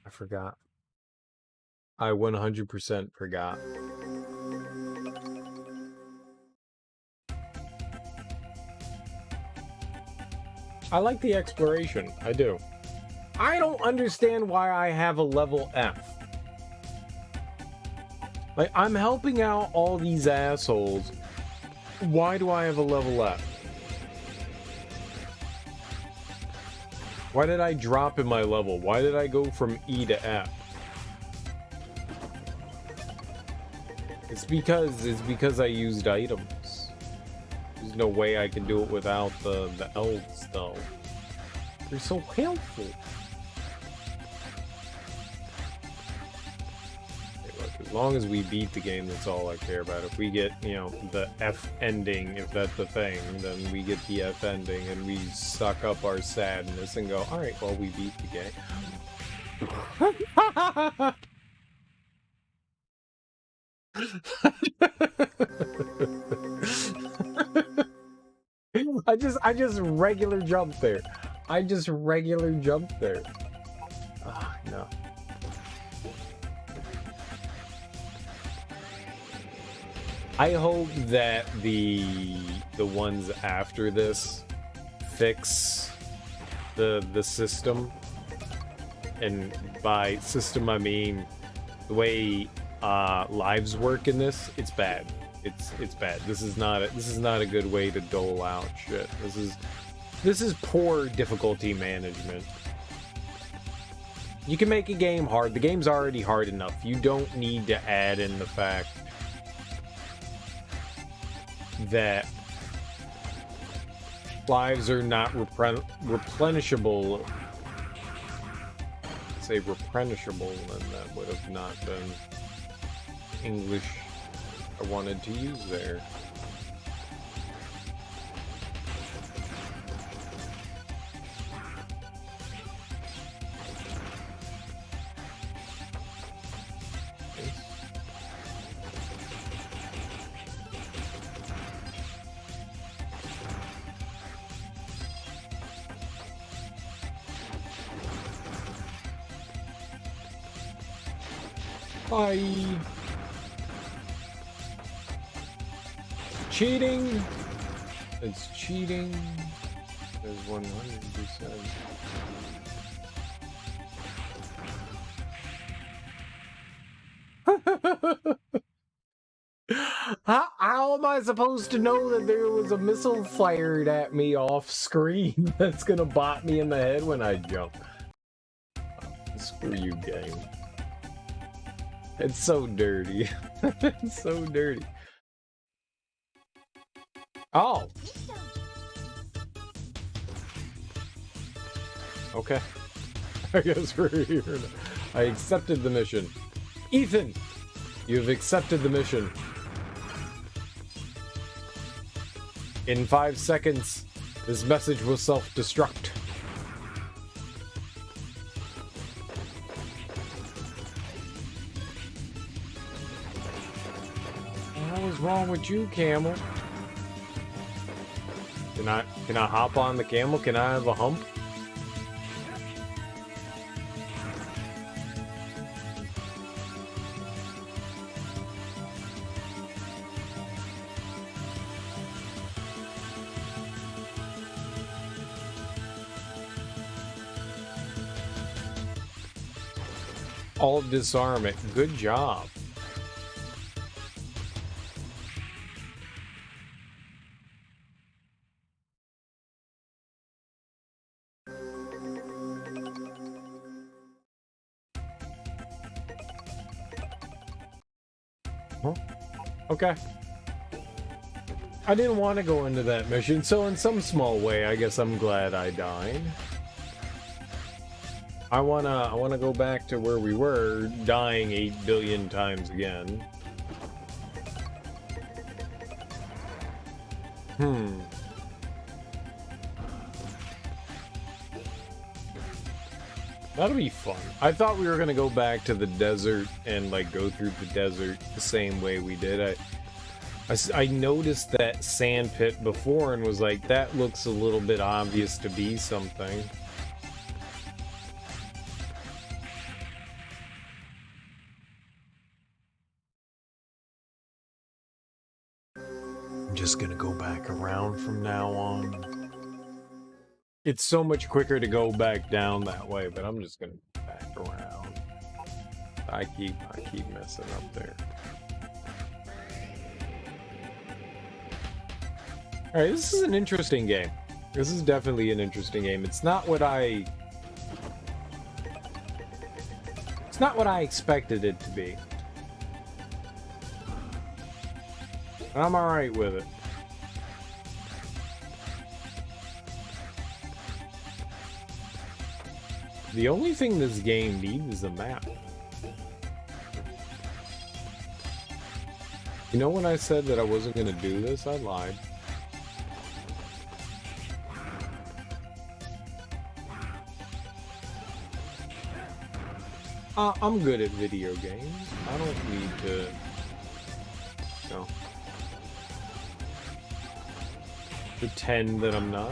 I forgot. I 100% forgot. I like the exploration. I do. I don't understand why I have a level F. Like, I'm helping out all these assholes. Why do I have a level F? Why did I drop in my level? Why did I go from E to F? It's because I used items. There's no way I can do it without the elves, though. They're so helpful. As long as we beat the game, that's all I care about. If we get, you know, the F ending, if that's the thing, then we get the F ending and we suck up our sadness and go, alright, well, we beat the game. I just regular jumped there. I just regular jumped there. Ah, no. I hope that the ones after this fix the system, and by system I mean the way lives work in this. It's bad. It's bad. This is not a good way to dole out shit. This is poor difficulty management. You can make a game hard. The game's already hard enough. You don't need to add in the fact that lives are not replenishable. Say replenishable, and that would have not been English I wanted to use there. Bye. Cheating. It's cheating. There's 100%. How am I supposed to know that there was a missile fired at me off screen that's gonna bop me in the head when I jump? Screw you, game. It's so dirty. It's so dirty. Oh. Okay. I guess we're here now. I accepted the mission. Ethan, you've accepted the mission. In 5 seconds, this message will self-destruct. wrong with you, camel? Can I hop on the camel? Can I have a hump? All disarm it. Good job. Huh? Okay. I didn't want to go into that mission, so in some small way, I guess I'm glad I died. I wanna go back to where we were, dying 8 billion times again. That'll be fun. I thought we were gonna go back to the desert and like go through the desert the same way we did. I noticed that sand pit before and was like, that looks a little bit obvious to be something. I'm just gonna go back around from now on. It's so much quicker to go back down that way, but I'm just gonna go back around. I keep messing up there. Alright, this is an interesting game. This is definitely an interesting game. It's not what I expected it to be. And I'm alright with it. The only thing this game needs is a map. You know when I said that I wasn't gonna do this, I lied. I'm good at video games. I don't need to... No. Pretend that I'm not.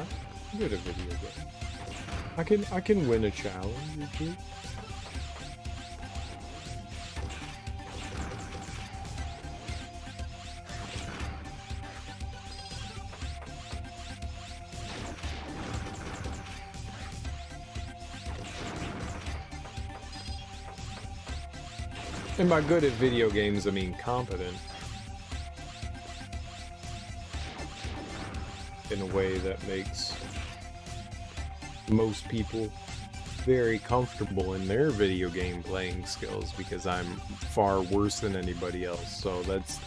I'm good at video games. I can win a challenge or two. And by good at video games, I mean competent. In a way that makes most people very comfortable in their video game playing skills, because I'm far worse than anybody else. So that's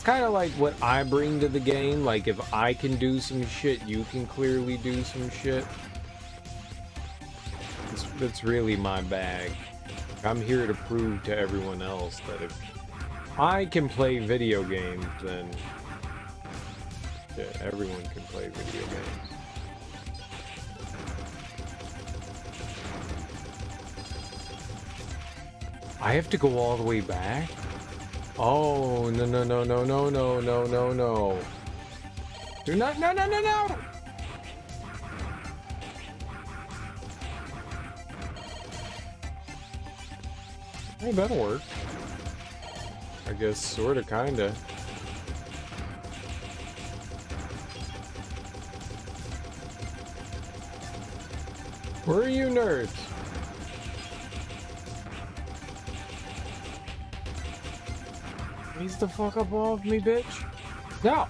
kind of like what I bring to the game. Like, if I can do some shit, you can clearly do some shit. That's really my bag. I'm here to prove to everyone else that if I can play video games, then yeah, everyone can play video games. I have to go all the way back? Oh, no, no, no, no, no, no, no, no, no. Do not, no, no, no, no! Hey, that'll work. I guess, sorta, kinda. Where are you nerds? Raise the fuck up off me, bitch. No!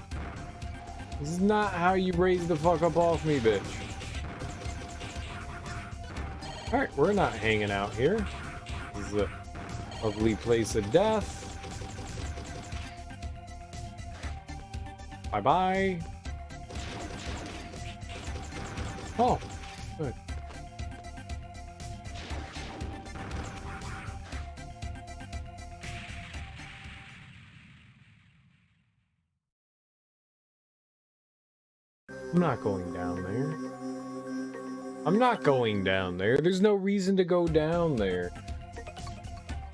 This is not how you raise the fuck up off me, bitch. Alright, we're not hanging out here. This is a lovely place of death. Bye-bye. Oh, good. I'm not going down there. I'm not going down there. There's no reason to go down there.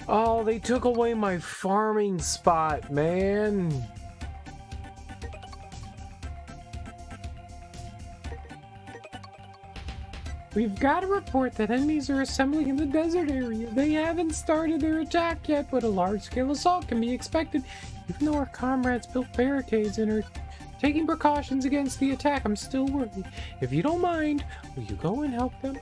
Oh, they took away my farming spot, man. We've got a report that enemies are assembling in the desert area. They haven't started their attack yet, but a large-scale assault can be expected. Even though our comrades built barricades and are taking precautions against the attack, I'm still worried. If you don't mind, will you go and help them?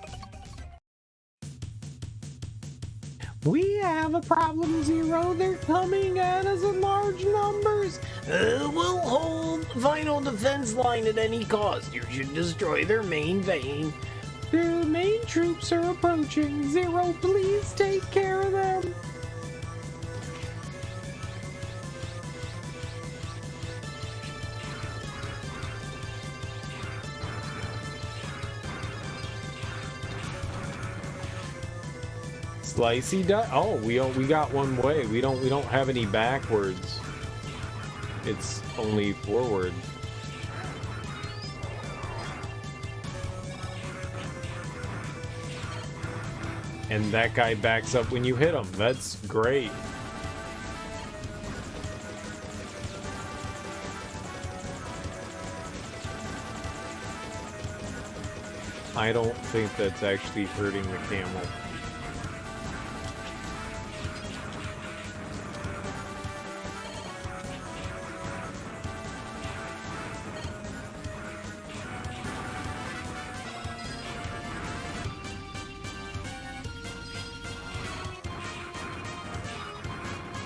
We have a problem, Zero. They're coming at us in large numbers. We'll hold the final defense line at any cost. You should destroy their main vein. The main troops are approaching. Zero, please take care of them. Slicey dot. Oh, we got one way. We don't have any backwards. It's only forward. And that guy backs up when you hit him. That's great. I don't think that's actually hurting the camel.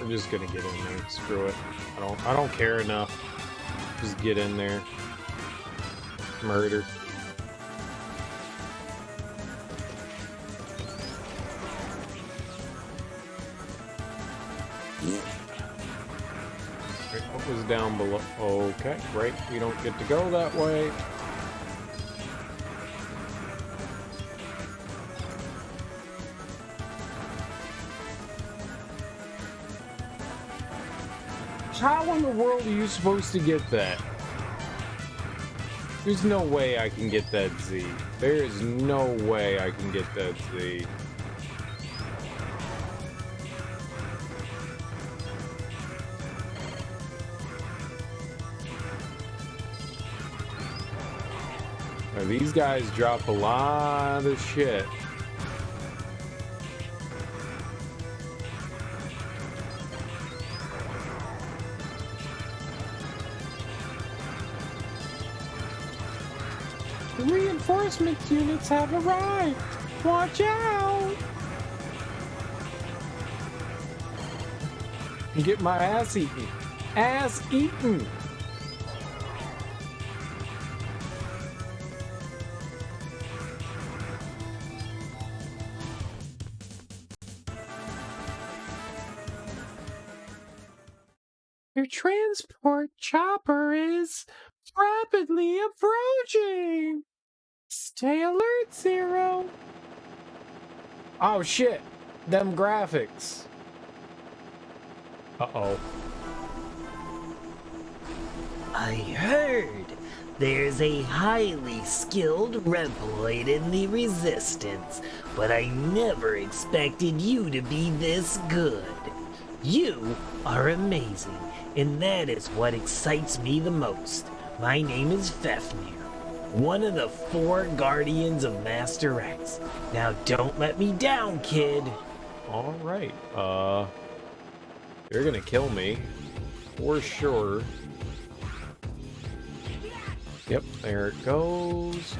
I'm just gonna get in there. Screw it. I don't care enough. Just get in there. Murder. Right, what was down below? Okay, great. We don't get to go that way. How in the world are you supposed to get that? There's no way I can get that Z. There is no way I can get that Z. Now, these guys drop a lot of shit. The reinforcement units have arrived. Watch out! And get my ass eaten. Ass eaten! Your transport chopper is rapidly approaching. Stay alert, Zero. Oh shit! Them graphics. Uh-oh. I heard there's a highly skilled Reploid in the Resistance, but I never expected you to be this good. You are amazing, and that is what excites me the most. My name is Fafnir, one of the 4 Guardians of Master X. Now don't let me down, kid. Alright, you're gonna kill me. For sure. Yep, there it goes.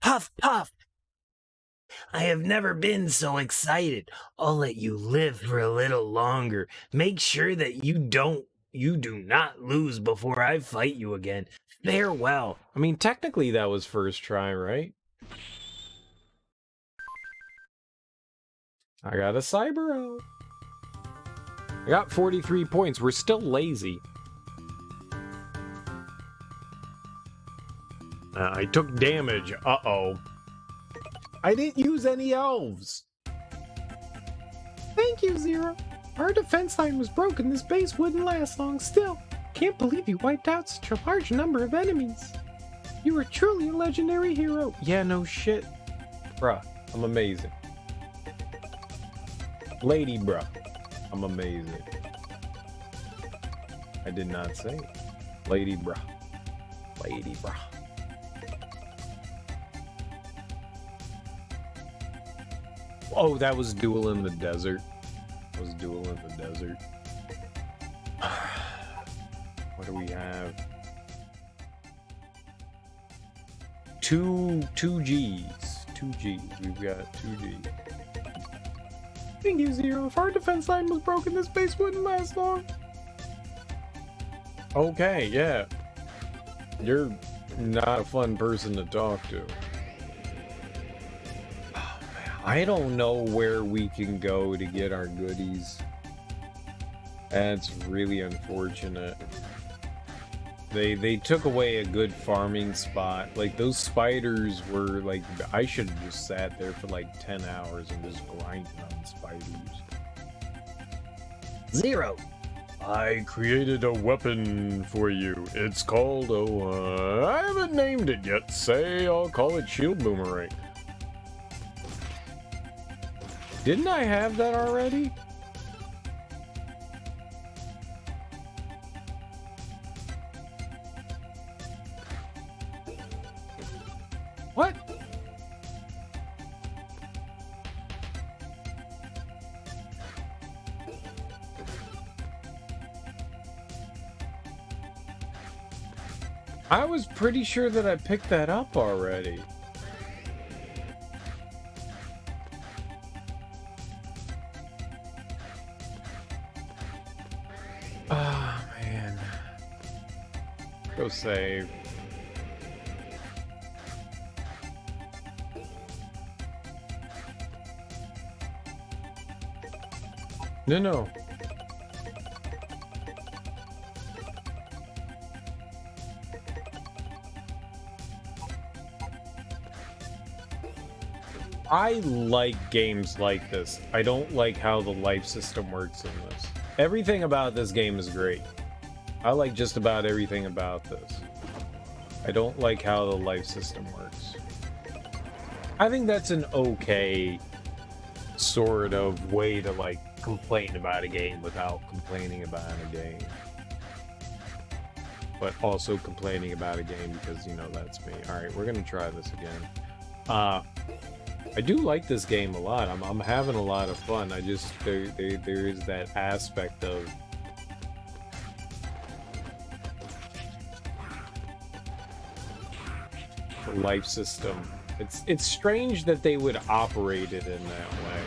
Puff, puff. I have never been so excited. I'll let you live for a little longer. Make sure that you do not lose before I fight you again. Farewell. I mean, technically that was first try, right? I got a cyber out. I got 43 points. We're still lazy. I took damage. Uh-oh. I didn't use any elves. Thank you, Zero. Our defense line was broken. This base wouldn't last long. Still, can't believe you wiped out such a large number of enemies. You were truly a legendary hero. Yeah, no shit. Bruh, I'm amazing. Lady bruh, I'm amazing. I did not say it. Lady bruh. Lady bruh. Oh, that was Duel in the Desert. That was Duel in the Desert. What do we have? Two Gs. 2 Gs. We've got 2 Gs. Thank you, Zero. If our defense line was broken, this base wouldn't last long. Okay, yeah. You're not a fun person to talk to. Oh, man. I don't know where we can go to get our goodies. That's really unfortunate. They took away a good farming spot. Like, those spiders were like, I should have just sat there for like 10 hours and just grinded on spiders. Zero. I created a weapon for you. It's called, I haven't named it yet. Say, I'll call it Shield Boomerang. Didn't I have that already? What? I was pretty sure that I picked that up already. Oh, man. Go save. No. I like games like this. I don't like how the life system works in this. Everything about this game is great. I like just about everything about this. I don't like how the life system works. I think that's an okay sort of way to like complain about a game without complaining about a game. But also complaining about a game because, you know, that's me. Alright, we're gonna try this again. I do like this game a lot. I'm having a lot of fun. I just there is that aspect of the life system. It's strange that they would operate it in that way.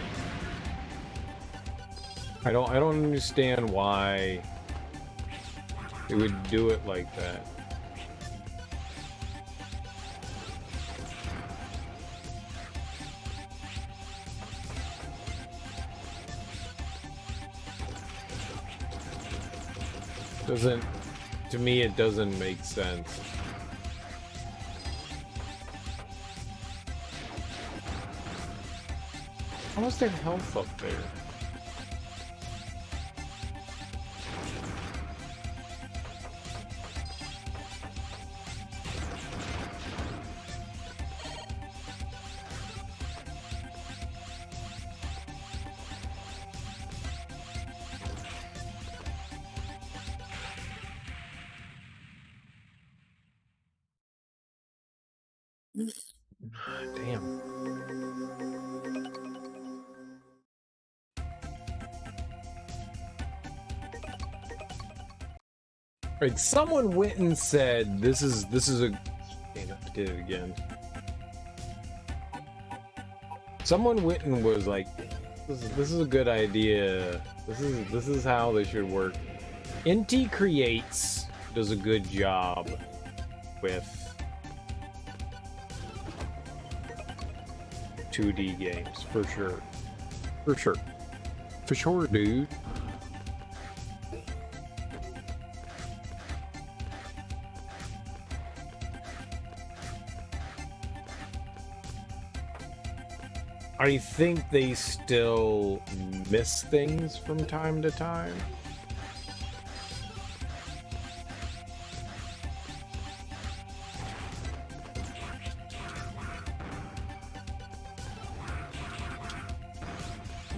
I don't understand why they would do it like that. To me, it doesn't make sense. How was their health up there? Damn. Right, someone went and said this is a damn it, I did it again. Someone went and was like, this is a good idea. This is how they should work. Inti Creates does a good job with 2D games, for sure. For sure. For sure, dude. I think they still miss things from time to time.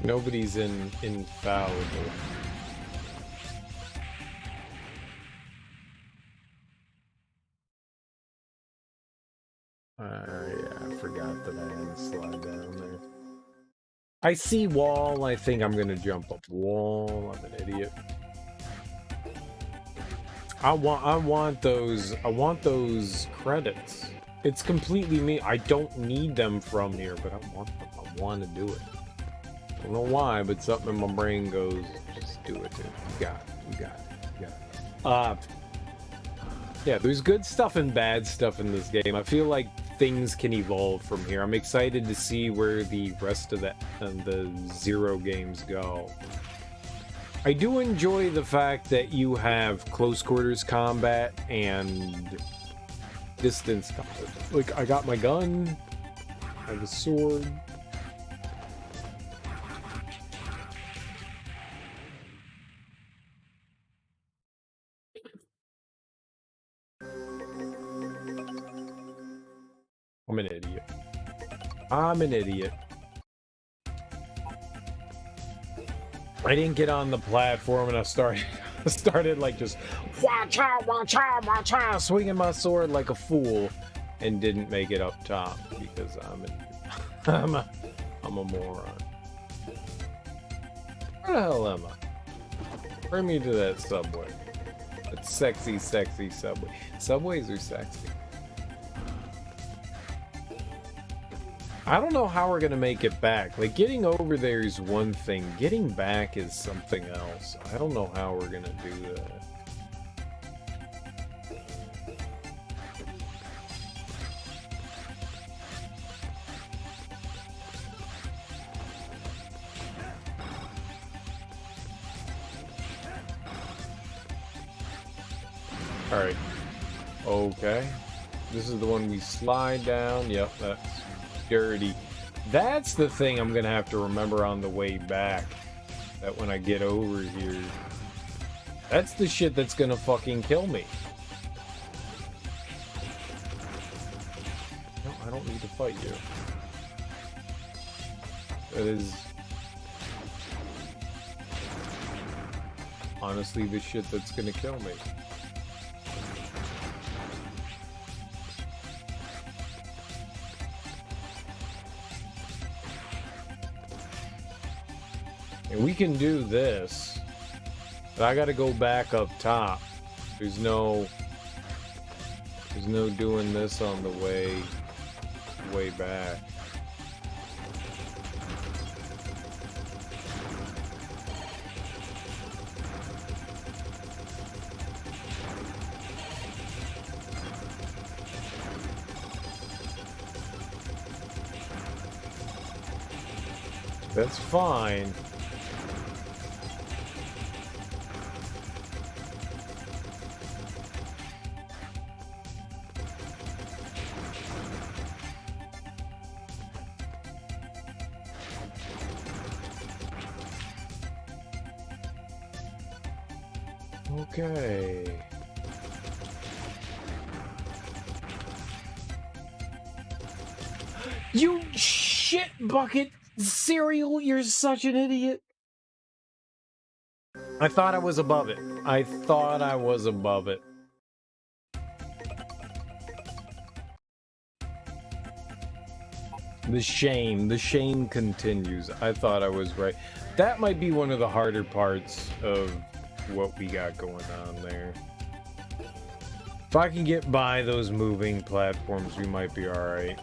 Nobody's infallible. Yeah, I forgot that I had to slide down there. I see wall. I think I'm gonna jump up wall. I'm an idiot. I want those credits. It's completely me. I don't need them from here, but I want them. I want to do it. I don't know why, but something in my brain goes, just do it, dude. You got it. You got it. You got it. Yeah, there's good stuff and bad stuff in this game. I feel like things can evolve from here. I'm excited to see where the rest of the Zero games go. I do enjoy the fact that you have close quarters combat and distance combat. Like, I got my gun, I have a sword. I'm an idiot. I'm an idiot. I didn't get on the platform and I started like just wah-cha, wah-cha, wah-cha, swinging my sword like a fool and didn't make it up top because I'm a moron. Where the hell am I? Bring me to that subway. That sexy, sexy subway. Subways are sexy. I don't know how we're gonna make it back. Like, getting over there is one thing. Getting back is something else. I don't know how we're gonna do that. Alright. Okay. This is the one we slide down. Yep, that's dirty. That's the thing I'm gonna have to remember on the way back. That when I get over here, that's the shit that's gonna fucking kill me. No, I don't need to fight you. That is honestly the shit that's gonna kill me. And we can do this, but I gotta go back up top. There's no doing this on the way back. That's fine. Okay. You shit bucket cereal, you're such an idiot. I thought I was above it. I thought I was above it. The shame continues. I thought I was right. That might be one of the harder parts of what we got going on there. If I can get by those moving platforms, we might be alright.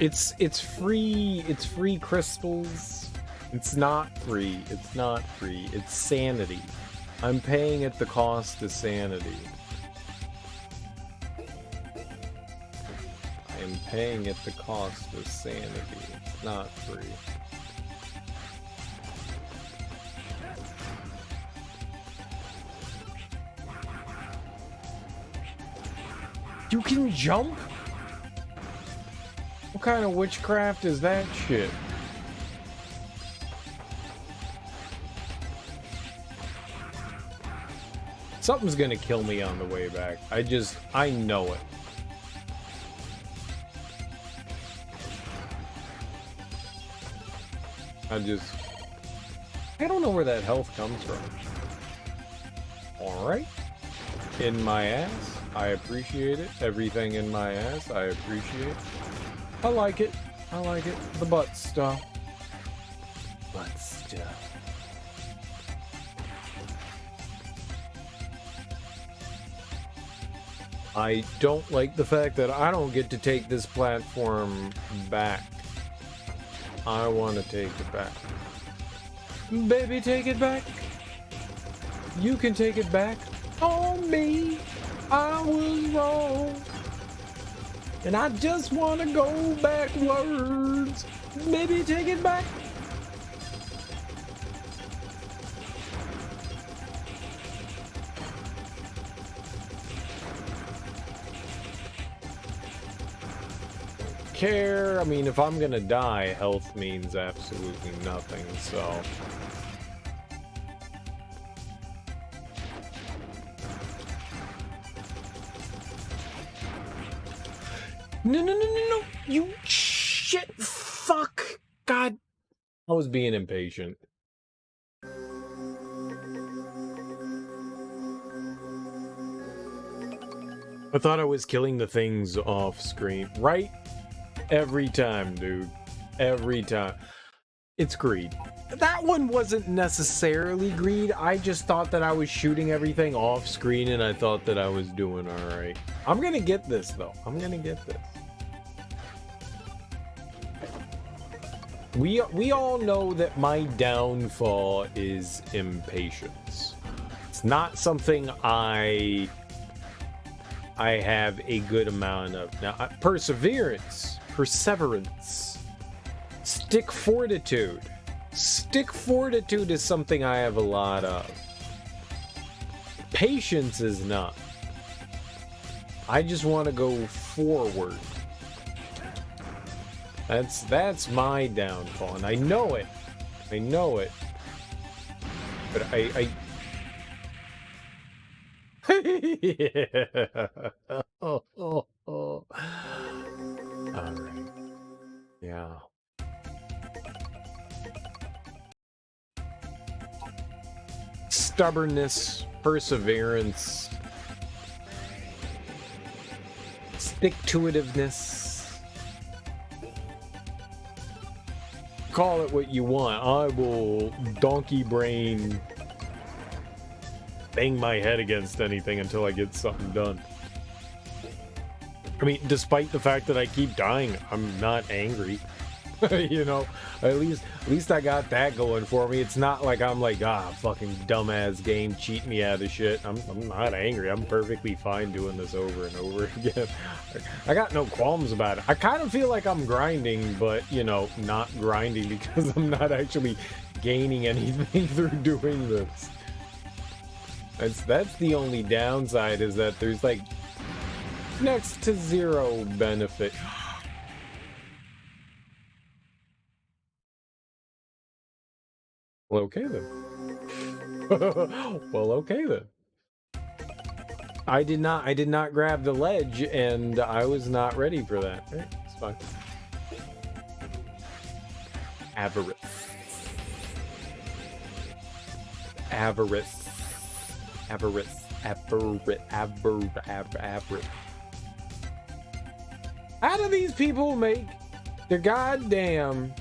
It's free crystals. It's not free. It's not free. It's sanity. I'm paying at the cost of sanity. I'm paying at the cost of sanity. It's not free. You can jump? What kind of witchcraft is that shit? Something's gonna kill me on the way back. I know it. I don't know where that health comes from. Alright. In my ass. I appreciate it. Everything in my ass, I appreciate. I like it. I like it. The butt stuff. Butt stuff. I don't like the fact that I don't get to take this platform back. I want to take it back. Baby, take it back. You can take it back. On me, I was wrong. And I just want to go backwards. Baby, take it back. Care. I mean, if I'm gonna die, health means absolutely nothing, so. No, you shit, fuck, God. I was being impatient. I thought I was killing the things off screen, right? Every time, dude. Every time. It's greed. That one wasn't necessarily greed. I just thought that I was shooting everything off screen and I thought that I was doing alright. I'm gonna get this, though. I'm gonna get this. We all know that my downfall is impatience. It's not something I have a good amount of. Now, perseverance, stick fortitude. Stick fortitude is something I have a lot of. Patience is not. I just want to go forward. That's my downfall, and I know it. I know it. But I yeah. Oh. All right. Yeah. Stubbornness, perseverance, stick-to-itiveness. Call it what you want. I will donkey brain bang my head against anything until I get something done. I mean, despite the fact that I keep dying, I'm not angry. You know, at least I got that going for me. It's not like I'm like, fucking dumbass game, cheat me out of shit. I'm not angry. I'm perfectly fine doing this over and over again. I got no qualms about it. I kind of feel like I'm grinding, but, you know, not grinding because I'm not actually gaining anything through doing this. That's the only downside, is that there's like next to zero benefit. Well, okay then. Well, okay then. I did not grab the ledge, and I was not ready for that. Right, it's fine. Avarice. How do these people make their goddamn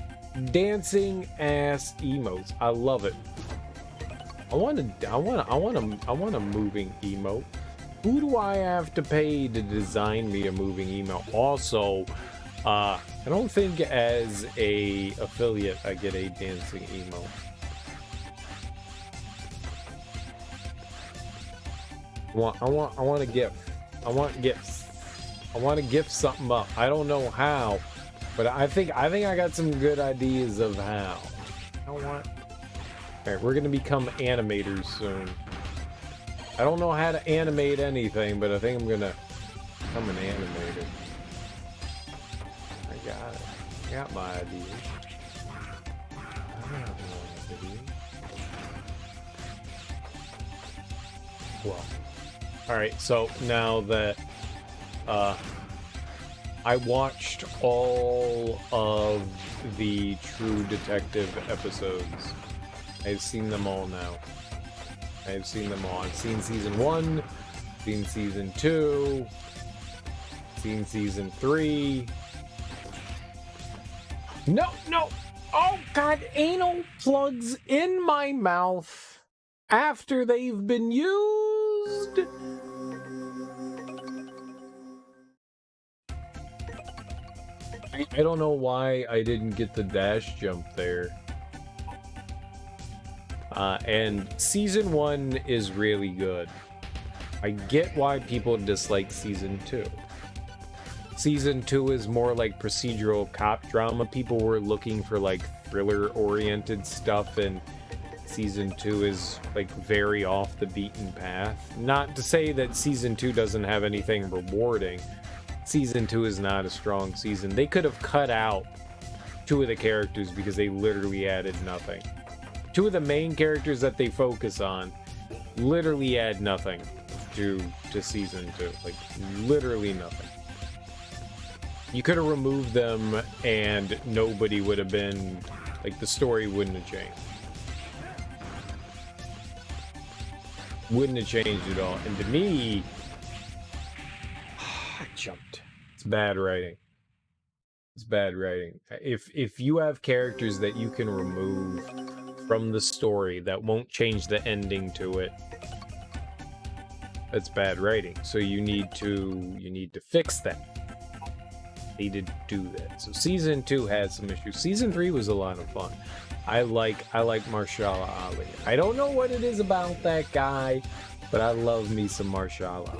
dancing ass emotes? I love it. I want a moving emote. Who do I have to pay to design me a moving emote? Also, I don't think as a affiliate I get a dancing emote. I want to gift. I want gifts. I want to gift something up. I don't know how, but I think I got some good ideas of how. Alright, we're gonna become animators soon. I don't know how to animate anything, but I think I'm gonna become an animator. I got it. I got my idea. I got my idea. Well, alright, so now that I watched all of the True Detective episodes. I've seen them all now. I've seen them all. I've seen season 1, seen season 2, seen season 3. No, no! Oh god, anal plugs in my mouth after they've been used! I don't know why I didn't get the dash jump there. And season 1 is really good. I get why people dislike season 2. Season 2 is more like procedural cop drama. People were looking for like thriller-oriented stuff, and season 2 is like very off the beaten path. Not to say that season 2 doesn't have anything rewarding. Season 2 is not a strong season. They could have cut out 2 of the characters because they literally added nothing. 2 of the main characters that they focus on literally add nothing to season 2. Like, literally nothing. You could have removed them and nobody would have been... like, the story wouldn't have changed. Wouldn't have changed at all. And to me... I jumped. It's bad writing. It's bad writing. If you have characters that you can remove from the story that won't change the ending to it, that's bad writing. So you need to fix that. They did do that. So season 2 had some issues. Season 3 was a lot of fun. I like Mahershala Ali. I don't know what it is about that guy, but I love me some Mahershala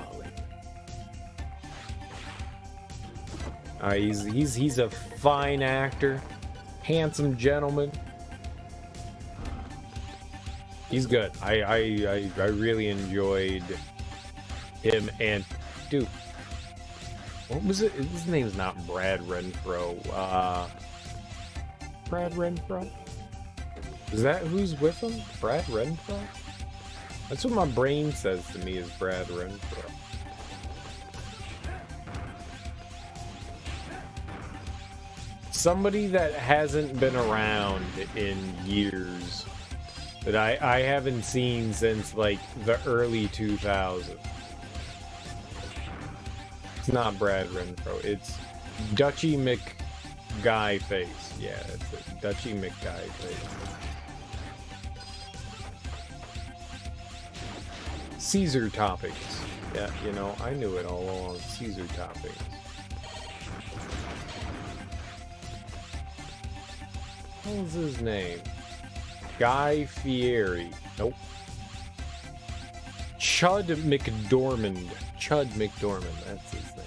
Ali. He's a fine actor, handsome gentleman. He's good. I really enjoyed him. And dude, what was it? His name's not Brad Renfro. Brad Renfro? Is that who's with him? Brad Renfro? That's what my brain says to me is Brad Renfro. Somebody that hasn't been around in years, that I haven't seen since like the early 2000s. It's not Brad Renfro. It's Dutchy McGuyface. Yeah, it's it. Dutchy McGuyface. Caesar Toppings. Yeah, you know, I knew it all along. Caesar Toppings. What was his name? Guy Fieri. Nope. Chud McDormand. Chud McDormand, that's his name.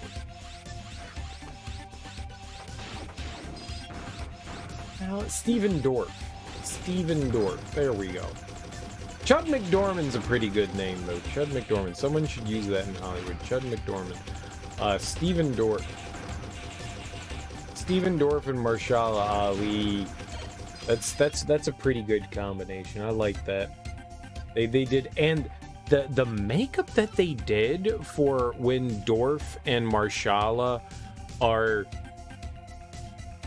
Now, Stephen Dorff. Stephen Dorff. There we go. Chud McDormand's a pretty good name, though. Chud McDormand. Someone should use that in Hollywood. Chud McDormand. Stephen Dorff. Stephen Dorff and Mahershala Ali. That's a pretty good combination. I like that. They did, and the makeup that they did for when Dorff and Mahershala are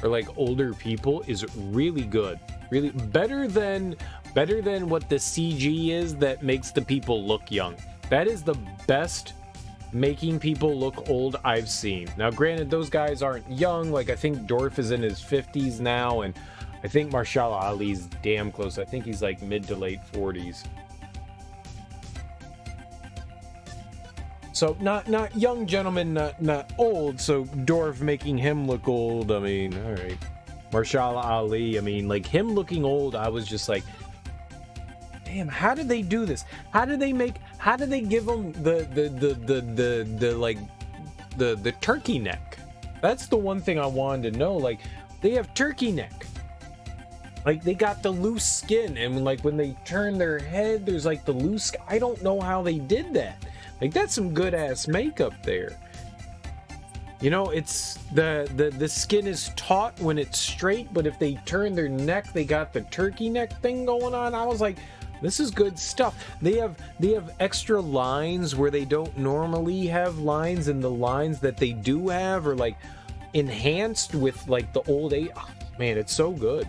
like older people is really good. Really better than what the CG is that makes the people look young. That is the best making people look old I've seen. Now, granted, those guys aren't young. Like, I think Dorff is in his 50s now, and I think Mahershala Ali's damn close. I think he's like mid to late 40s. So not young gentleman, not old. So Dorff making him look old. I mean, all right. Mahershala Ali. I mean, like him looking old. I was just like, damn. How did they do this? How did they give him the turkey neck? That's the one thing I wanted to know. Like, they have turkey neck. Like, they got the loose skin, and like when they turn their head, there's like the loose. I don't know how they did that. Like, that's some good ass makeup there. You know, it's the skin is taut when it's straight, but if they turn their neck, they got the turkey neck thing going on. I was like, this is good stuff. They have extra lines where they don't normally have lines, and the lines that they do have are like enhanced with like the old age. Oh, man, it's so good.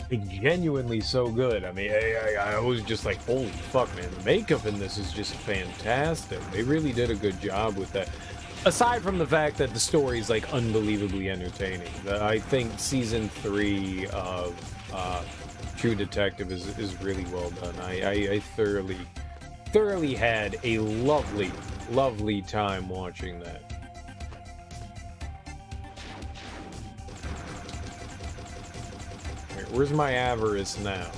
Like, genuinely so good. I mean, I was just like, holy fuck, man. The makeup in this is just fantastic. They really did a good job with that. Aside from the fact that the story is like unbelievably entertaining. I think season 3 of True Detective is really well done. I thoroughly had a lovely time watching that. Where's my avarice now?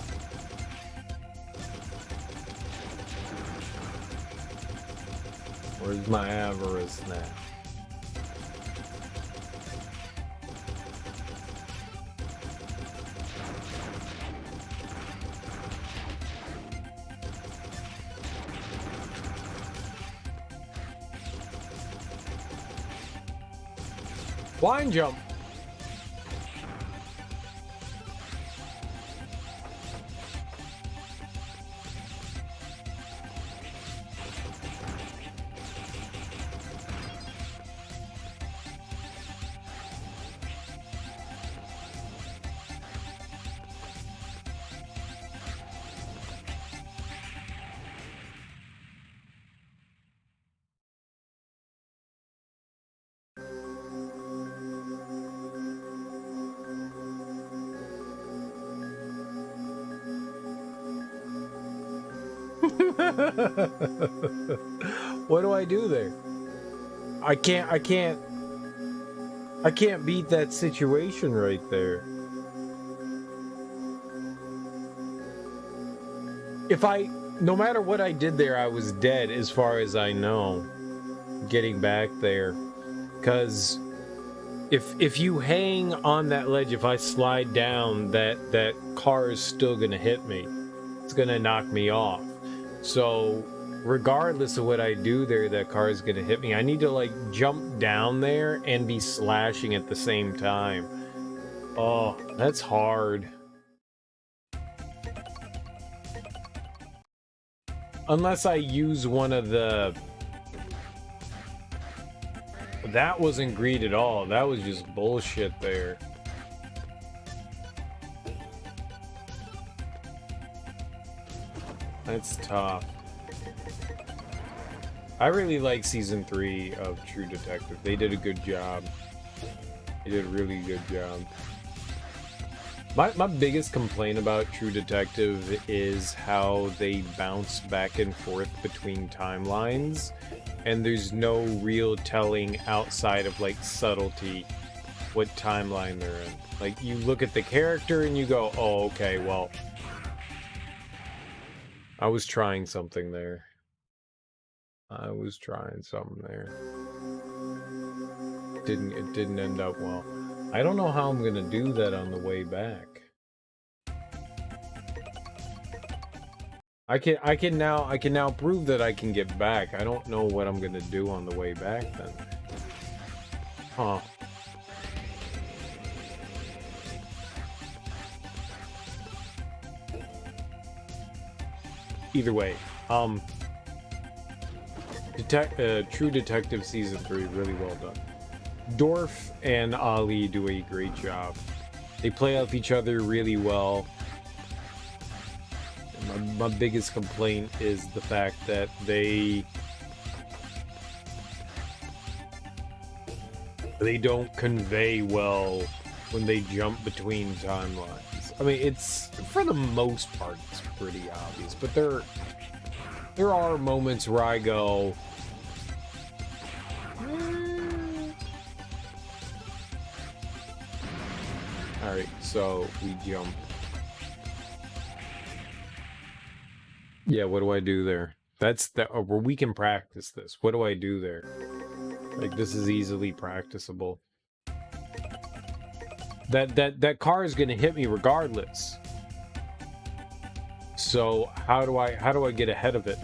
Where's my avarice now? Blind jump. What do I do there? I can't beat that situation right there. No matter what I did there, I was dead as far as I know, getting back there. Because if you hang on that ledge, if I slide down, that car is still gonna hit me. It's gonna knock me off. So regardless of what I do there, that car is gonna hit me. I need to like jump down there and be slashing at the same time. Oh, that's hard. Unless I use one of the... That wasn't greed at all. That was just bullshit there. That's tough. I really like season 3 of True Detective. They did a good job. They did a really good job. My biggest complaint about True Detective is how they bounce back and forth between timelines, and there's no real telling outside of like subtlety what timeline they're in. Like, you look at the character and you go, oh, okay, well, I was trying something there. It didn't end up well. I don't know how I'm gonna do that on the way back. I can now prove that I can get back. I don't know what I'm gonna do on the way back then. Huh. Either way, True Detective Season 3, really well done. Dorf and Ali do a great job. They play off each other really well. My biggest complaint is the fact that they don't convey well when they jump between timelines. I mean, it's, for the most part, it's pretty obvious, but there are moments where I go, alright, so we jump. Yeah, what do I do there? That's where we can practice this. What do I do there? Like, this is easily practicable. That car is gonna hit me regardless. So how do I get ahead of it?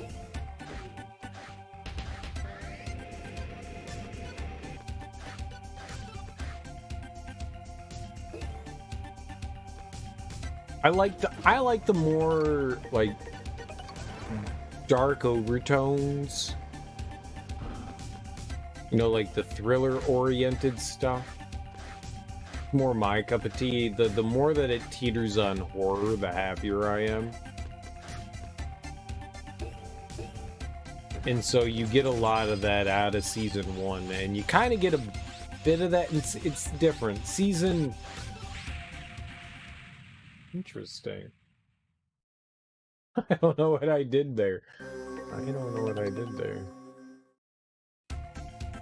I like the more like dark overtones. You know, like the thriller oriented stuff. More my cup of tea. The more that it teeters on horror, the happier I am. And so you get a lot of that out of season 1, and you kind of get a bit of that. It's different. Interesting. I don't know what I did there. I don't know what I did there.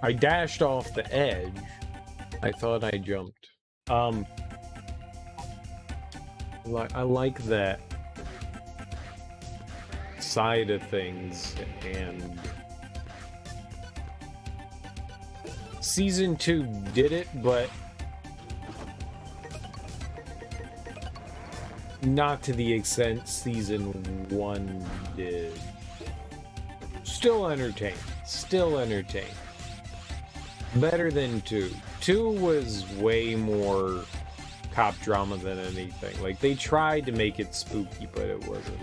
I dashed off the edge. I thought I jumped. I like that side of things, and season 2 did it, but not to the extent season 1 did. Still entertained. Still entertained. Better than 2. 2 was way more cop drama than anything. Like, they tried to make it spooky, but it wasn't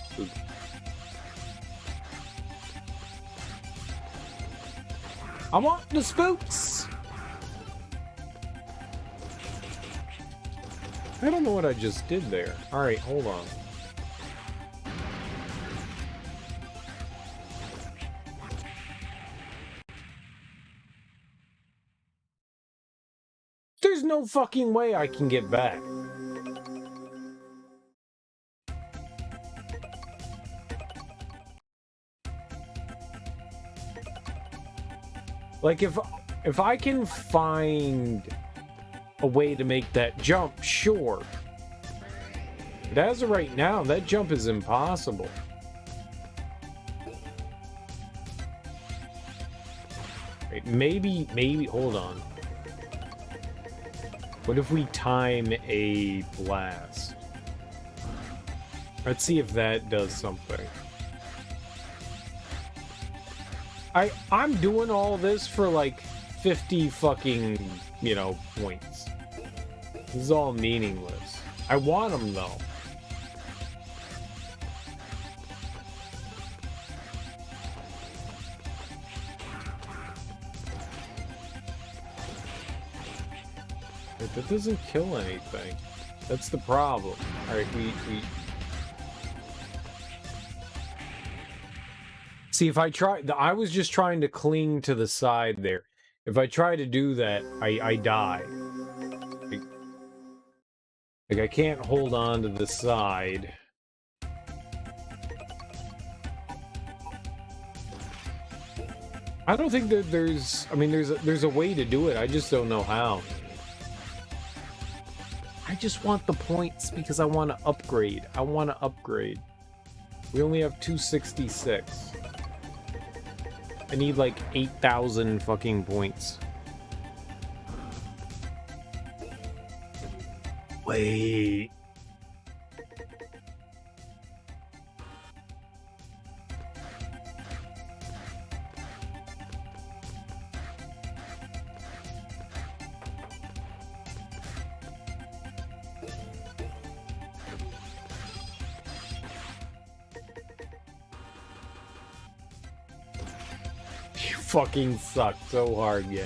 spooky. I want the spooks! I don't know what I just did there. Alright, hold on. There's no fucking way I can get back. Like, if I can find a way to make that jump, sure. But as of right now, that jump is impossible. Right, maybe, hold on. What if we time a blast? Let's see if that does something. I'm doing all this for like 50 fucking, you know, points. This is all meaningless. I want them though. But that doesn't kill anything. That's the problem. Alright, we... See, if I try... I was just trying to cling to the side there. If I try to do that, I die. Like, I can't hold on to the side. I don't think that there's... I mean, there's a way to do it. I just don't know how. I just want the points because I want to upgrade. I want to upgrade. We only have 266. I need like 8,000 fucking points. Wait. You fucking suck so hard, gang.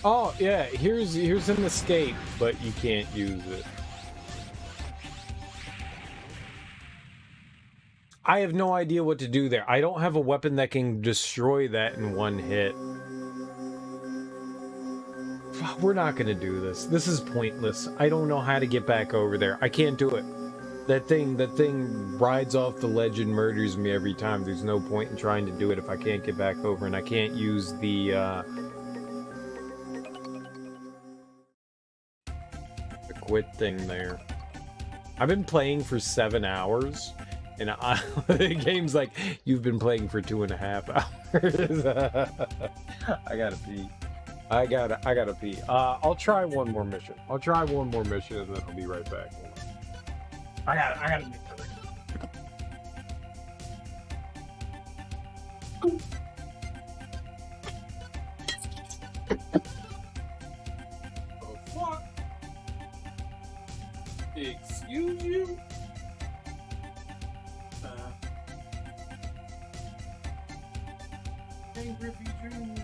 Oh, yeah, here's an escape, but you can't use it. I have no idea what to do there. I don't have a weapon that can destroy that in one hit. We're not gonna do this. This is pointless. I don't know how to get back over there. I can't do it. That thing rides off the ledge and murders me every time. There's no point in trying to do it if I can't get back over, and I can't use the quit thing there. I've been playing for 7 hours, and the game's like, you've been playing for 2.5 hours. I gotta pee. I gotta pee. I'll try one more mission. And then I'll be right back. I gotta make Oh, fuck? Excuse you? Ken Griffey Jr.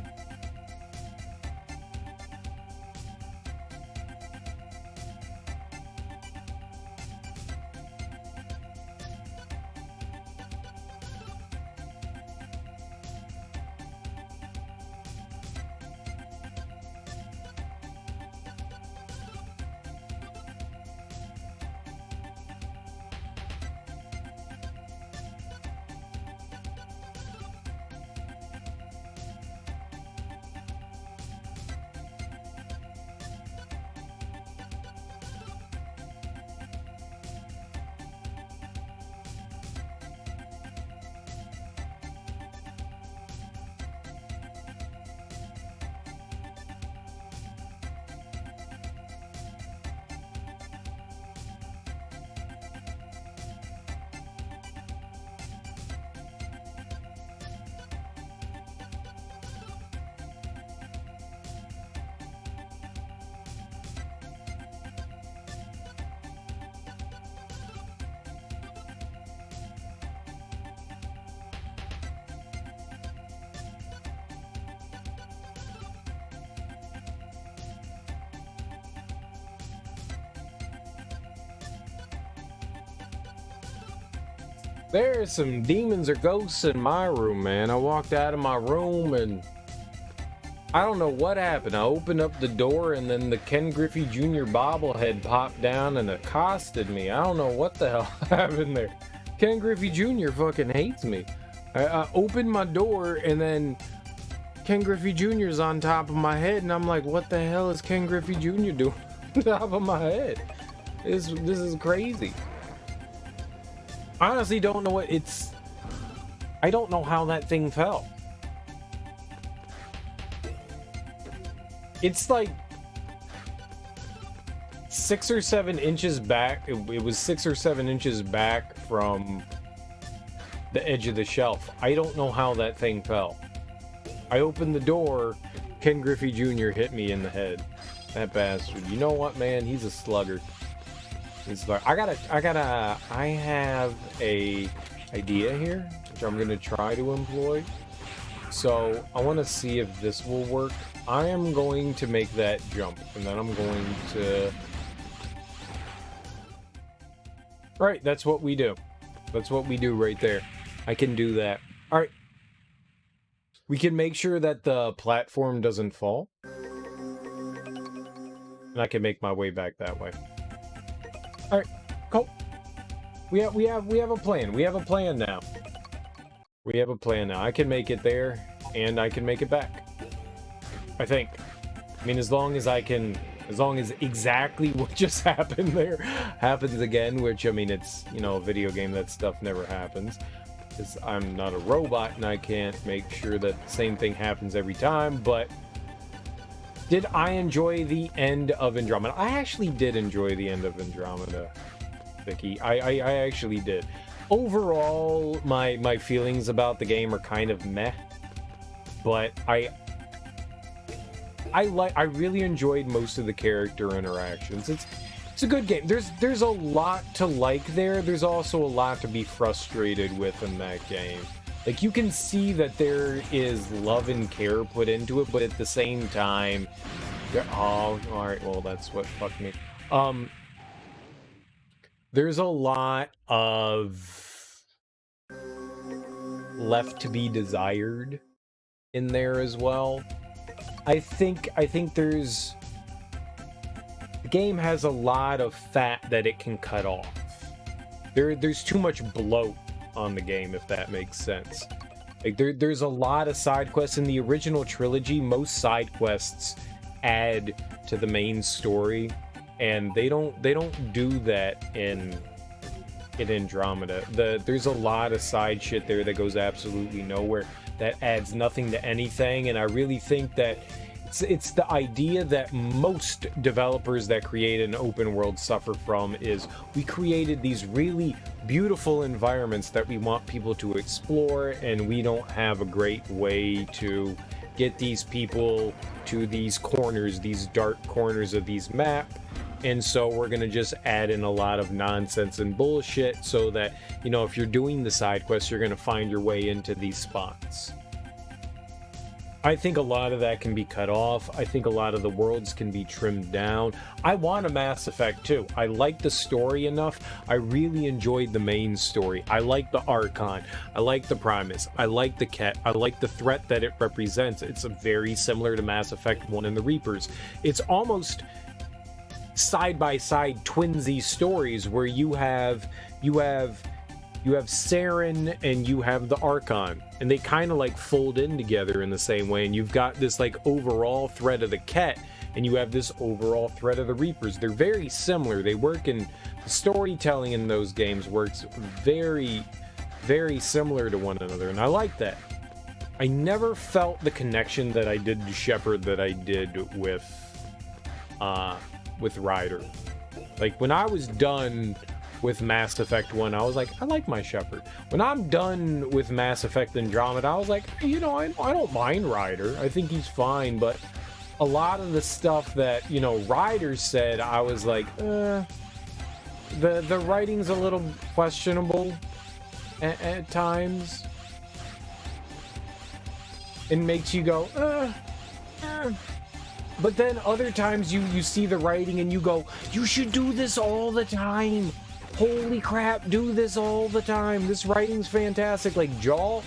There's some demons or ghosts in my room, man. I walked out of my room and I don't know what happened. I opened up the door and then the Ken Griffey Jr. bobblehead popped down and accosted me. I don't know what the hell happened there. Ken Griffey Jr. fucking hates me. I opened my door and then Ken Griffey Jr. is on top of my head and I'm like, what the hell is Ken Griffey Jr. doing on top of my head? This is crazy. I honestly don't know what it's... I don't know how that thing fell. It's like 6 or 7 inches back. It was 6 or 7 inches back from the edge of the shelf. I don't know how that thing fell. I opened the door. Ken Griffey Jr. hit me in the head. That bastard. You know what, man? He's a slugger. He's like, I have a idea here, which I'm gonna try to employ. So I want to see if this will work. I am going to make that jump, and then I'm going to... Right, that's what we do. That's what we do right there. I can do that. All right. We can make sure that the platform doesn't fall. And I can make my way back that way. All right, cool. We have a plan. We have a plan now. We have a plan now. I can make it there, and I can make it back. I think. I mean, as long as exactly what just happened there happens again, which, I mean, it's, you know, a video game, that stuff never happens. Because I'm not a robot, and I can't make sure that the same thing happens every time, but... Did I enjoy the end of Andromeda? I actually did enjoy the end of Andromeda, Vicky. I actually did. Overall, my feelings about the game are kind of meh, but I really enjoyed most of the character interactions. It's a good game. There's a lot to like there. There's also a lot to be frustrated with in that game. Like, you can see that there is love and care put into it, but at the same time, oh, alright, well, that's what fucked me. There's a lot of left to be desired in there as well. I think there's... The game has a lot of fat that it can cut off. There's too much bloat on the game, if that makes sense. Like, there's a lot of side quests in the original trilogy. Most side quests add to the main story, and they don't do that in Andromeda. There's a lot of side shit there that goes absolutely nowhere, that adds nothing to anything, and I really think that It's the idea that most developers that create an open world suffer from is we created these really beautiful environments that we want people to explore, and we don't have a great way to get these people to these corners, these dark corners of these map. And so we're going to just add in a lot of nonsense and bullshit so that, you know, if you're doing the side quests, you're going to find your way into these spots. I think a lot of that can be cut off. I think a lot of the worlds can be trimmed down. I want a Mass Effect 2. I like the story enough. I really enjoyed the main story. I like the Archon. I like the Primus. I like the Ket. I like the threat that it represents. It's very similar to Mass Effect 1 and the Reapers. It's almost side-by-side twinsy stories where you have Saren and you have the Archon, and they kind of like fold in together in the same way, and you've got this like overall threat of the Ket, and you have this overall threat of the Reapers. They're very similar. They work in the storytelling in those games works very, very similar to one another, and I like that. I never felt the connection that I did to Shepard that I did with Ryder. Like when I was done with Mass Effect 1, I was like, I like my Shepard. When I'm done with Mass Effect Andromeda, I was like, you know, I don't mind Ryder. I think he's fine, but a lot of the stuff that, you know, Ryder said, I was like, the writing's a little questionable at times. It makes you go, But then other times you see the writing and you go, you should do this all the time. Holy crap, do this all the time. This writing's fantastic. Like Jaw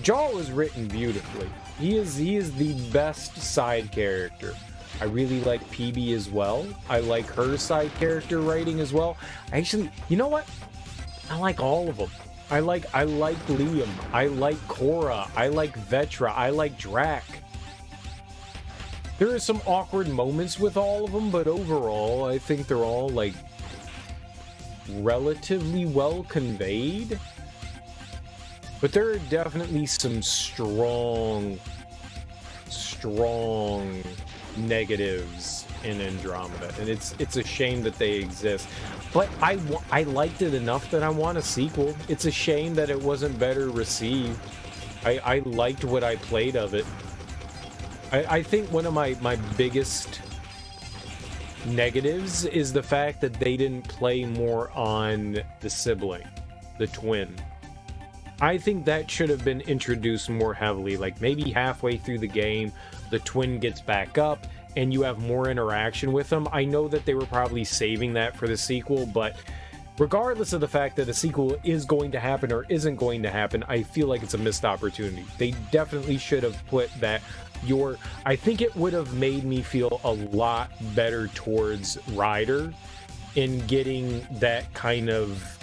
was written beautifully. He is the best side character. I really like PB as well. I like her side character writing as well. Actually, you know what? I like all of them. I like Liam. I like Cora. I like Vetra. I like Drac. There are some awkward moments with all of them, but overall, I think they're all, like, relatively well conveyed. But there are definitely some strong negatives in Andromeda, and it's a shame that they exist. But I liked it enough that I want a sequel. It's a shame that it wasn't better received. I liked what I played of it. I think one of my biggest negatives is the fact that they didn't play more on the sibling, the twin. I think that should have been introduced more heavily, like maybe halfway through the game, the twin gets back up and you have more interaction with them. I know that they were probably saving that for the sequel, but regardless of the fact that a sequel is going to happen or isn't going to happen, I feel like it's a missed opportunity. They definitely should have put that I think it would have made me feel a lot better towards Ryder in getting that kind of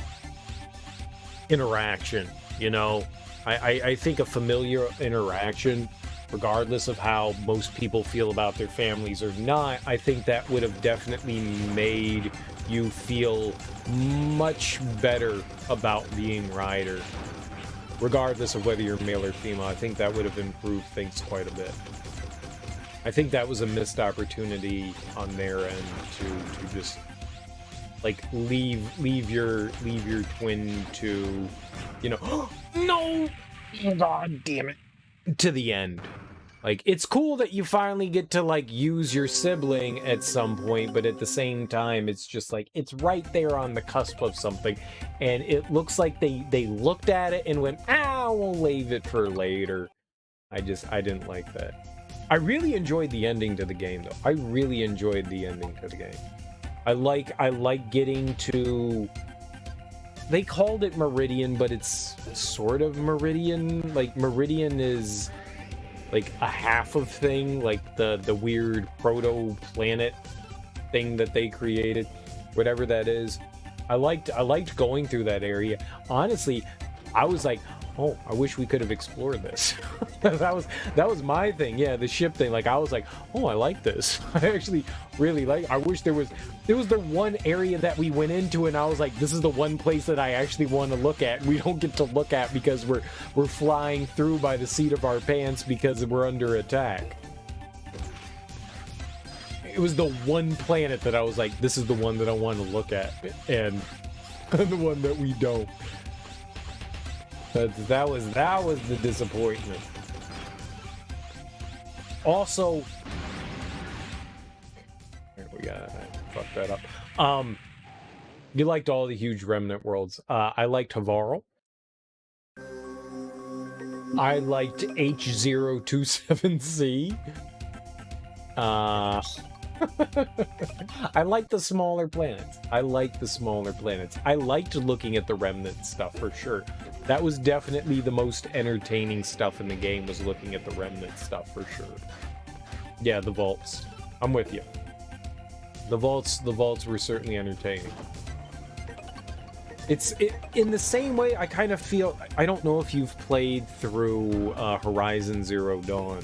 interaction, you know? I think a familiar interaction, regardless of how most people feel about their families or not, I think that would have definitely made you feel much better about being Ryder. Regardless of whether you're male or female, I think that would have improved things quite a bit. I think that was a missed opportunity on their end to just like leave your twin to, you know, no, god damn it, to the end. Like, it's cool that you finally get to like use your sibling at some point, but at the same time, it's just like it's right there on the cusp of something, and it looks like they looked at it and went, we'll leave it for later. I didn't like that. I really enjoyed the ending to the game, though. I really enjoyed the ending to the game. I like getting to. They called it Meridian, but it's sort of Meridian. Like Meridian is like a half of thing, like the weird proto-planet thing that they created, whatever that is. I liked going through that area. Honestly, I was like, oh, I wish we could have explored this. that was my thing. Yeah, the ship thing. Like I was like, oh, I like this. I actually really like. I wish there was the one area that we went into, and I was like, this is the one place that I actually want to look at. We don't get to look at because we're flying through by the seat of our pants because we're under attack. it was the one planet that I was like, this is the one that I want to look at, and the one that we don't. That was the disappointment. Also, we gotta fuck that up. You liked all the huge remnant worlds. I liked Havarl. I liked H027C. I like the smaller planets. I liked looking at the remnant stuff for sure. That was definitely the most entertaining stuff in the game, was looking at the remnant stuff for sure. Yeah, the vaults. I'm with you. The vaults were certainly entertaining. In the same way, I kind of feel, I don't know if you've played through Horizon Zero Dawn,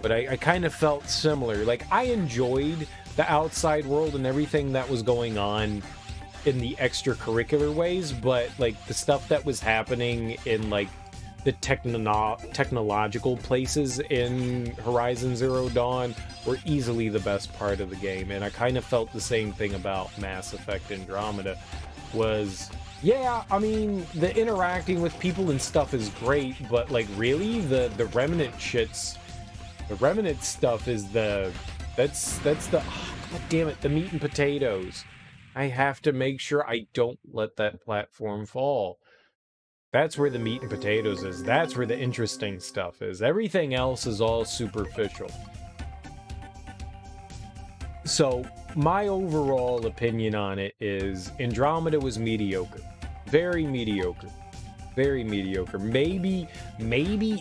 but I kind of felt similar. Like, I enjoyed the outside world and everything that was going on in the extracurricular ways, but like the stuff that was happening in like the technological places in Horizon Zero Dawn were easily the best part of the game. And I kind of felt the same thing about Mass Effect Andromeda. Was, yeah, I mean, the interacting with people and stuff is great, but like really the remnant shits, the remnant stuff is that's the god damn it, the meat and potatoes. I have to make sure I don't let that platform fall. That's where the meat and potatoes is. That's where the interesting stuff is. Everything else is all superficial. So, my overall opinion on it is Andromeda was mediocre. Very mediocre. Very mediocre. Maybe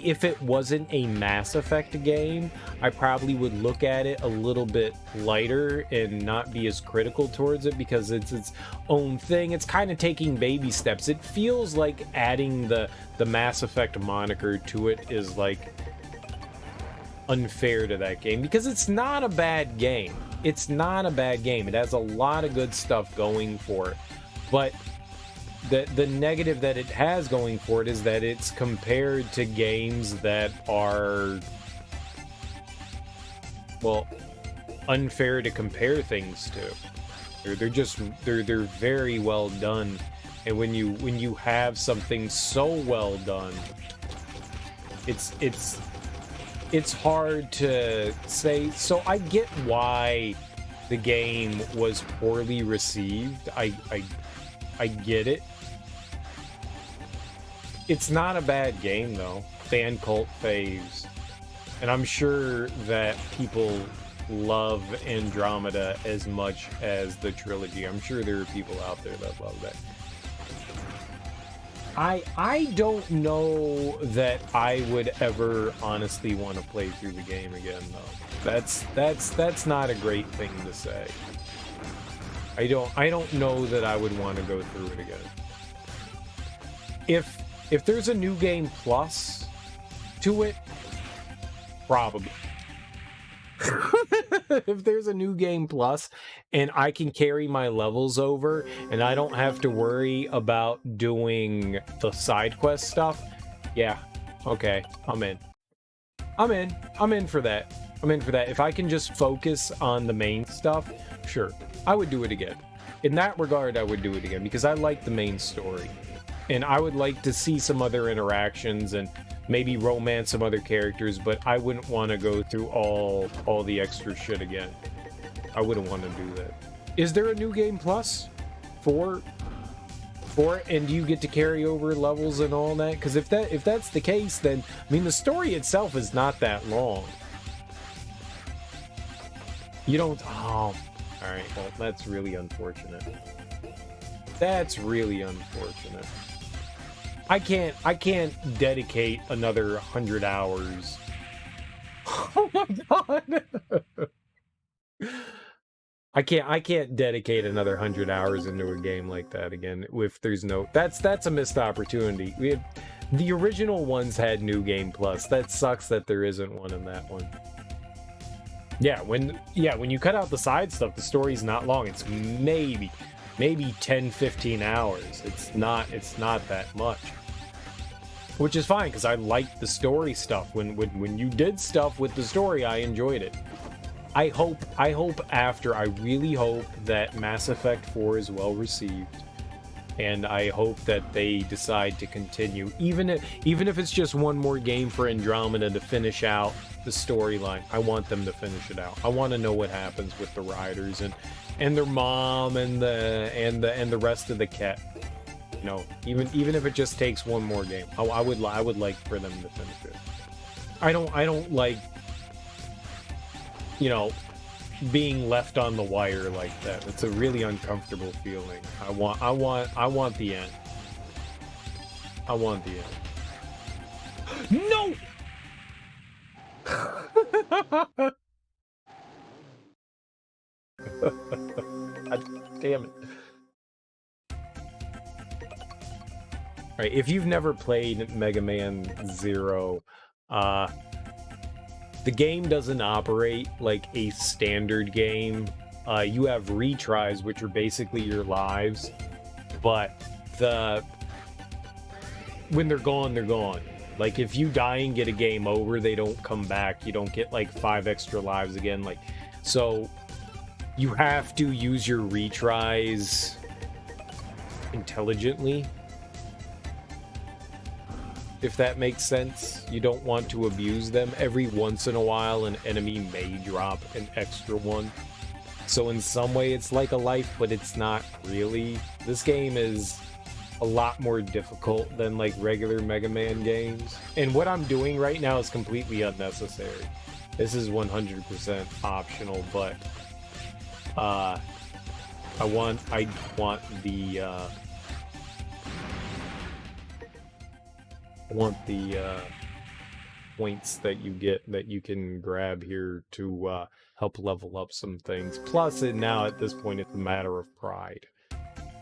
if it wasn't a Mass Effect game, I probably would look at it a little bit lighter and not be as critical towards it, because it's its own thing. It's kind of taking baby steps. It feels like adding the Mass Effect moniker to it is like unfair to that game, because it's not a bad game. It's not a bad game. It has a lot of good stuff going for it, but the negative that it has going for it is that it's compared to games that are, well, unfair to compare things to. They're very well done, and when you have something so well done, it's hard to say. So I get why the game was poorly received. I get it. It's not a bad game, though. Fan cult faves. And I'm sure that people love Andromeda as much as the trilogy. I'm sure there are people out there that love that. I don't know that I would ever honestly want to play through the game again, though. That's not a great thing to say. I don't know that I would want to go through it again. If there's a new game plus to it, probably. If there's a new game plus and I can carry my levels over and I don't have to worry about doing the side quest stuff, yeah, okay, I'm in for that. If I can just focus on the main stuff, sure, I would do it again. In that regard, I would do it again, because I like the main story. And I would like to see some other interactions and maybe romance some other characters, but I wouldn't want to go through all the extra shit again. I wouldn't want to do that. Is there a new game plus for it, and do you get to carry over levels and all that? Because if that's the case, then I mean, the story itself is not that long. You don't. Oh, all right. Well, that's really unfortunate. That's really unfortunate. I can't dedicate another 100 hours. Oh my god. I can't dedicate another 100 hours into a game like that again if there's no. That's a missed opportunity. The original ones had New Game Plus. That sucks that there isn't one in that one. Yeah, when you cut out the side stuff, the story's not long. It's maybe 10-15 hours. It's not that much, which is fine, because I liked the story stuff. When you did stuff with the story, I enjoyed it. I really hope that Mass Effect 4 is well received. And I hope that they decide to continue, even if it's just one more game for Andromeda to finish out the storyline. I want them to finish it out. I want to know what happens with the riders and their mom and the rest of the cat. You know, even if it just takes one more game, I would like for them to finish it. I don't like, you know, being left on the wire like that. It's a really uncomfortable feeling. I want the end. I want the end. No! God damn it. Alright, if you've never played Mega Man Zero, the game doesn't operate like a standard game. You have retries, which are basically your lives, but when they're gone, they're gone. Like, if you die and get a game over, they don't come back. You don't get like 5 extra lives again. Like, so you have to use your retries intelligently, if that makes sense. You don't want to abuse them. Every once in a while, an enemy may drop an extra one. So in some way, it's like a life, but it's not really. This game is a lot more difficult than like regular Mega Man games. And what I'm doing right now is completely unnecessary. This is 100% optional, but I want the points that you get that you can grab here to help level up some things. Plus, now at this point, it's a matter of pride.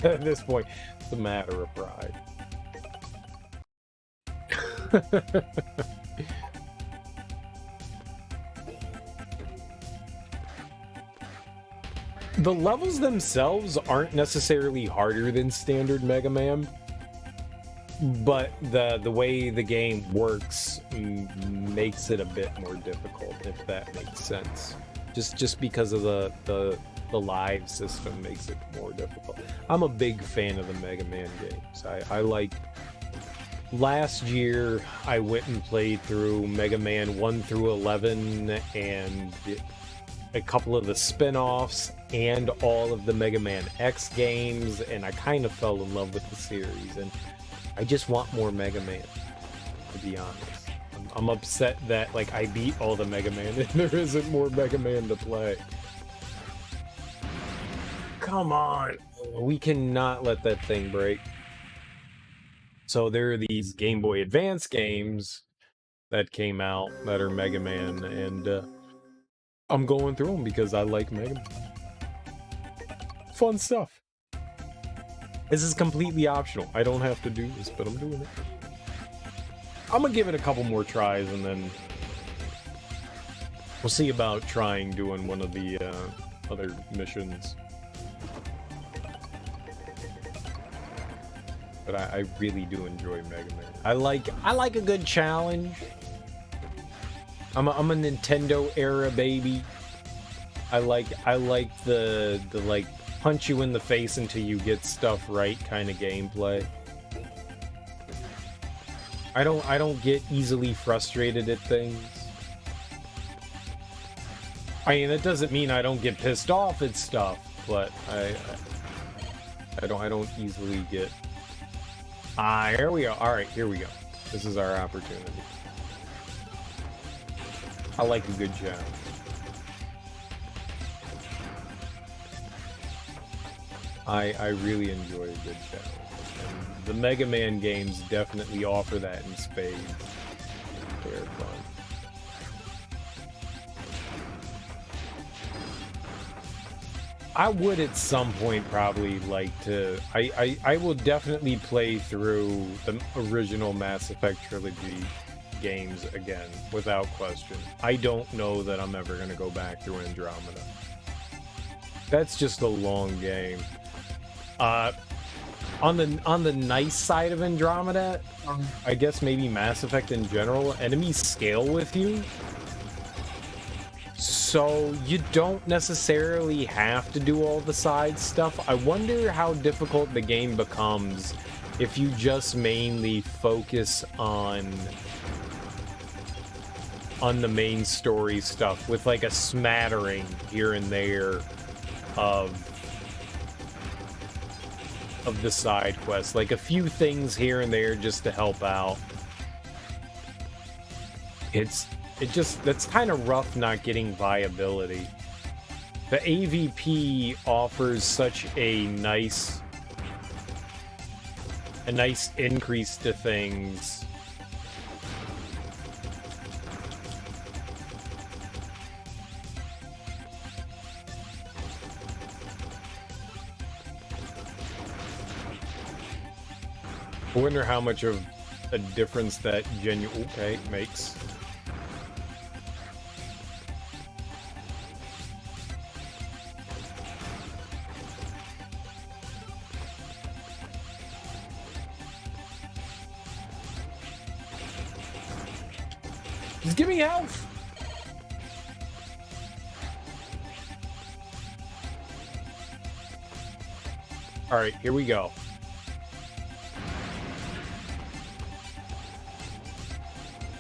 At this point, it's a matter of pride. The levels themselves aren't necessarily harder than standard Mega Man, but the way the game works makes it a bit more difficult, if that makes sense. Just because of the live system makes it more difficult. I'm a big fan of the Mega Man games. I like... Last year, I went and played through Mega Man 1 through 11 and a couple of the spin-offs and all of the Mega Man X games, and I kind of fell in love with the series, and I just want more Mega Man, to be honest. I'm upset that, like, I beat all the Mega Man and there isn't more Mega Man to play. Come on! We cannot let that thing break. So there are these Game Boy Advance games that came out that are Mega Man, and I'm going through them because I like Mega Man. Fun stuff. This is completely optional. I don't have to do this, but I'm doing it. I'm gonna give it a couple more tries, and then we'll see about doing one of the other missions. But I really do enjoy Mega Man. I like a good challenge. I'm a Nintendo era baby. I like the like punch you in the face until you get stuff right kind of gameplay. I don't get easily frustrated at things. I mean, that doesn't mean I don't get pissed off at stuff, but I don't easily get. Here we go. All right, here we go. This is our opportunity. I like a good challenge. I really enjoy a good challenge. And the Mega Man games definitely offer that in spades. They're fun. I would at some point probably like to... I will definitely play through the original Mass Effect trilogy games again, without question. I don't know that I'm ever going to go back through Andromeda. That's just a long game. On the nice side of Andromeda, I guess maybe Mass Effect in general, enemies scale with you So you don't necessarily have to do all the side stuff. I wonder how difficult the game becomes if you just mainly focus on the main story stuff with like a smattering here and there of the side quests, like a few things here and there just to help out. That's kind of rough not getting viability. The AVP offers such a nice increase to things. I wonder how much of a difference that makes. Just give me health! Alright, here we go.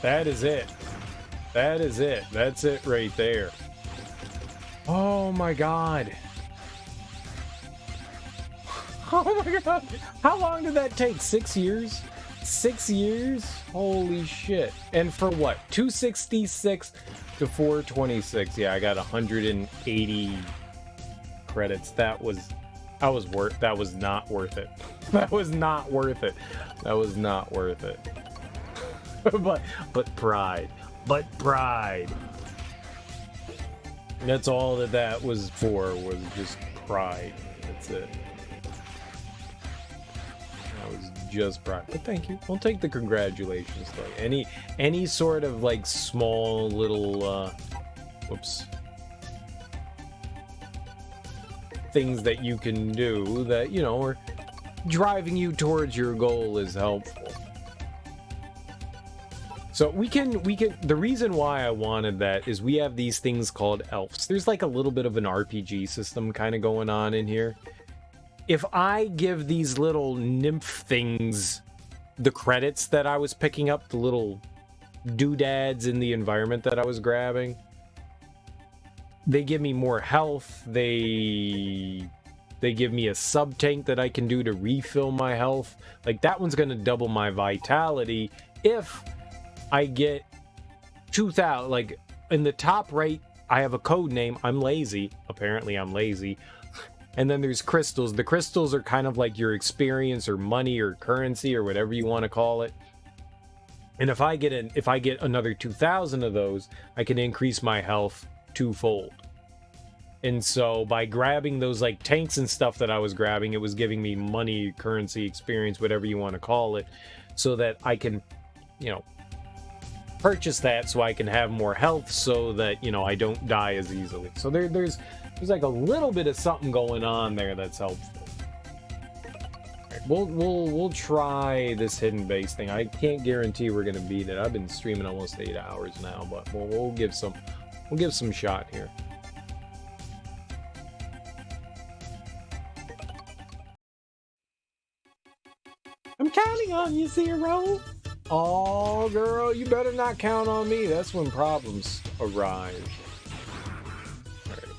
That is it. That is it. That's it right there. Oh my god. Oh my god. How long did that take? 6 years? 6 years? Holy shit. And for what? 266 to 426. Yeah, I got 180 credits. That was not worth it. That was not worth it. That was not worth it. but pride. That's all that was for, was just pride. That's it. That was just pride. But thank you. I'll take the congratulations though. Any sort of like small little things that you can do that, you know, are driving you towards your goal is helpful. So we can, the reason why I wanted that is we have these things called elves. There's like a little bit of an RPG system kind of going on in here. If I give these little nymph things the credits that I was picking up, the little doodads in the environment that I was grabbing, they give me more health. They give me a sub tank that I can do to refill my health. Like that one's going to double my vitality if I get 2,000, like in the top right, I have a code name. I'm lazy. Apparently I'm lazy. And then there's crystals. The crystals are kind of like your experience or money or currency or whatever you want to call it. And if I get another 2,000 of those, I can increase my health twofold. And so by grabbing those like tanks and stuff that I was grabbing, it was giving me money, currency, experience, whatever you want to call it, so that I can, you know, purchase that so I can have more health so that, you know, I don't die as easily. So there's like a little bit of something going on there that's helpful. Right, we'll try this hidden base thing. I can't guarantee we're gonna beat it. I've been streaming almost 8 hours now, but we'll give some shot here. I'm counting on you, Zero. Oh, girl, you better not count on me. That's when problems arise. All right.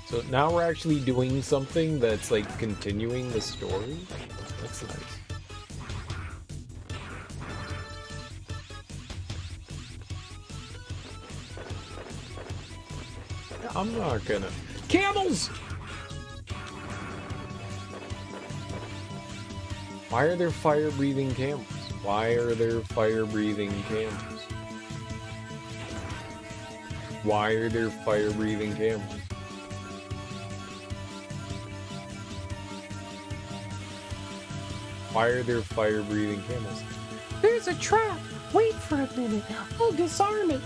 So now we're actually doing something that's like continuing the story. That's nice. I'm not gonna... Camels! Why are there fire-breathing camels? Why are there fire-breathing camels? Why are there fire-breathing camels? Why are there fire-breathing camels? There's a trap. Wait for a minute. I'll disarm it.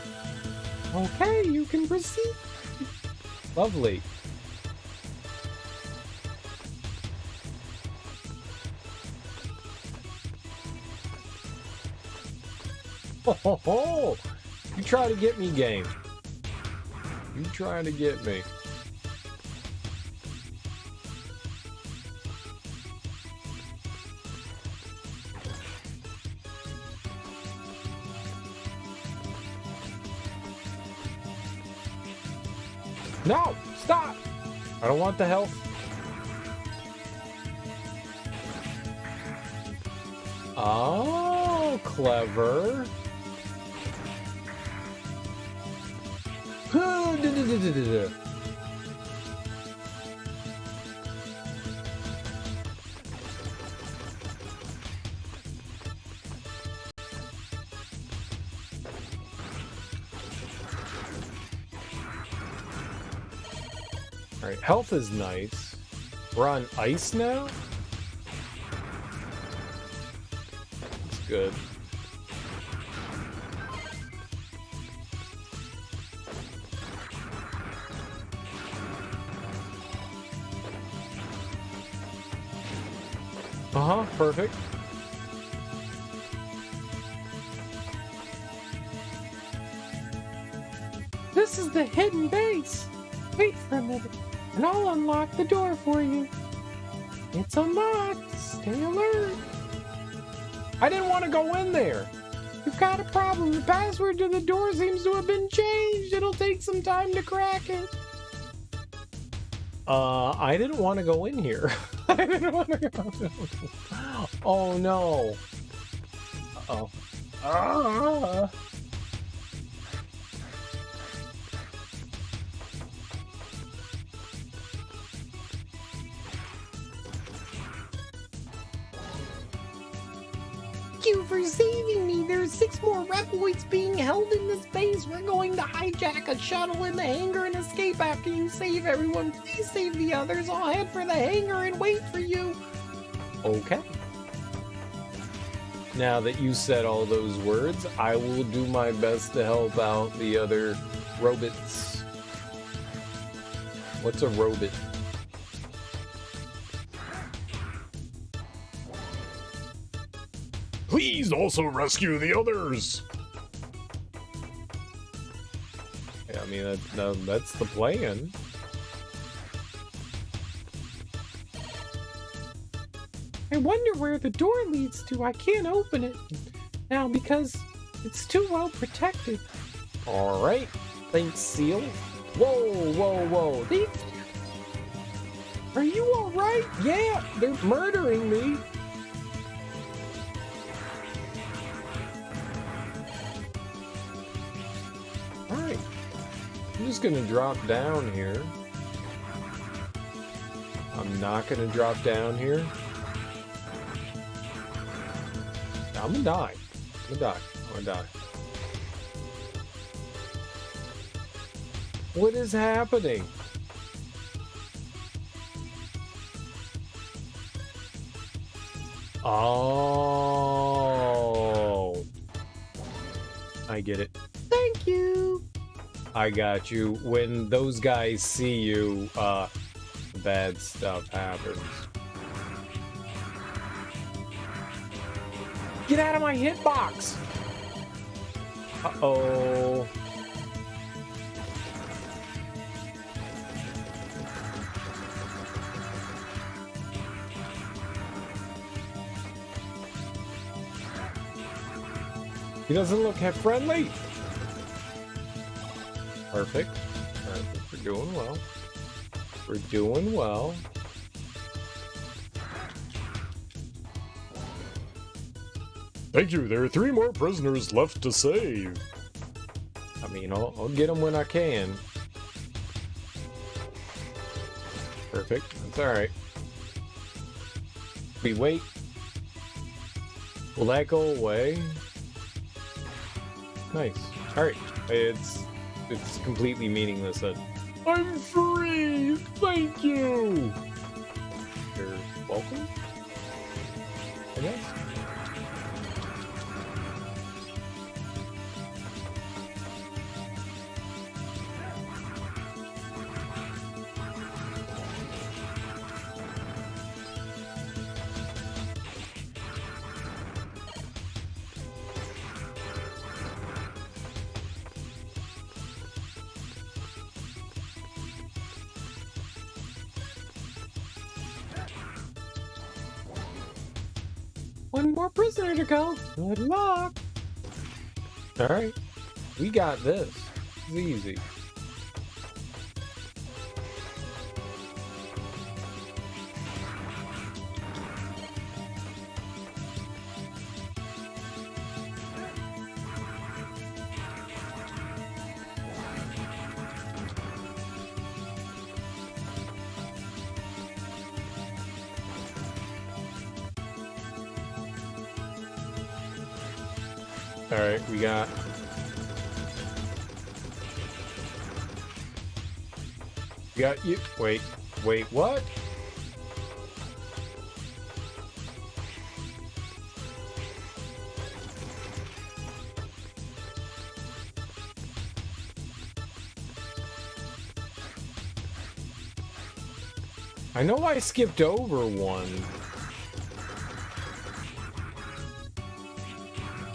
Okay, you can proceed. Lovely. Oh, you try to get me, game. You trying to get me? No! Stop! I don't want the health. Oh, clever. Alright, health is nice. We're on ice now? That's good. Uh-huh, perfect. This is the hidden base. Wait for a minute, and I'll unlock the door for you. It's unlocked. Stay alert. I didn't want to go in there. You've got a problem. The password to the door seems to have been changed. It'll take some time to crack it. I didn't want to go in here. I didn't want to go. Oh no. Uh-oh. Ah. Thank you for saving me. There's 6 more Reploids being held in this base. We're going to hijack a shuttle in the hangar and escape after you save everyone. Please save the others. I'll head for the hangar and wait for you. Okay. Now that you said all those words, I will do my best to help out the other robots. What's a robot? Please also rescue the others. Yeah, I mean, that's the plan. I wonder where the door leads to. I can't open it now because it's too well protected. All right. Thanks, Seal. Whoa, whoa, whoa. Are you all right? Yeah, they're murdering me. All right. I'm just gonna drop down here. I'm not gonna drop down here. I'm gonna die. I'm gonna die. I'm gonna die. What is happening? Oh. I get it. Thank you. I got you. When those guys see you, bad stuff happens. Get out of my hitbox! Uh-oh. He doesn't look friendly. Perfect. Perfect. We're doing well. We're doing well. Thank you. There are 3 more prisoners left to save. I mean, I'll get them when I can. Perfect. That's all right. We wait. Will that go away? Nice. All right. It's completely meaningless. I'm free. Thank you. You're welcome, I guess. One more prisoner to go. Good luck. Alright. We got this. It's easy. Alright, we got... We got you... Wait, what? I know I skipped over one.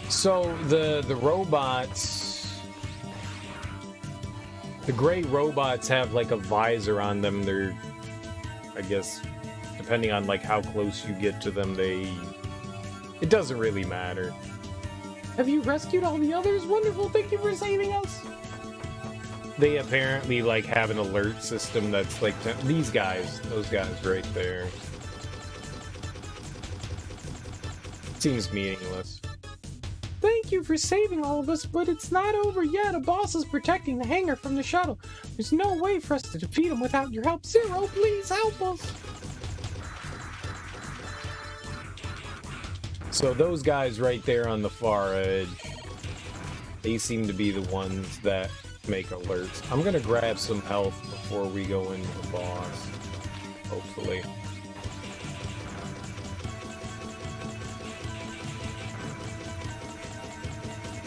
So the robots, the gray robots have like a visor on them. They're, I guess, depending on like how close you get to them, it doesn't really matter. Have you rescued all the others? Wonderful, thank you for saving us. They apparently like have an alert system that's like these guys, those guys right there. Seems meaningless. Thank you for saving all of us, but it's not over yet. A boss is protecting the hangar from the shuttle. There's no way for us to defeat him without your help. Zero, please help us. So those guys right there on the far edge, they seem to be the ones that make alerts. I'm gonna grab some health before we go into the boss, hopefully.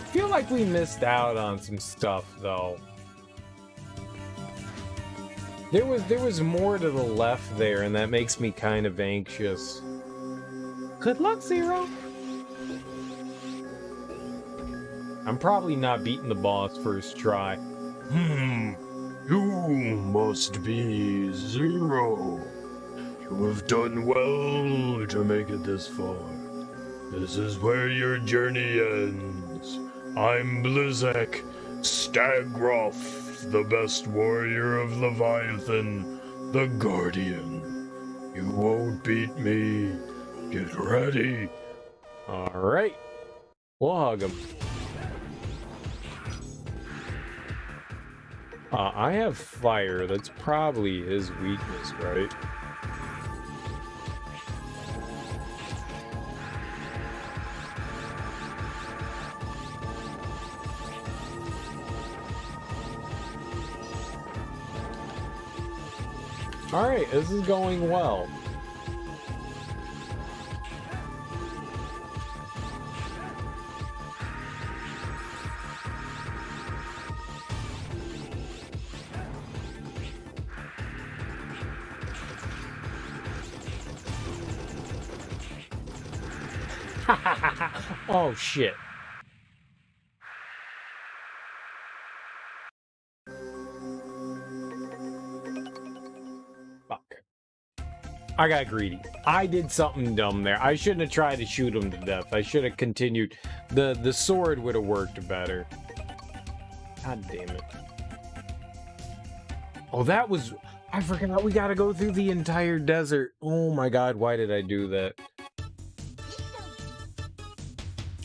I feel like we missed out on some stuff though. There was more to the left there, and that makes me kind of anxious. Good luck, Zero. I'm probably not beating the boss first try. You must be Zero. You have done well to make it this far. This is where your journey ends. I'm Blizzak, Stagroth, the best warrior of Leviathan, the Guardian. You won't beat me. Get ready. Alright. We'll hug him. I have fire. That's probably his weakness, right? Alright, this is going well. Oh shit. Fuck. I got greedy. I did something dumb there. I shouldn't have tried to shoot him to death. I should have continued. The sword would have worked better. God damn it. Oh, that was... I forgot we gotta go through the entire desert. Oh my god, why did I do that?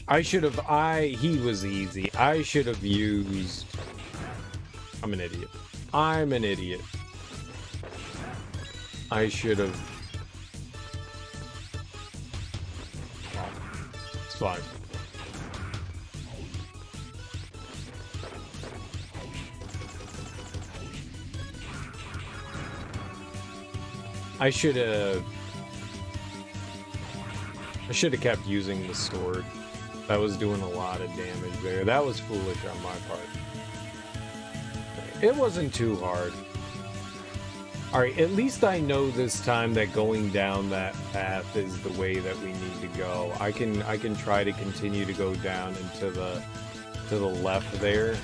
I should have... He was easy. I should have used... I'm an idiot. I'm an idiot. I should have... It's fine. I should have kept using the sword. That was doing a lot of damage there. That was foolish on my part. It wasn't too hard. Alright, at least I know this time that going down that path is the way that we need to go. I can try to continue to go down and to the left there,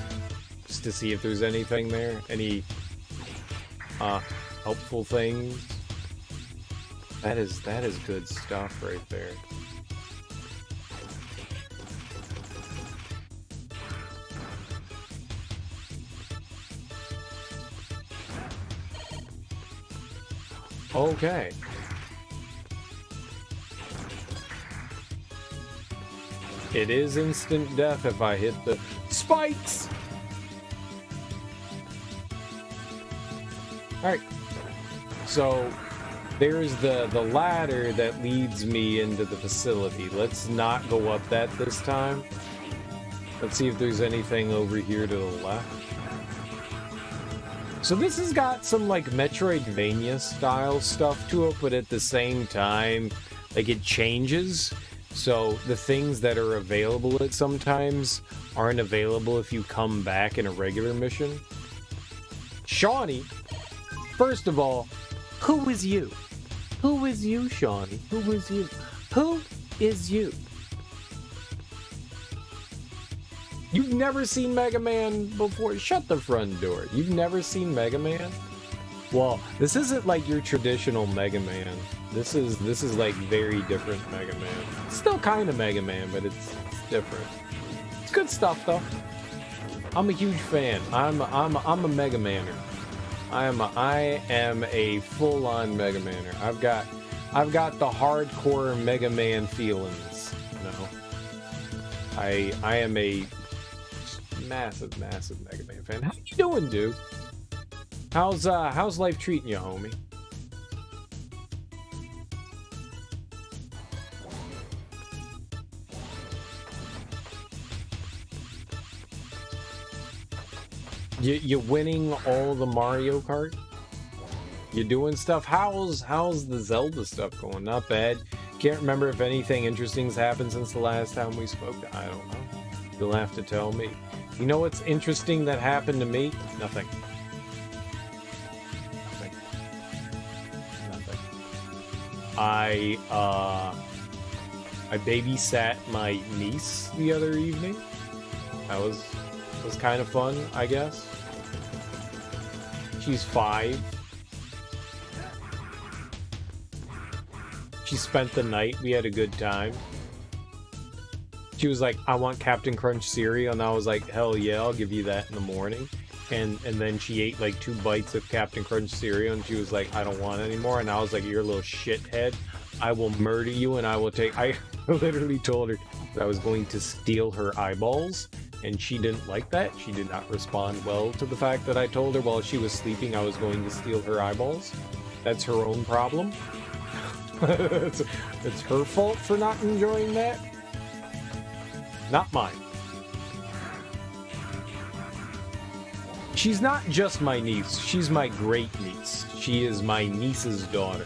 just to see if there's anything there. Any helpful things. That is good stuff right there. Okay. It is instant death if I hit the spikes. Alright. So there's the ladder that leads me into the facility. Let's not go up that this time. Let's see if there's anything over here to the left. So this has got some like Metroidvania style stuff to it, but at the same time, like it changes. So the things that are available at sometimes aren't available if you come back in a regular mission. Shawnee, first of all, who is you? Who is you, Shawnee? Who is you? Who is you? You've never seen Mega Man before? Shut the front door. You've never seen Mega Man? Well, this isn't like your traditional Mega Man. This is like very different Mega Man. It's still kind of Mega Man, but it's different. It's good stuff though. I'm a huge fan. I'm a Mega Maner. I am a full-on Mega Maner. I've got the hardcore Mega Man feelings. You know, I am a massive Mega Man fan. How you doing, dude? How's life treating you, homie? You winning all the Mario Kart? You doing stuff? How's the Zelda stuff going? Not bad. Can't remember if anything interesting's happened since the last time we spoke. I don't know. You'll have to tell me. You know what's interesting that happened to me? Nothing. I babysat my niece the other evening. That was kind of fun, I guess. She's 5. She spent the night. We had a good time. She was like, I want Captain Crunch cereal, and I was like, hell yeah, I'll give you that in the morning. And then she ate like 2 bites of Captain Crunch cereal, and she was like, I don't want any more. And I was like, you're a little shithead. I will murder you, and I will take... I literally told her that I was going to steal her eyeballs, and she didn't like that. She did not respond well to the fact that I told her while she was sleeping I was going to steal her eyeballs. That's her own problem. It's her fault for not enjoying that. Not mine. She's not just my niece, she's my great niece. She is my niece's daughter.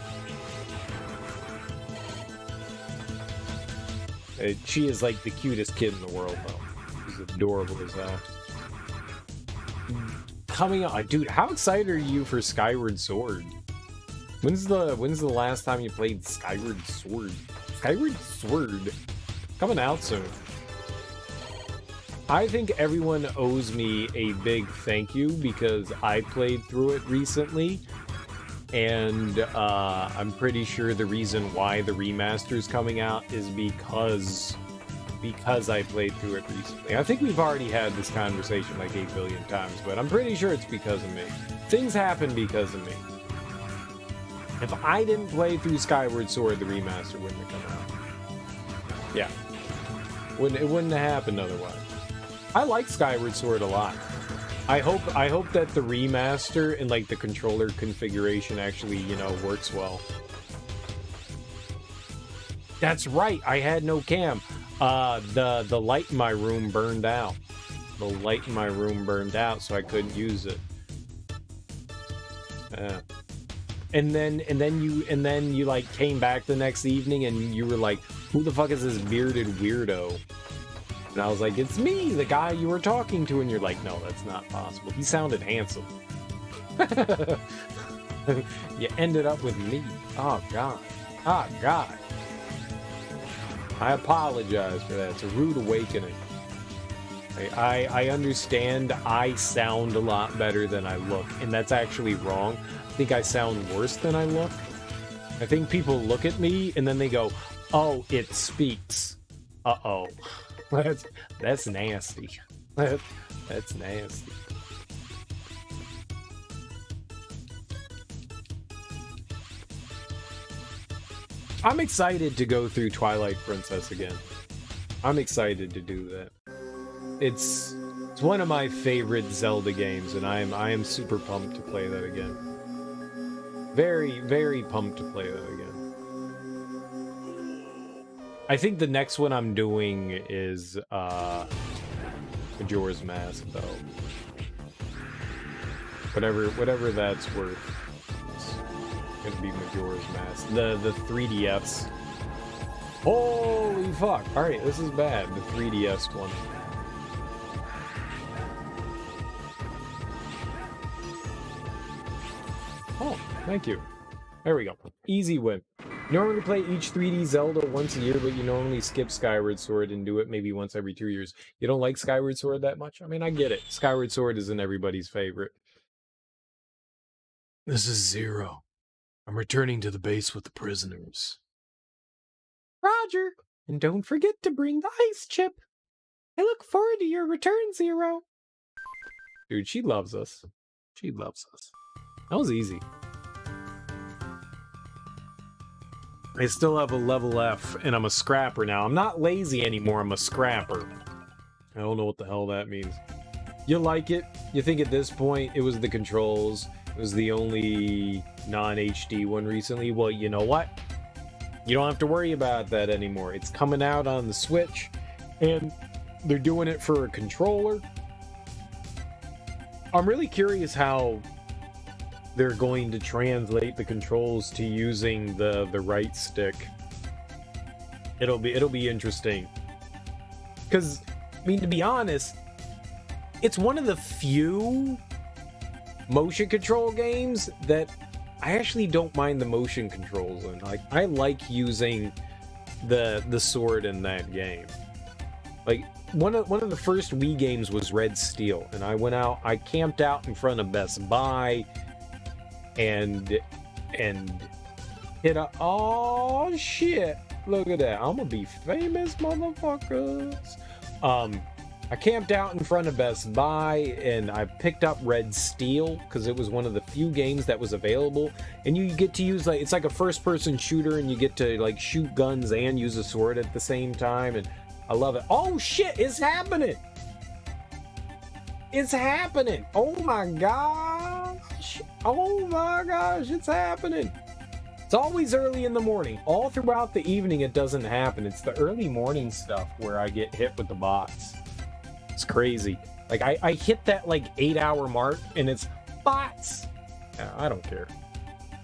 She is like the cutest kid in the world, though. She's adorable as hell. Coming on, dude, how excited are you for Skyward Sword? When's the last time you played Skyward Sword? Skyward Sword coming out soon. I think everyone owes me a big thank you because I played through it recently, and I'm pretty sure the reason why the remaster's coming out is because I played through it recently. I think we've already had this conversation like 8 billion times, but I'm pretty sure it's because of me. Things happen because of me. If I didn't play through Skyward Sword, the remaster wouldn't have come out. Yeah. It wouldn't have happened otherwise. I like Skyward Sword a lot. I hope that the remaster and like the controller configuration actually, you know, works well. That's right, I had no cam. The light in my room burned out. The light in my room burned out, so I couldn't use it. And then you like came back the next evening and you were like, who the fuck is this bearded weirdo? And I was like, it's me, the guy you were talking to. And you're like, no, that's not possible. He sounded handsome. You ended up with me. Oh, God. Oh, God. I apologize for that. It's a rude awakening. I understand I sound a lot better than I look. And that's actually wrong. I think I sound worse than I look. I think people look at me and then they go, oh, it speaks. Uh-oh. That's nasty. That's nasty. I'm excited to go through Twilight Princess again. I'm excited to do that. It's one of my favorite Zelda games, and I am super pumped to play that again. Very, very pumped to play that again. I think the next one I'm doing is Majora's Mask, though. Whatever that's worth. It's gonna be Majora's Mask. The 3DS. Holy fuck! All right, this is bad. The 3DS one. Oh, thank you. There we go. Easy win. You normally play each 3D Zelda once a year, but you normally skip Skyward Sword and do it maybe once every 2 years. You don't like Skyward Sword that much? I mean, I get it. Skyward Sword isn't everybody's favorite. This is Zero. I'm returning to the base with the prisoners. Roger. And don't forget to bring the ice chip. I look forward to your return, Zero. Dude, she loves us. She loves us. That was easy. I still have a level F, and I'm a scrapper now. I'm not lazy anymore, I'm a scrapper. I don't know what the hell that means. You like it? You think at this point it was the controls? It was the only non-HD one recently? Well, you know what? You don't have to worry about that anymore. It's coming out on the Switch, and they're doing it for a controller. I'm really curious how they're going to translate the controls to using the right stick. It'll be interesting. Because, I mean, to be honest, it's one of the few motion control games that I actually don't mind the motion controls in. Like, I like using the sword in that game. Like, one of the first Wii games was Red Steel, and I camped out in front of Best Buy and hit a, oh shit, look at that, I'm gonna be famous, motherfuckers. I camped out in front of Best Buy and I picked up Red Steel because it was one of the few games that was available, and you get to use, like, it's like a first person shooter and you get to like shoot guns and use a sword at the same time, and I love it. Oh shit, it's happening. It's happening. Oh my gosh. Oh my gosh, it's happening. It's always early in the morning. All throughout the evening it doesn't happen. It's the early morning stuff where I get hit with the bots. It's crazy. Like I hit that like 8-hour mark and it's bots. I don't care.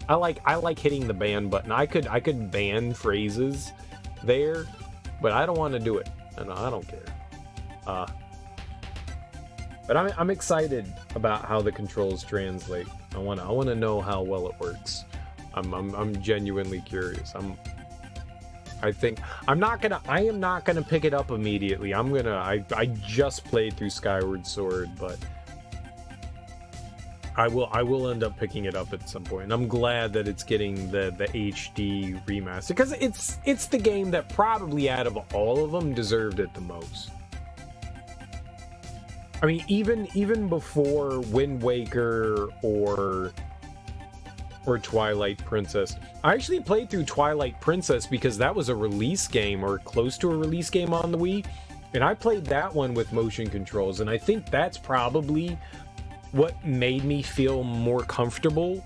I like hitting the ban button. I could ban phrases there, but I don't want to do it. And I don't care. But I'm excited about how the controls translate. I wanna know how well it works. I'm genuinely curious. I am not gonna pick it up immediately. I just played through Skyward Sword, but I will end up picking it up at some point. And I'm glad that it's getting the HD remaster, because it's the game that probably out of all of them deserved it the most. I mean, even before Wind Waker or Twilight Princess. I actually played through Twilight Princess because that was a release game, or close to a release game on the Wii, and I played that one with motion controls, and I think that's probably what made me feel more comfortable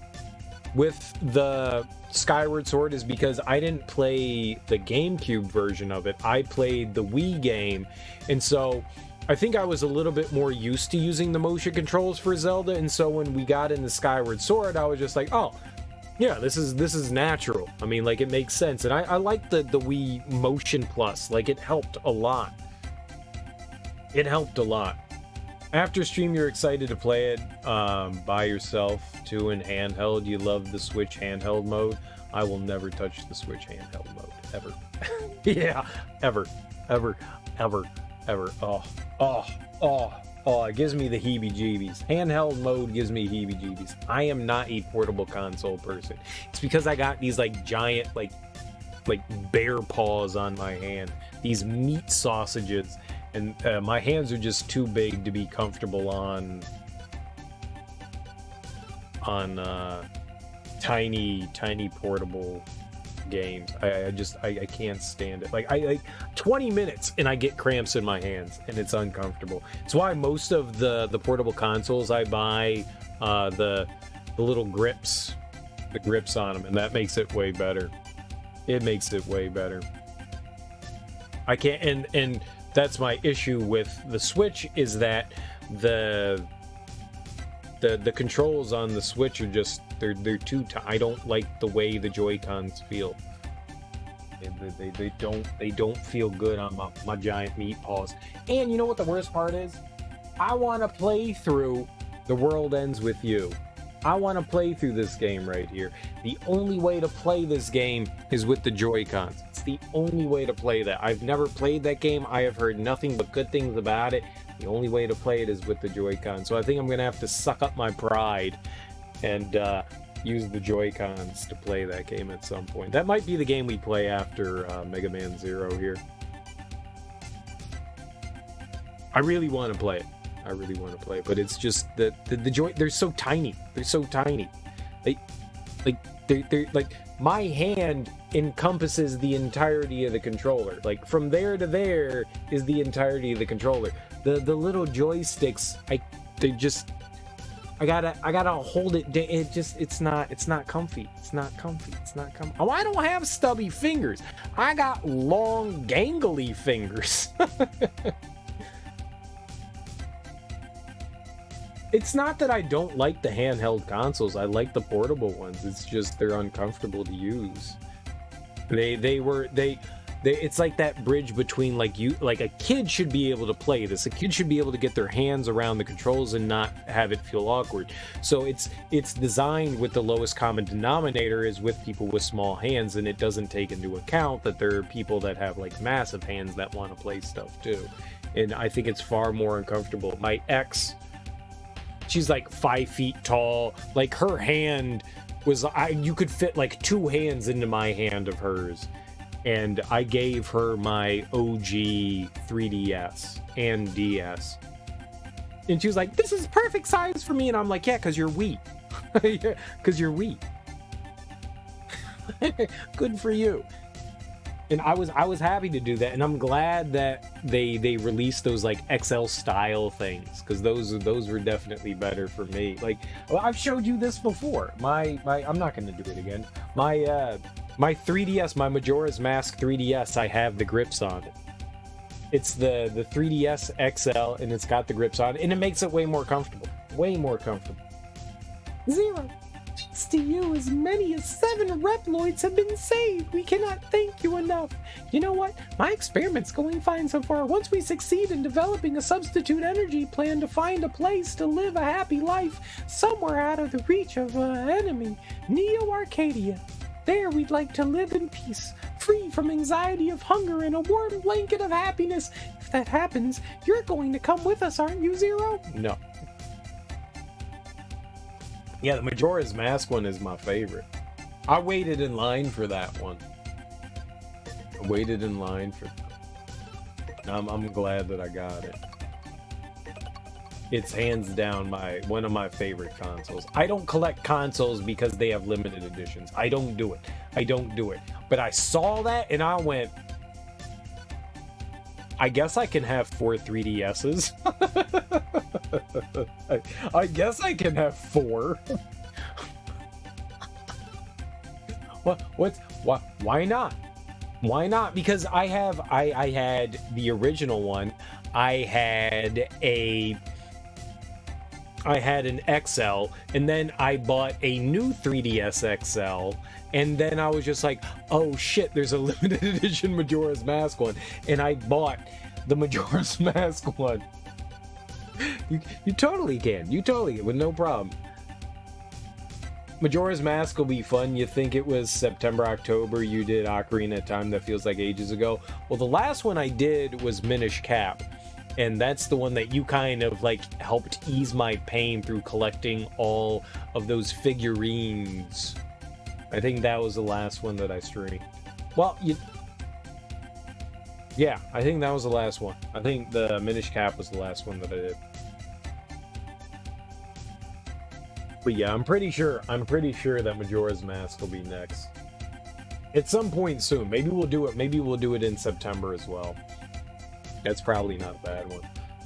with the Skyward Sword, is because I didn't play the GameCube version of it. I played the Wii game, and so I think I was a little bit more used to using the motion controls for Zelda, and so when we got into Skyward Sword, I was just like, oh, yeah, this is natural. I mean, like, it makes sense, and I like the Wii Motion Plus. Like, it helped a lot. It helped a lot. After stream, you're excited to play it by yourself, too, in handheld. You love the Switch handheld mode. I will never touch the Switch handheld mode, ever. Yeah, ever. Oh, it gives me the heebie-jeebies. Handheld mode gives me heebie-jeebies. I am not a portable console person. It's because I got these, like, giant, like bear paws on my hand. These meat sausages. And my hands are just too big to be comfortable on tiny portable games. I can't stand it. Like, I 20 minutes and I get cramps in my hands and it's uncomfortable. It's why most of the portable consoles I buy, the little grips, the grips on them, and that makes it way better. It makes it way better. I can't, and that's my issue with the Switch, is that the controls on the Switch are just, they're too I don't like the way the Joy-Cons feel. They don't feel good on my giant meat paws. And you know what the worst part is? I want to play through The World Ends With You. I want to play through this game right here. The only way to play this game is with the Joy-Cons. It's the only way to play that. I've never played that game. I have heard nothing but good things about it. The only way to play it is with the Joy-Con. So I think I'm going to have to suck up my pride and use the Joy-Cons to play that game at some point. That might be the game we play after Mega Man Zero here. I really want to play it. I really want to play it, but it's just that the joy, they're so tiny. They're so tiny. They're like, my hand encompasses the entirety of the controller. Like, from there to there is the entirety of the controller. The little joysticks, I gotta hold it. It's not comfy. It's not comfy. Oh, I don't have stubby fingers. I got long, gangly fingers. It's not that I don't like the handheld consoles. I like the portable ones. It's just they're uncomfortable to use. It's like that bridge between, like, a kid should be able to play this. A kid should be able to get their hands around the controls and not have it feel awkward. So it's designed with the lowest common denominator is with people with small hands, and it doesn't take into account that there are people that have, like, massive hands that want to play stuff too. And I think it's far more uncomfortable. My ex, she's like 5 feet tall. Like, her hand was, you could fit like 2 hands into my hand of hers. And I gave her my OG 3DS and DS. And she was like, this is perfect size for me. And I'm like, yeah, because you're weak. Yeah, because you're weak. Good for you. And I was happy to do that, and I'm glad that they released those, like, XL style things, because those were definitely better for me. Like, well, I've showed you this before. My I'm not going to do it again. My 3DS, my Majora's Mask 3DS, I have the grips on it. It's the 3DS XL, and it's got the grips on it, and it makes it way more comfortable. Way more comfortable. Zero. Thanks to you, as many as 7 Reploids have been saved. We cannot thank you enough. You know what? My experiment's going fine so far. Once we succeed in developing a substitute energy plan to find a place to live a happy life somewhere out of the reach of an enemy, Neo Arcadia. There we'd like to live in peace, free from anxiety of hunger and a warm blanket of happiness. If that happens, you're going to come with us, aren't you, Zero? No. Yeah, the Majora's Mask one is my favorite. I waited in line for that one. I waited in line for that. I'm glad that I got it. It's hands down one of my favorite consoles. I don't collect consoles because they have limited editions. I don't do it. But I saw that and I went, I guess I can have 4 3DSs. I guess I can have 4. Why not? Why not? Because I had the original one. I had an XL, and then I bought a new 3DS XL, and then I was just like, oh shit, there's a limited edition Majora's Mask one, and I bought the Majora's Mask one. You totally can. You totally can, with no problem. Majora's Mask will be fun. You think it was September, October, you did Ocarina of Time, that feels like ages ago. Well, the last one I did was Minish Cap. And that's the one that you kind of, like, helped ease my pain through collecting all of those figurines. I think that was the last one that I streamed. Well, yeah, I think that was the last one. I think the Minish Cap was the last one that I did. But yeah, I'm pretty sure that Majora's Mask will be next. At some point soon. Maybe we'll do it. Maybe we'll do it in September as well. That's probably not a bad one.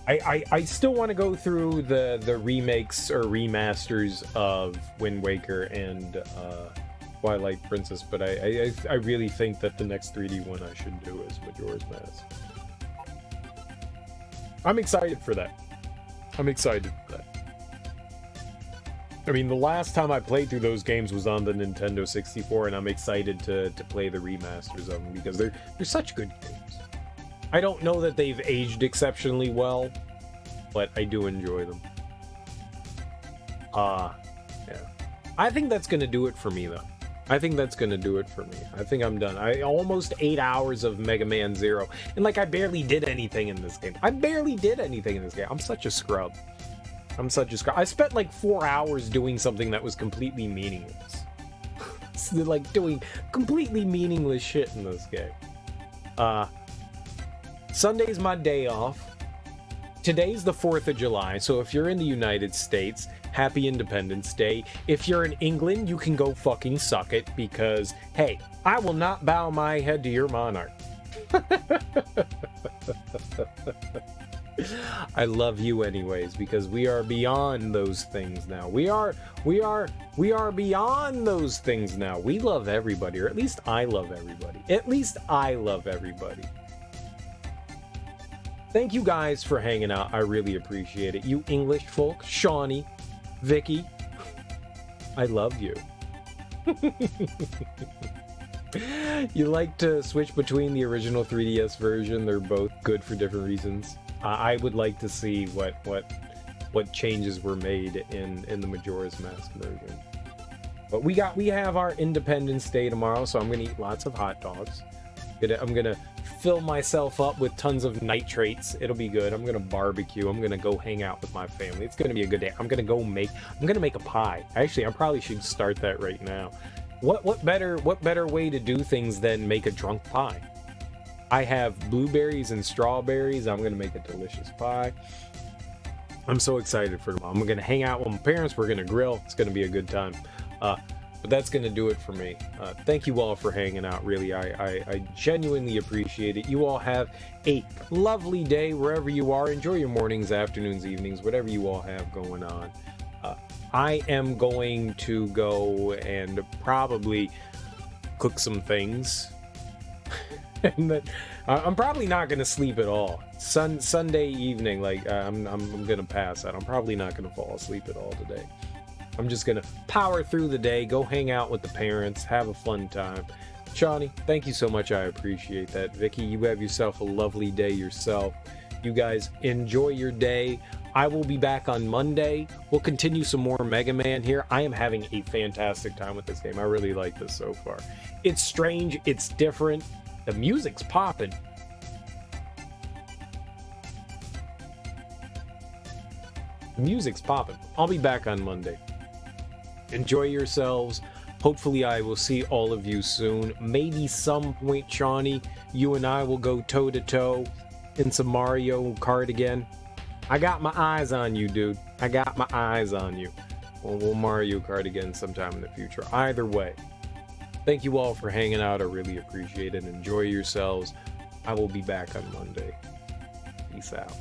I still want to go through the remakes or remasters of Wind Waker and Twilight Princess, but I really think that the next 3D one I should do is Majora's Mask. I'm excited for that. I'm excited for that. I mean, the last time I played through those games was on the Nintendo 64, and I'm excited to play the remasters of them because they're such good games. I don't know that they've aged exceptionally well, but I do enjoy them. Yeah. I think that's gonna do it for me, though. I think that's gonna do it for me. I think I'm done. I almost 8 hours of Mega Man Zero, and like I barely did anything in this game. I barely did anything in this game. I'm such a scrub. I'm such a scrub. I spent like 4 hours doing something that was completely meaningless. Like doing completely meaningless shit in this game. Sunday's my day off. Today's the 4th of July, so if you're in the United States, happy Independence Day. If you're in England, you can go fucking suck it, because, hey, I will not bow my head to your monarch. I love you anyways, because we are beyond those things now. We are beyond those things now. We love everybody, or at least I love everybody. At least I love everybody. Thank you guys for hanging out. I really appreciate it. You English folk, Shawnee, Vicky, I love you. You like to switch between the original 3DS version. They're both good for different reasons. I would like to see what changes were made in the Majora's Mask version. But we have our Independence Day tomorrow, so I'm gonna eat lots of hot dogs. I'm gonna fill myself up with tons of nitrates. It'll be good. I'm gonna barbecue. I'm gonna go hang out with my family. It's gonna be a good day. I'm gonna make a pie. Actually, I probably should start that right now. What better way to do things than make a drunk pie? I have blueberries and strawberries. I'm gonna make a delicious pie. I'm so excited for tomorrow. I'm gonna hang out with my parents. We're gonna grill. It's gonna be a good time. But that's gonna do it for me. Thank you all for hanging out. Really, I genuinely appreciate it. You all have a lovely day wherever you are. Enjoy your mornings, afternoons, evenings, whatever you all have going on. I am going to go and probably cook some things. And then I'm probably not gonna sleep at all. Sunday evening, like I'm gonna pass out. I'm probably not gonna fall asleep at all today. I'm just gonna power through the day, go hang out with the parents, have a fun time. Shawnee, thank you so much. I appreciate that. Vicky, you have yourself a lovely day yourself. You guys enjoy your day. I will be back on Monday. We'll continue some more Mega Man here. I am having a fantastic time with this game. I really like this so far. It's strange. It's different. The music's popping. The music's popping. I'll be back on Monday. Enjoy yourselves. Hopefully I will see all of you soon. Maybe some point, Shawnee, you and I will go toe-to-toe in some Mario Kart again. I got my eyes on you, dude. I got my eyes on you. Well, we'll Mario Kart again sometime in the future. Either way, thank you all for hanging out. I really appreciate it. Enjoy yourselves. I will be back on Monday. Peace out.